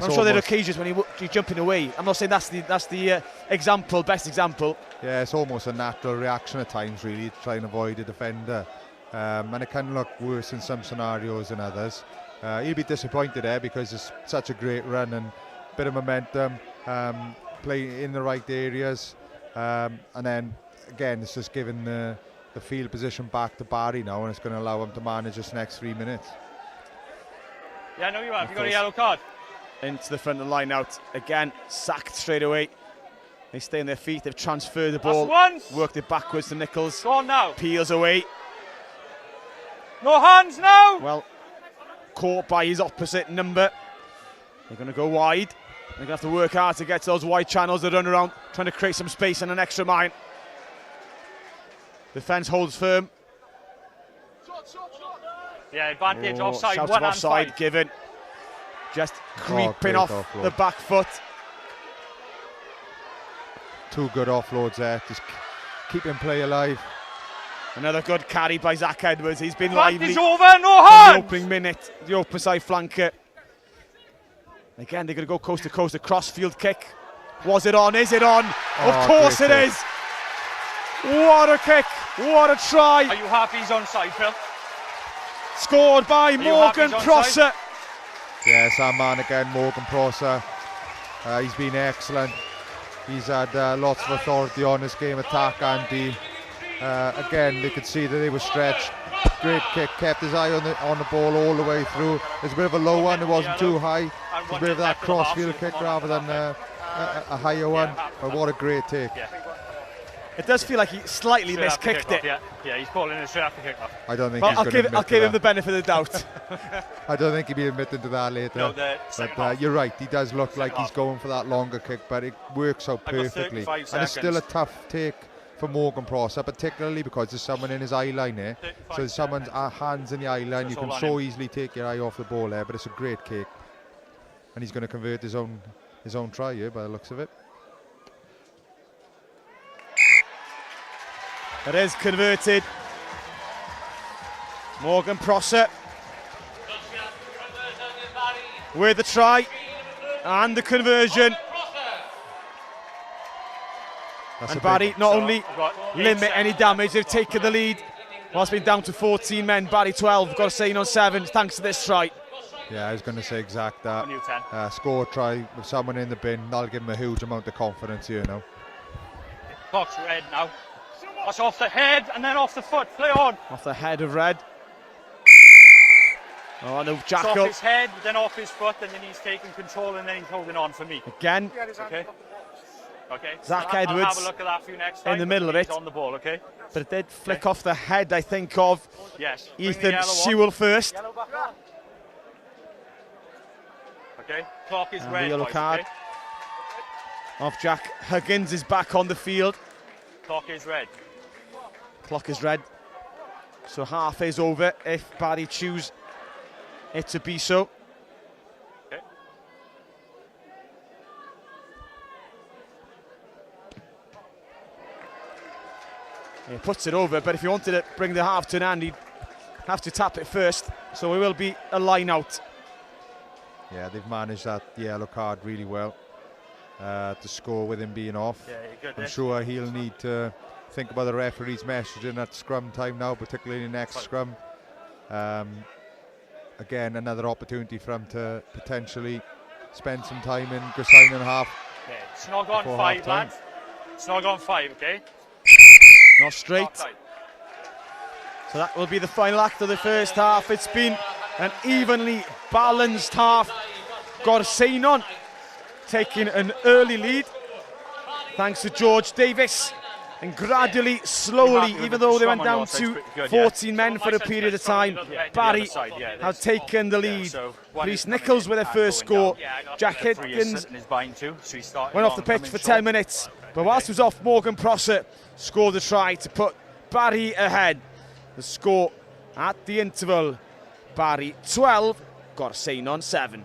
Speaker 1: I'm sure there are occasions when you're jumping away. I'm not saying that's the example, best example.
Speaker 14: Yeah, it's almost a natural reaction at times, really, to try and avoid a defender. And it can look worse in some scenarios than others. He'll be disappointed there because it's such a great run and bit of momentum, play in the right areas, and then again it's just giving the field position back to Barry now, and it's going to allow him to manage this next 3 minutes.
Speaker 11: Yeah, no, you have. You got a yellow card.
Speaker 1: Into the front of the line out again, sacked straight away. They stay on their feet. They've transferred the ball, worked it backwards to Nichols.
Speaker 11: Go on now.
Speaker 1: Peels away.
Speaker 11: No hands now.
Speaker 1: Well, caught by his opposite number. They're going to go wide. They're going to have to work hard to get to those wide channels. They run around, trying to create some space and an extra mine. Defence holds firm.
Speaker 11: Yeah, advantage offside.
Speaker 1: Shout
Speaker 11: One
Speaker 1: offside given. Just creeping off the back foot.
Speaker 14: two good offloads there, just keeping play alive.
Speaker 1: Another good carry by Zach Edwards. He's been
Speaker 11: Front
Speaker 1: lively
Speaker 11: is over, no
Speaker 1: from
Speaker 11: hands!
Speaker 1: the opening minute, the open side flanker. Again, they're going to go coast to coast, a cross-field kick. Was it on? Is it on? Of course it is. What a kick, what a try.
Speaker 11: Are you happy he's onside, Phil?
Speaker 1: Scored by Morgan Prosser.
Speaker 14: Yes, our man again, Morgan Prosser. He's been excellent. He's had lots of authority on his game, attack and D. Again, they could see that they were stretched. Great kick, kept his eye on the ball all the way through. There's a bit of a low one, it wasn't too high. It was a bit of that cross-field kick rather than a higher one. But what a great take.
Speaker 1: It does feel like he slightly miskicked it.
Speaker 11: Yeah, he's calling it straight after kickoff.
Speaker 14: I don't think
Speaker 1: well,
Speaker 14: he's going to admit
Speaker 1: I'll give him the
Speaker 14: that.
Speaker 1: benefit of the doubt.
Speaker 14: I don't think he'll be admitting to that later.
Speaker 11: No,
Speaker 14: but you're right, he does look like he's going for that longer kick, but it works out perfectly. And it's still a tough take for Morgan Prosser, particularly because there's someone in his eye line here. So there's someone's hands in the eye line. You can so easily take your eye off the ball there, but it's a great kick. And he's going to convert his own try here by the looks of it.
Speaker 1: It is converted. Morgan Prosser with the try and the conversion. And Barry not only limit any damage, they've taken the lead. Well, it's been down to 14 men. Barry 12, got to say on 7 thanks to this try.
Speaker 14: Yeah, I was going to say exact that. Score a try with someone in the bin, that'll give him a huge amount of confidence here now.
Speaker 11: Box red now. That's off the head and then off the foot. Play on.
Speaker 1: Off the head of Red. Oh no,
Speaker 11: It's
Speaker 1: Jackal.
Speaker 11: off his head, then off his foot, and then he's taking control and then he's holding on for me.
Speaker 1: Again.
Speaker 11: Okay. Okay.
Speaker 1: Zach
Speaker 11: I'll
Speaker 1: Edwards
Speaker 11: have a look at that for you next time,
Speaker 1: in the middle of it.
Speaker 11: He's on the ball, okay?
Speaker 1: But it did flick off the head, I think, of
Speaker 11: Yes.
Speaker 1: Ethan Sewell first.
Speaker 11: Okay. Clock is
Speaker 1: And
Speaker 11: red.
Speaker 1: the yellow
Speaker 11: boys,
Speaker 1: card
Speaker 11: okay?
Speaker 1: of Jack Huggins is back on the field.
Speaker 11: Clock is red.
Speaker 1: Clock is red. So half is over if Barry choose it to be so.
Speaker 11: Okay.
Speaker 1: He puts it over, but if you wanted to bring the half to an end, he'd have to tap it first. So it will be a line out.
Speaker 14: Yeah, they've managed that yellow card really well to score with him being off.
Speaker 11: Yeah, you're good
Speaker 14: I'm
Speaker 11: there.
Speaker 14: sure he'll need to think about the referee's messaging at scrum time now, particularly in the next scrum. Again, another opportunity for him to potentially spend some time in Abercynon half.
Speaker 11: Okay. Snog on
Speaker 14: before
Speaker 11: 5,
Speaker 14: half-time.
Speaker 11: lads. Snog on 5, okay?
Speaker 1: Not straight. So that will be the final act of the first half. It's been an evenly balanced half. Abercynon taking an early lead thanks to George Davis. And gradually, slowly, even though they went down to 14 men for a period of time, Barry have taken the lead. Reece Nichols with their first score. Jack Higgins went off the pitch for 10 minutes. But whilst he was off, Morgan Prosser scored a try to put Barry ahead. The score at the interval, Barry 12, Abercynon 7.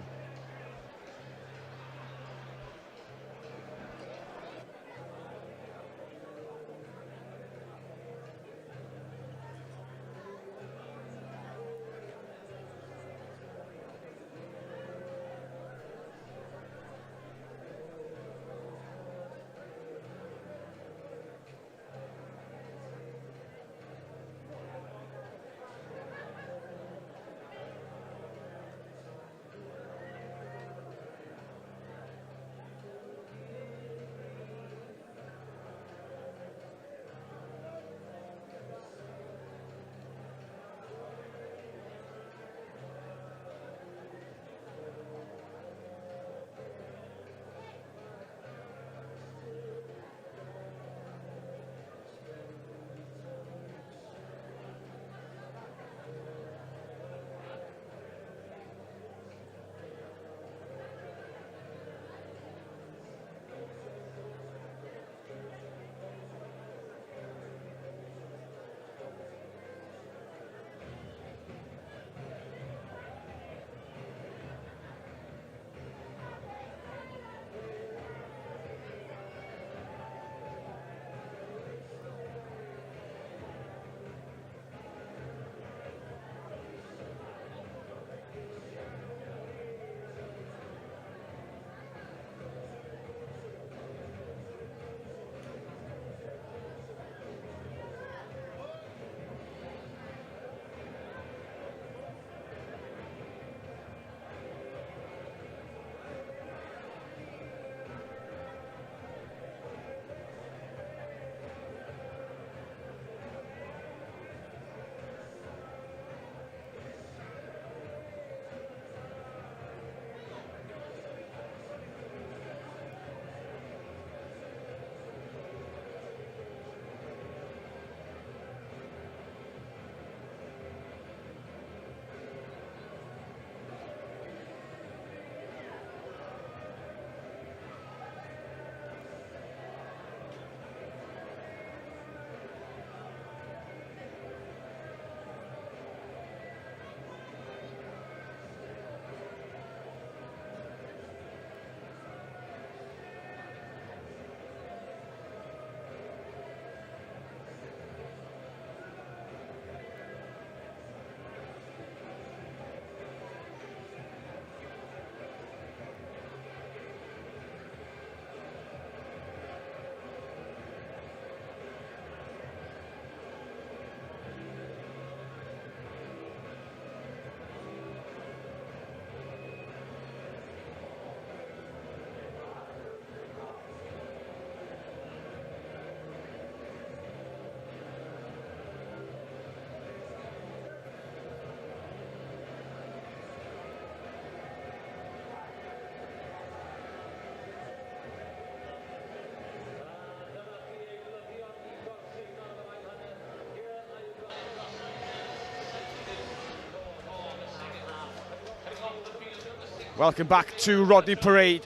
Speaker 1: Welcome back to Rodney Parade.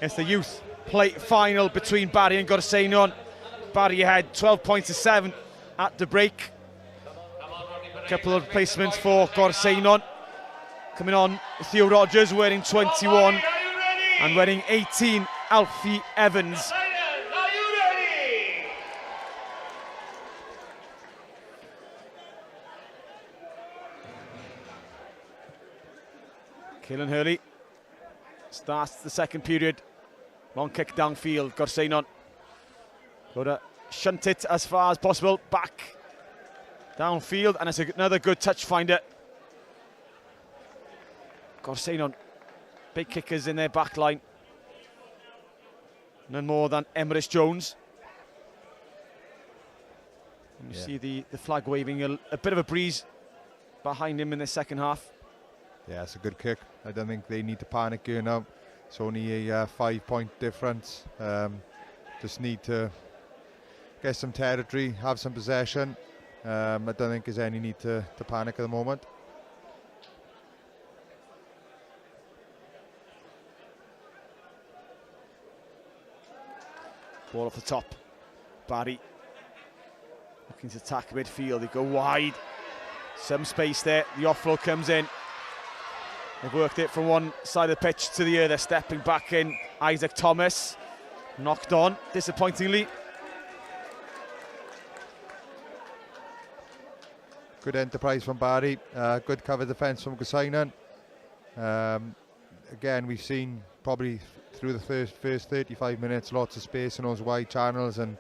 Speaker 1: It's the youth plate final between Barry and Abercynon. Barry had 12 points to 7 at the break. A couple of replacements for Abercynon. Coming on, Theo Rogers wearing 21 and wearing 18, Alfie Evans. Keelan Hurley starts the second period. Long kick downfield, Abercynon. Got to shunt it as far as possible. Back downfield, and it's another good touch finder. Abercynon, big kickers in their back line. None more than Emrys Jones. And you see the flag waving, a bit of a breeze behind him in the second half.
Speaker 14: Yeah, it's a good kick. I don't think they need to panic here now. It's only a 5-point difference. Just need to get some territory, have some possession. I don't think there's any need to panic at the moment.
Speaker 1: Ball off the top. Barry looking to attack midfield. They go wide. Some space there. The offload comes in. They've worked it from one side of the pitch to the other. Stepping back in. Isaac Thomas. Knocked on, disappointingly.
Speaker 14: Good enterprise from Barry. Good cover defence from Abercynon. Again, we've seen probably through the first 35 minutes lots of space in those wide channels and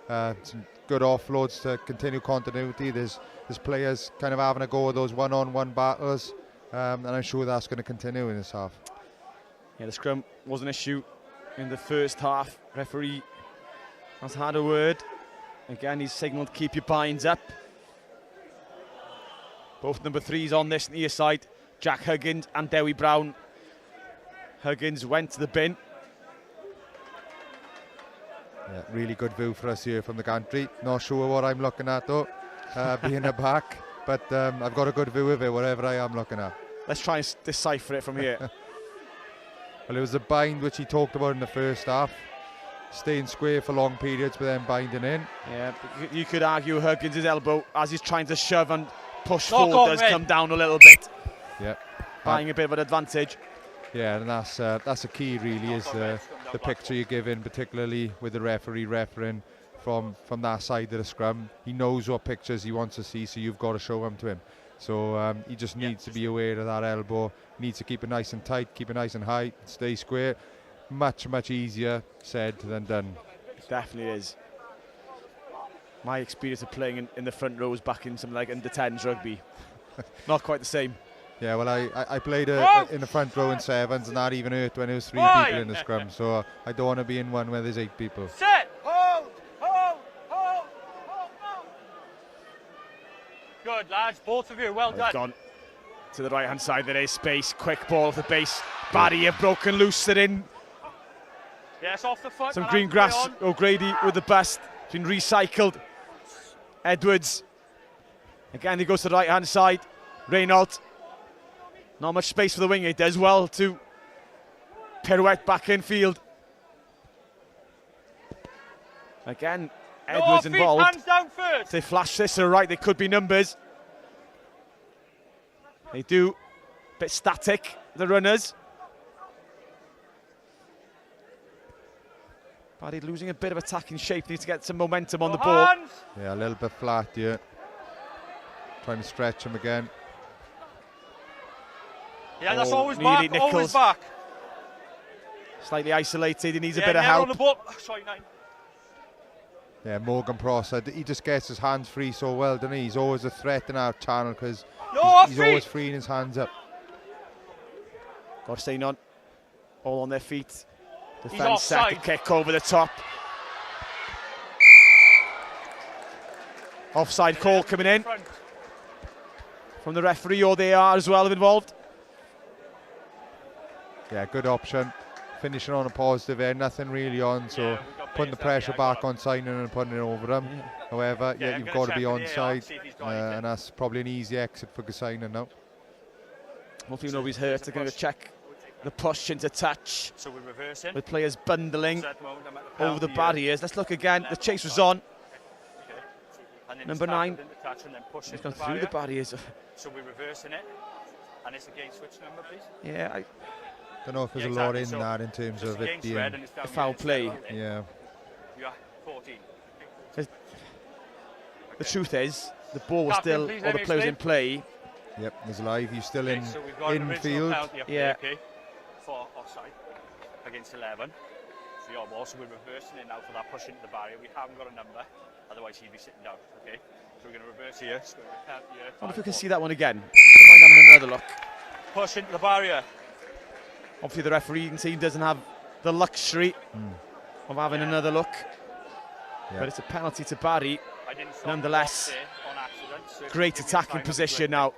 Speaker 14: some good offloads to continue continuity. There's players kind of having a go at those one-on-one battles, and I'm sure that's going to continue in this half.
Speaker 1: Yeah, the scrum was an issue in the first half. Referee has had a word. Again, he's signalled keep your binds up. Both number 3s on this near side, Jack Huggins and Dewi Brown. Huggins went to the bin.
Speaker 14: Yeah, really good view for us here from the gantry. Not sure what I'm looking at though, being a back, but I've got a good view of it, whatever I am looking at.
Speaker 1: Let's try and decipher it from here.
Speaker 14: Well, it was the bind which he talked about in the first half. Staying square for long periods, but then binding in.
Speaker 1: Yeah, you could argue Huggins' elbow, as he's trying to shove and push forward, does come down a little bit.
Speaker 14: Yeah.
Speaker 1: Buying a bit of an advantage.
Speaker 14: Yeah, and that's a key really, is the picture you give in, particularly with the referee refereeing from that side of the scrum. He knows what pictures he wants to see, so you've got to show them to him. So he just needs to be aware of that elbow, needs to keep it nice and tight, keep it nice and high, stay square. Much, much easier said than done.
Speaker 1: It definitely is. My experience of playing in the front rows back in something like under-10s rugby. Not quite the same.
Speaker 14: Yeah, well, I played in the front row in 7s, and that even hurt when there was 3 people in the scrum. So I don't want to be in one where there's 8 people.
Speaker 11: Set, hold, hold, hold, hold, hold. Good, lads, both of you, well done.
Speaker 1: Gone to the right-hand side, there is space. Quick ball off the base. Barry have broken loose, they're in.
Speaker 11: Yes, off the foot.
Speaker 1: Some green grass. O'Grady with the best. It's been recycled. Edwards. Again, he goes to the right-hand side. Reynolds. Not much space for the wing. He does well to pirouette back in field. Again, Edwards involved.
Speaker 11: Hands down first.
Speaker 1: If they flash this to the right, they could be numbers. They do. Bit static, the runners. Paddy losing a bit of attacking shape. Needs to get some momentum on the ball.
Speaker 14: Yeah, a little bit flat here. Trying to stretch him again.
Speaker 11: Yeah, that's always back, always back.
Speaker 1: Slightly isolated, he needs a bit of help.
Speaker 11: On the ball. Oh, sorry, 9.
Speaker 14: Yeah, Morgan Prosser, he just gets his hands free so well, doesn't he? He's always a threat in our channel because he's always freeing his hands up.
Speaker 1: Abercynon all on their feet. Defence set, the kick over the top. Offside call coming in from the referee, or they are as well involved.
Speaker 14: Yeah, good option. Finishing on a positive end, nothing really on, so putting the pressure back on Sinon and putting it over them. However, you've got to be onside, and that's probably an easy exit for Abercynon now.
Speaker 1: Hopefully nobody's hurt. They're going to check the push into touch.
Speaker 11: So we're reversing.
Speaker 1: With players bundling
Speaker 11: So at the moment, I'm at the
Speaker 1: over the
Speaker 11: penalty
Speaker 1: barriers. Let's look again. The chase was on.
Speaker 11: And then
Speaker 1: Number
Speaker 11: it's tackled
Speaker 1: 9.
Speaker 11: into touch and then push
Speaker 1: He's
Speaker 11: into
Speaker 1: gone
Speaker 11: the
Speaker 1: through the
Speaker 11: barrier.
Speaker 1: barriers.
Speaker 11: So we're reversing it. And it's a game switch number, please.
Speaker 1: Yeah, I
Speaker 14: don't know if there's
Speaker 11: Yeah,
Speaker 14: a lot
Speaker 11: exactly.
Speaker 14: in
Speaker 11: So
Speaker 14: that in terms
Speaker 11: just
Speaker 14: of
Speaker 11: against
Speaker 14: it being
Speaker 11: red and it's down
Speaker 1: a foul
Speaker 11: here
Speaker 1: play.
Speaker 11: instead of-
Speaker 14: Yeah.
Speaker 11: You are 14.
Speaker 1: The truth is, the ball was
Speaker 11: Captain,
Speaker 1: still,
Speaker 11: please
Speaker 1: all
Speaker 11: let
Speaker 1: the
Speaker 11: me
Speaker 1: players in
Speaker 11: explain.
Speaker 1: play.
Speaker 14: Yep, he's live. He's still in
Speaker 11: So we've got an original
Speaker 14: field.
Speaker 11: penalty up
Speaker 1: Yeah.
Speaker 11: there, okay, for offside against 11. So your ball, so we're reversing it now for that push into the barrier. We haven't got a number, otherwise he'd be sitting down, okay? So we're going to reverse here. So we're gonna penalty here.
Speaker 1: I wonder if we can see that one again. Don't mind having another look.
Speaker 11: Push into the barrier.
Speaker 1: Obviously, the refereeing team doesn't have the luxury of having another look.
Speaker 14: Yeah.
Speaker 1: But it's a penalty to Barry.
Speaker 11: I didn't stop
Speaker 1: Nonetheless,
Speaker 11: the box there on accident, so if
Speaker 1: great
Speaker 11: you give me
Speaker 1: attacking
Speaker 11: time, that'd be
Speaker 1: position
Speaker 11: great.
Speaker 1: now.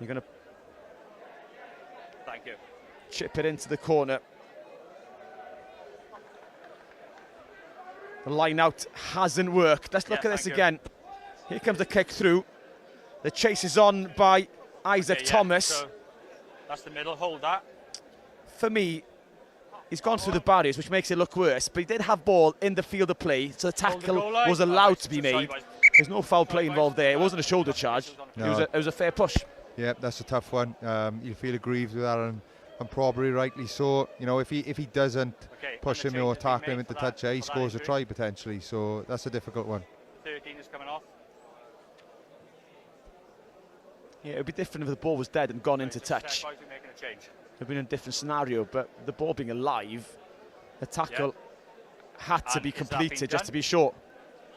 Speaker 1: You're going to
Speaker 11: Thank you.
Speaker 1: chip it into the corner. The line out hasn't worked. Let's look
Speaker 11: Yeah,
Speaker 1: at this
Speaker 11: thank you.
Speaker 1: again. Here comes the kick through. The chase is on by Isaac
Speaker 11: Okay, yeah,
Speaker 1: Thomas.
Speaker 11: so that's the middle. Hold that.
Speaker 1: For me, he's gone through the barriers, which makes it look worse. But he did have ball in the field of play, so the
Speaker 11: Hold the goal
Speaker 1: tackle
Speaker 11: line.
Speaker 1: was allowed to be made. There's no foul play involved there. It wasn't a shoulder charge.
Speaker 14: No.
Speaker 1: It was a fair push.
Speaker 14: Yeah, that's a tough one. You feel aggrieved with that, and probably rightly so. You know, if he doesn't
Speaker 11: Okay,
Speaker 14: push
Speaker 11: and
Speaker 14: him
Speaker 11: the
Speaker 14: or
Speaker 11: change has been
Speaker 14: tackle him
Speaker 11: made
Speaker 14: into
Speaker 11: for
Speaker 14: touch, he
Speaker 11: that
Speaker 14: scores a
Speaker 11: injury.
Speaker 14: try potentially. So that's a difficult one.
Speaker 11: 13 is coming off.
Speaker 1: Yeah, it would be different if the ball was dead and gone into touch.
Speaker 11: We're making a change.
Speaker 1: It would have been a different scenario, but the ball being alive, the tackle had to
Speaker 11: And
Speaker 1: be
Speaker 11: is that
Speaker 1: completed
Speaker 11: being
Speaker 1: just
Speaker 11: done?
Speaker 1: to be short.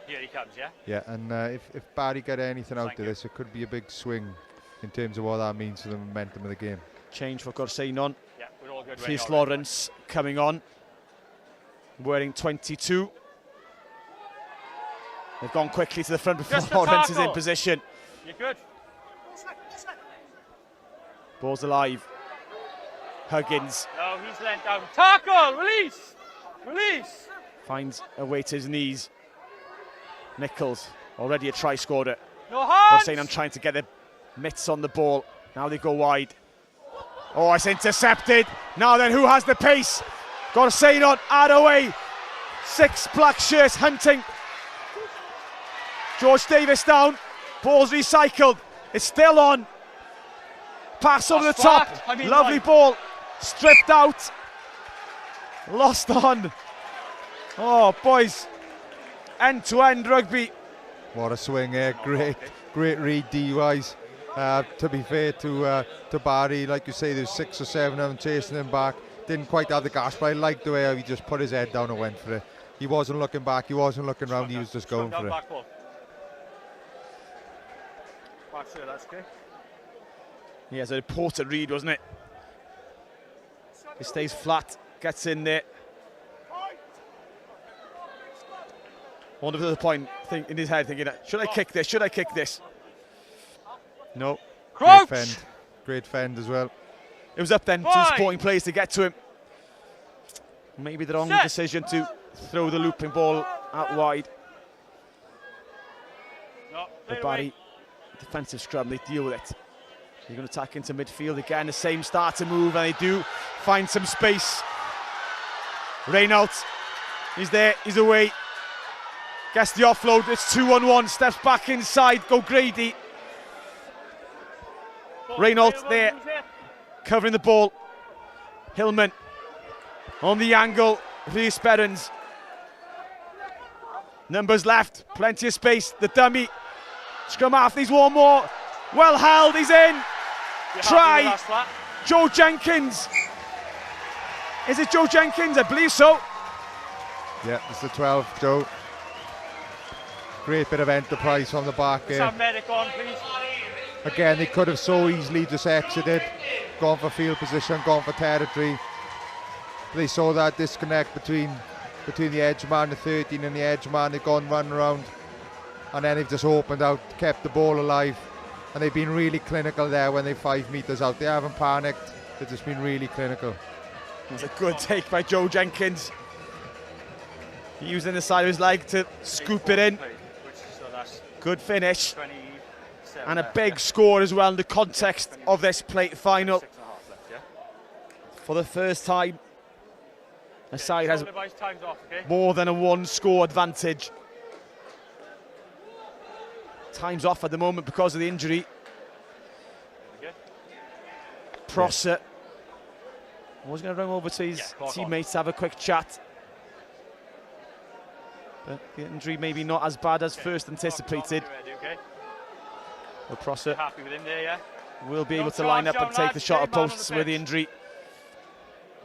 Speaker 11: Here he comes, yeah?
Speaker 14: Yeah, and if Barry get anything out
Speaker 11: Thank
Speaker 14: of
Speaker 11: you.
Speaker 14: this, it could be a big swing in terms of what that means for the momentum of the game.
Speaker 1: Change for Abercynon.
Speaker 11: Yeah, we're all good.
Speaker 1: Rhys Lawrence coming on, wearing 22. They've gone quickly to the front before
Speaker 11: Just a
Speaker 1: Lawrence is in
Speaker 11: tackle.
Speaker 1: position.
Speaker 11: You're good.
Speaker 1: Ball's alive. Huggins
Speaker 11: No, he's leant down. Tackle! Release! Release!
Speaker 1: finds a way to his knees. Nichols, already a try scorer.
Speaker 11: No hands!
Speaker 1: I'm trying to get their mitts on the ball. Now they go wide. Oh, it's intercepted. Now then, who has the pace? Abercynon, Adaway. 6 black shirts hunting. George Davis down. Ball's recycled. It's still on. Pass over the
Speaker 11: That's
Speaker 1: top.
Speaker 11: flat. I mean,
Speaker 1: Lovely
Speaker 11: like-
Speaker 1: ball. Stripped out. Lost on. Oh, boys. End-to-end rugby.
Speaker 14: What a swing here! Great read D-wise. To be fair to Barry, like you say, there's 6 or 7 of them chasing him back. Didn't quite have the gas, but I liked the way how he just put his head down and went for it. He wasn't looking back. He wasn't looking round. He was just going for it.
Speaker 11: Back ball. Back sure, that's okay.
Speaker 1: Yeah, it's an important read, wasn't it? He stays flat, gets in there. Wonder if there's a point in his head thinking, should I kick this? Should I kick this? No.
Speaker 11: Crouch!
Speaker 14: Great fend as well.
Speaker 1: It was up then to the supporting players to get to him. Maybe the wrong decision to throw the looping ball out wide.
Speaker 11: No,
Speaker 1: But Barry, defensive scrum, they deal with it. You're going to attack into midfield again, the same start to move, and they do find some space. Reynolds, he's there, he's away. Gets the offload, it's 2-on-1, steps back inside, go Grady. Reynolds there, covering the ball. Hillman on the angle for the Esperance. Numbers left, plenty of space, the dummy. Scrum half, needs one more. Well held, he's in. Try, Joe Jenkins. Is it Joe Jenkins? I believe so.
Speaker 14: Yeah, it's the 12, Joe. Great bit of enterprise from the back
Speaker 11: Let's
Speaker 14: here.
Speaker 11: have medic on, please.
Speaker 14: Again, they could have so easily just exited, gone for field position, gone for territory. They saw that disconnect between the edge man, the 13 and the edge man. They've gone run around, and then they've just opened out, kept the ball alive, and they've been really clinical there when they're 5 metres out. They haven't panicked, they've just been really clinical.
Speaker 1: That's a good take by Joe Jenkins. Using the side of his leg to scoop it in. Good finish.
Speaker 11: 26
Speaker 1: And a big score as well in the context of this plate final. For the first time, a side has more than a one-score advantage. Time's off at the moment because of the injury. Prosser was going to run over to his teammates to have a quick chat. But the injury maybe not as bad as first anticipated. But Prosser
Speaker 11: happy with him there, yeah?
Speaker 1: will be able to line up and take the shot at posts with the injury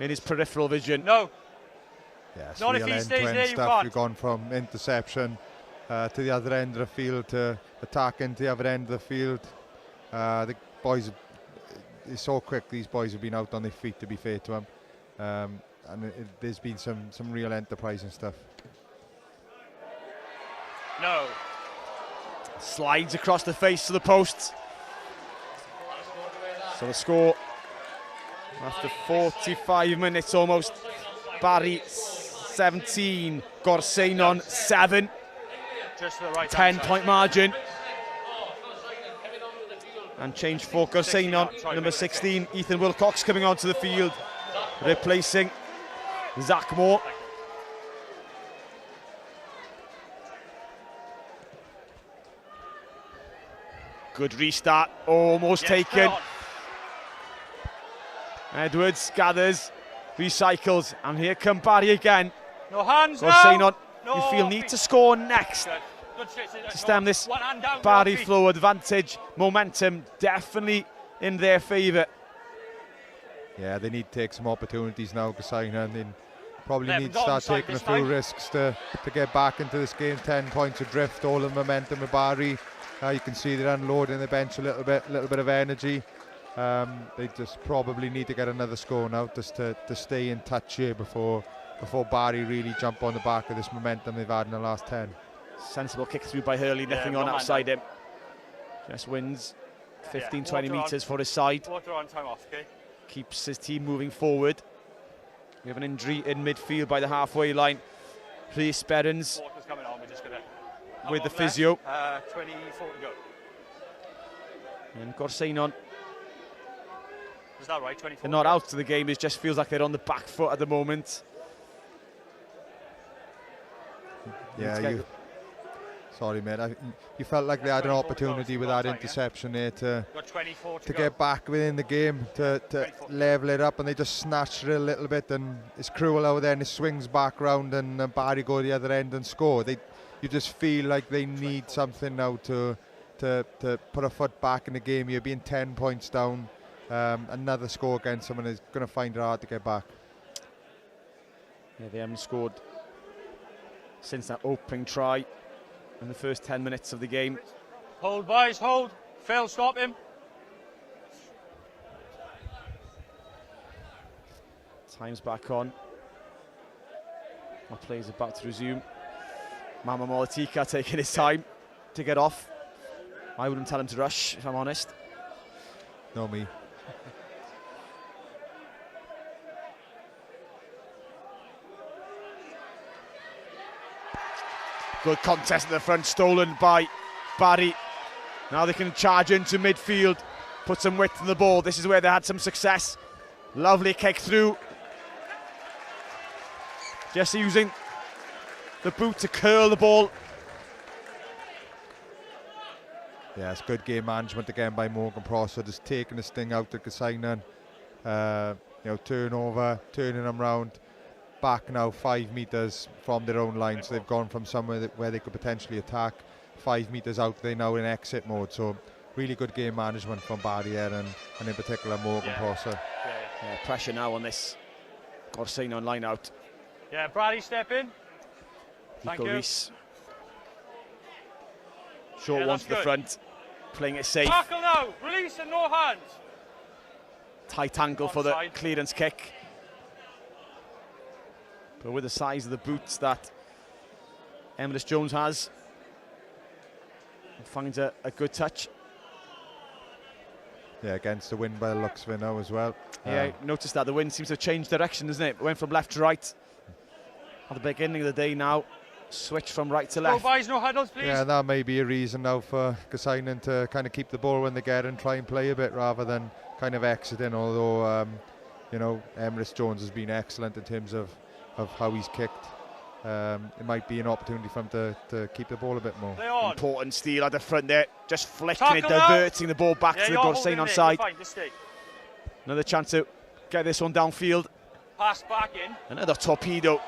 Speaker 1: in his peripheral vision.
Speaker 11: No.
Speaker 14: Yes,
Speaker 11: Not if
Speaker 14: real
Speaker 11: he stays
Speaker 14: end-to-end
Speaker 11: there, you
Speaker 14: stuff.
Speaker 11: can't.
Speaker 14: We've gone from interception to the other end of the field to attacking to the other end of the field. The boys, it's so quick. These boys have been out on their feet, to be fair to them, and there's been some real enterprise and stuff.
Speaker 11: No.
Speaker 1: Slides across the face of the posts. So the score after 45 minutes almost. Barry 17, Abercynon 7.
Speaker 11: Just the right
Speaker 1: 10-point margin. And change for Abercynon, number 16, Ethan Wilcox coming onto the field, replacing Zach Moore. Good restart, almost taken. Edwards gathers, recycles, and here come Barry again.
Speaker 11: No hands
Speaker 1: Abercynon,
Speaker 11: no.
Speaker 1: you feel need to score next to stem this Barry flow advantage. Momentum definitely in their favour.
Speaker 14: Yeah, they need to take some opportunities now, Abercynon, and they probably need to
Speaker 11: got
Speaker 14: start
Speaker 11: onside
Speaker 14: taking a
Speaker 11: this
Speaker 14: few
Speaker 11: time.
Speaker 14: risks to get back into this game. 10 points adrift, all the momentum with Barry. You can see they're unloading the bench a little bit of energy. They just probably need to get another score now just to stay in touch here before Barry really jump on the back of this momentum they've had in the last 10.
Speaker 1: Sensible kick through by Hurley, nothing on outside him. Just wins 15-20 metres for his side.
Speaker 11: Water on, time off, okay?
Speaker 1: Keeps his team moving forward. We have an injury in midfield by the halfway line. Rhys Berens
Speaker 11: Water's coming on, we're just going to...
Speaker 1: with the physio.
Speaker 11: 24 to go.
Speaker 1: And Abercynon,
Speaker 11: Is that right, 24?
Speaker 1: they're not out of the game, it just feels like they're on the back foot at the moment.
Speaker 14: Yeah, sorry mate, you felt like they had an opportunity with that interception there to get back within the game, to level it up, and they just snatched it a little bit, and it's cruel out there, and it swings back round, and Barry go the other end and score. You just feel like they need something now to put a foot back in the game. You're being 10 points down, another score against someone is going to find it hard to get back.
Speaker 1: Yeah, they haven't scored since that opening try in the first 10 minutes of the game.
Speaker 11: Hold, boys, hold. Phil, stop him.
Speaker 1: Time's back on. Our play's about to resume. Mama Molatika taking his time to get off. I wouldn't tell him to rush, if I'm honest.
Speaker 14: No, me.
Speaker 1: Good contest at the front, stolen by Barry. Now they can charge into midfield, put some width in the ball. This is where they had some success. Lovely kick through. Just using the boot to curl the ball.
Speaker 14: Yeah, it's good game management again by Morgan Prosser, just taking this thing out to Abercynon. Turnover, turning them round. Back now 5 metres from their own line, so they've gone from somewhere where they could potentially attack 5 metres out. They're now in exit mode, so really good game management from Barry here, and in particular Morgan Prosser.
Speaker 1: Yeah, pressure now on this Abercynon line out.
Speaker 11: Yeah, Brady, step in. Thank you.
Speaker 1: Reese. Short one to the front, playing it safe.
Speaker 11: Tackle now, release and no hands.
Speaker 1: Tight angle for the clearance kick. But with the size of the boots that Emilus Jones has, finds a good touch.
Speaker 14: Yeah, against the wind by the looks of it now as well.
Speaker 1: Yeah, notice that the wind seems to have changed direction, doesn't it? It went from left to right at the beginning of the day now. switch from right to
Speaker 11: No
Speaker 1: left.
Speaker 11: boys, no huddles, please.
Speaker 14: Yeah, that may be a reason now for Abercynon to kind of keep the ball when they get and try and play a bit rather than kind of exiting, although, you know, Emrys Jones has been excellent in terms of how he's kicked. It might be an opportunity for him to keep the ball a bit more.
Speaker 1: Important steal at the front there, just flicking
Speaker 11: Tackle
Speaker 1: it,
Speaker 11: out.
Speaker 1: diverting the ball back to the Abercynon side. Another chance to get this one downfield.
Speaker 11: Pass back in.
Speaker 1: Another torpedo.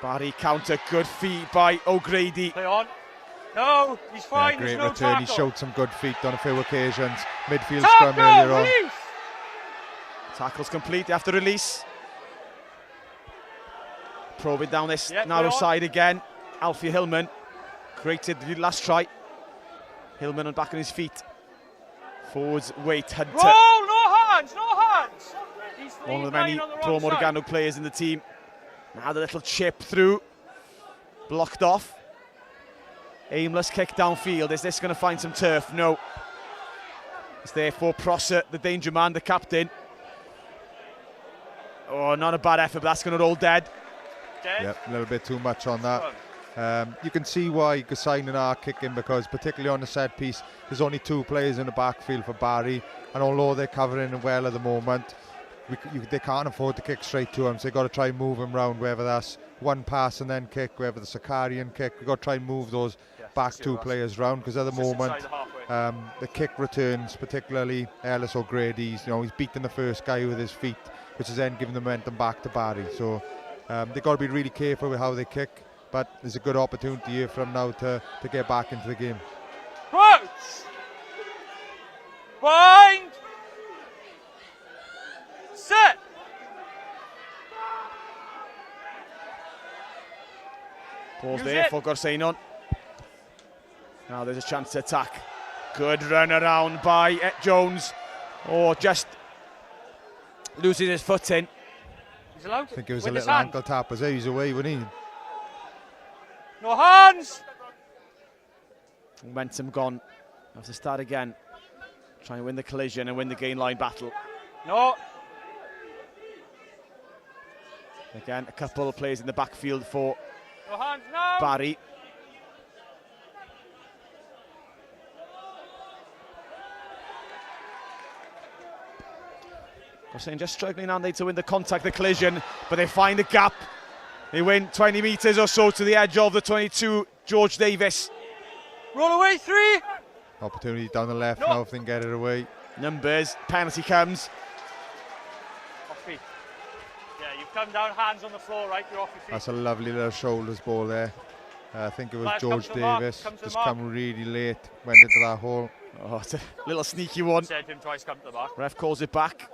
Speaker 1: Barry counter, good feet by O'Grady.
Speaker 11: Play on. No, he's fine.
Speaker 14: Great
Speaker 11: There's no
Speaker 14: return.
Speaker 11: tackle.
Speaker 14: He showed some good feet on a few occasions. Midfield scrum earlier on.
Speaker 11: Release.
Speaker 1: Tackle's complete after release. Probing down this narrow side again. Alfie Hillman created the last try. Hillman on back on his feet. Forwards wait, Hunter.
Speaker 11: Roll, no hands, no hands. He's
Speaker 1: One of the many
Speaker 11: on the
Speaker 1: Pro
Speaker 11: wrong side.
Speaker 1: Morgano players in the team. Now the little chip through. Blocked off. Aimless kick downfield. Is this going to find some turf? No. It's there for Prosser, the danger man, the captain. Oh, not a bad effort, but that's going to roll dead.
Speaker 14: Yep, a little bit too much on that. You can see why Abercynon are kicking, because particularly on the set piece, there's only 2 players in the backfield for Barry, and although they're covering well at the moment, they can't afford to kick straight to him, so they've got to try and move him round, whether that's one pass and then kick, whether the Sakarian kick. We've got to try and move those back 2 players round, because at the moment the kick returns, particularly Ellis O'Grady's, you know, he's beating the first guy with his feet, which is then giving the momentum back to Barry. So they've got to be really careful with how they kick, but there's a good opportunity here from now to get back into the game.
Speaker 11: Crouch. Bind. Set.
Speaker 1: Ball's there for Abercynon. Now there's a chance to attack. Good run around by Jones. Or just loses his foot in.
Speaker 11: He's allowed
Speaker 14: I
Speaker 11: to.
Speaker 14: think it was
Speaker 11: with
Speaker 14: a
Speaker 11: his
Speaker 14: little
Speaker 11: hand.
Speaker 14: ankle tap as he was away, wasn't he?
Speaker 11: No hands.
Speaker 1: Momentum gone. Have to start again. Try and win the collision and win the gain line battle.
Speaker 11: No.
Speaker 1: Again, a couple of players in the backfield for
Speaker 11: No hands, no.
Speaker 1: Barry. Abercynon just struggling, aren't they, to win the contact, the collision, but they find the gap. They win 20 metres or so to the edge of the 22, George Davis.
Speaker 11: Roll away, 3.
Speaker 14: Opportunity down the left now if they can get it away.
Speaker 1: Numbers, penalty comes.
Speaker 11: Off feet. Yeah, you've come down, hands on the floor, right? You're off your feet.
Speaker 14: That's a lovely little shoulders ball there. I think it was
Speaker 11: Flash,
Speaker 14: George
Speaker 11: comes to the mark,
Speaker 14: Davis,
Speaker 11: comes to the
Speaker 14: just
Speaker 11: mark.
Speaker 14: come really late, went into that hole.
Speaker 1: Oh, it's a little sneaky one.
Speaker 11: Said him twice, come to the back.
Speaker 1: Ref calls it back.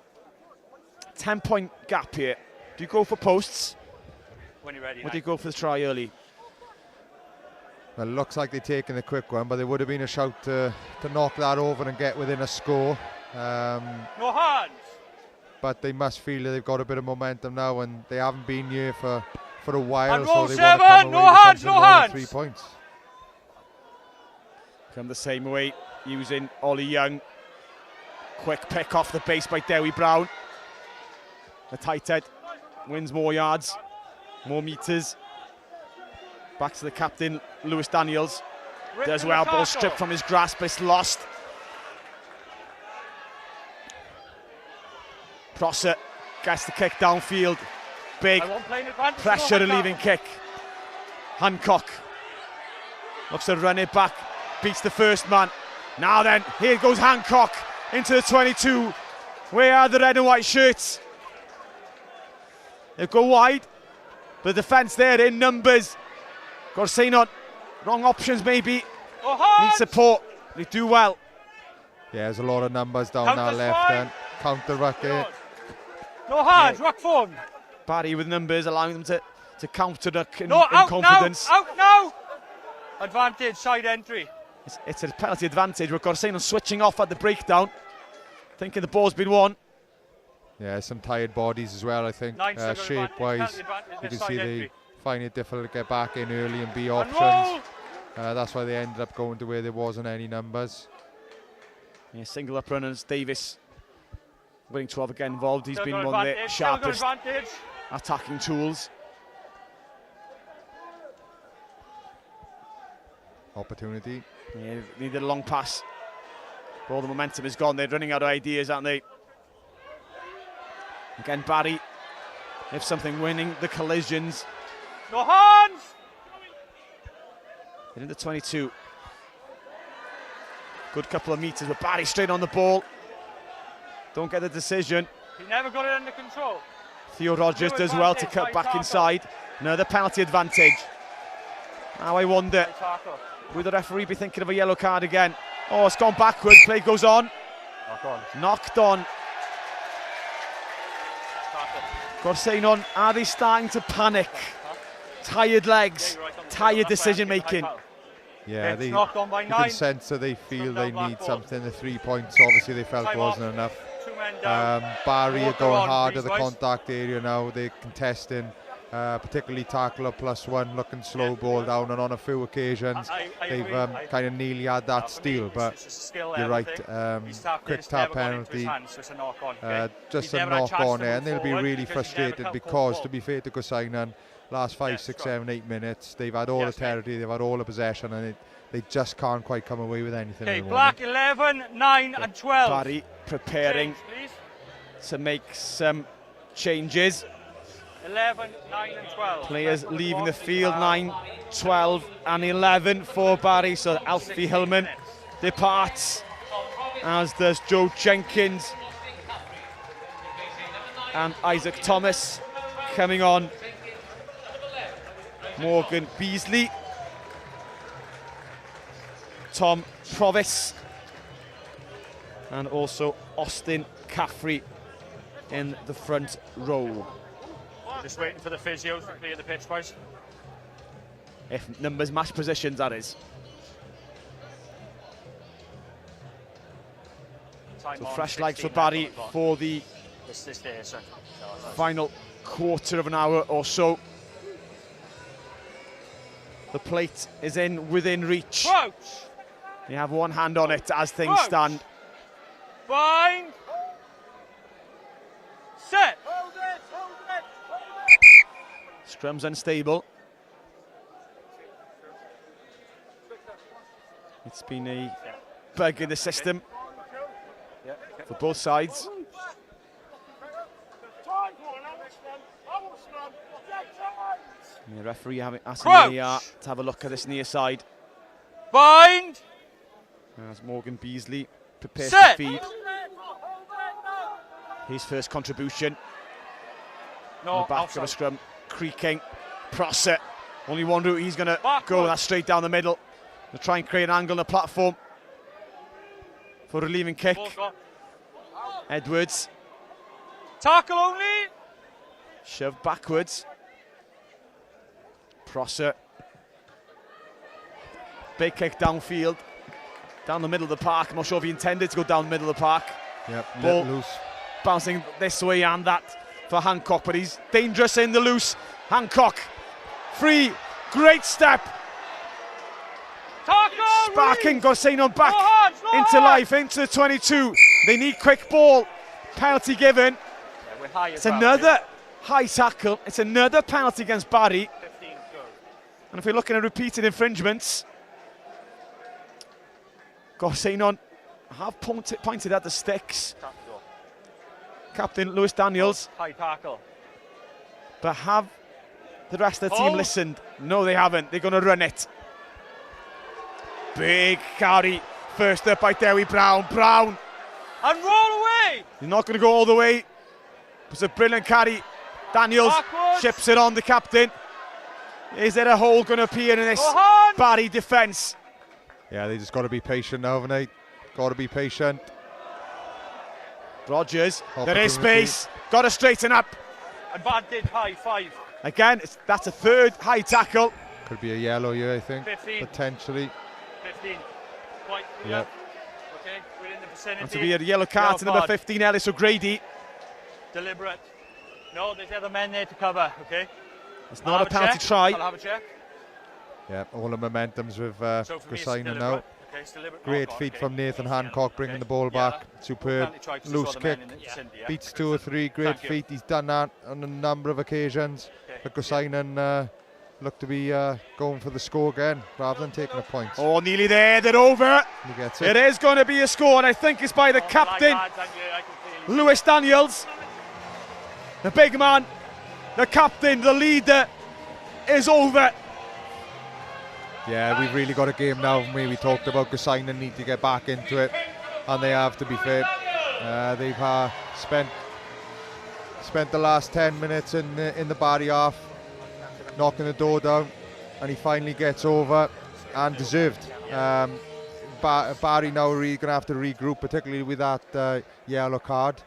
Speaker 1: 10-point gap here. Do you go for posts?
Speaker 11: When you're ready.
Speaker 1: Or do you go for the try early?
Speaker 14: Well, it looks like they're taking the quick one, but there would have been a shout to knock that over and get within a score.
Speaker 11: No hands.
Speaker 14: But they must feel that they've got a bit of momentum now, and they haven't been here for a while,
Speaker 11: And
Speaker 14: so
Speaker 11: roll
Speaker 14: they
Speaker 11: 7,
Speaker 14: want to come away
Speaker 11: no
Speaker 14: with
Speaker 11: hands,
Speaker 14: something
Speaker 11: no
Speaker 14: more than
Speaker 11: hands.
Speaker 14: 3 points.
Speaker 1: Come the same way, using Ollie Young. Quick pick off the base by Dewi Brown. The tight head wins more yards, more metres. Back to the captain, Lewis Daniels. Does well, ball stripped from his grasp, it's lost. Prosser gets the kick downfield. Big pressure relieving kick. Hancock looks to run it back, beats the first man. Now then, here goes Hancock into the 22. Where are the red and white shirts? They go wide, but the defence there in numbers. Abercynon, wrong options maybe. Need support. They do well.
Speaker 14: Yeah, there's a lot of numbers down that left end. Counter ruck it.
Speaker 11: No hands, ruck form.
Speaker 1: Barry with numbers, allowing them to counter duck in
Speaker 11: Out
Speaker 1: confidence.
Speaker 11: now, out now. Advantage, side entry.
Speaker 1: It's a penalty advantage. We've got Abercynon switching off at the breakdown, thinking the ball's been won.
Speaker 14: Yeah, some tired bodies as well, I think. Shape-wise, you can see they find it difficult to get back in early and be options. That's why they ended up going to where there wasn't any numbers.
Speaker 1: Yeah, single up runners, Davis Willing 12 again involved. He's
Speaker 11: Still
Speaker 1: been
Speaker 11: got
Speaker 1: one of the
Speaker 11: advantage, still got
Speaker 1: sharpest
Speaker 11: advantage.
Speaker 1: attacking tools.
Speaker 14: Opportunity.
Speaker 1: Yeah, needed a long pass. But all the momentum is gone. They're running out of ideas, aren't they? Again, Barry, if something winning the collisions.
Speaker 11: No hands!
Speaker 1: They're in the 22. Good couple of metres, but Barry straight on the ball. Don't get the decision.
Speaker 11: He never got it under control.
Speaker 1: Theo Rogers does well to cut back inside. Another penalty advantage. Now I wonder, will the referee be thinking of a yellow card again? Oh, it's gone backwards, play goes on. Knocked on. Abercynon, are they starting to panic? Tired legs, tired decision making.
Speaker 14: Yeah,
Speaker 11: It's
Speaker 14: you
Speaker 11: knocked on by
Speaker 14: can
Speaker 11: 9.
Speaker 14: sense that they feel
Speaker 11: Come
Speaker 14: they
Speaker 11: down
Speaker 14: need
Speaker 11: black
Speaker 14: something. The 3 points, obviously, they felt
Speaker 11: Time
Speaker 14: wasn't
Speaker 11: off.
Speaker 14: enough.
Speaker 11: 2 men down.
Speaker 14: Barry are
Speaker 11: Water
Speaker 14: going
Speaker 11: on,
Speaker 14: hard at
Speaker 11: please,
Speaker 14: the
Speaker 11: guys.
Speaker 14: contact area now. They're contesting, particularly tackler +1, looking slow ball down, and on a few occasions
Speaker 11: I
Speaker 14: they've
Speaker 11: agree.
Speaker 14: kind of nearly had that steal. But
Speaker 11: It's a skill
Speaker 14: you're
Speaker 11: level
Speaker 14: right,
Speaker 11: thing. He's tapped
Speaker 14: quick
Speaker 11: it's
Speaker 14: tap
Speaker 11: never gone into his
Speaker 14: penalty.
Speaker 11: hands, so it's a knock on, okay?
Speaker 14: Just
Speaker 11: He's
Speaker 14: a
Speaker 11: never had
Speaker 14: knock
Speaker 11: chance
Speaker 14: on
Speaker 11: to
Speaker 14: there,
Speaker 11: move
Speaker 14: and they'll be
Speaker 11: forward
Speaker 14: really
Speaker 11: because he's never
Speaker 14: frustrated
Speaker 11: cut
Speaker 14: because,
Speaker 11: ball.
Speaker 14: to be fair to Abercynon, last 5, 6, 7, 8 minutes, they've had all the territory, they've had all the possession, and they just can't quite come away with anything.
Speaker 11: Okay,
Speaker 14: at the
Speaker 11: black
Speaker 14: moment.
Speaker 11: 11, 9 and 12.
Speaker 1: Barry preparing
Speaker 11: Change, please.
Speaker 1: to make some changes.
Speaker 11: 11, 9 and 12.
Speaker 1: Players leaving the field, 9, 12 and 11 for Barry. So Alfie Hillman departs, as does Joe Jenkins. And Isaac Thomas coming on. Morgan Beasley. Tom Provis. And also Austin Caffrey in the front row.
Speaker 11: Just waiting for the physios to clear the pitch, boys.
Speaker 1: If numbers match positions, that is.
Speaker 11: Time
Speaker 1: So
Speaker 11: on,
Speaker 1: fresh legs for
Speaker 11: 16
Speaker 1: Barry
Speaker 11: left on the clock.
Speaker 1: for the
Speaker 11: This there, sir.
Speaker 1: final quarter of an hour or so. The plate is within reach.
Speaker 11: Crouch!
Speaker 1: You have one hand on it as things
Speaker 11: Crouch.
Speaker 1: stand.
Speaker 11: Bind. Set.
Speaker 1: Scrum's unstable. It's been a bug in the system for both sides. The referee asking the to have a look at this near side.
Speaker 11: Bind.
Speaker 1: As Morgan Beasley prepares
Speaker 11: Set.
Speaker 1: to feed. His first contribution.
Speaker 11: No,
Speaker 1: On the back
Speaker 11: outside.
Speaker 1: of a scrum, creaking. Prosser, only one route he's going to go, and that's straight down the middle. They'll try and create an angle on the platform for a relieving kick. Edwards.
Speaker 11: Tackle only.
Speaker 1: Shoved backwards. Prosser. Big kick downfield. Down the middle of the park. I'm not sure if he intended to go down the middle of the park.
Speaker 14: Yep,
Speaker 1: Ball
Speaker 14: let loose.
Speaker 1: bouncing this way and that for Hancock, but he's dangerous in the loose. Hancock, free, great step. Sparking Abercynon back into life, into the 22. They need quick ball. Penalty given. It's another high tackle. It's another penalty against Barry. And if we're looking at repeated infringements, Abercynon have pointed at the sticks. Captain Lewis Daniels.
Speaker 11: High tackle.
Speaker 1: But have the rest of the team listened? No, they haven't. They're going to run it. Big carry. First up by Dewi Brown. Brown.
Speaker 11: And roll away.
Speaker 1: He's not going to go all the way. It's a brilliant carry. Daniels ships it on the captain. Is there a hole going to appear in this Barry defence?
Speaker 14: Yeah, they just got to be patient now, haven't they? Got to be patient.
Speaker 1: Rogers, there is space. Got to straighten up.
Speaker 11: Advantage high 5.
Speaker 1: Again, that's a third high tackle.
Speaker 14: Could be a yellow here, I think.
Speaker 11: 15.
Speaker 14: Potentially.
Speaker 11: 15. Quite clear.
Speaker 14: Yep.
Speaker 11: Okay, we're in the vicinity.
Speaker 1: And to be a yellow card to number 15, Ellis O'Grady.
Speaker 11: Deliberate. No, there's other men there to cover, okay?
Speaker 1: It's not a penalty try.
Speaker 11: I'll have a check.
Speaker 14: Yeah, all the momentum's with
Speaker 11: So for me, it's
Speaker 14: Abercynon now.
Speaker 11: deliberate, Okay, it's deliberate.
Speaker 14: Great
Speaker 11: knock-on,
Speaker 14: feet
Speaker 11: okay.
Speaker 14: from Nathan Hancock, bringing
Speaker 11: Okay.
Speaker 14: the ball
Speaker 11: Yeah,
Speaker 14: back. Superb.
Speaker 11: penalty try 'cause they
Speaker 14: Loose
Speaker 11: saw the
Speaker 14: kick.
Speaker 11: men in the vicinity, yeah.
Speaker 14: Beats 2 or 3. Great
Speaker 11: Thank you.
Speaker 14: feet. He's done that on a number of occasions.
Speaker 11: Okay.
Speaker 14: But Abercynon look to be going for the score again rather than taking a point.
Speaker 1: Oh, nearly there. They're over.
Speaker 14: He gets
Speaker 1: It
Speaker 14: it.
Speaker 1: is going to be a score, and I think it's by the captain, Lewis Daniels. The big man, the captain, the leader is over.
Speaker 14: Yeah, we've really got a game now. We talked about Abercynon need to get back into it, and they have, to be fair. They've spent the last 10 minutes in the Barry half, knocking the door down, and he finally gets over, and deserved. Barry now really going to have to regroup, particularly with that yellow card,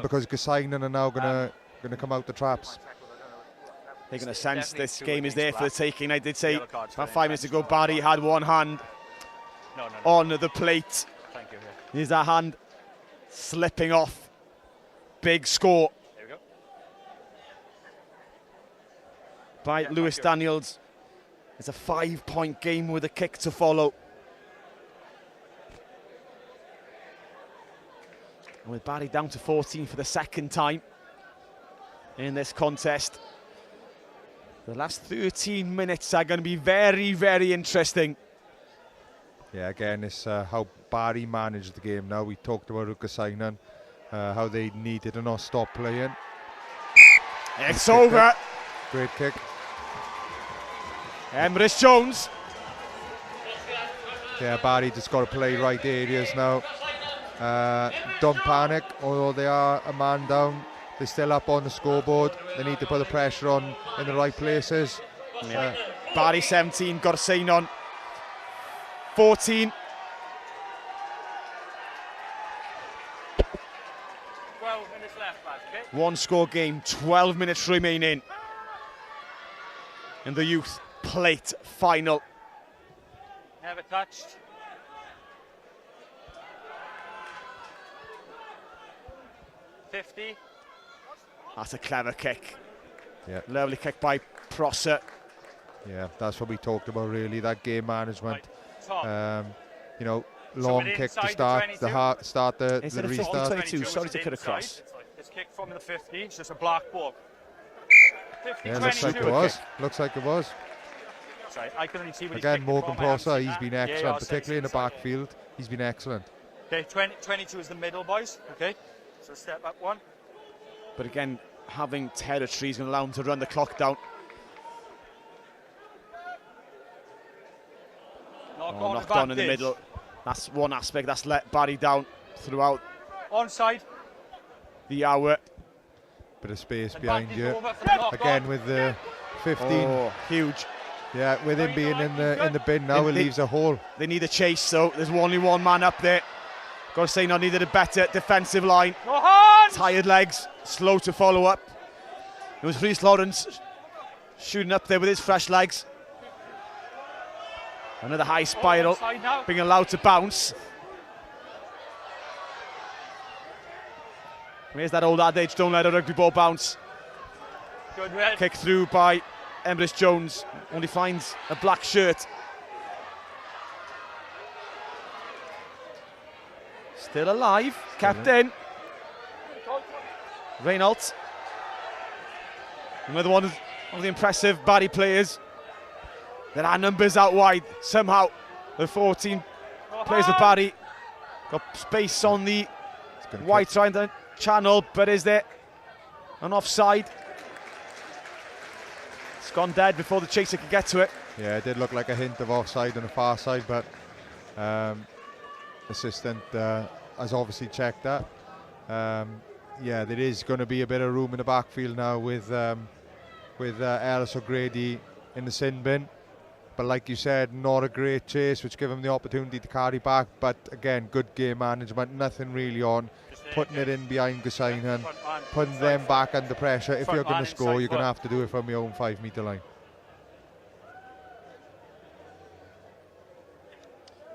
Speaker 14: because Abercynon are now going to come out the traps.
Speaker 1: They're going to sense this game is there for the taking. I did say about 5 minutes ago, Barry had one hand on the plate.
Speaker 11: Thank you.
Speaker 1: Here's that hand slipping off. Big score
Speaker 11: There we go.
Speaker 1: by Lewis Daniels. It's a 5-point game with a kick to follow. And with Barry down to 14 for the second time in this contest. The last 13 minutes are going to be very, very interesting.
Speaker 14: Yeah, again, it's how Barry managed the game now. We talked about Abercynon, how they needed to not stop playing.
Speaker 1: It's over.
Speaker 14: Great kick.
Speaker 1: Emrys Jones.
Speaker 14: Yeah, Barry just got to play right areas now. Don't panic, although they are a man down. They're still up on the scoreboard. They need to put the pressure on in the right places.
Speaker 1: Yeah. Barry 17, Abercynon 14.
Speaker 11: 12 minutes left, lads, okay?
Speaker 1: One score game, 12 minutes remaining in the youth plate final.
Speaker 11: Never touched.
Speaker 1: That's a clever kick.
Speaker 14: Yeah.
Speaker 1: Lovely kick by Prosser.
Speaker 14: Yeah, that's what we talked about really, that game management.
Speaker 11: Right.
Speaker 14: You know, long kick to start the
Speaker 1: Instead of 50,
Speaker 14: restart.
Speaker 1: 22, sorry to cut across.
Speaker 11: It's kicked from the 50, it's just a black ball. 50,
Speaker 14: Yeah, looks like it
Speaker 11: 22.
Speaker 14: was. Looks like it was.
Speaker 11: Sorry, I can only see what
Speaker 14: Again,
Speaker 11: he's
Speaker 14: Morgan
Speaker 11: from. I haven't
Speaker 14: Prosser,
Speaker 11: seen
Speaker 14: he's
Speaker 11: that.
Speaker 14: been
Speaker 11: Yeah,
Speaker 14: excellent,
Speaker 11: I'll say
Speaker 14: particularly in the
Speaker 11: it's inside.
Speaker 14: backfield. He's been excellent.
Speaker 11: Okay, 22 is the middle, boys. Okay, so step up one.
Speaker 1: But again, having territory is going to allow him to run the clock down. Knocked on in the middle. That's one aspect that's let Barry down throughout
Speaker 11: Onside.
Speaker 1: the hour.
Speaker 14: Bit of space
Speaker 11: And
Speaker 14: behind
Speaker 11: back is
Speaker 14: you.
Speaker 11: over for the knock
Speaker 14: Again
Speaker 11: on.
Speaker 14: with the 15.
Speaker 1: Oh, huge.
Speaker 14: Yeah, with him being in the bin now, it leaves a hole.
Speaker 1: They need a chase, though. There's only one man up there. Got to say, needed a better defensive line.
Speaker 11: No hands!
Speaker 1: Tired legs, slow to follow up. It was Rhys Lawrence shooting up there with his fresh legs. Another high spiral,
Speaker 11: Onside now.
Speaker 1: being allowed to bounce. Here's that old adage, don't let a rugby ball bounce.
Speaker 11: Good red.
Speaker 1: Kick through by Emrys Jones, only finds a black shirt. Still alive, captain. Reynolds. Another one of the impressive Barry players. There are numbers out wide. Somehow the 14 players for Barry got space on the white side of the channel, but is there an offside? It's gone dead before the chaser could get to it.
Speaker 14: Yeah, it did look like a hint of offside on the far side, but assistant has obviously checked that. Yeah, there is going to be a bit of room in the backfield now with Ellis O'Grady in the sin bin. But like you said, not a great chase, which gave him the opportunity to carry back. But again, good game management, nothing really on. Putting it in behind Abercynon, putting them back under pressure. If you're going to score, you're going to have to do it from your own 5 metre line.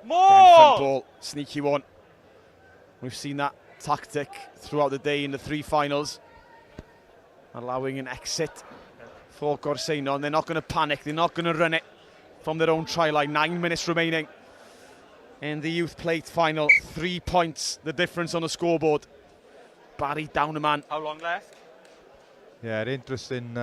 Speaker 1: Front ball, sneaky one. We've seen that tactic throughout the day in the 3 finals, allowing an exit for Abercynon. They're not going to panic, they're not going to run it from their own try line. 9 minutes remaining. in the youth plate final. 3 points, the difference on the scoreboard. Barry down a man.
Speaker 11: How long left?
Speaker 14: Yeah, interesting.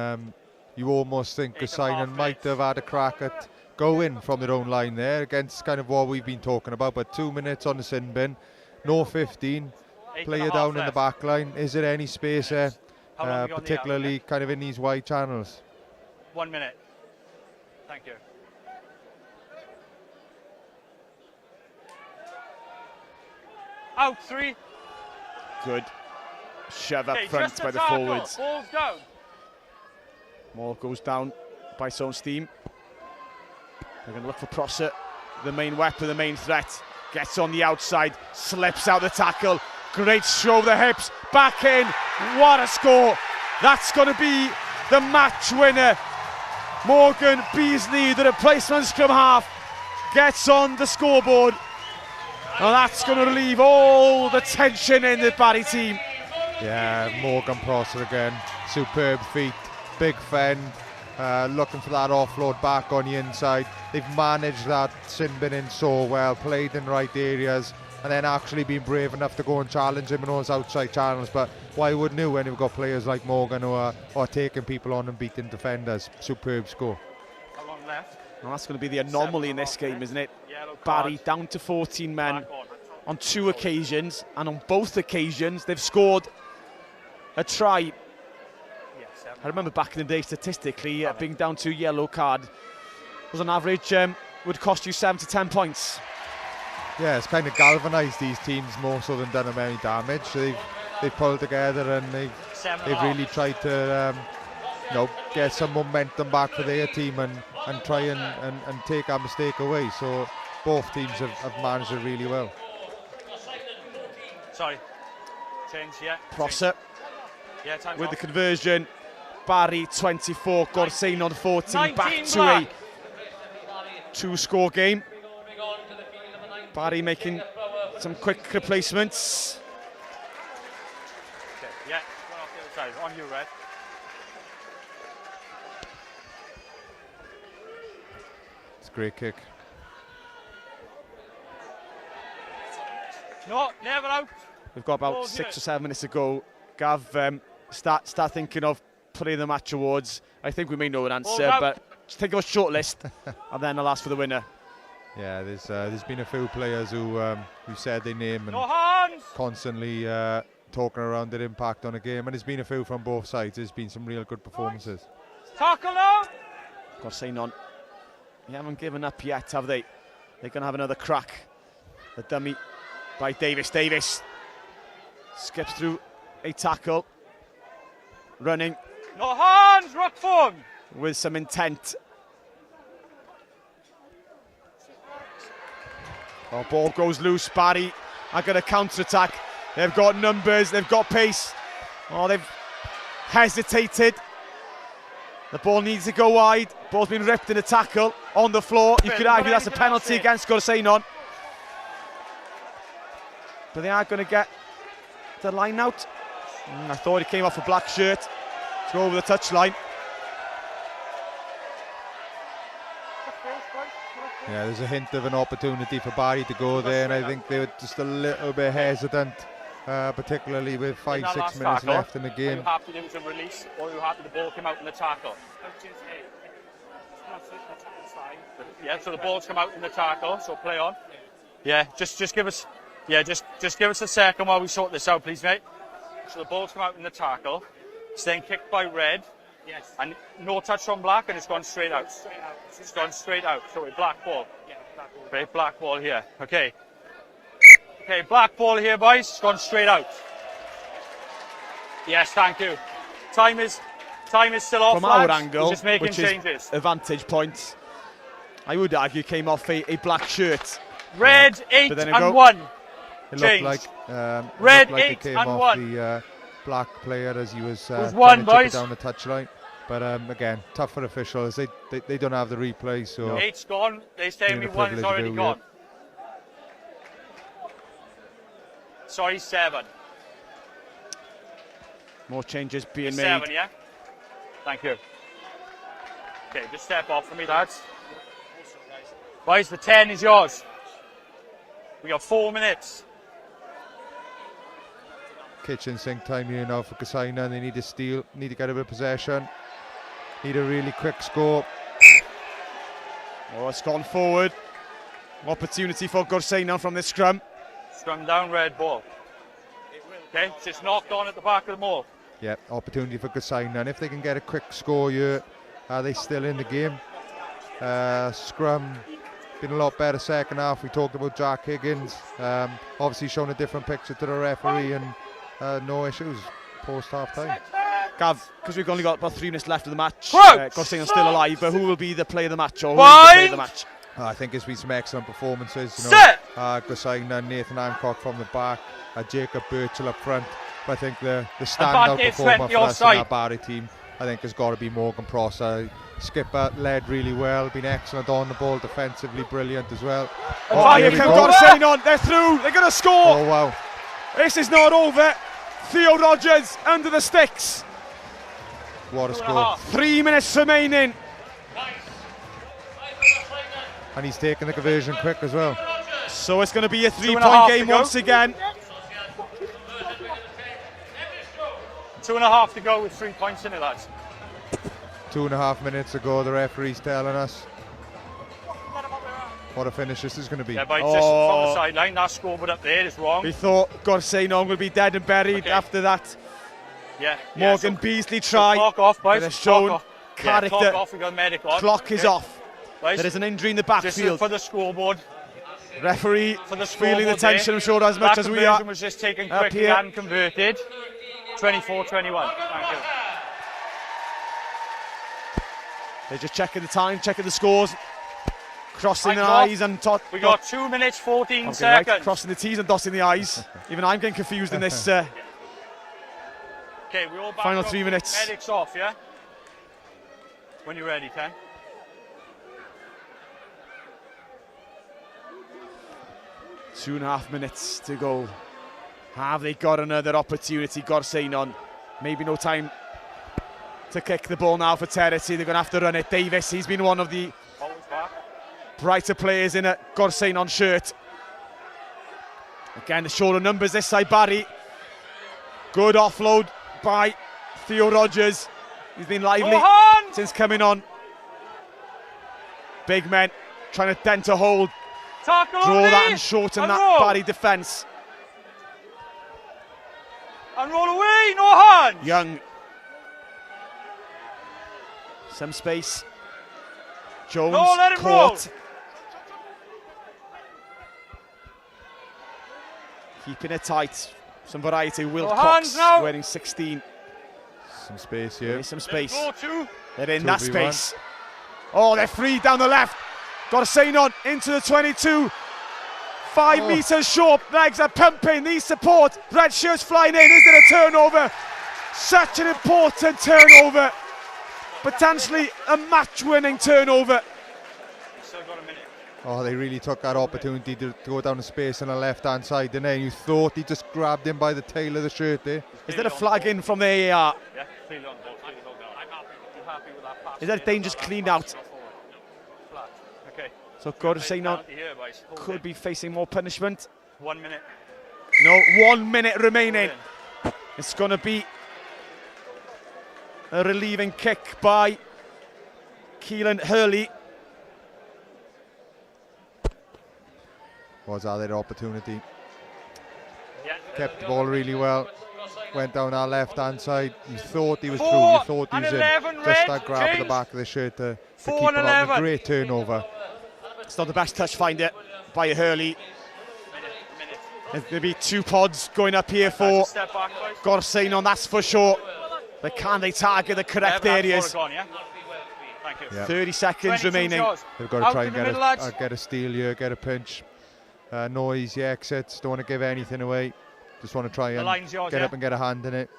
Speaker 14: You almost think Abercynon might have had a crack at going from their own line there against kind of what we've been talking about, but 2 minutes on the sin bin, no 15, player down in the back line. Is there any space there, particularly kind of in these wide channels?
Speaker 11: 1 minute. Thank you. Out 3.
Speaker 1: Good. Shove up front by the forwards.
Speaker 11: Ball's down.
Speaker 1: More goes down by its own steam. They're going to look for Prosser, the main weapon, the main threat. Gets on the outside, slips out the tackle. Great show of the hips, back in. What a score. That's going to be the match winner. Morgan Beasley, the replacement scrum half, gets on the scoreboard. And that's going to relieve all the tension in the Barry team.
Speaker 14: Yeah, Morgan Prosser again. Superb feet, big fend. Looking for that offload back on the inside. They've managed that sin bin in so well, played in the right areas, and then actually been brave enough to go and challenge him in those outside channels. But why wouldn't you when you've got players like Morgan who are taking people on and beating defenders? Superb score.
Speaker 11: How long left?
Speaker 1: Well, that's going to be the anomaly in this game, isn't it? Barry down to 14 men on 2 occasions, and on both occasions they've scored a try. I remember back in the day, statistically, being down to a yellow card was on average would cost you 7 to 10 points.
Speaker 14: Yeah, it's kind of galvanised these teams more so than done them any damage. So they've pulled together and they've really tried to get some momentum back for their team and try and take that mistake away. So both teams have managed it really well.
Speaker 11: Sorry. Change, yeah.
Speaker 1: Prosser
Speaker 11: Yeah,
Speaker 1: with the conversion. Barry 24, Abercynon 14, back to a 2-score game. Barry making some quick replacements.
Speaker 11: Okay, yeah, one off the other side. On you, Red.
Speaker 14: It's a great kick.
Speaker 11: No, never out.
Speaker 1: We've got about 6 or 7 minutes to go. Gav, start thinking of putting the match awards. I think we may know an answer, but just take a short list and then I'll ask for the winner.
Speaker 14: Yeah, there's been a few players who said their name and constantly talking around their impact on a game, and there's been a few from both sides. There's been some real good performances.
Speaker 11: Tackle now.
Speaker 1: Abercynon, they haven't given up yet, have they? They're going to have another crack. The dummy by Davis. Davis skips through a tackle, running.
Speaker 11: No hands, Rockford!
Speaker 1: With some intent. Oh, ball goes loose. Barry are going to counter-attack. They've got numbers, they've got pace. Oh, they've hesitated. The ball needs to go wide. Ball's been ripped in a tackle on the floor. You could argue that's a penalty against Abercynon. But they are going to get the line out. I thought he came off a black shirt to go over the touchline.
Speaker 14: Yeah, there's a hint of an opportunity for Barry to go there, and I think they were just a little bit hesitant, particularly with 5-6 minutes left in the game.
Speaker 11: Are you happy there was a release, or are you happy the ball came out in the tackle? Yeah, so the ball's come out in the tackle, so play on. Yeah, just give us, just give us a second while we sort this out, please, mate. So the ball's come out in the tackle, it's then kicked by Red. Yes. And no touch on black, and it's gone straight out. It's gone straight out. So a black ball. Yeah, black ball. Okay, black ball here. Okay. Okay, black ball here, boys. It's gone straight out. Yes, thank you. Time is still off.
Speaker 1: From our angle,
Speaker 11: just making
Speaker 1: which
Speaker 11: changes.
Speaker 1: Is a vantage point, I would argue came off a black shirt.
Speaker 11: Red 8 and 1.
Speaker 14: It looked like
Speaker 11: Red
Speaker 14: like
Speaker 11: 8
Speaker 14: it came
Speaker 11: and
Speaker 14: off
Speaker 11: 1.
Speaker 14: the black player as he was trying
Speaker 11: one,
Speaker 14: to chip it
Speaker 11: boys.
Speaker 14: down the touchline. But again, tough for officials. They don't have the replay, so
Speaker 11: 8's gone. They say me 1 is already gone. Sorry, 7.
Speaker 1: More changes being made.
Speaker 11: 7, yeah? Thank you. Okay, just step off for me, lads. Boys, the 10 is yours. We got 4 minutes.
Speaker 14: Kitchen sink time here now for Abercynon. They need to steal, need to get a bit of possession. Need a really quick score.
Speaker 1: Oh, it's gone forward. Opportunity for Abercynon from this scrum.
Speaker 11: Scrum down, red ball. Okay, it's just knocked on at the back of the maul.
Speaker 14: Yeah, opportunity for Abercynon. If they can get a quick score here, are they still in the game? Scrum been a lot better second half. We talked about Jack Higgins. Obviously shown a different picture to the referee, and no issues post half time.
Speaker 1: Gav, because we've only got about 3 minutes left of the match, Abercynon's still alive, but who will be the player of the match, or who will be the player of the match?
Speaker 14: I think it's been some excellent performances. You know, Abercynon, Nathan Hancock from the back, Jacob Birchall up front. But I think the standout performer for us in our Barry team, I think, has got to be Morgan Prosser. Skipper led really well, been excellent on the ball, defensively brilliant as well.
Speaker 1: Oh, here comes Abercynon, they're through, they're going to score.
Speaker 14: Oh, wow.
Speaker 1: This is not over. Theo Rogers under the sticks.
Speaker 14: What a score.
Speaker 1: 3 minutes remaining.
Speaker 14: And he's taking the conversion quick as well.
Speaker 1: So it's going to be a 3-point game once again.
Speaker 11: 2.5 to go with 3 points in it, lads.
Speaker 14: 2.5 minutes ago, the referee's telling us what a finish this is going to be.
Speaker 11: Yeah, but just from the sideline, that scoreboard up there is wrong.
Speaker 1: We thought Abercynon would be dead and buried after that.
Speaker 11: Yeah.
Speaker 1: Morgan Beasley try.
Speaker 11: So clock off, boys.
Speaker 1: It has shown
Speaker 11: clock
Speaker 1: character.
Speaker 11: Clock off, we got medic on.
Speaker 1: Clock is off.
Speaker 11: Right.
Speaker 1: There is an injury in the backfield.
Speaker 11: Just for the scoreboard.
Speaker 1: Referee
Speaker 11: for the
Speaker 1: feeling the tension, I'm sure, as much as we are.
Speaker 11: That was just taken quickly and converted. 24-21. Thank you.
Speaker 1: They're just checking the time, checking the scores. Crossing the I's and
Speaker 11: we got 2 minutes 14 seconds.
Speaker 1: Right. Crossing the T's and dotting the I's. Even I'm getting confused in this.
Speaker 11: Okay, we all back
Speaker 1: final
Speaker 11: up.
Speaker 1: 3 minutes.
Speaker 11: Medics off, yeah? When you're ready, Ken.
Speaker 1: Two and a half minutes to go. Have they got another opportunity? Abercynon. Maybe no time to kick the ball now for Territy. They're going to have to run it. Davis, he's been one of the brighter players in a Abercynon shirt. Again, the shorter numbers this side, Barry. Good offload by Theo Rogers. He's been lively since coming on. Big men trying to dent a hold. Draw that and shorten that Barry defence.
Speaker 11: And roll away, no hands.
Speaker 1: Young. Some space. Jones caught. Keeping it tight. Some variety. Will Cox wearing 16.
Speaker 14: Some space here.
Speaker 1: Some space. They're in that space. Oh, they're free down the left. Abercynon into the 22. 5 metres short. Legs are pumping. Needs support. Red shirts flying in. Is it a turnover? Such an important turnover. Potentially a match-winning turnover.
Speaker 14: Oh, they really took that opportunity to go down the space on the left-hand side, didn't they? You thought he just grabbed him by the tail of the shirt there.
Speaker 1: Is there a flag in from the AR? Is that dangerous cleaned out? So Abercynon could be facing more punishment.
Speaker 11: 1 minute.
Speaker 1: No, 1 minute remaining. It's going to be a relieving kick by Keelan Hurley.
Speaker 14: Was that their opportunity? Kept the ball really well. Went down our left-hand side. You thought he was through. You thought he was in. Just that grab at the back of the shirt to keep it on. A great turnover.
Speaker 1: It's not the best touch finder by Hurley. There's going to be 2 pods going up here for Abercynon, that's for sure. But can they target the correct areas? 30 seconds remaining.
Speaker 14: They've got to try and get a steal here, get a pinch. Noisy exits, don't want to give anything away. Just want to try and get up and get a hand in it.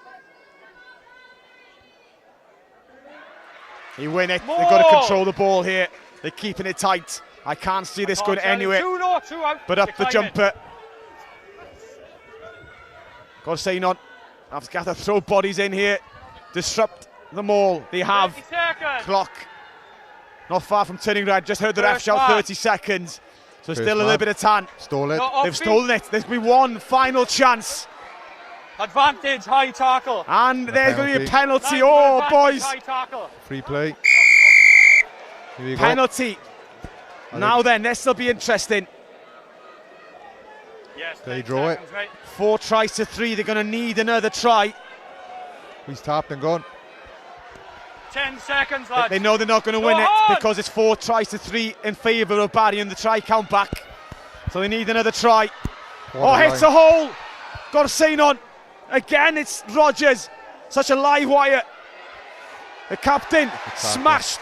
Speaker 1: They win it. They've got to control the ball here. They're keeping it tight. I can't see this going anywhere. But up the jumper. Abercynon have got to throw bodies in here. Disrupt them all. They have. Clock not far from turning red. Just heard the ref shout 30 seconds. So still a little bit of time.
Speaker 14: Stole it.
Speaker 11: No,
Speaker 1: They've stolen it. There's going to be one final chance.
Speaker 11: Advantage, high tackle.
Speaker 1: And there's going to be a penalty.
Speaker 11: Line
Speaker 1: Oh,
Speaker 11: advantage,
Speaker 1: boys.
Speaker 11: High tackle.
Speaker 14: Free play. Here we go.
Speaker 1: Penalty. Now then, this will be interesting.
Speaker 11: Yes,
Speaker 14: They draw it.
Speaker 1: 4 tries to 3. They're going to need another try.
Speaker 14: He's tapped and gone.
Speaker 11: 10 seconds, lads.
Speaker 1: They know they're not going to win
Speaker 11: Go
Speaker 1: it
Speaker 11: on.
Speaker 1: because it's 4 tries to 3 in favour of Barry and the try count back. So they need another try.
Speaker 14: What a
Speaker 1: Hits
Speaker 14: line.
Speaker 1: a hole. Got a sign on. Again, it's Rogers. Such a live wire. The captain smashed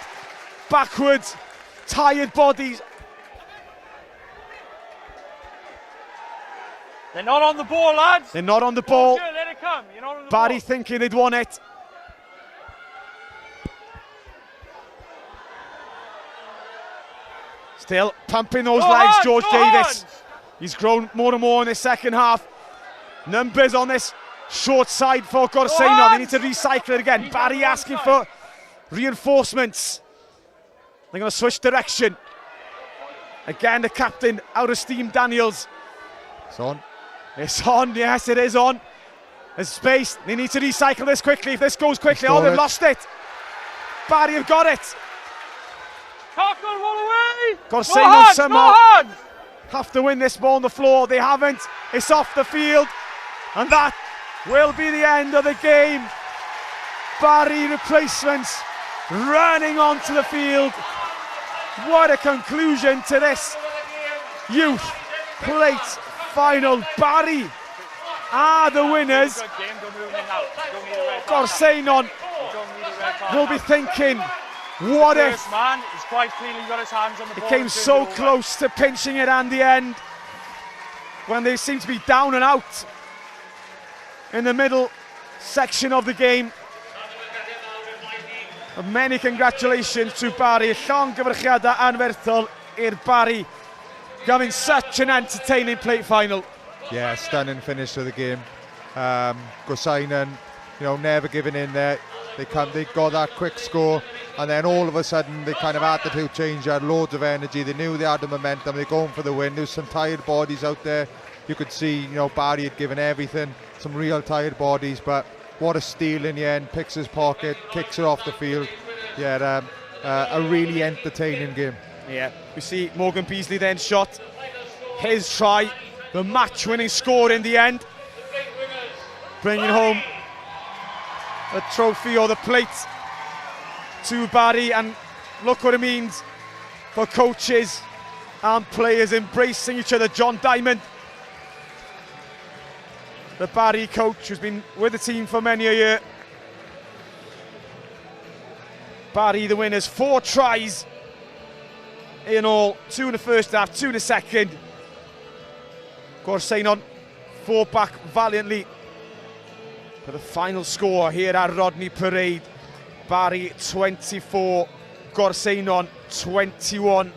Speaker 1: backwards. Tired bodies.
Speaker 11: They're not on the ball, lads.
Speaker 1: They're not on the ball.
Speaker 11: Sure, let it come. You're not on the
Speaker 1: Barry
Speaker 11: ball.
Speaker 1: thinking they'd won it. Still pumping those
Speaker 11: Go
Speaker 1: legs,
Speaker 11: on,
Speaker 1: George
Speaker 11: go
Speaker 1: Davis.
Speaker 11: on.
Speaker 1: He's grown more and more in the second half. Numbers on this short side for Abercynon. They need to recycle it again. Barry asking for reinforcements. They're going to switch direction. Again, the captain out of steam, Daniels.
Speaker 14: It's on.
Speaker 1: It's on, yes, it is on. There's space. They need to recycle this quickly. If this goes quickly, oh, they've lost it. Barry have got it.
Speaker 11: Tackle, roll away.
Speaker 1: Abercynon somehow have to win this ball on the floor. They haven't. It's off the field. And that will be the end of the game. Barry replacements running onto the field. What a conclusion to this youth plate final. Barry are the winners. Abercynon will be thinking, what if?
Speaker 11: First man, he's quite clearly got his hands on the ball.
Speaker 1: It came so close to pinching it at the end when they seemed to be down and out in the middle section of the game. Many congratulations to Barry. Llongyfarchiadau anferthol i'r Barry, having such an entertaining plate final.
Speaker 14: Yeah, stunning finish to the game. Abercynon, never giving in there. They got that quick score, and then all of a sudden they kind of attitude change. They had loads of energy. They knew they had the momentum. They're going for the win. There's some tired bodies out there. You could see, Barry had given everything. Some real tired bodies, but what a steal in the end. Picks his pocket, kicks it off the field. Yeah, a really entertaining game.
Speaker 1: Yeah, we see Morgan Beasley then shot his try, the match-winning score in the end, bringing home a trophy or the plate to Barry. And look what it means for coaches and players embracing each other. John Diamond, the Barry coach, who's been with the team for many a year. Barry the winners, 4 tries in all, 2 in the first half, 2 in the second. Abercynon fought back valiantly for the final score here at Rodney Parade. Barry 24, Abercynon 21.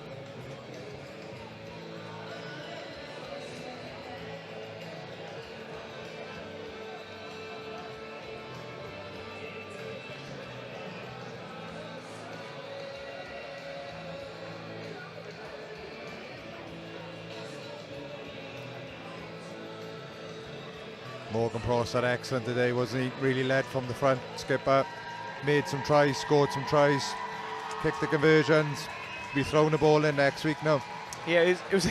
Speaker 14: Morgan Pross had excellent today, wasn't he? Really led from the front, skipper. Made some tries, scored some tries, kicked the conversions. Be throwing the ball in next week now.
Speaker 1: Yeah, it was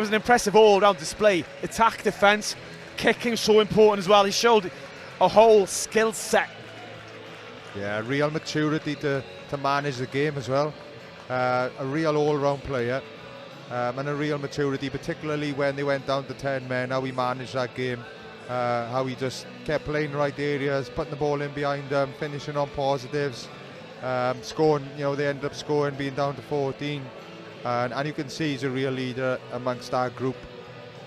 Speaker 1: an impressive all-round display. Attack, defence, kicking so important as well. He showed a whole skill set.
Speaker 14: Yeah, real maturity to manage the game as well. A real all-round player and a real maturity, particularly when they went down to 10 men, how he managed that game. How he just kept playing the right areas, putting the ball in behind them, finishing on positives, scoring. They ended up scoring, being down to 14, and you can see he's a real leader amongst that group,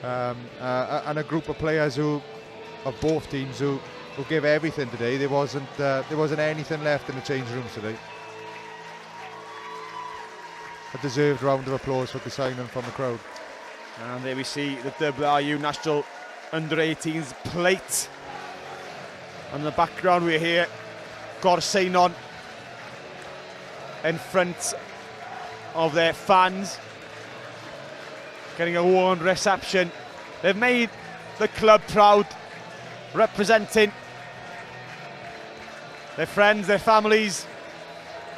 Speaker 14: and a group of players of both teams who give everything today. There wasn't anything left in the change rooms today. A deserved round of applause for Abercynon from the crowd.
Speaker 1: And there we see the WRU National Under-18s plate. And in the background we hear Abercynon in front of their fans. getting a warm reception. They've made the club proud, representing their friends, their families,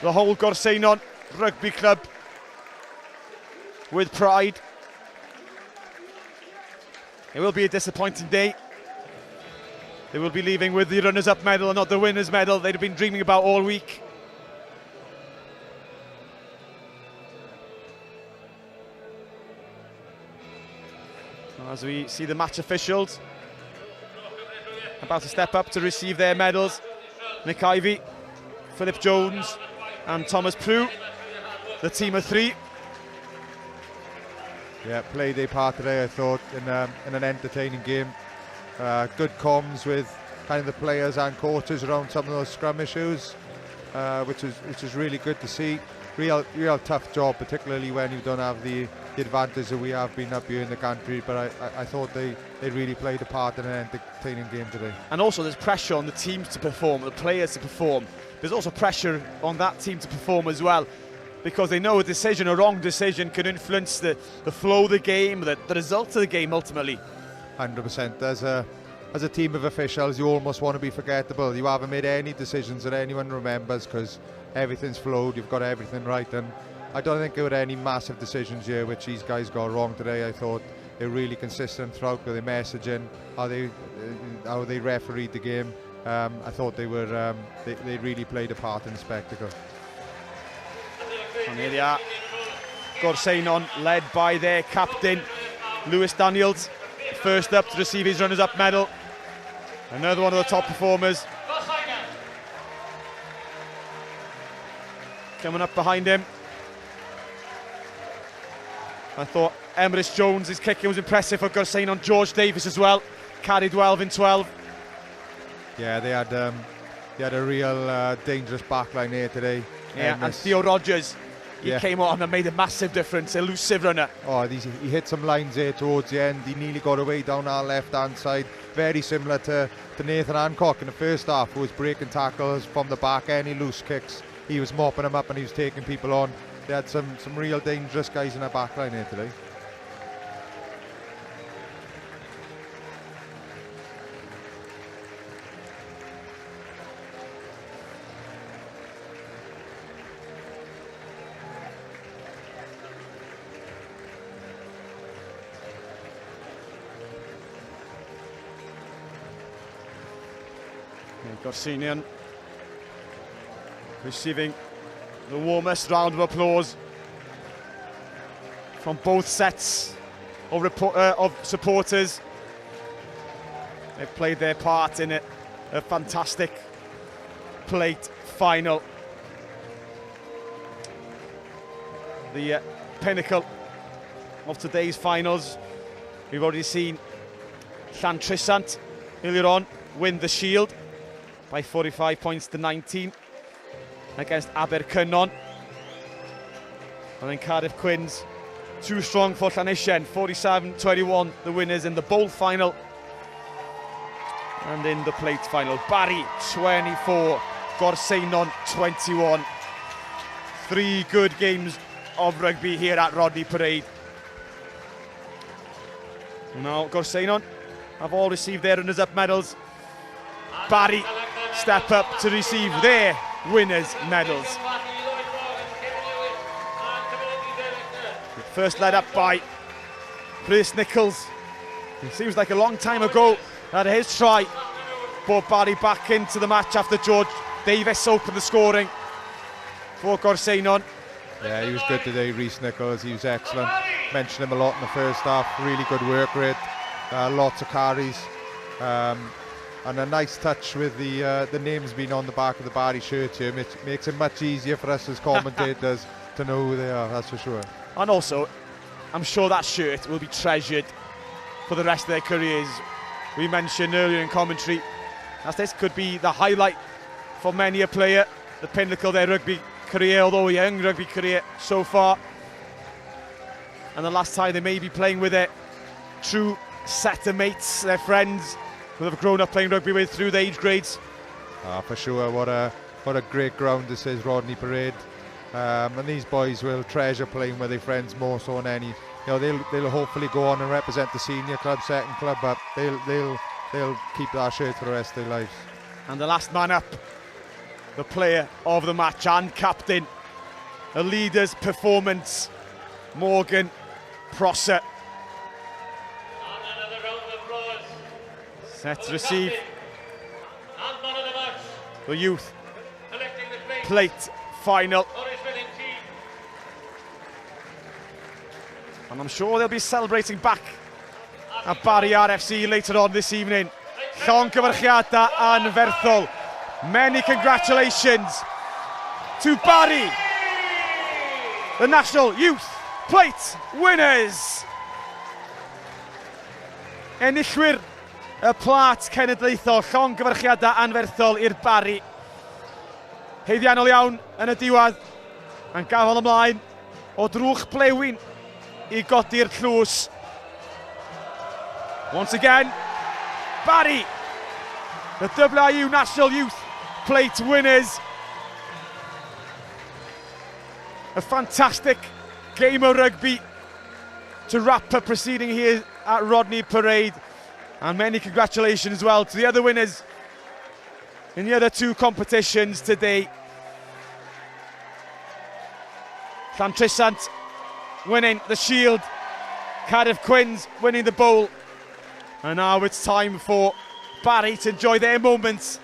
Speaker 1: the whole Abercynon Rugby Club with pride. It will be a disappointing day. They will be leaving with the runners-up medal and not the winners' medal they'd have been dreaming about all week. As we see the match officials about to step up to receive their medals. Nick Ivey, Philip Jones and Thomas Prue, the team of three.
Speaker 14: Yeah, played their part today, I thought, in an entertaining game. Good comms with kind of the players and coaches around some of those scrum issues, which is really good to see. Real tough job, particularly when you don't have the advantage that we have been up here in the country, but I thought they really played a part in an entertaining game today.
Speaker 1: And also there's pressure on the teams to perform, the players to perform. There's also pressure on that team to perform as well, because they know a wrong decision can influence the flow of the game, the result of the game ultimately.
Speaker 14: 100%. As a team of officials, you almost want to be forgettable. You haven't made any decisions that anyone remembers because everything's flowed, you've got everything right, and I don't think there were any massive decisions here which these guys got wrong today. I thought they were really consistent throughout with their messaging, how they refereed the game. I thought they really played a part in the spectacle.
Speaker 1: And here they are, Abercynon, led by their captain Lewis Daniels, first up to receive his runners-up medal. Another one of the top performers. Coming up behind him, I thought Emrys Jones, his kicking was impressive for Abercynon. George Davis as well, carried 12 in 12.
Speaker 14: Yeah, they had a real dangerous backline here today.
Speaker 1: Yeah, and Theo Rogers, he came on and made a massive difference, elusive runner.
Speaker 14: Oh, he hit some lines there towards the end. He nearly got away down our left-hand side. Very similar to Nathan Hancock in the first half, who was breaking tackles from the back, any loose kicks. He was mopping them up and he was taking people on. They had some real dangerous guys in their backline here today.
Speaker 1: Abercynon receiving the warmest round of applause from both sets of supporters. They've played their part in a fantastic plate final. The pinnacle of today's finals. We've already seen Llantrisant earlier on win the shield by 45 points to 19 against Abercynon. And then Cardiff Quins, too strong for Llantrisant, 47-21, the winners in the bowl final. And in the plate final, Barry 24, Abercynon 21. 3 good games of rugby here at Rodney Parade. Now Abercynon have all received their runners-up medals. Barry step up to receive their winners' medals. First led up by Chris Nichols. It seems like a long time ago that his try brought Barry back into the match after George Davis opened the scoring for Abercynon.
Speaker 14: Yeah, he was good today, Rhys Nichols. He was excellent. Mentioned him a lot in the first half. Really good work rate. Lots of carries. And a nice touch with the names being on the back of the Barry shirt here. Makes it much easier for us as commentators to know who they are, that's for sure.
Speaker 1: And also, I'm sure that shirt will be treasured for the rest of their careers. We mentioned earlier in commentary, as this could be the highlight for many a player, the pinnacle of their rugby career, although a young rugby career so far. And the last time they may be playing with their true set of mates, their friends, who have grown up playing rugby with through the age grades.
Speaker 14: For sure, what a great ground this is, Rodney Parade. And these boys will treasure playing with their friends more so than they'll hopefully go on and represent the senior club, second club, but they'll keep that shirt for the rest of their lives.
Speaker 1: And the last man up, the player of the match and captain, a leader's performance, Morgan Prosser. Set to receive the youth plate final. And I'm sure they'll be celebrating back at Barry RFC later on this evening. Llongyfarchiadau anferthol. Many congratulations to Barry, the National Youth Plate winners. Enillwyr y plat cenedlaethol, llongyfarchiadau anferthol i'r Barry. Heiddiannol iawn yn y diwedd, yn gafel ymlaen o drwch blewyn i godi'r llws. Once again, Barry, the WRU National Youth Plate winners. A fantastic game of rugby to wrap up proceeding here at Rodney Parade. And many congratulations as well to the other winners in the other two competitions today. Llantrisant winning the Shield, Cardiff Quins winning the Bowl. And now it's time for Barry to enjoy their moments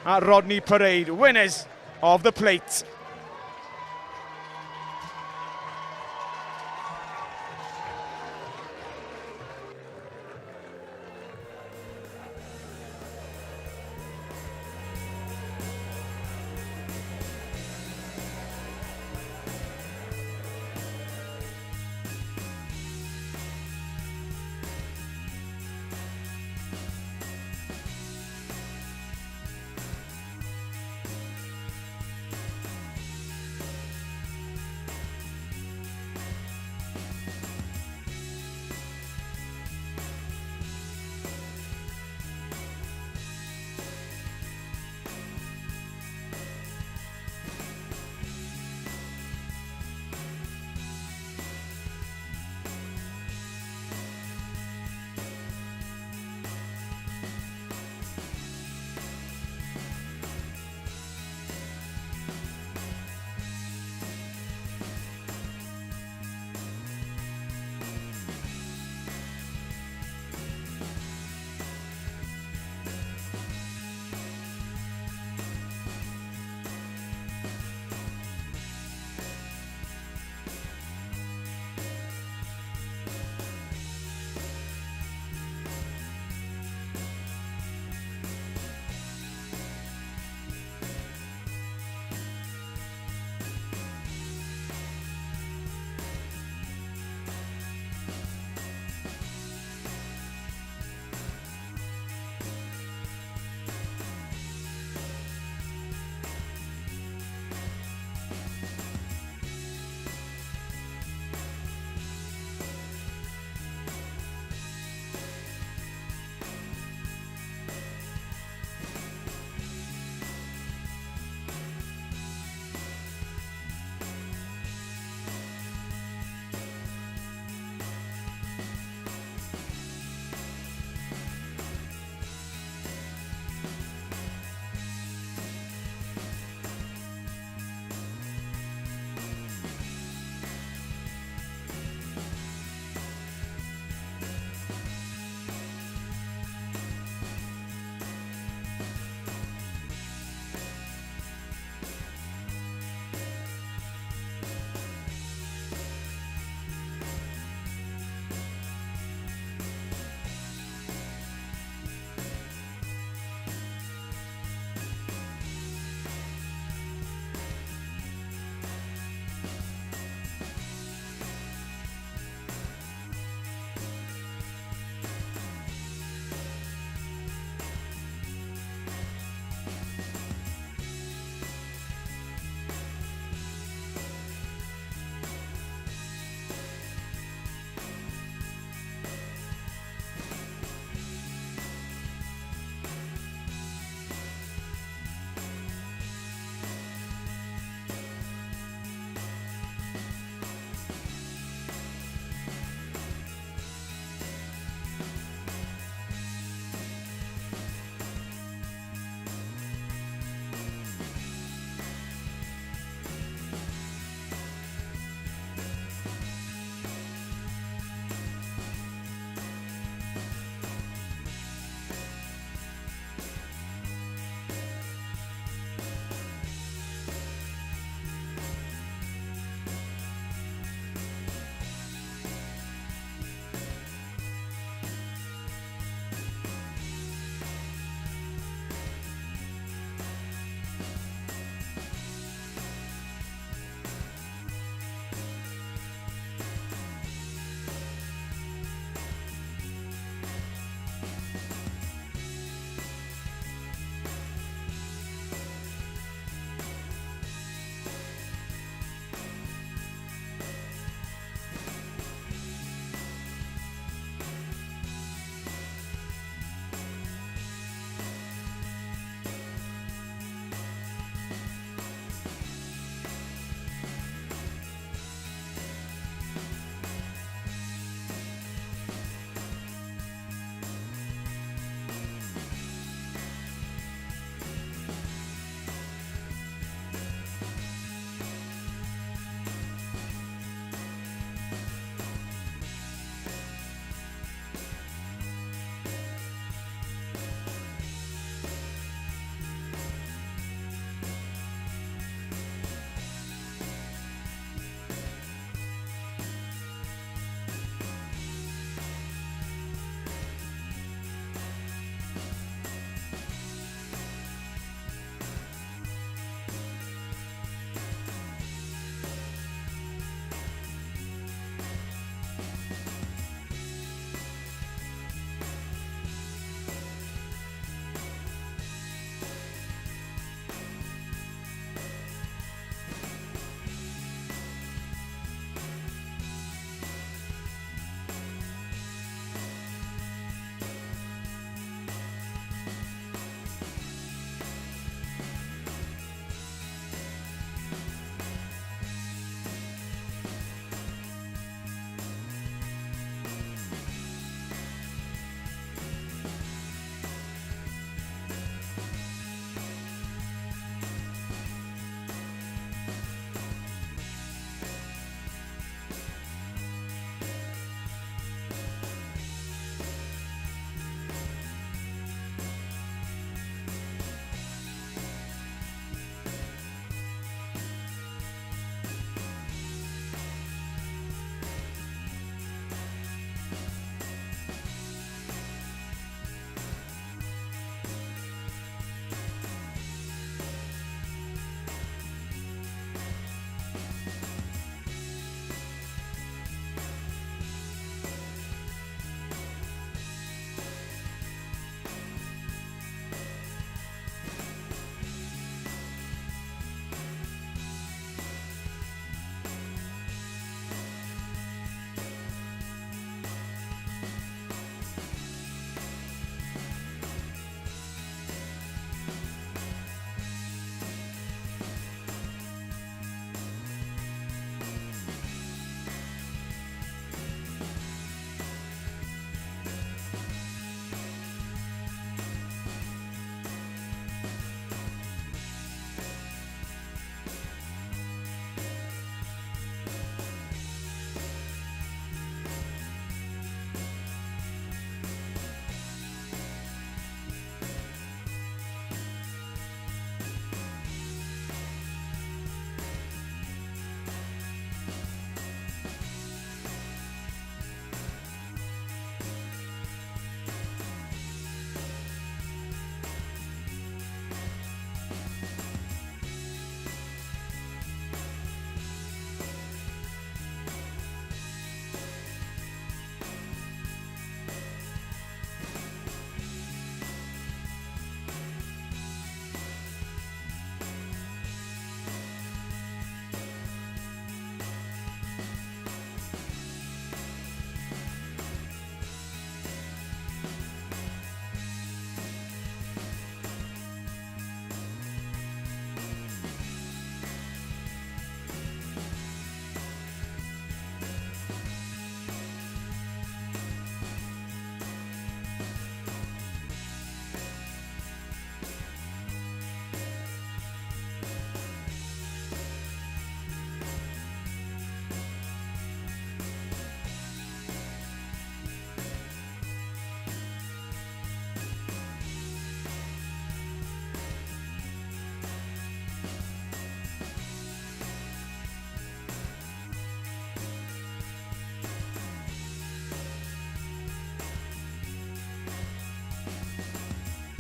Speaker 1: at Rodney Parade, winners of the plate.